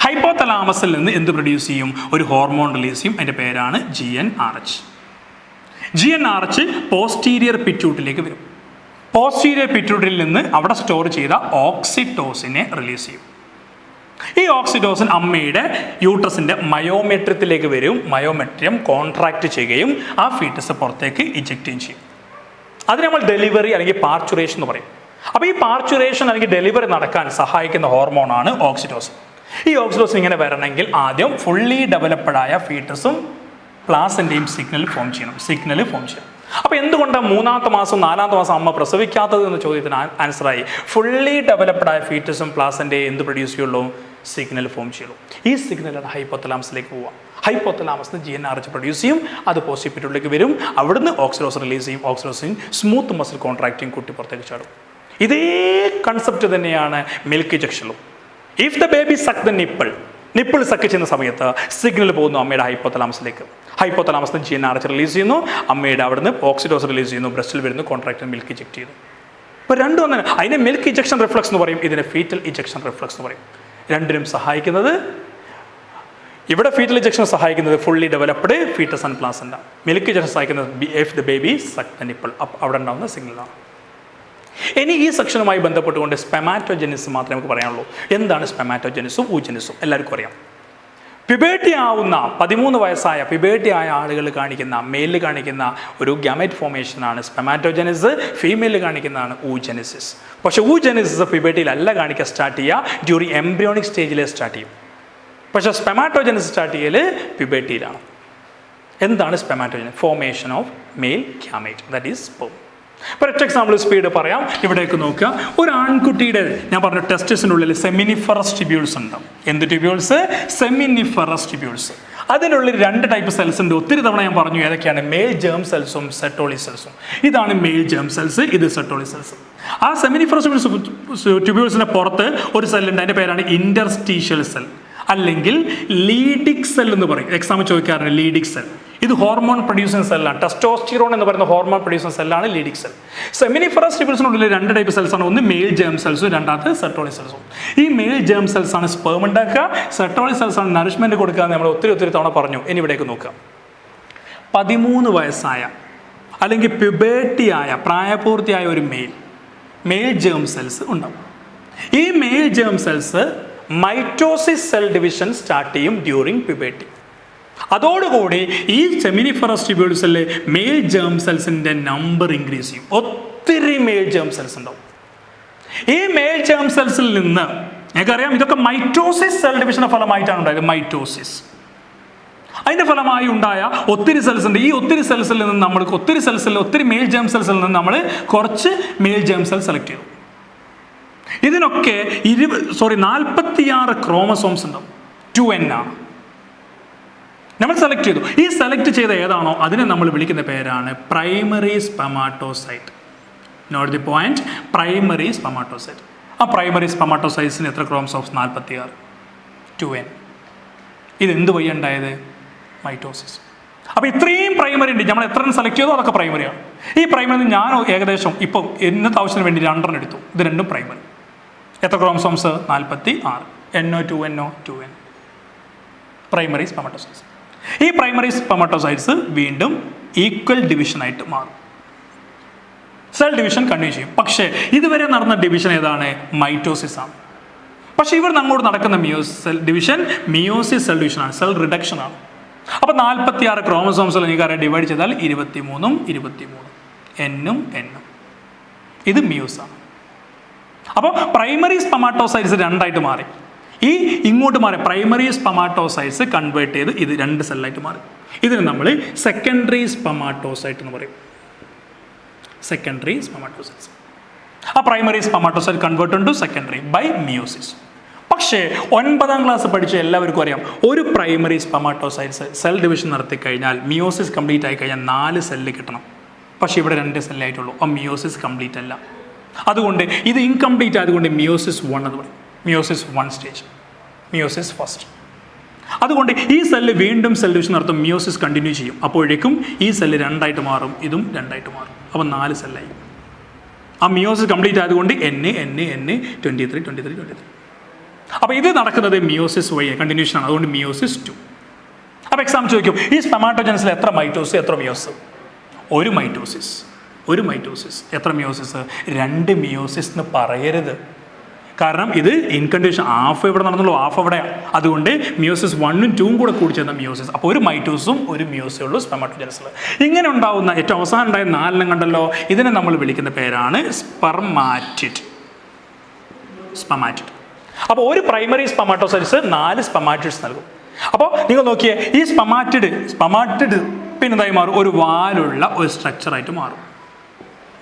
ഹൈപ്പോതലാമസിൽ നിന്ന് എന്ത് പ്രൊഡ്യൂസ് ചെയ്യും? ഒരു ഹോർമോൺ റിലീസ് ചെയ്യും. അതിൻ്റെ പേരാണ് GnRH. GnRH പോസ്റ്റീരിയർ പിറ്റ്യൂട്ടിലേക്ക് വരും. പോസ്റ്റീരിയർ പിറ്റ്യൂട്ടിൽ നിന്ന് അവിടെ സ്റ്റോർ ചെയ്ത ഓക്സിറ്റോസിനെ റിലീസ് ചെയ്യും. ഈ ഓക്സിറ്റോസിൻ അമ്മയുടെ യൂട്രസിൻ്റെ മയോമെട്രിയത്തിലേക്ക് വരും. മയോമെട്രിയം കോൺട്രാക്ട് ചെയ്യുകയും ആ ഫീറ്റസ് പുറത്തേക്ക് ഇജക്റ്റ് ചെയ്യും. അതിന് നമ്മൾ ഡെലിവറി അല്ലെങ്കിൽ പാർച്ചുറേഷൻ എന്ന് പറയും. അപ്പോൾ ഈ പാർച്ചുറേഷൻ അല്ലെങ്കിൽ ഡെലിവറി നടക്കാൻ സഹായിക്കുന്ന ഹോർമോണാണ് ഓക്സിറ്റോസിൻ. ഈ ഓക്സിറ്റോസിൻ ഇങ്ങനെ വരണമെങ്കിൽ ആദ്യം ഫുള്ളി ഡെവലപ്ഡായ ഫീറ്റസും പ്ലാസൻ്റെയും സിഗ്നൽ ഫോം ചെയ്യണം. അപ്പോൾ എന്തുകൊണ്ടാണ് 3-ാമത്തെ മാസം 4-ാമത്തെ മാസം അമ്മ പ്രസവിക്കാത്തത് എന്ന ചോദ്യത്തിന് ആൻസറായി. ഫുള്ളി ഡെവലപ്ഡായ ഫീറ്റസും പ്ലാസൻ്റെയും എന്ത് പ്രൊഡ്യൂസ് ചെയ്യുള്ളൂ? സിഗ്നൽ ഫോം ചെയ്യുള്ളൂ. ഈ സിഗ്നലാണ് ഹൈപ്പോതലാമസിലേക്ക് പോവുക. ഹൈപ്പോതലാമസിന് GnRH പ്രൊഡ്യൂസ് ചെയ്യും. അത് പോസ്റ്റീരിയർ പിറ്റ്യൂട്ടിലേക്ക് വരും. അവിടുന്ന് ഓക്സിറ്റോസിൻ റിലീസ് ചെയ്യും. ഓക്സിറ്റോസിൻ സ്മൂത്ത് മസിൽ കോൺട്രാക്റ്റിംഗ് കുട്ടി പുറത്തേക്ക് ചാടും. ഇതേ കൺസെപ്റ്റ് തന്നെയാണ് മിൽക്ക് ഇജക്ഷനിലും. If the baby suck the nipple suck ചെയ്യുന്ന സമയത്ത് സിഗ്നൽ പോകുന്നു അമ്മയുടെ ഹൈപ്പോതലാമസിലേക്ക്. ഹൈപ്പോതലാമസിന് GnRH റിലീസ് ചെയ്യുന്നു. അമ്മയുടെ അവിടുന്ന് ഓക്സിറ്റോസിൻ റിലീസ് ചെയ്യുന്നു. ബ്രസ്റ്റിൽ വരുന്നു, കോൺട്രാക്റ്റ് മിൽക്ക് ഇജക്ട് ചെയ്യുന്നു. ഇപ്പോൾ രണ്ടും ഒന്നാണ്. അതിനെ മിൽക്ക് ഇജക്ഷൻ റിഫ്ലക്സ് എന്ന് പറയും, ഇതിനെ ഫീറ്റൽ ഇജക്ഷൻ റിഫ്ലക്സ് എന്ന് പറയും. രണ്ടിനും സഹായിക്കുന്നത്, ഇവിടെ ഫീറ്റൽ ഇജക്ഷൻ സഹായിക്കുന്നത് fully developed foetus and placenta. Milk ejection സഹായിക്കുന്നത് if the baby suck the nipple. അവിടെ ഉണ്ടാകുന്ന സിഗ്നലാണ്. ഇനി ഈ സെക്ഷനുമായി ബന്ധപ്പെട്ടുകൊണ്ട് സ്പെമാറ്റോജെനിസ് മാത്രമേ നമുക്ക് പറയാനുള്ളൂ. എന്താണ് സ്പെമാറ്റോജെനിസും ഊജെനിസും? എല്ലാവർക്കും അറിയാം. പ്യൂബേർട്ടി ആവുന്ന 13 വയസ്സായ പ്യൂബേർട്ടി ആയ ആളുകൾ കാണിക്കുന്ന, മെയിലിൽ കാണിക്കുന്ന ഒരു ഗ്യാമേറ്റ് ഫോർമേഷനാണ് സ്പെമാറ്റോജെനിസ്. ഫീമെയിലിൽ കാണിക്കുന്നതാണ് ഊജെനിസിസ്. പക്ഷേ ഊജെനിസിസ് പ്യൂബേർട്ടിയിലല്ല കാണിക്കുക, സ്റ്റാർട്ട് ചെയ്യുക ഡ്യൂറിങ് എംബ്രിയോണിക് സ്റ്റേജിൽ സ്റ്റാർട്ട് ചെയ്യും. പക്ഷേ സ്പെമാറ്റോജെനിസ് സ്റ്റാർട്ട് ചെയ്യൽ പ്യൂബേർട്ടിയിലാണ്. എന്താണ് spermatogenesis? Formation of male gamete, that is sperm. For example speed പറയാം. ഇവിടേക്ക് നോക്കുക. ഒരു ആൺകുട്ടിയുടെ ഞാൻ പറഞ്ഞു ടെസ്റ്റിസിനുള്ളിൽ സെമിനിഫറസ് ട്യൂബ്യൂൾസ് ഉണ്ടാവും. എന്ത് ട്യൂബ്യൂൾസ്? Seminiferous tubules. അതിനുള്ളിൽ 2 ടൈപ്പ് സെൽസ് ഉണ്ട്. ഒത്തിരി തവണ ഞാൻ പറഞ്ഞു ഏതൊക്കെയാണ്, മെയിൽ ജേം സെൽസും സെർട്ടോളി സെൽസും. ഇതാണ് മെയിൽ ജേം സെൽസ്, ഇത് സെർട്ടോളി സെൽസ്. ആ സെമിനിഫറസ് ട്യൂബ്യൂൾസിന്റെ പുറത്ത് ഒരു സെല്ലുണ്ട്, അതിന്റെ പേരാണ് ഇന്റർസ്റ്റീഷ്യൽ സെൽ അല്ലെങ്കിൽ ലീഡിക് സെൽ എന്ന് പറയും. എക്സാമിൽ ചോദിക്കാറുണ്ട് ലീഡിക് സെൽ. ഇത് ഹോർമോൺ പ്രൊഡ്യൂസിങ് സെല്ലാണ്. ടെസ്റ്റോസ്റ്റിറോൺ എന്ന് പറയുന്ന ഹോർമോൺ പ്രൊഡ്യൂസിങ് സെല്ലാണ് ലീഡിക് സെൽ. സെമിനിഫറസ് ട്യൂബ്യൂൾസിനുള്ളിൽ 2 ടൈപ്പ് സെൽസ് ആണ്, ഒന്ന് മെയിൽ ജേം സെൽസും രണ്ടാമത്തെ സെർട്ടോളി സെൽസും. ഈ മെയിൽ ജേം സെൽസ് ആണ് സ്പേം ഉണ്ടാക്കുക, സെർട്ടോളി സെൽസ് ആണ് നറിഷ്മെന്റ് കൊടുക്കുക എന്ന് നമ്മൾ ഒത്തിരി തവണ പറഞ്ഞു. ഇനി ഇവിടേക്ക് നോക്കുക. 13 വയസ്സായ അല്ലെങ്കിൽ പ്യുബേർട്ടിയായ പ്രായപൂർത്തിയായ ഒരു മെയിൽ ജേം സെൽസ് ഉണ്ടാവും. ഈ male germ cells mitosis cell division start ചെയ്യും ഡ്യൂറിങ് പ്യുബേർട്ടി. അതോടുകൂടി ഈ സെമിനിഫറസ് ട്യൂബ്യൂൾസിൽ മെയിൽ ജേം സെൽസിന്റെ നമ്പർ ഇൻക്രീസ് ചെയ്യും. ഒത്തിരി മെയിൽ ജേം സെൽസ് ഉണ്ടാവും. ഈ മെയിൽ ജേം സെൽസിൽ നിന്ന് ഞങ്ങൾക്കറിയാം ഇതൊക്കെ മൈറ്റോസിസ് സെൽ ഡിവിഷന്റെ ഫലമായിട്ടാണ് ഉണ്ടായത്. മൈറ്റോസിസ് അതിന്റെ ഫലമായി ഉണ്ടായ ഒത്തിരി സെൽസ് ഉണ്ട്. ഈ ഒത്തിരി സെൽസിൽ നിന്ന് നമ്മൾ ഒത്തിരി മെയിൽ ജേം സെൽസിൽ നിന്ന് നമ്മൾ കുറച്ച് മെയിൽ ജേം സെൽ സെലക്ട് ചെയ്തു. ഇതിനൊക്കെ 46 ക്രോമസോംസ് ഉണ്ടാവും. 2N ആണ് നമ്മൾ സെലക്ട് ചെയ്തു. ഈ സെലക്ട് ചെയ്ത ഏതാണോ അതിനെ നമ്മൾ വിളിക്കുന്ന പേരാണ് primary spermatocyte. Note the point, primary spermatocyte. ആ പ്രൈമറി സ്പെമാറ്റോസൈറ്റ്സിന് എത്ര ക്രോമസോംസ്? 46, 2N. ഇതെന്ത് വഴി ഉണ്ടായത്? മൈറ്റോസിസ്. അപ്പോൾ ഇത്രയും പ്രൈമറി ഉണ്ട്. നമ്മൾ എത്ര സെലക്ട് ചെയ്തോ അതൊക്കെ പ്രൈമറിയാണ്. ഈ പ്രൈമറി ഞാൻ ഏകദേശം ഇപ്പം ഇന്നത്തെ ആവശ്യത്തിന് വേണ്ടി 2 എടുത്തു. ഇത് രണ്ടും പ്രൈമറി. എത്ര chromosomes? 46. NO 2NO 2N. Primary സ്പെമാറ്റോസൈറ്റ്സ്. ഈ പ്രൈമറി സ്പെമാറ്റോസൈറ്റ്സ് വീണ്ടും ഈക്വൽ ഡിവിഷനായിട്ട് മാറും. സെൽ ഡിവിഷൻ കണ്ടിന്യൂ ചെയ്യും. പക്ഷേ ഇതുവരെ നടന്ന ഡിവിഷൻ ഏതാണ്? മൈറ്റോസിസ് ആണ്. പക്ഷേ ഇവിടെ അങ്ങോട്ട് നടക്കുന്ന മിയോസിസ് സെൽ ഡിവിഷനാണ്, സെൽ റിഡക്ഷൻ ആണ്. അപ്പോൾ 46 ക്രോമസോംസിൽ എനിക്കറിയാം ഡിവൈഡ് ചെയ്താൽ 23ഉം 23, N-ഉം N-ഉം. ഇത് മിയോസാണ്. അപ്പോൾ പ്രൈമറി സ്പെമാറ്റോസൈറ്റ്സ് 2ആയിട്ട് മാറി. ഈ ഇങ്ങോട്ട് മാറി പ്രൈമറി സ്പെമാറ്റോസൈറ്റ്സ് കൺവേർട്ട് ചെയ്ത് ഇത് 2 സെല്ലായിട്ട് മാറി. ഇതിന് നമ്മൾ സെക്കൻഡറി സ്പെമാറ്റോസൈറ്റ് എന്ന് പറയും. Secondary spermatocytes. ആ primary spermatocyte convert to secondary by meiosis. പക്ഷേ 9ാം ക്ലാസ് പഠിച്ച എല്ലാവർക്കും അറിയാം, ഒരു പ്രൈമറി സ്പെമാറ്റോസൈറ്റ്സ് സെൽ ഡിവിഷൻ നടത്തി കഴിഞ്ഞാൽ മിയോസിസ് കംപ്ലീറ്റ് ആയി കഴിഞ്ഞാൽ 4 സെല്ല് കിട്ടണം. പക്ഷേ ഇവിടെ 2 സെല്ലായിട്ടുള്ളൂ. അപ്പോൾ മിയോസിസ് കംപ്ലീറ്റ് അല്ല. അതുകൊണ്ട് ഇത് ഇൻകംപ്ലീറ്റ് ആയതുകൊണ്ട് മിയോസിസ് 1 എന്ന് പറയും. Meiosis 1 stage, meiosis first. അതുകൊണ്ട് ഈ സെല്ല് വീണ്ടും സെൽ ഡിവിഷൻ നടത്തും, മിയോസിസ് കണ്ടിന്യൂ ചെയ്യും. അപ്പോഴേക്കും ഈ സെല്ല് 2ആയിട്ട് മാറും, ഇതും 2ആയിട്ട് മാറും. അപ്പോൾ 4 സെല്ലായി. ആ മിയോസിസ് കംപ്ലീറ്റ് ആയതുകൊണ്ട് N 23. അപ്പോൾ ഇത് നടക്കുന്നത് മിയോസിസ് വഴി കണ്ടിന്യൂഷൻ ആണ്. അതുകൊണ്ട് മിയോസിസ് 2. അപ്പോൾ എക്സാം ചോദിക്കും, ഈ സ്പെമാറ്റോജനസിൽ എത്ര മൈറ്റോസിസ് എത്ര മിയോസിസ്? ഒരു മൈറ്റോസിസ്. എത്ര മിയോസിസ്? 2 മിയോസിസ് എന്ന് പറയരുത്. കാരണം ഇത് ഇൻകണ്ടിന്യൂഷൻ, ഹാഫ് ഇവിടെ നടന്നുള്ളൂ, ഹാഫ് അവിടെ. അതുകൊണ്ട് മിയോസിസ് 1ഉം 2ഉം കൂടെ കൂടി ചേർന്ന മിയോസിസ്. അപ്പോൾ ഒരു മൈറ്റോസും ഒരു മിയോസേ ഉള്ളൂ സ്പെമാറ്റോജനസിൽ. ഇങ്ങനെ ഉണ്ടാവുന്ന ഏറ്റവും അവസാനം ഉണ്ടായ 4 കണ്ടല്ലോ, ഇതിനെ നമ്മൾ വിളിക്കുന്ന പേരാണ് സ്പെർമാറ്റിഡ്. അപ്പോൾ ഒരു പ്രൈമറി സ്പെമാറ്റോസൈറ്റ്സ് 4 സ്പെമാറ്റിഡ്സ് നൽകും. അപ്പോൾ നിങ്ങൾ നോക്കിയേ, ഈ സ്പെമാറ്റിഡ് പിന്നെ എന്തായി മാറും? ഒരു വാലുള്ള ഒരു സ്ട്രക്ചറായിട്ട് മാറും.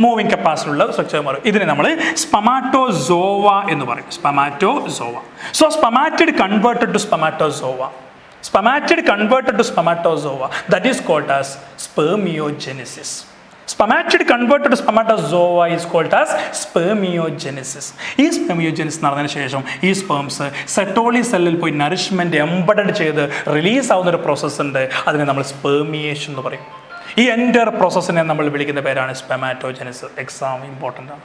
മൂവിങ് കപ്പാസിറ്റി ഉള്ള സ്ട്രക്ചർ മാറും. ഇതിനെ നമ്മൾ സ്പെമാറ്റോസോവ എന്ന് പറയും. Spermatozoa. So spermatid converted to spermatozoa that is called as spermiogenesis. Spermatid converted to spermatozoa is called as spermiogenesis. ഈ സ്പെർമിയോജെനിസിസ് നടന്നതിന് ശേഷം ഈ സ്പേംസ് സെർട്ടോളി സെല്ലിൽ പോയി നറിഷ്മെന്റ് എംബഡഡ് ചെയ്ത് റിലീസ് ആവുന്ന ഒരു പ്രോസസ്സ് ഉണ്ട്. അതിനെ നമ്മൾ സ്പെർമിയേഷൻ എന്ന് പറയും. ഈ എൻ്റർ പ്രോസസ്സിനെ നമ്മൾ വിളിക്കുന്ന പേരാണ് സ്പെമാറ്റോജെനിസിസ്. എക്സാം ഇമ്പോർട്ടൻ്റ് ആണ്.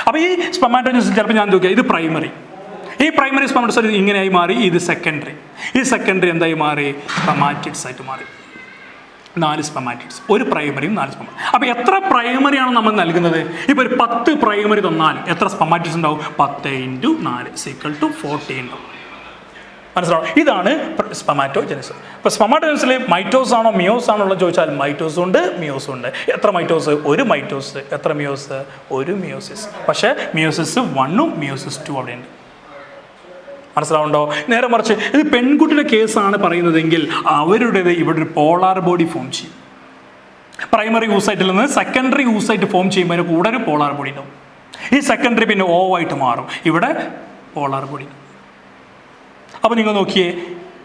അപ്പോൾ ഈ സ്പെമാറ്റോജെനിസിസ് ചിലപ്പോൾ ഞാൻ നോക്കിയാൽ ഇത് പ്രൈമറി. ഈ പ്രൈമറി സ്പെമാറ്റോസൈറ്റ് ഇങ്ങനെയായി മാറി. ഇത് സെക്കൻഡറി. ഈ സെക്കൻഡറി എന്തായി മാറി? സ്പെമാറ്റിഡ്സ് ആയിട്ട് മാറി. 4 സ്പെമാറ്റിഡ്സ്, ഒരു പ്രൈമറിയും 4 സ്പെമാറ്റിഡ്സ്. അപ്പോൾ എത്ര പ്രൈമറിയാണ് നമ്മൾ നൽകുന്നത്? ഇപ്പോൾ ഒരു 10 പ്രൈമറി തന്നാൽ എത്ര സ്പെമാറ്റിഡ്സ് ഉണ്ടാവും? 10 × 4 = 40 ഉണ്ടാവും. മനസ്സിലാവും? ഇതാണ് സ്പെമാറ്റോജെനിസിസ്. ഇപ്പോൾ സ്പെമാറ്റോജെനിസിൽ മൈറ്റോസ് ആണോ മിയോസ് ആണോ ഉള്ളത് ചോദിച്ചാൽ മൈറ്റോസും ഉണ്ട് മിയോസും ഉണ്ട്. എത്ര മൈറ്റോസ്? ഒരു മൈറ്റോസ്. എത്ര മിയോസ്? ഒരു മിയോസിസ്. പക്ഷേ മിയോസിസ് 1ഉം മിയോസിസ് 2 അവിടെ ഉണ്ട്. മനസ്സിലാവുണ്ടോ? നേരെ മറിച്ച് ഇത് പെൺകുട്ടിയുടെ കേസാണ് പറയുന്നതെങ്കിൽ അവരുടേത് ഇവിടെ ഒരു പോളാർ ബോഡി ഫോം ചെയ്യും. പ്രൈമറി ഊസൈറ്റിൽ നിന്ന് സെക്കൻഡറി ഊസൈറ്റ് ഫോം ചെയ്യുമ്പോൾ കൂടെ ഒരു പോളാർ ബോഡി ഉണ്ടാവും. ഈ സെക്കൻഡറി പിന്നെ ഓവായിട്ട് മാറും. ഇവിടെ പോളാർ ബോഡി. അപ്പോൾ നിങ്ങൾ നോക്കിയേ,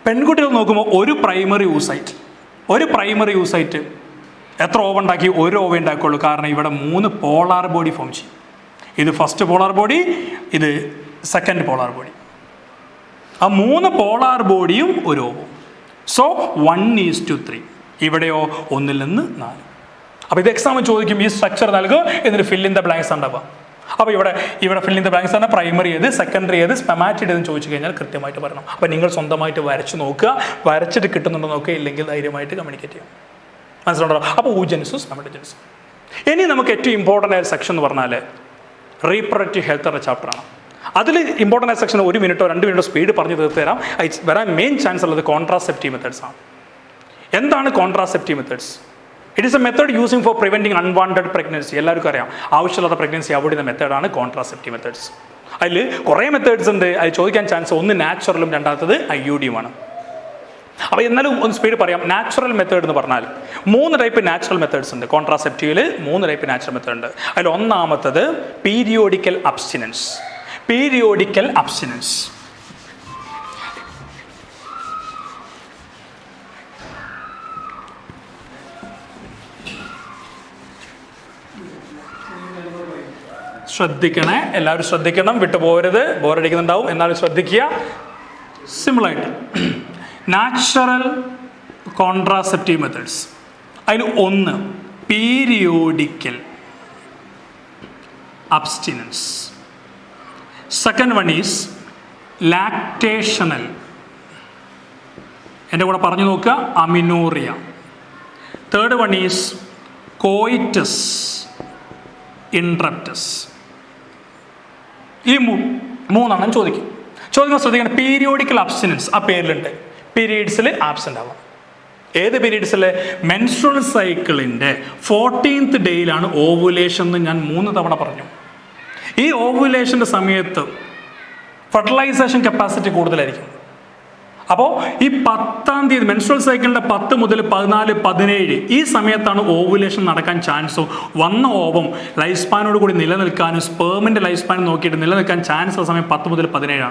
പെൺകുട്ടികൾ നോക്കുമ്പോൾ ഒരു പ്രൈമറി യൂസൈറ്റ് എത്ര ഓവ ഉണ്ടാക്കി? ഒരു ഓവ ഉണ്ടാക്കുള്ളൂ. കാരണം ഇവിടെ 3 പോളാർ ബോഡി ഫോം ചെയ്യും. ഇത് ഫസ്റ്റ് പോളാർ ബോഡി, ഇത് സെക്കൻഡ് പോളാർ ബോഡി. ആ 3 പോളാർ ബോഡിയും ഒരു ഓവും. സോ 1:3. ഇവിടെയോ 1 നിന്ന് 4. അപ്പോൾ ഇത് എക്സാമിൽ ചോദിക്കും, ഈ സ്ട്രക്ചർ നൽകുക, എന്നിട്ട് ഫിൽ ഇൻ ദ ബ്ലാങ്ക്സ് ഉണ്ടാവുക. അപ്പോൾ ഇവിടെ ഫിൽ ഇൻ ദ ബ്ലാങ്ക്സ് ആണ് പ്രൈമറി ഏത്, സെക്കൻഡറി ഏത്, സ്പെമാറ്റിഡ് ഏതെന്ന് ചോദിച്ചു കഴിഞ്ഞാൽ കൃത്യമായിട്ട് പറയണം. അപ്പോൾ നിങ്ങൾ സ്വന്തമായിട്ട് വരച്ച് നോക്കുക, വരച്ചിട്ട് കിട്ടുന്നുണ്ടോ നോക്കുക, ഇല്ലെങ്കിൽ ധൈര്യമായിട്ട് കമ്മ്യൂണിക്കേറ്റ് ചെയ്യാം. മനസ്സിലുണ്ടോ? അപ്പോൾ ഊജൻസും സ്പെമാറ്റോജൻസും. ഇനി നമുക്ക് ഏറ്റവും ഇമ്പോർട്ടൻ്റ് ആയ സെക്ഷൻ എന്ന് പറഞ്ഞാൽ റീപ്രൊഡക്റ്റീവ് ഹെൽത്ത് ചാപ്റ്ററാണ്. അതിൽ ഇമ്പോർട്ടൻ്റ് ആയ സെക്ഷൻ 1 മിനിറ്റോ 2 മിനിറ്റോ സ്പീഡ് പറഞ്ഞ് തീർത്ത് തരാം. വരാൻ മെയിൻ ചാൻസ് ഉള്ളത് കോൺട്രാസെപ്റ്റീവ് മെത്തേഡ്സ് ആണ്. എന്താണ് contraceptive methods? It is A method using four preventing unwanted pregnancy. എല്ലാവർക്കും അറിയാം, ആവശ്യമില്ലാത്ത പ്രഗ്നൻസി അവോയ്ഡ് ചെയ്യുന്ന മെത്തേഡാണ് കോൺട്രാസെപ്റ്റീവ് മെത്തേഡ്സ്. അതിൽ കുറേ മെത്തേഡ്സ് ഉണ്ട്. അത് ചോദിക്കാൻ ചാൻസ് ഒന്ന് നാച്ചുറലും, രണ്ടാമത്തത് IUD-യുമാണ്. അപ്പോൾ എന്നാലും ഒന്ന് സ്പീഡ് പറയാം. നാച്ചുറൽ മെത്തേഡ് എന്ന് പറഞ്ഞാൽ 3 ടൈപ്പ് നാച്ചുറൽ മെത്തേഡ്സ് ഉണ്ട്. കോൺട്രാസെപ്റ്റീവിൽ 3 ടൈപ്പ് നാച്ചുറൽ മെത്തേഡ് ഉണ്ട്. അതിൽ ഒന്നാമത്തത് പീരിയോഡിക്കൽ അബ്സ്റ്റിനൻസ്. ശ്രദ്ധിക്കണേ, എല്ലാവരും ശ്രദ്ധിക്കണം, വിട്ടുപോകരുത്, ബോറടിക്കുന്നുണ്ടാവും, എന്നാലും ശ്രദ്ധിക്കുക. സിമ്പിളായിട്ട് നാച്ചുറൽ കോൺട്രാസെപ്റ്റീവ് മെത്തേഡ്സ്. അതിൽ 1 periodical abstinence. Second one is lactational. എൻ്റെ കൂടെ പറഞ്ഞു നോക്കുക, amenorrhoea. Third one is coitus interruptus. ഈ 3 ചോദിക്കുമ്പോൾ ശ്രദ്ധിക്കണം. പീരിയോഡിക്കൽ അബ്സ്റ്റിനൻസ് ആ പേരിലുണ്ട്. പീരീഡ്സിൽ ആബ്സെൻ്റ് ആവാം. ഏത് പീരീഡ്സിൽ? മെൻസ്ട്രുവൽ സൈക്കിളിൻ്റെ 14th ഡേയിലാണ് ഓവുലേഷൻ എന്ന് ഞാൻ 3 തവണ പറഞ്ഞു. ഈ ഓവുലേഷൻ്റെ സമയത്ത് ഫെർട്ടിലൈസേഷൻ കപ്പാസിറ്റി കൂടുതലായിരിക്കും. അപ്പോൾ ഈ 10ാം തീയതി മെൻസ്ട്രുവൽ സൈക്കിളിൻ്റെ 10 മുതൽ 14, 17 ഈ സമയത്താണ് ഓവുലേഷൻ നടക്കാൻ ചാൻസും. വന്ന ഓവം ലൈഫ് സ്പാനോട് കൂടി നിലനിൽക്കാനും സ്പേമിൻ്റെ ലൈഫ് സ്പാൻ നോക്കിയിട്ട് നിലനിൽക്കാൻ ചാൻസ് ഉള്ള സമയം 10 മുതൽ 17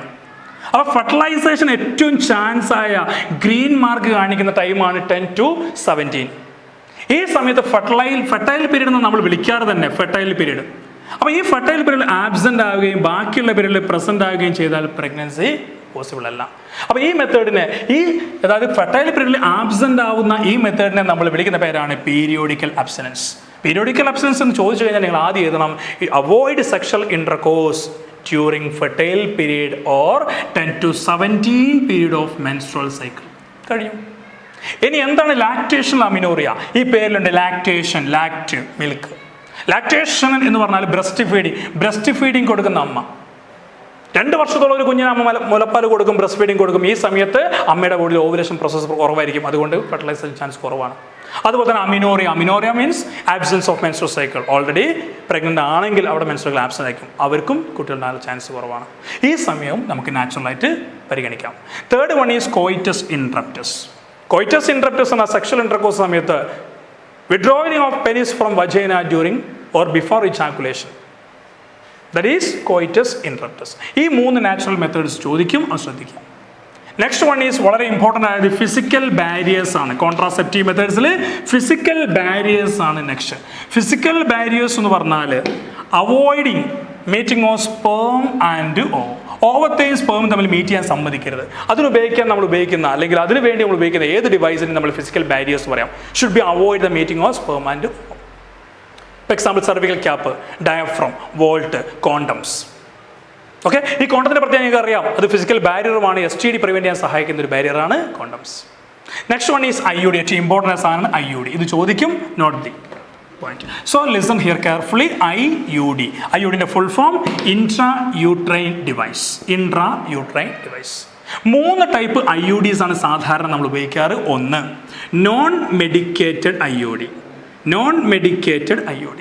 അപ്പോൾ ഫെർട്ടിലൈസേഷൻ ഏറ്റവും ചാൻസ് ആയ ഗ്രീൻ മാർക്ക് കാണിക്കുന്ന ടൈമാണ് 10 to 17. ഈ സമയത്ത് ഫെർട്ടൈൽ പീരീഡ് എന്ന് നമ്മൾ വിളിക്കാറ് തന്നെ ഫെർട്ടൈൽ പീരീഡ്. അപ്പോൾ ഈ ഫെർട്ടൈൽ പീരീഡിൽ ആബ്സെൻ്റ് ആവുകയും ബാക്കിയുള്ള പീരീഡിൽ പ്രസൻ്റ് ആവുകയും ചെയ്താൽ പ്രഗ്നൻസി പോസിബിൾ അല്ല. അപ്പോൾ ഈ മെത്തേഡിനെ അതായത് ഫെർട്ടൈൽ പീരീഡിൽ ആബ്സെൻ്റ് ആവുന്ന ഈ മെത്തേഡിനെ നമ്മൾ വിളിക്കുന്ന പേരാണ് പീരിയോഡിക്കൽ അബ്സ്റ്റനൻസ്. പീരിയോഡിക്കൽ അബ്സ്റ്റനൻസ് എന്ന് ചോദിച്ചു കഴിഞ്ഞാൽ നിങ്ങൾ ആദ്യം എഴുതണം avoid sexual intercourse during fertile period or 10 to 17 period of menstrual cycle. കഴിയും. ഇനി എന്താണ് ലാക്ടേഷൻ അമിനോറിയ? ഈ പേരിലുണ്ട് ലാക്ടേഷൻ, മിൽക്ക്. ലാക്ടേഷൻ എന്ന് പറഞ്ഞാൽ ബ്രസ്റ്റ് ഫീഡിങ് കൊടുക്കുന്ന അമ്മ. 2 വർഷത്തോളം ഒരു കുഞ്ഞിന് അമ്മ മുലപ്പാൽ കൊടുക്കും, ബ്രസ്റ്റ് ഫീഡിങ് കൊടുക്കും. ഈ സമയത്ത് അമ്മയുടെ ബോഡിയിൽ ഓവുലേഷൻ പ്രോസസ്സ് കുറവായിരിക്കും, അതുകൊണ്ട് ഫെർട്ടിലൈസേഷൻ ചാൻസ് കുറവാണ്. അതുപോലെ തന്നെ amenorrhoea means absence of menstrual cycle. Already pregnant ആണെങ്കിൽ അവിടെ മെൻസ്ട്രുവൽ ആബ്സെൻ്റ് ആയിരിക്കും, അവർക്കും കുട്ടികളുടെ ചാൻസ് കുറവാണ്. ഈ സമയവും നമുക്ക് നാച്ചുറലായിട്ട് പരിഗണിക്കാം. Third one is coitus interruptus എന്ന സെക്ഷൽ ഇൻ്റർകോഴ്സ് സമയത്ത് withdrawing of penis from vagina during or before ejaculation. That is coitus interruptus. ഈ 3 നാച്ചുറൽ മെത്തേഡ്സ് ചോദിക്കും, അത് ശ്രദ്ധിക്കാം. നെക്സ്റ്റ് വൺ ഈസ് വളരെ ഇമ്പോർട്ടൻ്റ് ആയത് ഫിസിക്കൽ ബാരിയേഴ്സ് ആണ്. കോൺട്രാസെപ്റ്റീവ് മെത്തേഡ്സിൽ ഫിസിക്കൽ ബാരിയേഴ്സ് ആണ് നെക്സ്റ്റ്. ഫിസിക്കൽ ബാരിയേഴ്സ് എന്ന് പറഞ്ഞാൽ avoiding meeting of sperm and ഓവത്തെയും സ്പേമും തമ്മിൽ മീറ്റ് ചെയ്യാൻ സമ്മതിക്കരുത്. നമ്മൾ ഉപയോഗിക്കുന്ന അല്ലെങ്കിൽ അതിനു വേണ്ടി നമ്മൾ ഉപയോഗിക്കുന്ന ഏത് ഡിവൈസിനും നമ്മൾ ഫിസിക്കൽ ബാരിയേഴ്സ് പറയാം. Should be avoid the meeting of sperm and for example cervical cap, diaphragm, volt, condoms. Okay, ഈ കോണ്ടത്തിൻ്റെ പ്രത്യേകം നിങ്ങൾക്ക് അറിയാം, അത് ഫിസിക്കൽ ബാരിയറുമാണ്. STD പ്രിവെൻറ്റ് ചെയ്യാൻ സഹായിക്കുന്ന ഒരു ബാരിയറാണ് condoms. Next one is IUD. ഏറ്റവും ഇമ്പോർട്ടൻ്റ് സാധനമാണ് IUD. ഇത് ചോദിക്കും, not the point. So listen here carefully. IUD-ൻ്റെ full form intra uterine device. 3 type IUDs ആണ് സാധാരണ നമ്മൾ ഉപയോഗിക്കാറ്. 1 non medicated IUD.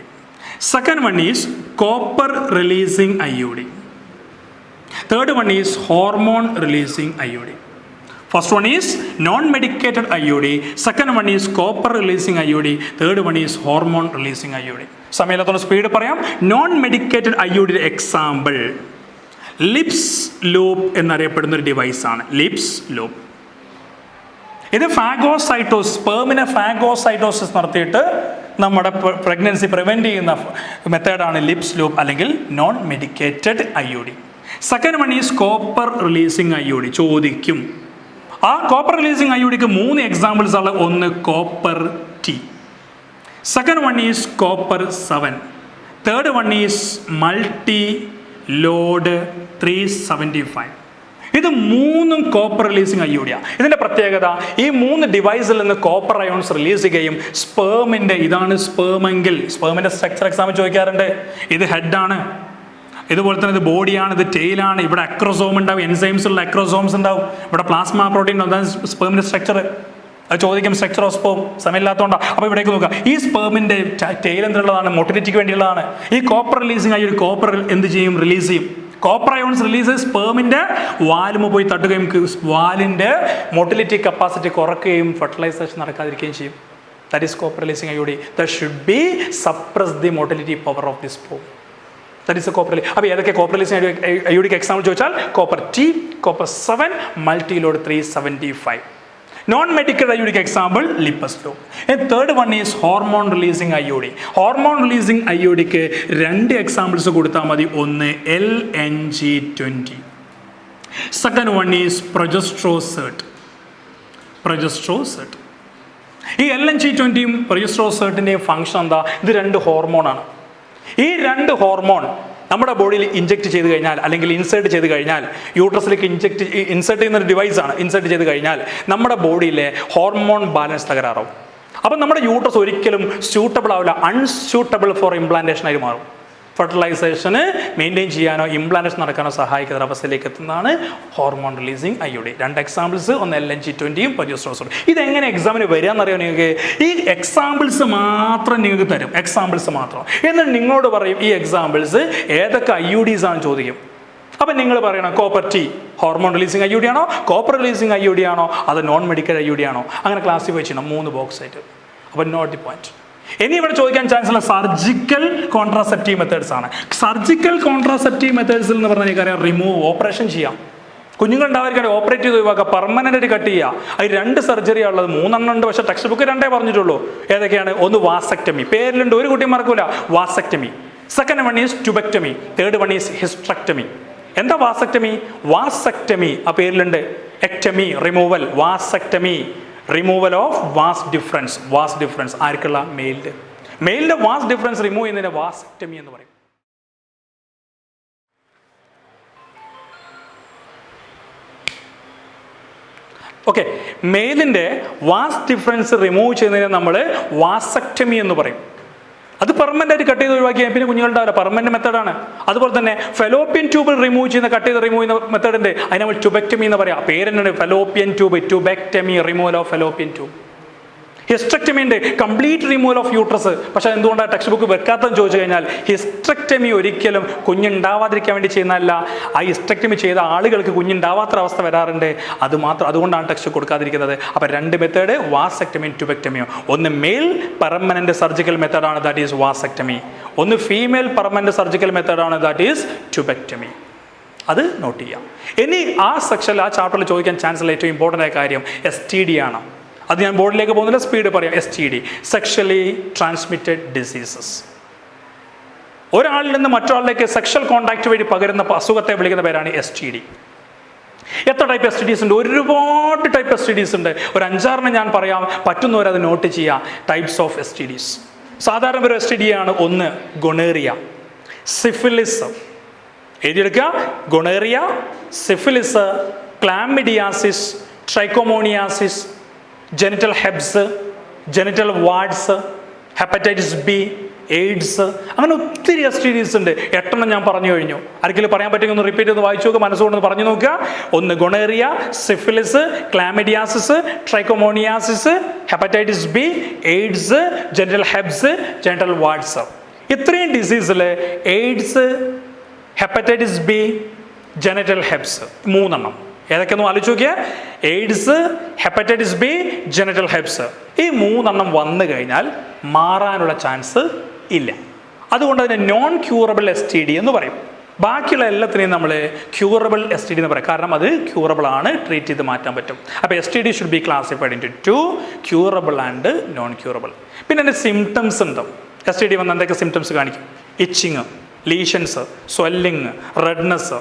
Second one is copper releasing IUD. Third one is hormone releasing IUD. First one is non-medicated IUD. Second one is copper releasing IUD. Third one is hormone releasing IUD. സമയത്തോടെ speed പറയാം. Non-medicated IUD example Lippes loop എന്നറിയപ്പെടുന്ന ഒരു ഡിവൈസാണ് Lippes loop. ഇത് phagocytosis, സ്പേമിനെ phagocytosis നടത്തിയിട്ട് നമ്മുടെ pregnancy prevent ചെയ്യുന്ന മെത്തേഡാണ് ലിപ്സ് ലൂപ്പ് അല്ലെങ്കിൽ non medicated IUD. Second one is copper releasing IUD. ചോദിക്കും. ആ കോപ്പർ റിലീസിങ് IUDക്ക് 3 എക്സാമ്പിൾസ് ആണ്. ഒന്ന് copper T, second one is copper 7, third one is multi load 375. ഇത് 3 കോപ്പർ റിലീസിങ് IUD. ഇതിൻ്റെ പ്രത്യേകത, ഈ 3 ഡിവൈസിൽ നിന്ന് കോപ്പർ അയോൺസ് റിലീസ് ചെയ്യുകയും സ്പേമിൻ്റെ, ഇതാണ് സ്പേമെങ്കിൽ സ്പേമിൻ്റെ സ്ട്രക്ചർ എക്സാമിൽ ചോദിക്കാറുണ്ട്. ഇത് ഹെഡാണ്, ഇതുപോലെ തന്നെ ഇത് ബോഡിയാണ്, ഇത് ടെയിലാണ്, ഇവിടെ അക്രോസോം ഉണ്ടാവും, എൻസൈംസ് ഉള്ള അക്രോസോംസ് ഉണ്ടാവും, ഇവിടെ പ്ലാസ്മ പ്രോട്ടീൻ ഉണ്ടാവും. അതാണ് സ്പേമിൻ്റെ സ്ട്രക്ചർ. അത് ചോദിക്കും സ്ട്രക്ചർ ഓഫ് സ്പേം, സമയമില്ലാത്തതുകൊണ്ടാണ്. അപ്പോൾ ഇവിടേക്ക് നോക്കുക, ഈ സ്പേമിൻ്റെ ടെയിൽ എന്തുള്ളതാണ്? മൊട്ടിലിറ്റിക്ക് വേണ്ടിയുള്ളതാണ്. ഈ കോപ്പർ റിലീസിങ് IUD കോപ്പർ എന്ത് ചെയ്യും? റിലീസ് ചെയ്യും. കോപ്പർ അയോൺസ് റിലീസ് സ്പേമിൻ്റെ വാലുമ പോയി തട്ടുകയും വാലിൻ്റെ മൊട്ടിലിറ്റി കപ്പാസിറ്റി കുറയ്ക്കുകയും ഫെർട്ടിലൈസേഷൻ നടക്കാതിരിക്കുകയും ചെയ്യും. That is copper releasing IUD. That should be suppress the motility power of the sperm. That is a copper release. അപ്പോൾ ഏതൊക്കെ കോപ്പർ റിലീസിങ് IUDക്ക് എക്സാമ്പിൾ ചോദിച്ചാൽ copper T, copper 7, multi load 375. Non medical IUDക്ക് example Lippes loop. Third one is hormone releasing IUD. Hormone releasing IUDക്ക് 2 examples കൊടുത്താൽ മതി. ഒന്ന് LNG20, second one is പ്രൊജസ്ട്രോസേർട്ട്. ഈ LNG20യും പ്രൊജസ്ട്രോസേർട്ടിൻ്റെയും ഫംഗ്ഷൻ എന്താ? ഇത് 2 ഹോർമോണാണ്. ഈ 2 ഹോർമോൺ നമ്മുടെ ബോഡിയിൽ ഇഞ്ചെക്ട് ചെയ്ത് കഴിഞ്ഞാൽ, അല്ലെങ്കിൽ ഇൻസേർട്ട് ചെയ്ത് കഴിഞ്ഞാൽ, യൂട്രസിലേക്ക് ഇൻസേർട്ട് ചെയ്യുന്ന ഡിവൈസാണ്. ഇൻസേർട്ട് ചെയ്ത് കഴിഞ്ഞാൽ നമ്മുടെ ബോഡിയിലെ ഹോർമോൺ ബാലൻസ് തകരാറാവും. അപ്പം നമ്മുടെ യൂട്രസ് ഒരിക്കലും സ്യൂട്ടബിൾ ആവില്ല, അൺസ്യൂട്ടബിൾ ഫോർ ഇംപ്ലാന്റേഷൻ ആയി മാറും. ഫെർട്ടിലൈസേഷന് മെയിൻറ്റെയിൻ ചെയ്യാനോ ഇംപ്ലാന്റേഷൻ നടക്കാനോ സഹായിക്കുന്ന അവസ്ഥയിലേക്ക് എത്തുന്നതാണ് ഹോർമോൺ റിലീസിങ് IUD. 2 എക്സാമ്പിൾസ്, ഒന്ന് LNG20യും പ്രൊജസ്ട്രോസേർട്ടും. ഇതെങ്ങനെ എക്സാമിന് വരികയെന്നറിയോ നിങ്ങൾക്ക്? ഈ എക്സാമ്പിൾസ് മാത്രം നിങ്ങൾക്ക് തരും, എക്സാമ്പിൾസ് മാത്രം. എന്നിട്ട് നിങ്ങളോട് പറയും ഈ എക്സാമ്പിൾസ് ഏതൊക്കെ IUDs ആണ് ചോദിക്കും. അപ്പം നിങ്ങൾ പറയണം copper T hormone releasing IUD ആണോ, കോപ്പർ റിലീസിങ് IUD ആണോ, അത് നോൺ മെഡിക്കൽ IUD ആണോ, അങ്ങനെ ക്ലാസിഫൈ ചെയ്യണം 3 ബോക്സ് ആയിട്ട്. അപ്പം നോട്ട് ദി പോയിന്റ്. ഇനി ഇവിടെ ചോദിക്കാൻ ചാൻസ് ഉള്ള സർജിക്കൽ കോൺട്രാസെപ്റ്റീവ് മെത്തേഡ്സ് ആണ്. സർജിക്കൽ കോൺട്രാസെപ്റ്റീവ് മെത്തേഡ്സിൽ എന്ന് പറഞ്ഞാൽ എനിക്കറിയാം, റിമൂവ്, ഓപ്പറേഷൻ ചെയ്യാം. കുഞ്ഞുങ്ങൾ ഉണ്ടാവാതിരിക്കാൻ ഓപ്പറേറ്റ് ചെയ്ത് ഒഴിവാക്കുക, പെർമനന്റ് ആയിട്ട് കട്ട് ചെയ്യുക. അത് 2 സർജറിയാണ് ഉള്ളത്, 3 ഉണ്ട്. പക്ഷേ ടെക്സ്റ്റ് ബുക്ക് 2 പറഞ്ഞിട്ടുള്ളൂ. ഏതൊക്കെയാണ്? ഒന്ന് വാസെക്ടമി, പേരിലുണ്ട്, ഒരു കുട്ടിയും മറക്കൂല, vasectomy. Second one is tubectomy, third one is hysterectomy. എന്താ വാസെക്ടമി? വാസെക്ടമി ആ പേരിലുണ്ട്. Ectomy removal, vasectomy removal of vas deferens. ആർക്കുള്ള? മെയിലിൻ്റെ വാസ് ഡിഫറൻസ് റിമൂവ് ചെയ്യുന്നതിന് വാസെക്ടമി എന്ന് പറയും. ഓക്കെ, മെയിലിൻ്റെ വാസ് ഡിഫറൻസ് റിമൂവ് ചെയ്യുന്നതിന് നമ്മൾ വാസെക്ടമി എന്ന് പറയും. അത് പെർമനന്റ് ആയിട്ട് കട്ട് ചെയ്ത് ഒഴിവാക്കിയാൽ പിന്നെ കുഞ്ഞുങ്ങളുണ്ടാവില്ല, പെർമനന്റ് മെത്തേഡാണ്. അതുപോലെ തന്നെ ഫെലോപ്പിയൻ ട്യൂബ് റിമൂവ് ചെയ്യുന്ന, കട്ട് ചെയ്ത് റിമൂവ് ചെയ്യുന്ന മെത്തേഡുണ്ട്, അതിന് നമ്മൾ ട്യൂബെക്ടമി എന്ന് പറയാം. പേരെന്നുണ്ട് fallopian tube, tubectomy, removal of fallopian tube. Hysterectomy ഉണ്ട്, കംപ്ലീറ്റ് റിമൂവൽ ഓഫ് യൂട്രസ്. പക്ഷേ എന്തുകൊണ്ടാണ് ടെക്സ്റ്റ് ബുക്ക് വെക്കാത്തതെന്ന് ചോദിച്ചു കഴിഞ്ഞാൽ, ഹിസ്റ്ററക്ടമി ഒരിക്കലും കുഞ്ഞുണ്ടാവാതിരിക്കാൻ വേണ്ടി ചെയ്യുന്നതല്ല. ആ ഹിസ്റ്ററക്ടമി ചെയ്ത ആളുകൾക്ക് കുഞ്ഞുണ്ടാവാത്തൊരവസ്ഥ വരാറുണ്ട്, അതുകൊണ്ടാണ് ടെക്സ്റ്റ് കൊടുക്കാതിരിക്കുന്നത്. അപ്പോൾ 2 മെത്തേഡ്, വാസെക്ടമിയും ട്യൂബെക്ടമിയും. ഒന്ന് മെയിൽ പെർമനന്റ് സർജിക്കൽ മെത്തേഡാണ്, ദാറ്റ് ഈസ് വാസെക്ടമി. ഒന്ന് ഫീമെയിൽ പെർമനന്റ് സർജിക്കൽ മെത്തേഡാണ്, ദാറ്റ് ഈസ് ട്യൂബെക്ടമി. അത് നോട്ട് ചെയ്യാം. ഇനി ആ സെക്ഷനിൽ, ആ ചാപ്റ്ററിൽ ചോദിക്കാൻ ചാൻസ് ഉള്ള ഏറ്റവും ഇമ്പോർട്ടൻ്റ് ആയ കാര്യം STD ആണ്. അത് ഞാൻ ബോർഡിലേക്ക് പോകുന്നില്ല, സ്പീഡ് പറയാം. STD, sexually transmitted diseases. ഒരാളിൽ നിന്ന് മറ്റൊരാളിലേക്ക് സെക്ഷൽ കോൺടാക്ട് വഴി പകരുന്ന അസുഖത്തെ വിളിക്കുന്ന പേരാണ് STD. എത്ര ടൈപ്പ് STDs ഉണ്ട്? ഒരുപാട് ടൈപ്പ് STDs ഉണ്ട്. ഒരു 5-6 ഞാൻ പറയാം, പറ്റുന്നവരത് നോട്ട് ചെയ്യാം. Types of STDs. സാധാരണ ഒരു STD ആണ്. ഒന്ന് ഗൊണേറിയ, സിഫിലിസ്. എഴുതിയെടുക്കുക: gonorrhoea, syphilis, chlamydiasis, trichomoniasis, genital herpes, genital warts, hepatitis B, AIDS, അങ്ങനെ ഒത്തിരി STDs ഉണ്ട്. 8 ഞാൻ പറഞ്ഞു കഴിഞ്ഞു. ആർക്കെങ്കിലും പറയാൻ പറ്റുമെങ്കിൽ ഒന്ന് റിപ്പീറ്റ് ചെയ്ത് വായിച്ചു നോക്കുക, മനസ്സുകൊണ്ട് പറഞ്ഞു നോക്കുക. ഒന്ന് gonorrhoea, syphilis, chlamydiasis, trichomoniasis, hepatitis B, AIDS, genital herpes, genital warts. ഇത്രയും ഡിസീസിൽ AIDS, hepatitis B, genital herpes, 3 ഏതൊക്കെയൊന്നും ആലോചിച്ച് നോക്കിയാൽ, AIDS, hepatitis B, genital herpes. ഈ 3 വന്നു കഴിഞ്ഞാൽ മാറാനുള്ള ചാൻസ് ഇല്ല. അതുകൊണ്ട് അതിന് നോൺ ക്യൂറബിൾ STD എന്ന് പറയും. ബാക്കിയുള്ള എല്ലാത്തിനെയും നമ്മൾ ക്യൂറബിൾ STD എന്ന് പറയും. കാരണം അത് ക്യൂറബിൾ ആണ്, ട്രീറ്റ് ചെയ്ത് മാറ്റാൻ പറ്റും. അപ്പോൾ STD should be classified into 2, curable and non curable. പിന്നെ അതിൻ്റെ സിംറ്റംസ് ഉണ്ട്. STD വന്ന് എന്തൊക്കെ സിംറ്റംസ് കാണിക്കും? Itching, lesions, swelling, redness,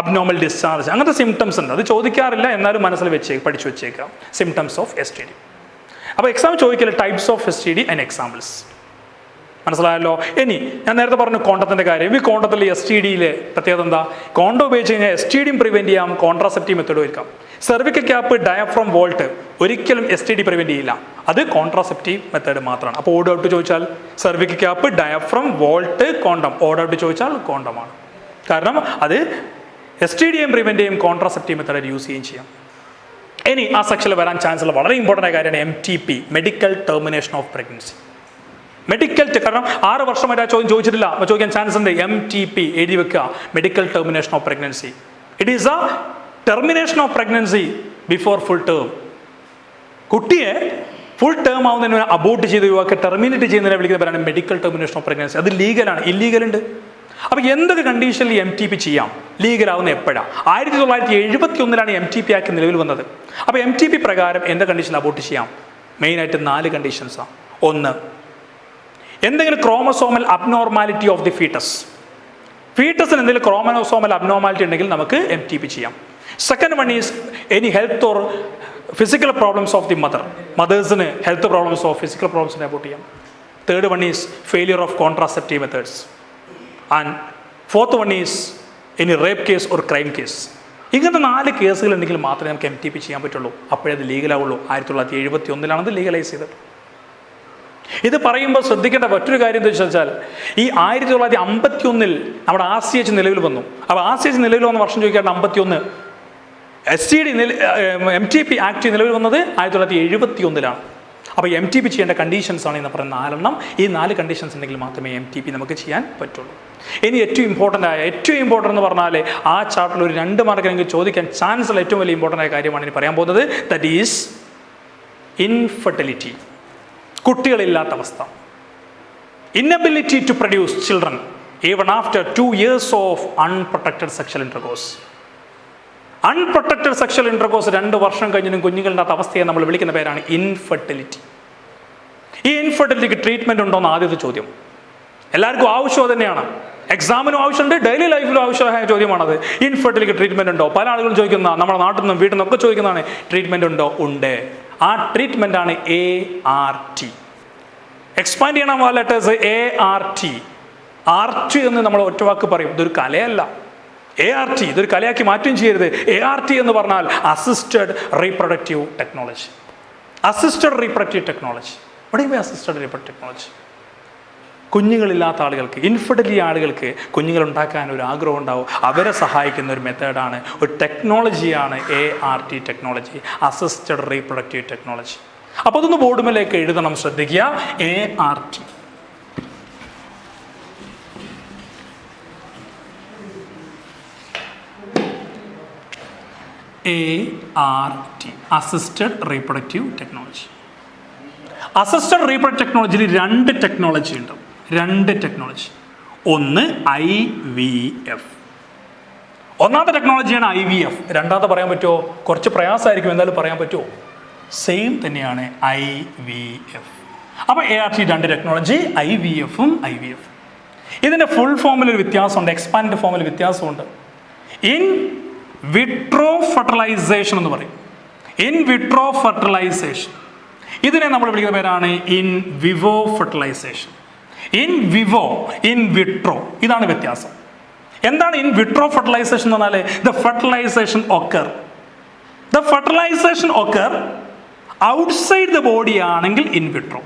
abnormal discharge, അങ്ങനത്തെ സിംറ്റംസ് ഉണ്ട്. അത് ചോദിക്കാറില്ല, എന്നാലും മനസ്സിൽ പഠിച്ചു വെച്ചേക്കാം. Symptoms of STD. അപ്പോൾ എക്സാം ചോദിക്കില്ല types of STD and examples. മനസ്സിലായല്ലോ? ഇനി ഞാൻ നേരത്തെ പറഞ്ഞു കോണ്ടത്തിൻ്റെ കാര്യം. ഈ കോണ്ടത്തിൽ STDയിൽ പ്രത്യേകത എന്താ? കോണ്ടം ഉപയോഗിച്ച് കഴിഞ്ഞാൽ STDയും പ്രിവെൻറ്റ് ചെയ്യാം, കോൺട്രാസെപ്റ്റീവ് മെത്തേഡ് ഒരുക്കാം. സെർവിക്കൽ ക്യാപ്പ്, ഡയഫ്രം, വോൾട്ട് ഒരിക്കലും STD പ്രിവെൻറ്റ് ചെയ്യില്ല. അത് കോൺട്രാസെപ്റ്റീവ് മെത്തേഡ് മാത്രമാണ്. അപ്പോൾ ഓഡ് ഔട്ട് ചോദിച്ചാൽ cervical cap, diaphragm, vault, condom. Odd out ചോദിച്ചാൽ കോണ്ടമാണ്. കാരണം അത് STDയും പ്രിവെൻറ്റ് ചെയ്യും, കോൺട്രാസെപ്റ്റീവ് മെത്തേഡ് യൂസ് ചെയ്യുകയും ചെയ്യാം. ഇനി ആ സെക്ഷനിൽ വരാൻ ചാൻസ് ഉള്ള വളരെ ഇമ്പോർട്ടൻ്റ് ആയ കാര്യമാണ് MTP, medical termination of pregnancy. Medical, കാരണം 6 വർഷമായിട്ട് ആ ചോദ്യം ചോദിച്ചിട്ടില്ല, ചോദിക്കാൻ ചാൻസ് ഉണ്ട്. MTP എഴുതി വെക്കുക, medical termination of pregnancy. It is A termination of pregnancy before full term. കുട്ടിയെ ഫുൾ ടേം ആവുന്നതിന് അബോർട്ട് ചെയ്ത് ഒഴിവാക്കി ടെർമിനേറ്റ് ചെയ്യുന്നതിനെ വിളിക്കുന്ന പേരാണ് മെഡിക്കൽ ടെർമിനേഷൻ ഓഫ് പ്രഗ്നൻസി. അത് ലീഗലാണ്, ഇല്ലീഗൽ ഉണ്ട്. അപ്പോൾ എന്തൊക്കെ കണ്ടീഷനിൽ MTP ചെയ്യാം? ലീഗലാവുന്ന എപ്പോഴാണ്? 1971 MTP ആക്ട് നിലവിൽ വന്നത്. അപ്പോൾ MTP പ്രകാരം എന്ത് കണ്ടീഷനിൽ അബോർട്ട് ചെയ്യാം? മെയിനായിട്ട് 4 കണ്ടീഷൻസാണ്. 1, എന്തെങ്കിലും ക്രോമസോമൽ അബ്നോർമാലിറ്റി ഓഫ് ദി ഫീറ്റസിന് എന്തെങ്കിലും ക്രോമസോമൽ അബ്നോർമാലിറ്റി ഉണ്ടെങ്കിൽ നമുക്ക് MTP ചെയ്യാം. Second one is any health or physical problems of the മദേഴ്സിന് ഹെൽത്ത് പ്രോബ്ലംസ് ഓഫ് ഫിസിക്കൽ പ്രോബ്ലംസിനെ അബോർട്ട് ചെയ്യാം. Third one is failure of contraceptive methods. And fourth one is any rape case or crime case. ഇങ്ങനത്തെ 4 കേസുകൾ ഉണ്ടെങ്കിൽ മാത്രമേ നമുക്ക് MTP ചെയ്യാൻ പറ്റുള്ളൂ. അപ്പോഴേ അത് ലീഗലാവുള്ളൂ. 1971 ലീഗലൈസ് ചെയ്തത്. ഇത് പറയുമ്പോൾ ശ്രദ്ധിക്കേണ്ട മറ്റൊരു കാര്യം എന്താ വെച്ചാൽ, ഈ 1951 നമ്മുടെ RCH നിലവിൽ വന്നു. അപ്പോൾ RCH നിലവിൽ വന്ന വർഷം ചോദിക്കാണ്ട് 51. STD MTP ആക്ട് നിലവിൽ വന്നത് 1971. അപ്പോൾ MTP ചെയ്യേണ്ട കണ്ടീഷൻസ് ആണ് എന്ന് പറയുന്ന 4 എണ്ണം. ഈ 4 കണ്ടീഷൻസ് ഉണ്ടെങ്കിൽ മാത്രമേ MTP നമുക്ക് ചെയ്യാൻ പറ്റുള്ളൂ. ഇനി ഏറ്റവും ഇമ്പോർട്ടൻ്റ് എന്ന് പറഞ്ഞാൽ ആ ചാപ്റ്ററിൽ ഒരു 2 മാർക്കിനെങ്കിലും ചോദിക്കാൻ ചാൻസ് ഉള്ള ഏറ്റവും വലിയ ഇമ്പോർട്ടൻ്റ് ആയ കാര്യമാണ് ഇനി പറയാൻ പോകുന്നത്. ദാറ്റ് ഈസ് ഇൻഫെർട്ടിലിറ്റി, കുട്ടികളില്ലാത്ത അവസ്ഥ. Inability to produce children even after 2 years of unprotected sexual intercourse. Unprotected sexual intercourse 2 വർഷം കഴിഞ്ഞിട്ടും കുഞ്ഞുങ്ങളില്ലാത്ത അവസ്ഥയെ നമ്മൾ വിളിക്കുന്ന പേരാണ് ഇൻഫെർട്ടിലിറ്റി. ഈ ഇൻഫെർട്ടിലിറ്റിക്ക് ട്രീറ്റ്മെൻറ്റ് ഉണ്ടോ എന്ന് ആദ്യത്തെ ചോദ്യം. എല്ലാവർക്കും ആവശ്യം തന്നെയാണ്, എക്സാമിനും ആവശ്യമുണ്ട്, ഡെയിലി ലൈഫിലും ആവശ്യമായ ചോദ്യമാണത്. ഇൻഫെർട്ടിലിറ്റിക്ക് ട്രീറ്റ്മെൻറ്റ് ഉണ്ടോ? പല ആളുകളും ചോദിക്കുന്ന, നമ്മുടെ നാട്ടിൽ നിന്നും വീട്ടിൽ നിന്നൊക്കെ ചോദിക്കുന്നതാണ്, ട്രീറ്റ്മെൻറ്റ് ഉണ്ടോ? ഉണ്ട്. ആ ട്രീറ്റ്മെൻറ്റാണ് ART. എക്സ്പാൻഡ് ചെയ്യണം ആ ലെറ്റേഴ്സ്. ART. ART എന്ന് നമ്മൾ ഒറ്റവാക്ക് പറയും. ഇതൊരു കലയല്ല. ART ഇതൊരു കലയാക്കി മാറ്റുകയും ചെയ്യരുത്. ART എന്ന് പറഞ്ഞാൽ assisted reproductive technology. Assisted reproductive technology. ഇവിടെ അസിസ്റ്റഡ് റീപ്രൊഡക്റ്റീവ് ടെക്നോളജി കുഞ്ഞുങ്ങളില്ലാത്ത ആളുകൾക്ക്, ഇൻഫെർട്ടിലിറ്റി ആളുകൾക്ക് കുഞ്ഞുങ്ങൾ ഉണ്ടാക്കാൻ ഒരു ആഗ്രഹം ഉണ്ടാവും, അവരെ സഹായിക്കുന്ന ഒരു മെത്തേഡാണ്, ഒരു ടെക്നോളജിയാണ് ART technology, assisted reproductive technology. അപ്പോൾ അതൊന്ന് ബോർഡുമേലേക്ക് എഴുതണം, ശ്രദ്ധിക്കുക. ART. Assisted reproductive technology. Assisted reproductive ടെക്നോളജിയിൽ 2 ടെക്നോളജി ഉണ്ട്. 2 ടെക്നോളജി. ഒന്ന് IVF. ഒന്നാമത്തെ ടെക്നോളജിയാണ് IVF. രണ്ടാമത്തെ പറയാൻ പറ്റുമോ? കുറച്ച് പ്രയാസമായിരിക്കും, എന്നാലും പറയാൻ പറ്റുമോ? സെയിം തന്നെയാണ് IVF. അപ്പോൾ ART 2 ടെക്നോളജി, IVFും IVF. ഇതിൻ്റെ ഫുൾ ഫോമിൽ ഒരു വ്യത്യാസമുണ്ട്, എക്സ്പാൻഡ് ഫോമിൽ വ്യത്യാസമുണ്ട്. ഇൻ വിട്രോ ഫെർട്ടിലൈസേഷൻ എന്ന് പറയും. In vitro fertilisation. ഇതിനെ നമ്മൾ വിളിക്കുന്ന പേരാണ് in vivo fertilisation. In vivo, in vitro, ഇതാണ് വ്യത്യാസം. എന്താണ് ഇൻ വിട്രോ ഫെർട്ടിലൈസേഷൻ എന്ന് പറഞ്ഞാൽ? The fertilisation occur outside the body ആണെങ്കിൽ ഇൻ വിട്രോ.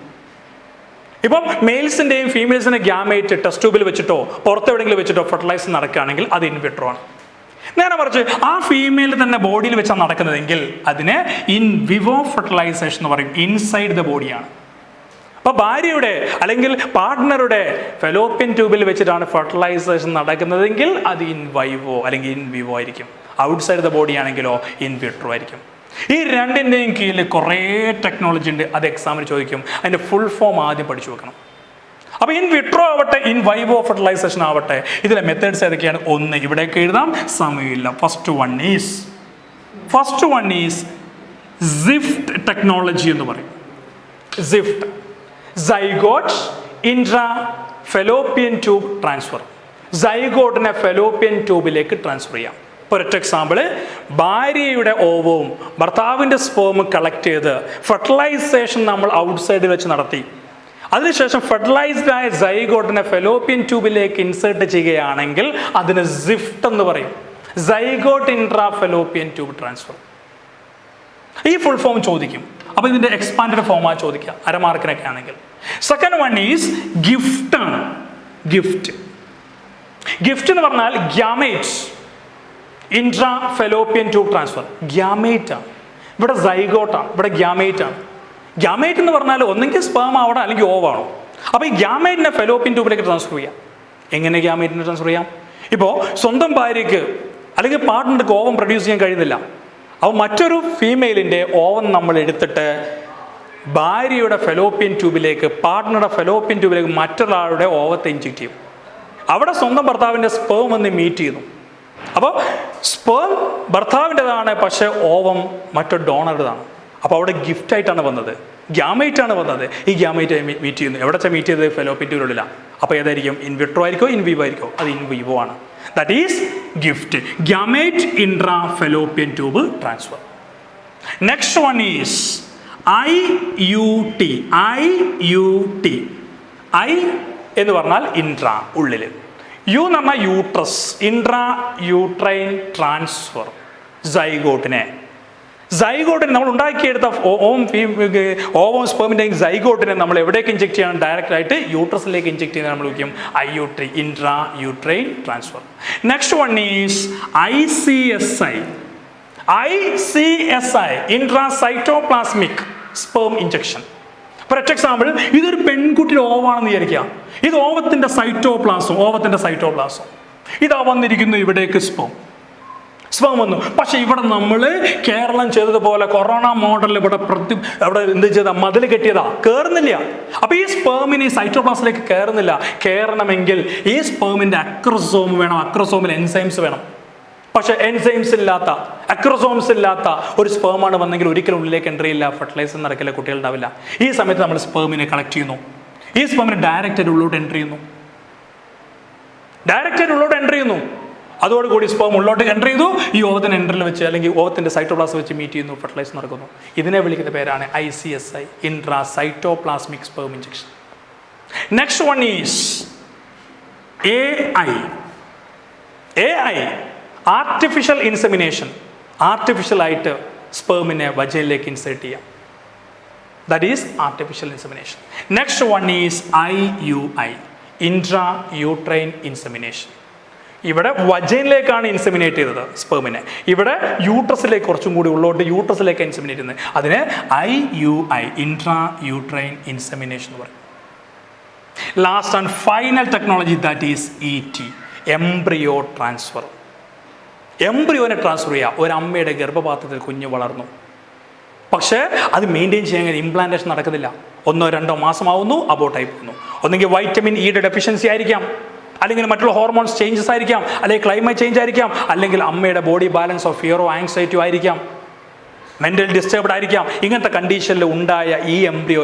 ഇപ്പം മെയിൽസിൻ്റെയും ഫീമെയിൽസിൻ്റെ ഗ്യാമേറ്റ് ടെസ്റ്റ് ട്യൂബിൽ വെച്ചിട്ടോ പുറത്തെവിടെയെങ്കിലും വെച്ചിട്ടോ ഫെർട്ടിലൈസേഷൻ നടക്കുകയാണെങ്കിൽ അത് ഇൻ വിട്രോ ആണ്. നേരെ മറിച്ച് ആ ഫീമെയിൽ തന്നെ ബോഡിയിൽ വെച്ചാണ് നടക്കുന്നതെങ്കിൽ അതിനെ ഇൻ വിവോ ഫെർട്ടിലൈസേഷൻ എന്ന് പറയും. ഇൻസൈഡ് ദ ബോഡിയാണ്. അപ്പോൾ ഭാര്യയുടെ അല്ലെങ്കിൽ പാർട്ട്ണറുടെ ഫെലോപ്പിയൻ ട്യൂബിൽ വെച്ചിട്ടാണ് ഫെർട്ടിലൈസേഷൻ നടക്കുന്നതെങ്കിൽ അത് ഇൻ വൈവോ അല്ലെങ്കിൽ ഇൻ വിവോ ആയിരിക്കും. ഔട്ട്സൈഡ് ദ ബോഡി ആണെങ്കിലോ ഇൻ വിട്രോ ആയിരിക്കും. ഈ 2ൻ്റെയും കീഴിൽ കുറേ ടെക്നോളജി ഉണ്ട്. അത് എക്സാമിന് ചോദിക്കും. അതിൻ്റെ ഫുൾ ഫോം ആദ്യം പഠിച്ചു വെക്കണം. അപ്പോൾ ഇൻ വിട്രോ ആവട്ടെ, ഇൻ വൈവോ ഫെർട്ടിലൈസേഷൻ ആവട്ടെ, ഇതിലെ മെത്തേഡ്സ് ഏതൊക്കെയാണ്? ഒന്ന് ഇവിടേക്ക് എഴുതാം, സമയമില്ല. First one is ZIFT technology എന്ന് പറയും. ZIFT, zygote intra fallopian tube transfer. സൈഗോട്ടിനെ ഫെലോപ്പിയൻ ട്യൂബിലേക്ക് ട്രാൻസ്ഫർ ചെയ്യാം. ഒരൊറ്റ എക്സാമ്പിള്, ഭാര്യയുടെ ഓവവും ഭർത്താവിൻ്റെ സ്പേമും കളക്ട് ചെയ്ത് ഫെർട്ടിലൈസേഷൻ നമ്മൾ ഔട്ട്സൈഡിൽ വെച്ച് നടത്തി. അതിനുശേഷം ഫെർട്ടിലൈസ്ഡ് ആയ സൈഗോട്ടിനെ ഫെലോപ്പിയൻ ട്യൂബിലേക്ക് ഇൻസേർട്ട് ചെയ്യുകയാണെങ്കിൽ അതിന് സിഫ്റ്റ് എന്ന് പറയും. Zygote intra fallopian tube transfer. ഈ ഫുൾ ഫോം ചോദിക്കും. അപ്പോൾ ഇതിൻ്റെ എക്സ്പാൻഡഡ് ഫോമാണ് ചോദിക്കുക, അരമാർക്കിനൊക്കെ ആണെങ്കിൽ. സെക്കൻഡ് വൺ ഈസ് ഗിഫ്റ്റ് ആണ്. ഗിഫ്റ്റ് എന്ന് പറഞ്ഞാൽ gametes intra fallopian tube transfer. Gamete ആണ്, ഇവിടെ സൈഗോട്ടാണ്, ഇവിടെ ഗ്യാമേറ്റ് ആണ്. ഗ്യാമേറ്റ് എന്ന് പറഞ്ഞാൽ ഒന്നെങ്കിൽ സ്പേം ആവണം അല്ലെങ്കിൽ ഓവാണോ. അപ്പോൾ ഈ ഗ്യാമേറ്റിനെ ഫെലോപ്പിയൻ ട്യൂബിലേക്ക് ട്രാൻസ്ഫർ ചെയ്യാം. എങ്ങനെ ഗ്യാമേറ്റിനെ ട്രാൻസ്ഫർ ചെയ്യാം? ഇപ്പോൾ സ്വന്തം ഭാര്യയ്ക്ക് അല്ലെങ്കിൽ പാർട്ട്ണർക്ക് ഓവം പ്രൊഡ്യൂസ് ചെയ്യാൻ കഴിയുന്നില്ല. അപ്പോൾ മറ്റൊരു ഫീമെയിലിൻ്റെ ഓവം നമ്മൾ എടുത്തിട്ട് ഭാര്യയുടെ ഫെലോപ്പിയൻ ട്യൂബിലേക്ക്, പാർട്ട്ണറുടെ ഫെലോപ്പിയൻ ട്യൂബിലേക്ക് മറ്റൊരാളുടെ ഓവത്തെ ഇഞ്ചെക്ട് ചെയ്യും. അവിടെ സ്വന്തം ഭർത്താവിൻ്റെ സ്പേം വന്ന് മീറ്റ് ചെയ്യുന്നു. അപ്പോൾ സ്പേം ഭർത്താവിൻ്റെതാണ്, പക്ഷേ ഓവം മറ്റൊരു ഡോണറുടേതാണ്. അപ്പോൾ അവിടെ ഗിഫ്റ്റായിട്ടാണ് വന്നത്, ഗ്യാമേറ്റാണ് വന്നത്. ഈ ഗ്യാമേറ്റ് മീറ്റ് ചെയ്യുന്നു. എവിടെ മീറ്റ് ചെയ്തത്? ഫെലോപ്പിയൻ ട്യൂബിനുള്ളിലാണ്. അപ്പോൾ ഏതായിരിക്കും? ഇൻ വിട്രോ ആയിരിക്കോ ഇൻ വിവോ ആയിരിക്കോ? അത് ഇൻ വിവോ ആണ്. That is GIFT, gamete intra fallopian tube transfer. Next one is IUT. I എന്ന് പറഞ്ഞാൽ ഇൻട്രാ, ഉള്ളിൽ. യു എന്ന് പറഞ്ഞാൽ യൂട്രസ്, ഇൻട്രാ യൂട്രൈൻ ട്രാൻസ്ഫർ. സൈഗോട്ടിനെ നമ്മൾ ഉണ്ടാക്കിയെടുത്ത ഓവം സ്പേമിൻ്റെ സൈഗോട്ടിനെ നമ്മൾ എവിടേക്ക് ഇഞ്ചെക്ട് ചെയ്യണം? ഡയറക്റ്റ് ആയിട്ട് യൂട്രസിലേക്ക് ഇഞ്ചെക്ട് ചെയ്യുന്നത് നമ്മൾ വിളിക്കും IUT, intra uterine transfer. Next one is ICSI, intra cytoplasmic sperm injection. For example, ഇതൊരു പെൺകുട്ടിയുടെ ഓവാണെന്ന് വിചാരിക്കുക. ഇത് ഓവത്തിൻ്റെ സൈറ്റോപ്ലാസം. ഇതാ വന്നിരിക്കുന്നു ഇവിടേക്ക് സ്പേം വന്നു. പക്ഷെ ഇവിടെ നമ്മൾ കേരളം ചെയ്തതുപോലെ കൊറോണ മോഡലിൽ അവിടെ എന്ത് ചെയ്താൽ മതിൽ കെട്ടിയതാ, കയറുന്നില്ല. അപ്പോൾ ഈ സ്പേമിന് ഈ സൈറ്റോപ്ലാസിലേക്ക് കയറണമെങ്കിൽ ഈ സ്പേമിൻ്റെ അക്രോസോം വേണം, അക്രോസോമിൽ എൻസൈംസ് വേണം. പക്ഷേ അക്രോസോംസ് ഇല്ലാത്ത ഒരു സ്പേമാണ് വന്നെങ്കിൽ ഒരിക്കലും ഉള്ളിലേക്ക് എൻട്രി ഇല്ല, ഫെർട്ടിലൈസേഷൻ നടക്കില്ല, കുട്ടികളുണ്ടാവില്ല. ഈ സമയത്ത് നമ്മൾ സ്പേമിനെ കളക്ട് ചെയ്യുന്നു. ഈ സ്പേമിനെ ഡയറക്റ്റ് ഉള്ളോട്ട് എൻട്രി ചെയ്യുന്നു. അതോടുകൂടി സ്പേം ഉള്ളോട്ട് എൻ്റർ ചെയ്തു. ഈ ഓവത്തിൻ്റെ എൻട്രിൽ വെച്ച് അല്ലെങ്കിൽ ഓവത്തിൻ്റെ സൈറ്റോപ്ലാസം വെച്ച് മീറ്റ് ചെയ്യുന്നു, ഫെർട്ടിലൈസ് നടക്കുന്നു. ഇതിനെ വിളിക്കുന്ന പേരാണ് ICSI, intra cytoplasmic sperm injection. Next one is AI, artificial insemination. ആർട്ടിഫിഷ്യലായിട്ട് സ്പേമിനെ വജൈനിലേക്ക് ഇൻസേർട്ട് ചെയ്യാം. That is artificial insemination. Next one is IUI, intra uterine insemination. ഇവിടെ വജൈനിലേക്കാണ് ഇൻസെമിനേറ്റ് ചെയ്തത് സ്പേമിനെ, ഇവിടെ യൂട്രസിലേക്ക് കുറച്ചും കൂടി ഉള്ളോട്ട് യൂട്രസിലേക്ക് ഇൻസെമിനേറ്റ് ചെയ്യുന്നത്. അതിന് IUI, ഇൻട്രാ യൂട്രൈൻ ഇൻസെമിനേഷൻ എന്ന് പറയും. Last and final technology that is ET, embryo transfer. എംബ്രിയോനെ ട്രാൻസ്ഫർ ചെയ്യുക. ഒരു അമ്മയുടെ ഗർഭപാത്രത്തിൽ കുഞ്ഞ് വളർന്നു, പക്ഷേ അത് മെയിൻറ്റെയിൻ ചെയ്യാൻ ഇംപ്ലാന്റേഷൻ നടക്കുന്നില്ല. 1-2 മാസമാവുന്നു, അബോട്ടായി പോകുന്നു. ഒന്നെങ്കിൽ വൈറ്റമിൻ ഇയുടെ ഡെഫിഷ്യൻസി ആയിരിക്കാം, അല്ലെങ്കിൽ മറ്റുള്ള ഹോർമോൺസ് ചേഞ്ചസ് ആയിരിക്കാം, അല്ലെങ്കിൽ ക്ലൈമറ്റ് ചേഞ്ച് ആയിരിക്കാം, അല്ലെങ്കിൽ അമ്മയുടെ ബോഡി ബാലൻസോ ഫിയറോ ആങ്സൈറ്റിയോ ആയിരിക്കാം, മെൻ്റൽ ഡിസ്റ്റർബ്ഡ് ആയിരിക്കാം. ഇങ്ങനത്തെ കണ്ടീഷനിൽ ഉണ്ടായ ഈ എംബ്രിയോ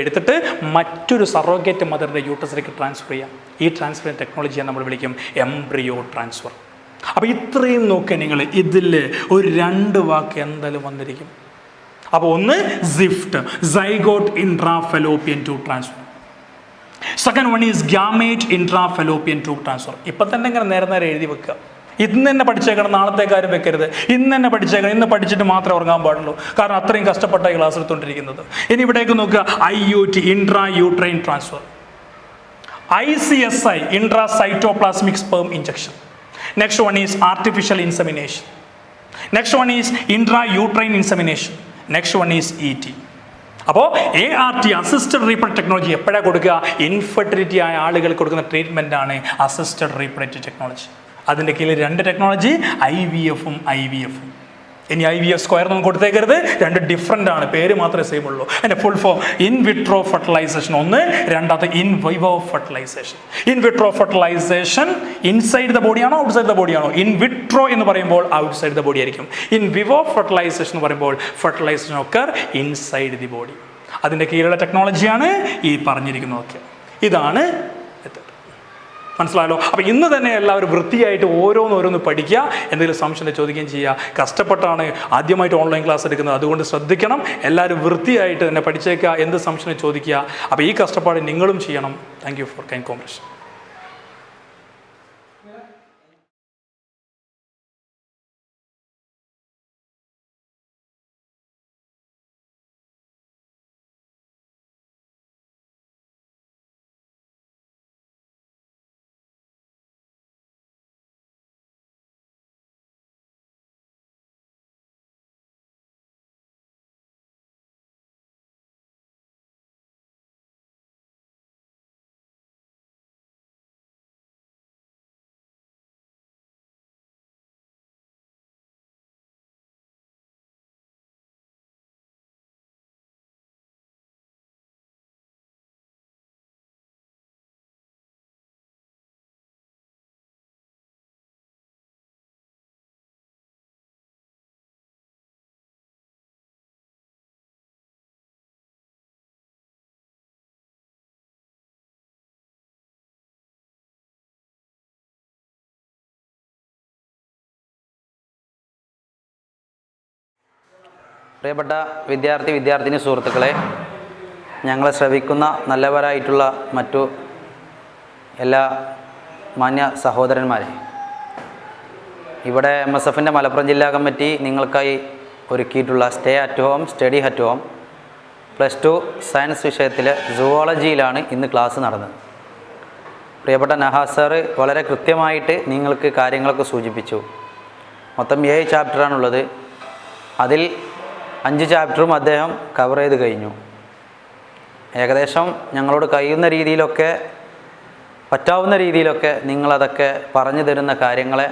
എടുത്തിട്ട് മറ്റൊരു സറോഗേറ്റ് മദറിൻ്റെ യൂട്രസിലേക്ക് ട്രാൻസ്ഫർ ചെയ്യാം. ഈ ട്രാൻസ്ഫർ ടെക്നോളജിയെ നമ്മൾ വിളിക്കും എംബ്രിയോ ട്രാൻസ്ഫർ. അപ്പോൾ ഇത്രയും നോക്കുക നിങ്ങൾ, ഇതിൽ ഒരു 2 വാക്ക് എന്തായാലും വന്നിരിക്കും. അപ്പോൾ ഒന്ന് ZIFT, zygote intra fallopian tube transfer. Second one is gamete intra fallopian tube transfer. ഇപ്പം തന്നെ ഇങ്ങനെ നേരെ എഴുതി വെക്കുക. ഇന്ന് തന്നെ പഠിച്ചേക്കണം, നാളത്തെ കാര്യം വെക്കരുത്. ഇന്ന് തന്നെ പഠിച്ചേക്കണം, ഇന്ന് പഠിച്ചിട്ട് മാത്രമേ ഉറങ്ങാൻ പാടുള്ളൂ. കാരണം അത്രയും കഷ്ടപ്പെട്ട ഈ ക്ലാസ് എടുത്തുകൊണ്ടിരിക്കുന്നത്. ഇനി ഇവിടേക്ക് നോക്കുക, IUT, intra uterine transfer. ICSI, intra cytoplasmic sperm injection. Next one is artificial insemination. Next one is intra uterine insemination. Next one is ET. അപ്പോൾ ART, അസിസ്റ്റഡ് റീപ്രൊഡക്റ്റീവ് ടെക്നോളജി എപ്പോഴാണ് കൊടുക്കുക? ഇൻഫെർട്ടിലിറ്റി ആയ ആളുകൾക്ക് കൊടുക്കുന്ന ട്രീറ്റ്മെൻറ്റാണ് അസിസ്റ്റഡ് റീപ്രൊഡക്റ്റീവ് ടെക്നോളജി. അതിൻ്റെ കീഴിൽ 2 technology, IVF-ഉം IVF-ഉം. ഇനി IVF² നമുക്ക് കൊടുത്തേക്കരുത്, രണ്ട് ഡിഫറെൻ്റ് ആണ്, പേര് മാത്രമേ സെയിം ഉള്ളൂ. അതിൻ്റെ full form in vitro fertilisation ഒന്ന്, രണ്ടാമത്തെ in vivo fertilisation. In vitro fertilisation inside the ബോഡിയാണോ ഔട്ട്സൈഡ് ദ ബോഡിയാണോ? ഇൻ വിട്രോ എന്ന് പറയുമ്പോൾ ഔട്ട്സൈഡ് ദ ബോഡി ആയിരിക്കും. ഇൻ വിവോ ഫെർട്ടിലൈസേഷൻ എന്ന് പറയുമ്പോൾ ഫെർട്ടിലൈസേഷൻ ഒക്കെ ഇൻസൈഡ് ദി ബോഡി. അതിൻ്റെ കീഴിലുള്ള ടെക്നോളജിയാണ് ഈ പറഞ്ഞിരിക്കുന്നതൊക്കെ. ഇതാണ് മനസ്സിലായല്ലോ. അപ്പോൾ ഇന്ന് തന്നെ എല്ലാവരും വൃത്തിയായിട്ട് ഓരോന്ന് പഠിക്കുക, എന്തെങ്കിലും സംശയം ചോദിക്കുകയും ചെയ്യുക. കഷ്ടപ്പെട്ടാണ് ആദ്യമായിട്ട് ഓൺലൈൻ ക്ലാസ് എടുക്കുന്നത്, അതുകൊണ്ട് ശ്രദ്ധിക്കണം. എല്ലാവരും വൃത്തിയായിട്ട് തന്നെ പഠിച്ചേക്കുക, എന്ത് സംശയം ചോദിക്കുക. അപ്പോൾ ഈ കഷ്ടപ്പാട് നിങ്ങളും ചെയ്യണം. Thank you for kind compression. പ്രിയപ്പെട്ട വിദ്യാർത്ഥിനി സുഹൃത്തുക്കളെ, ഞങ്ങളെ ശ്രവിക്കുന്ന നല്ലവരായിട്ടുള്ള മറ്റു എല്ലാ മാന്യ സഹോദരന്മാരെ, ഇവിടെ MSFൻ്റെ മലപ്പുറം ജില്ലാ കമ്മിറ്റി നിങ്ങൾക്കായി ഒരുക്കിയിട്ടുള്ള stay at home study at home +2 science വിഷയത്തിൽ സുവോളജിയിലാണ് ഇന്ന് ക്ലാസ് നടന്നത്. പ്രിയപ്പെട്ട നഹാസ് സാറ് വളരെ കൃത്യമായിട്ട് നിങ്ങൾക്ക് കാര്യങ്ങളൊക്കെ സൂചിപ്പിച്ചു. മൊത്തം 7 ചാപ്റ്ററാണുള്ളത്. അതിൽ 5 ചാപ്റ്ററും അദ്ദേഹം കവർ ചെയ്ത് കഴിഞ്ഞു. ഏകദേശം ഞങ്ങളോട് കഴിയുന്ന രീതിയിലൊക്കെ, പറ്റാവുന്ന രീതിയിലൊക്കെ നിങ്ങളതൊക്കെ പറഞ്ഞു തരുന്ന കാര്യങ്ങളെ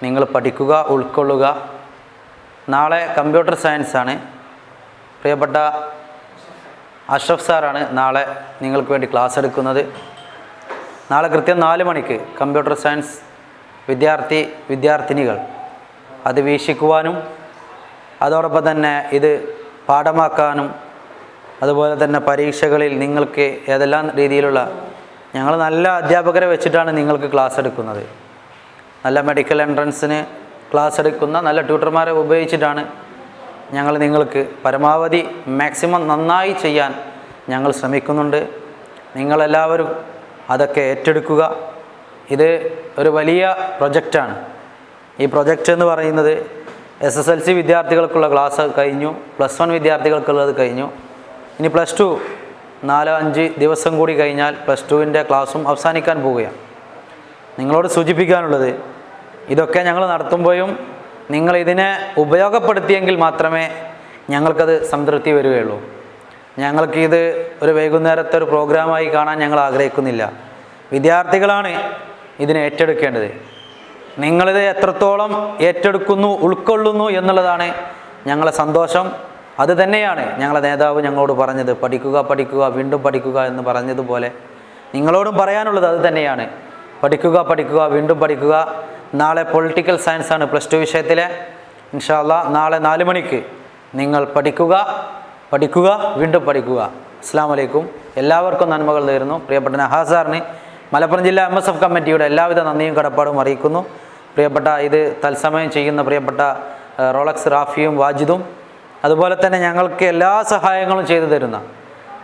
നിങ്ങൾ പഠിക്കുക, ഉൾക്കൊള്ളുക. നാളെ കമ്പ്യൂട്ടർ സയൻസാണ്. പ്രിയപ്പെട്ട അഷ്റഫ് സാറാണ് നാളെ നിങ്ങൾക്ക് വേണ്ടി ക്ലാസ് എടുക്കുന്നത്. നാളെ കൃത്യം 4 മണിക്ക് കമ്പ്യൂട്ടർ സയൻസ് വിദ്യാർത്ഥിനികൾ അത് വീക്ഷിക്കുവാനും അതോടൊപ്പം തന്നെ ഇത് പാഠമാക്കാനും അതുപോലെ തന്നെ പരീക്ഷകളിൽ നിങ്ങൾക്ക് ഏതെല്ലാം രീതിയിലുള്ള, ഞങ്ങൾ നല്ല അധ്യാപകരെ വെച്ചിട്ടാണ് നിങ്ങൾക്ക് ക്ലാസ് എടുക്കുന്നത്. നല്ല മെഡിക്കൽ എൻട്രൻസിന് ക്ലാസ് എടുക്കുന്ന നല്ല ട്യൂട്ടർമാരെ ഉപയോഗിച്ചിട്ടാണ് ഞങ്ങൾ നിങ്ങൾക്ക് പരമാവധി മാക്സിമം നന്നായി ചെയ്യാൻ ഞങ്ങൾ ശ്രമിക്കുന്നുണ്ട്. നിങ്ങളെല്ലാവരും അതൊക്കെ ഏറ്റെടുക്കുക. ഇത് ഒരു വലിയ പ്രൊജക്റ്റാണ്. ഈ പ്രൊജക്റ്റ് എന്ന് പറയുന്നത് SSLC വിദ്യാർത്ഥികൾക്കുള്ള ക്ലാസ് കഴിഞ്ഞു, +1 വിദ്യാർത്ഥികൾക്കുള്ളത് കഴിഞ്ഞു. ഇനി +2 4-5 ദിവസം കൂടി കഴിഞ്ഞാൽ +2വിൻ്റെ ക്ലാസ്സും അവസാനിക്കാൻ പോവുകയാണ്. നിങ്ങളോട് സൂചിപ്പിക്കാനുള്ളത്, ഇതൊക്കെ ഞങ്ങൾ നടത്തുമ്പോഴും നിങ്ങളിതിനെ ഉപയോഗപ്പെടുത്തിയെങ്കിൽ മാത്രമേ ഞങ്ങൾക്കത് സംതൃപ്തി വരികയുള്ളൂ. ഞങ്ങൾക്കിത് ഒരു വൈകുന്നേരത്തെ ഒരു പ്രോഗ്രാമായി കാണാൻ ഞങ്ങൾ ആഗ്രഹിക്കുന്നില്ല. വിദ്യാർത്ഥികളാണ് ഇതിനെ ഏറ്റെടുക്കേണ്ടത്. നിങ്ങളിത് എത്രത്തോളം ഏറ്റെടുക്കുന്നു, ഉൾക്കൊള്ളുന്നു എന്നുള്ളതാണ് ഞങ്ങളെ സന്തോഷം. അത് തന്നെയാണ് ഞങ്ങളെ നേതാവ് ഞങ്ങളോട് പറഞ്ഞത്, പഠിക്കുക വീണ്ടും പഠിക്കുക എന്ന് പറഞ്ഞതുപോലെ നിങ്ങളോടും പറയാനുള്ളത് അത് തന്നെയാണ്. പഠിക്കുക വീണ്ടും പഠിക്കുക. നാളെ പൊളിറ്റിക്കൽ സയൻസാണ് +2 വിഷയത്തിലെ. ഇൻഷാ അല്ലാഹ് നാളെ 4 മണിക്ക് നിങ്ങൾ പഠിക്കുക വീണ്ടും പഠിക്കുക. അസ്സലാമു അലൈക്കും. എല്ലാവർക്കും നന്മകൾ നേരുന്നു. പ്രിയപ്പെട്ട നഹാസാറിന് മലപ്പുറം ജില്ലാ MSF കമ്മിറ്റിയുടെ എല്ലാവിധ നന്ദിയും കടപ്പാടും അറിയിക്കുന്നു. പ്രിയപ്പെട്ട ഇത് തത്സമയം ചെയ്യുന്ന പ്രിയപ്പെട്ട റോളക്സ് റാഫിയും വാജിദും, അതുപോലെ തന്നെ ഞങ്ങൾക്ക് എല്ലാ സഹായങ്ങളും ചെയ്തു തരുന്ന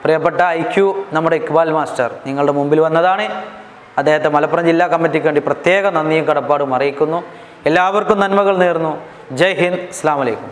പ്രിയപ്പെട്ട IQ നമ്മുടെ ഇക്ബാൽ മാസ്റ്റർ നിങ്ങളുടെ മുമ്പിൽ വന്നതാണ്. അദ്ദേഹത്തെ മലപ്പുറം ജില്ലാ കമ്മിറ്റിക്ക് വേണ്ടി പ്രത്യേക നന്ദിയും കടപ്പാടും അറിയിക്കുന്നു. എല്ലാവർക്കും നന്മകൾ നേർന്നു. ജയ് ഹിന്ദ്. അസ്സലാമു അലൈക്കും.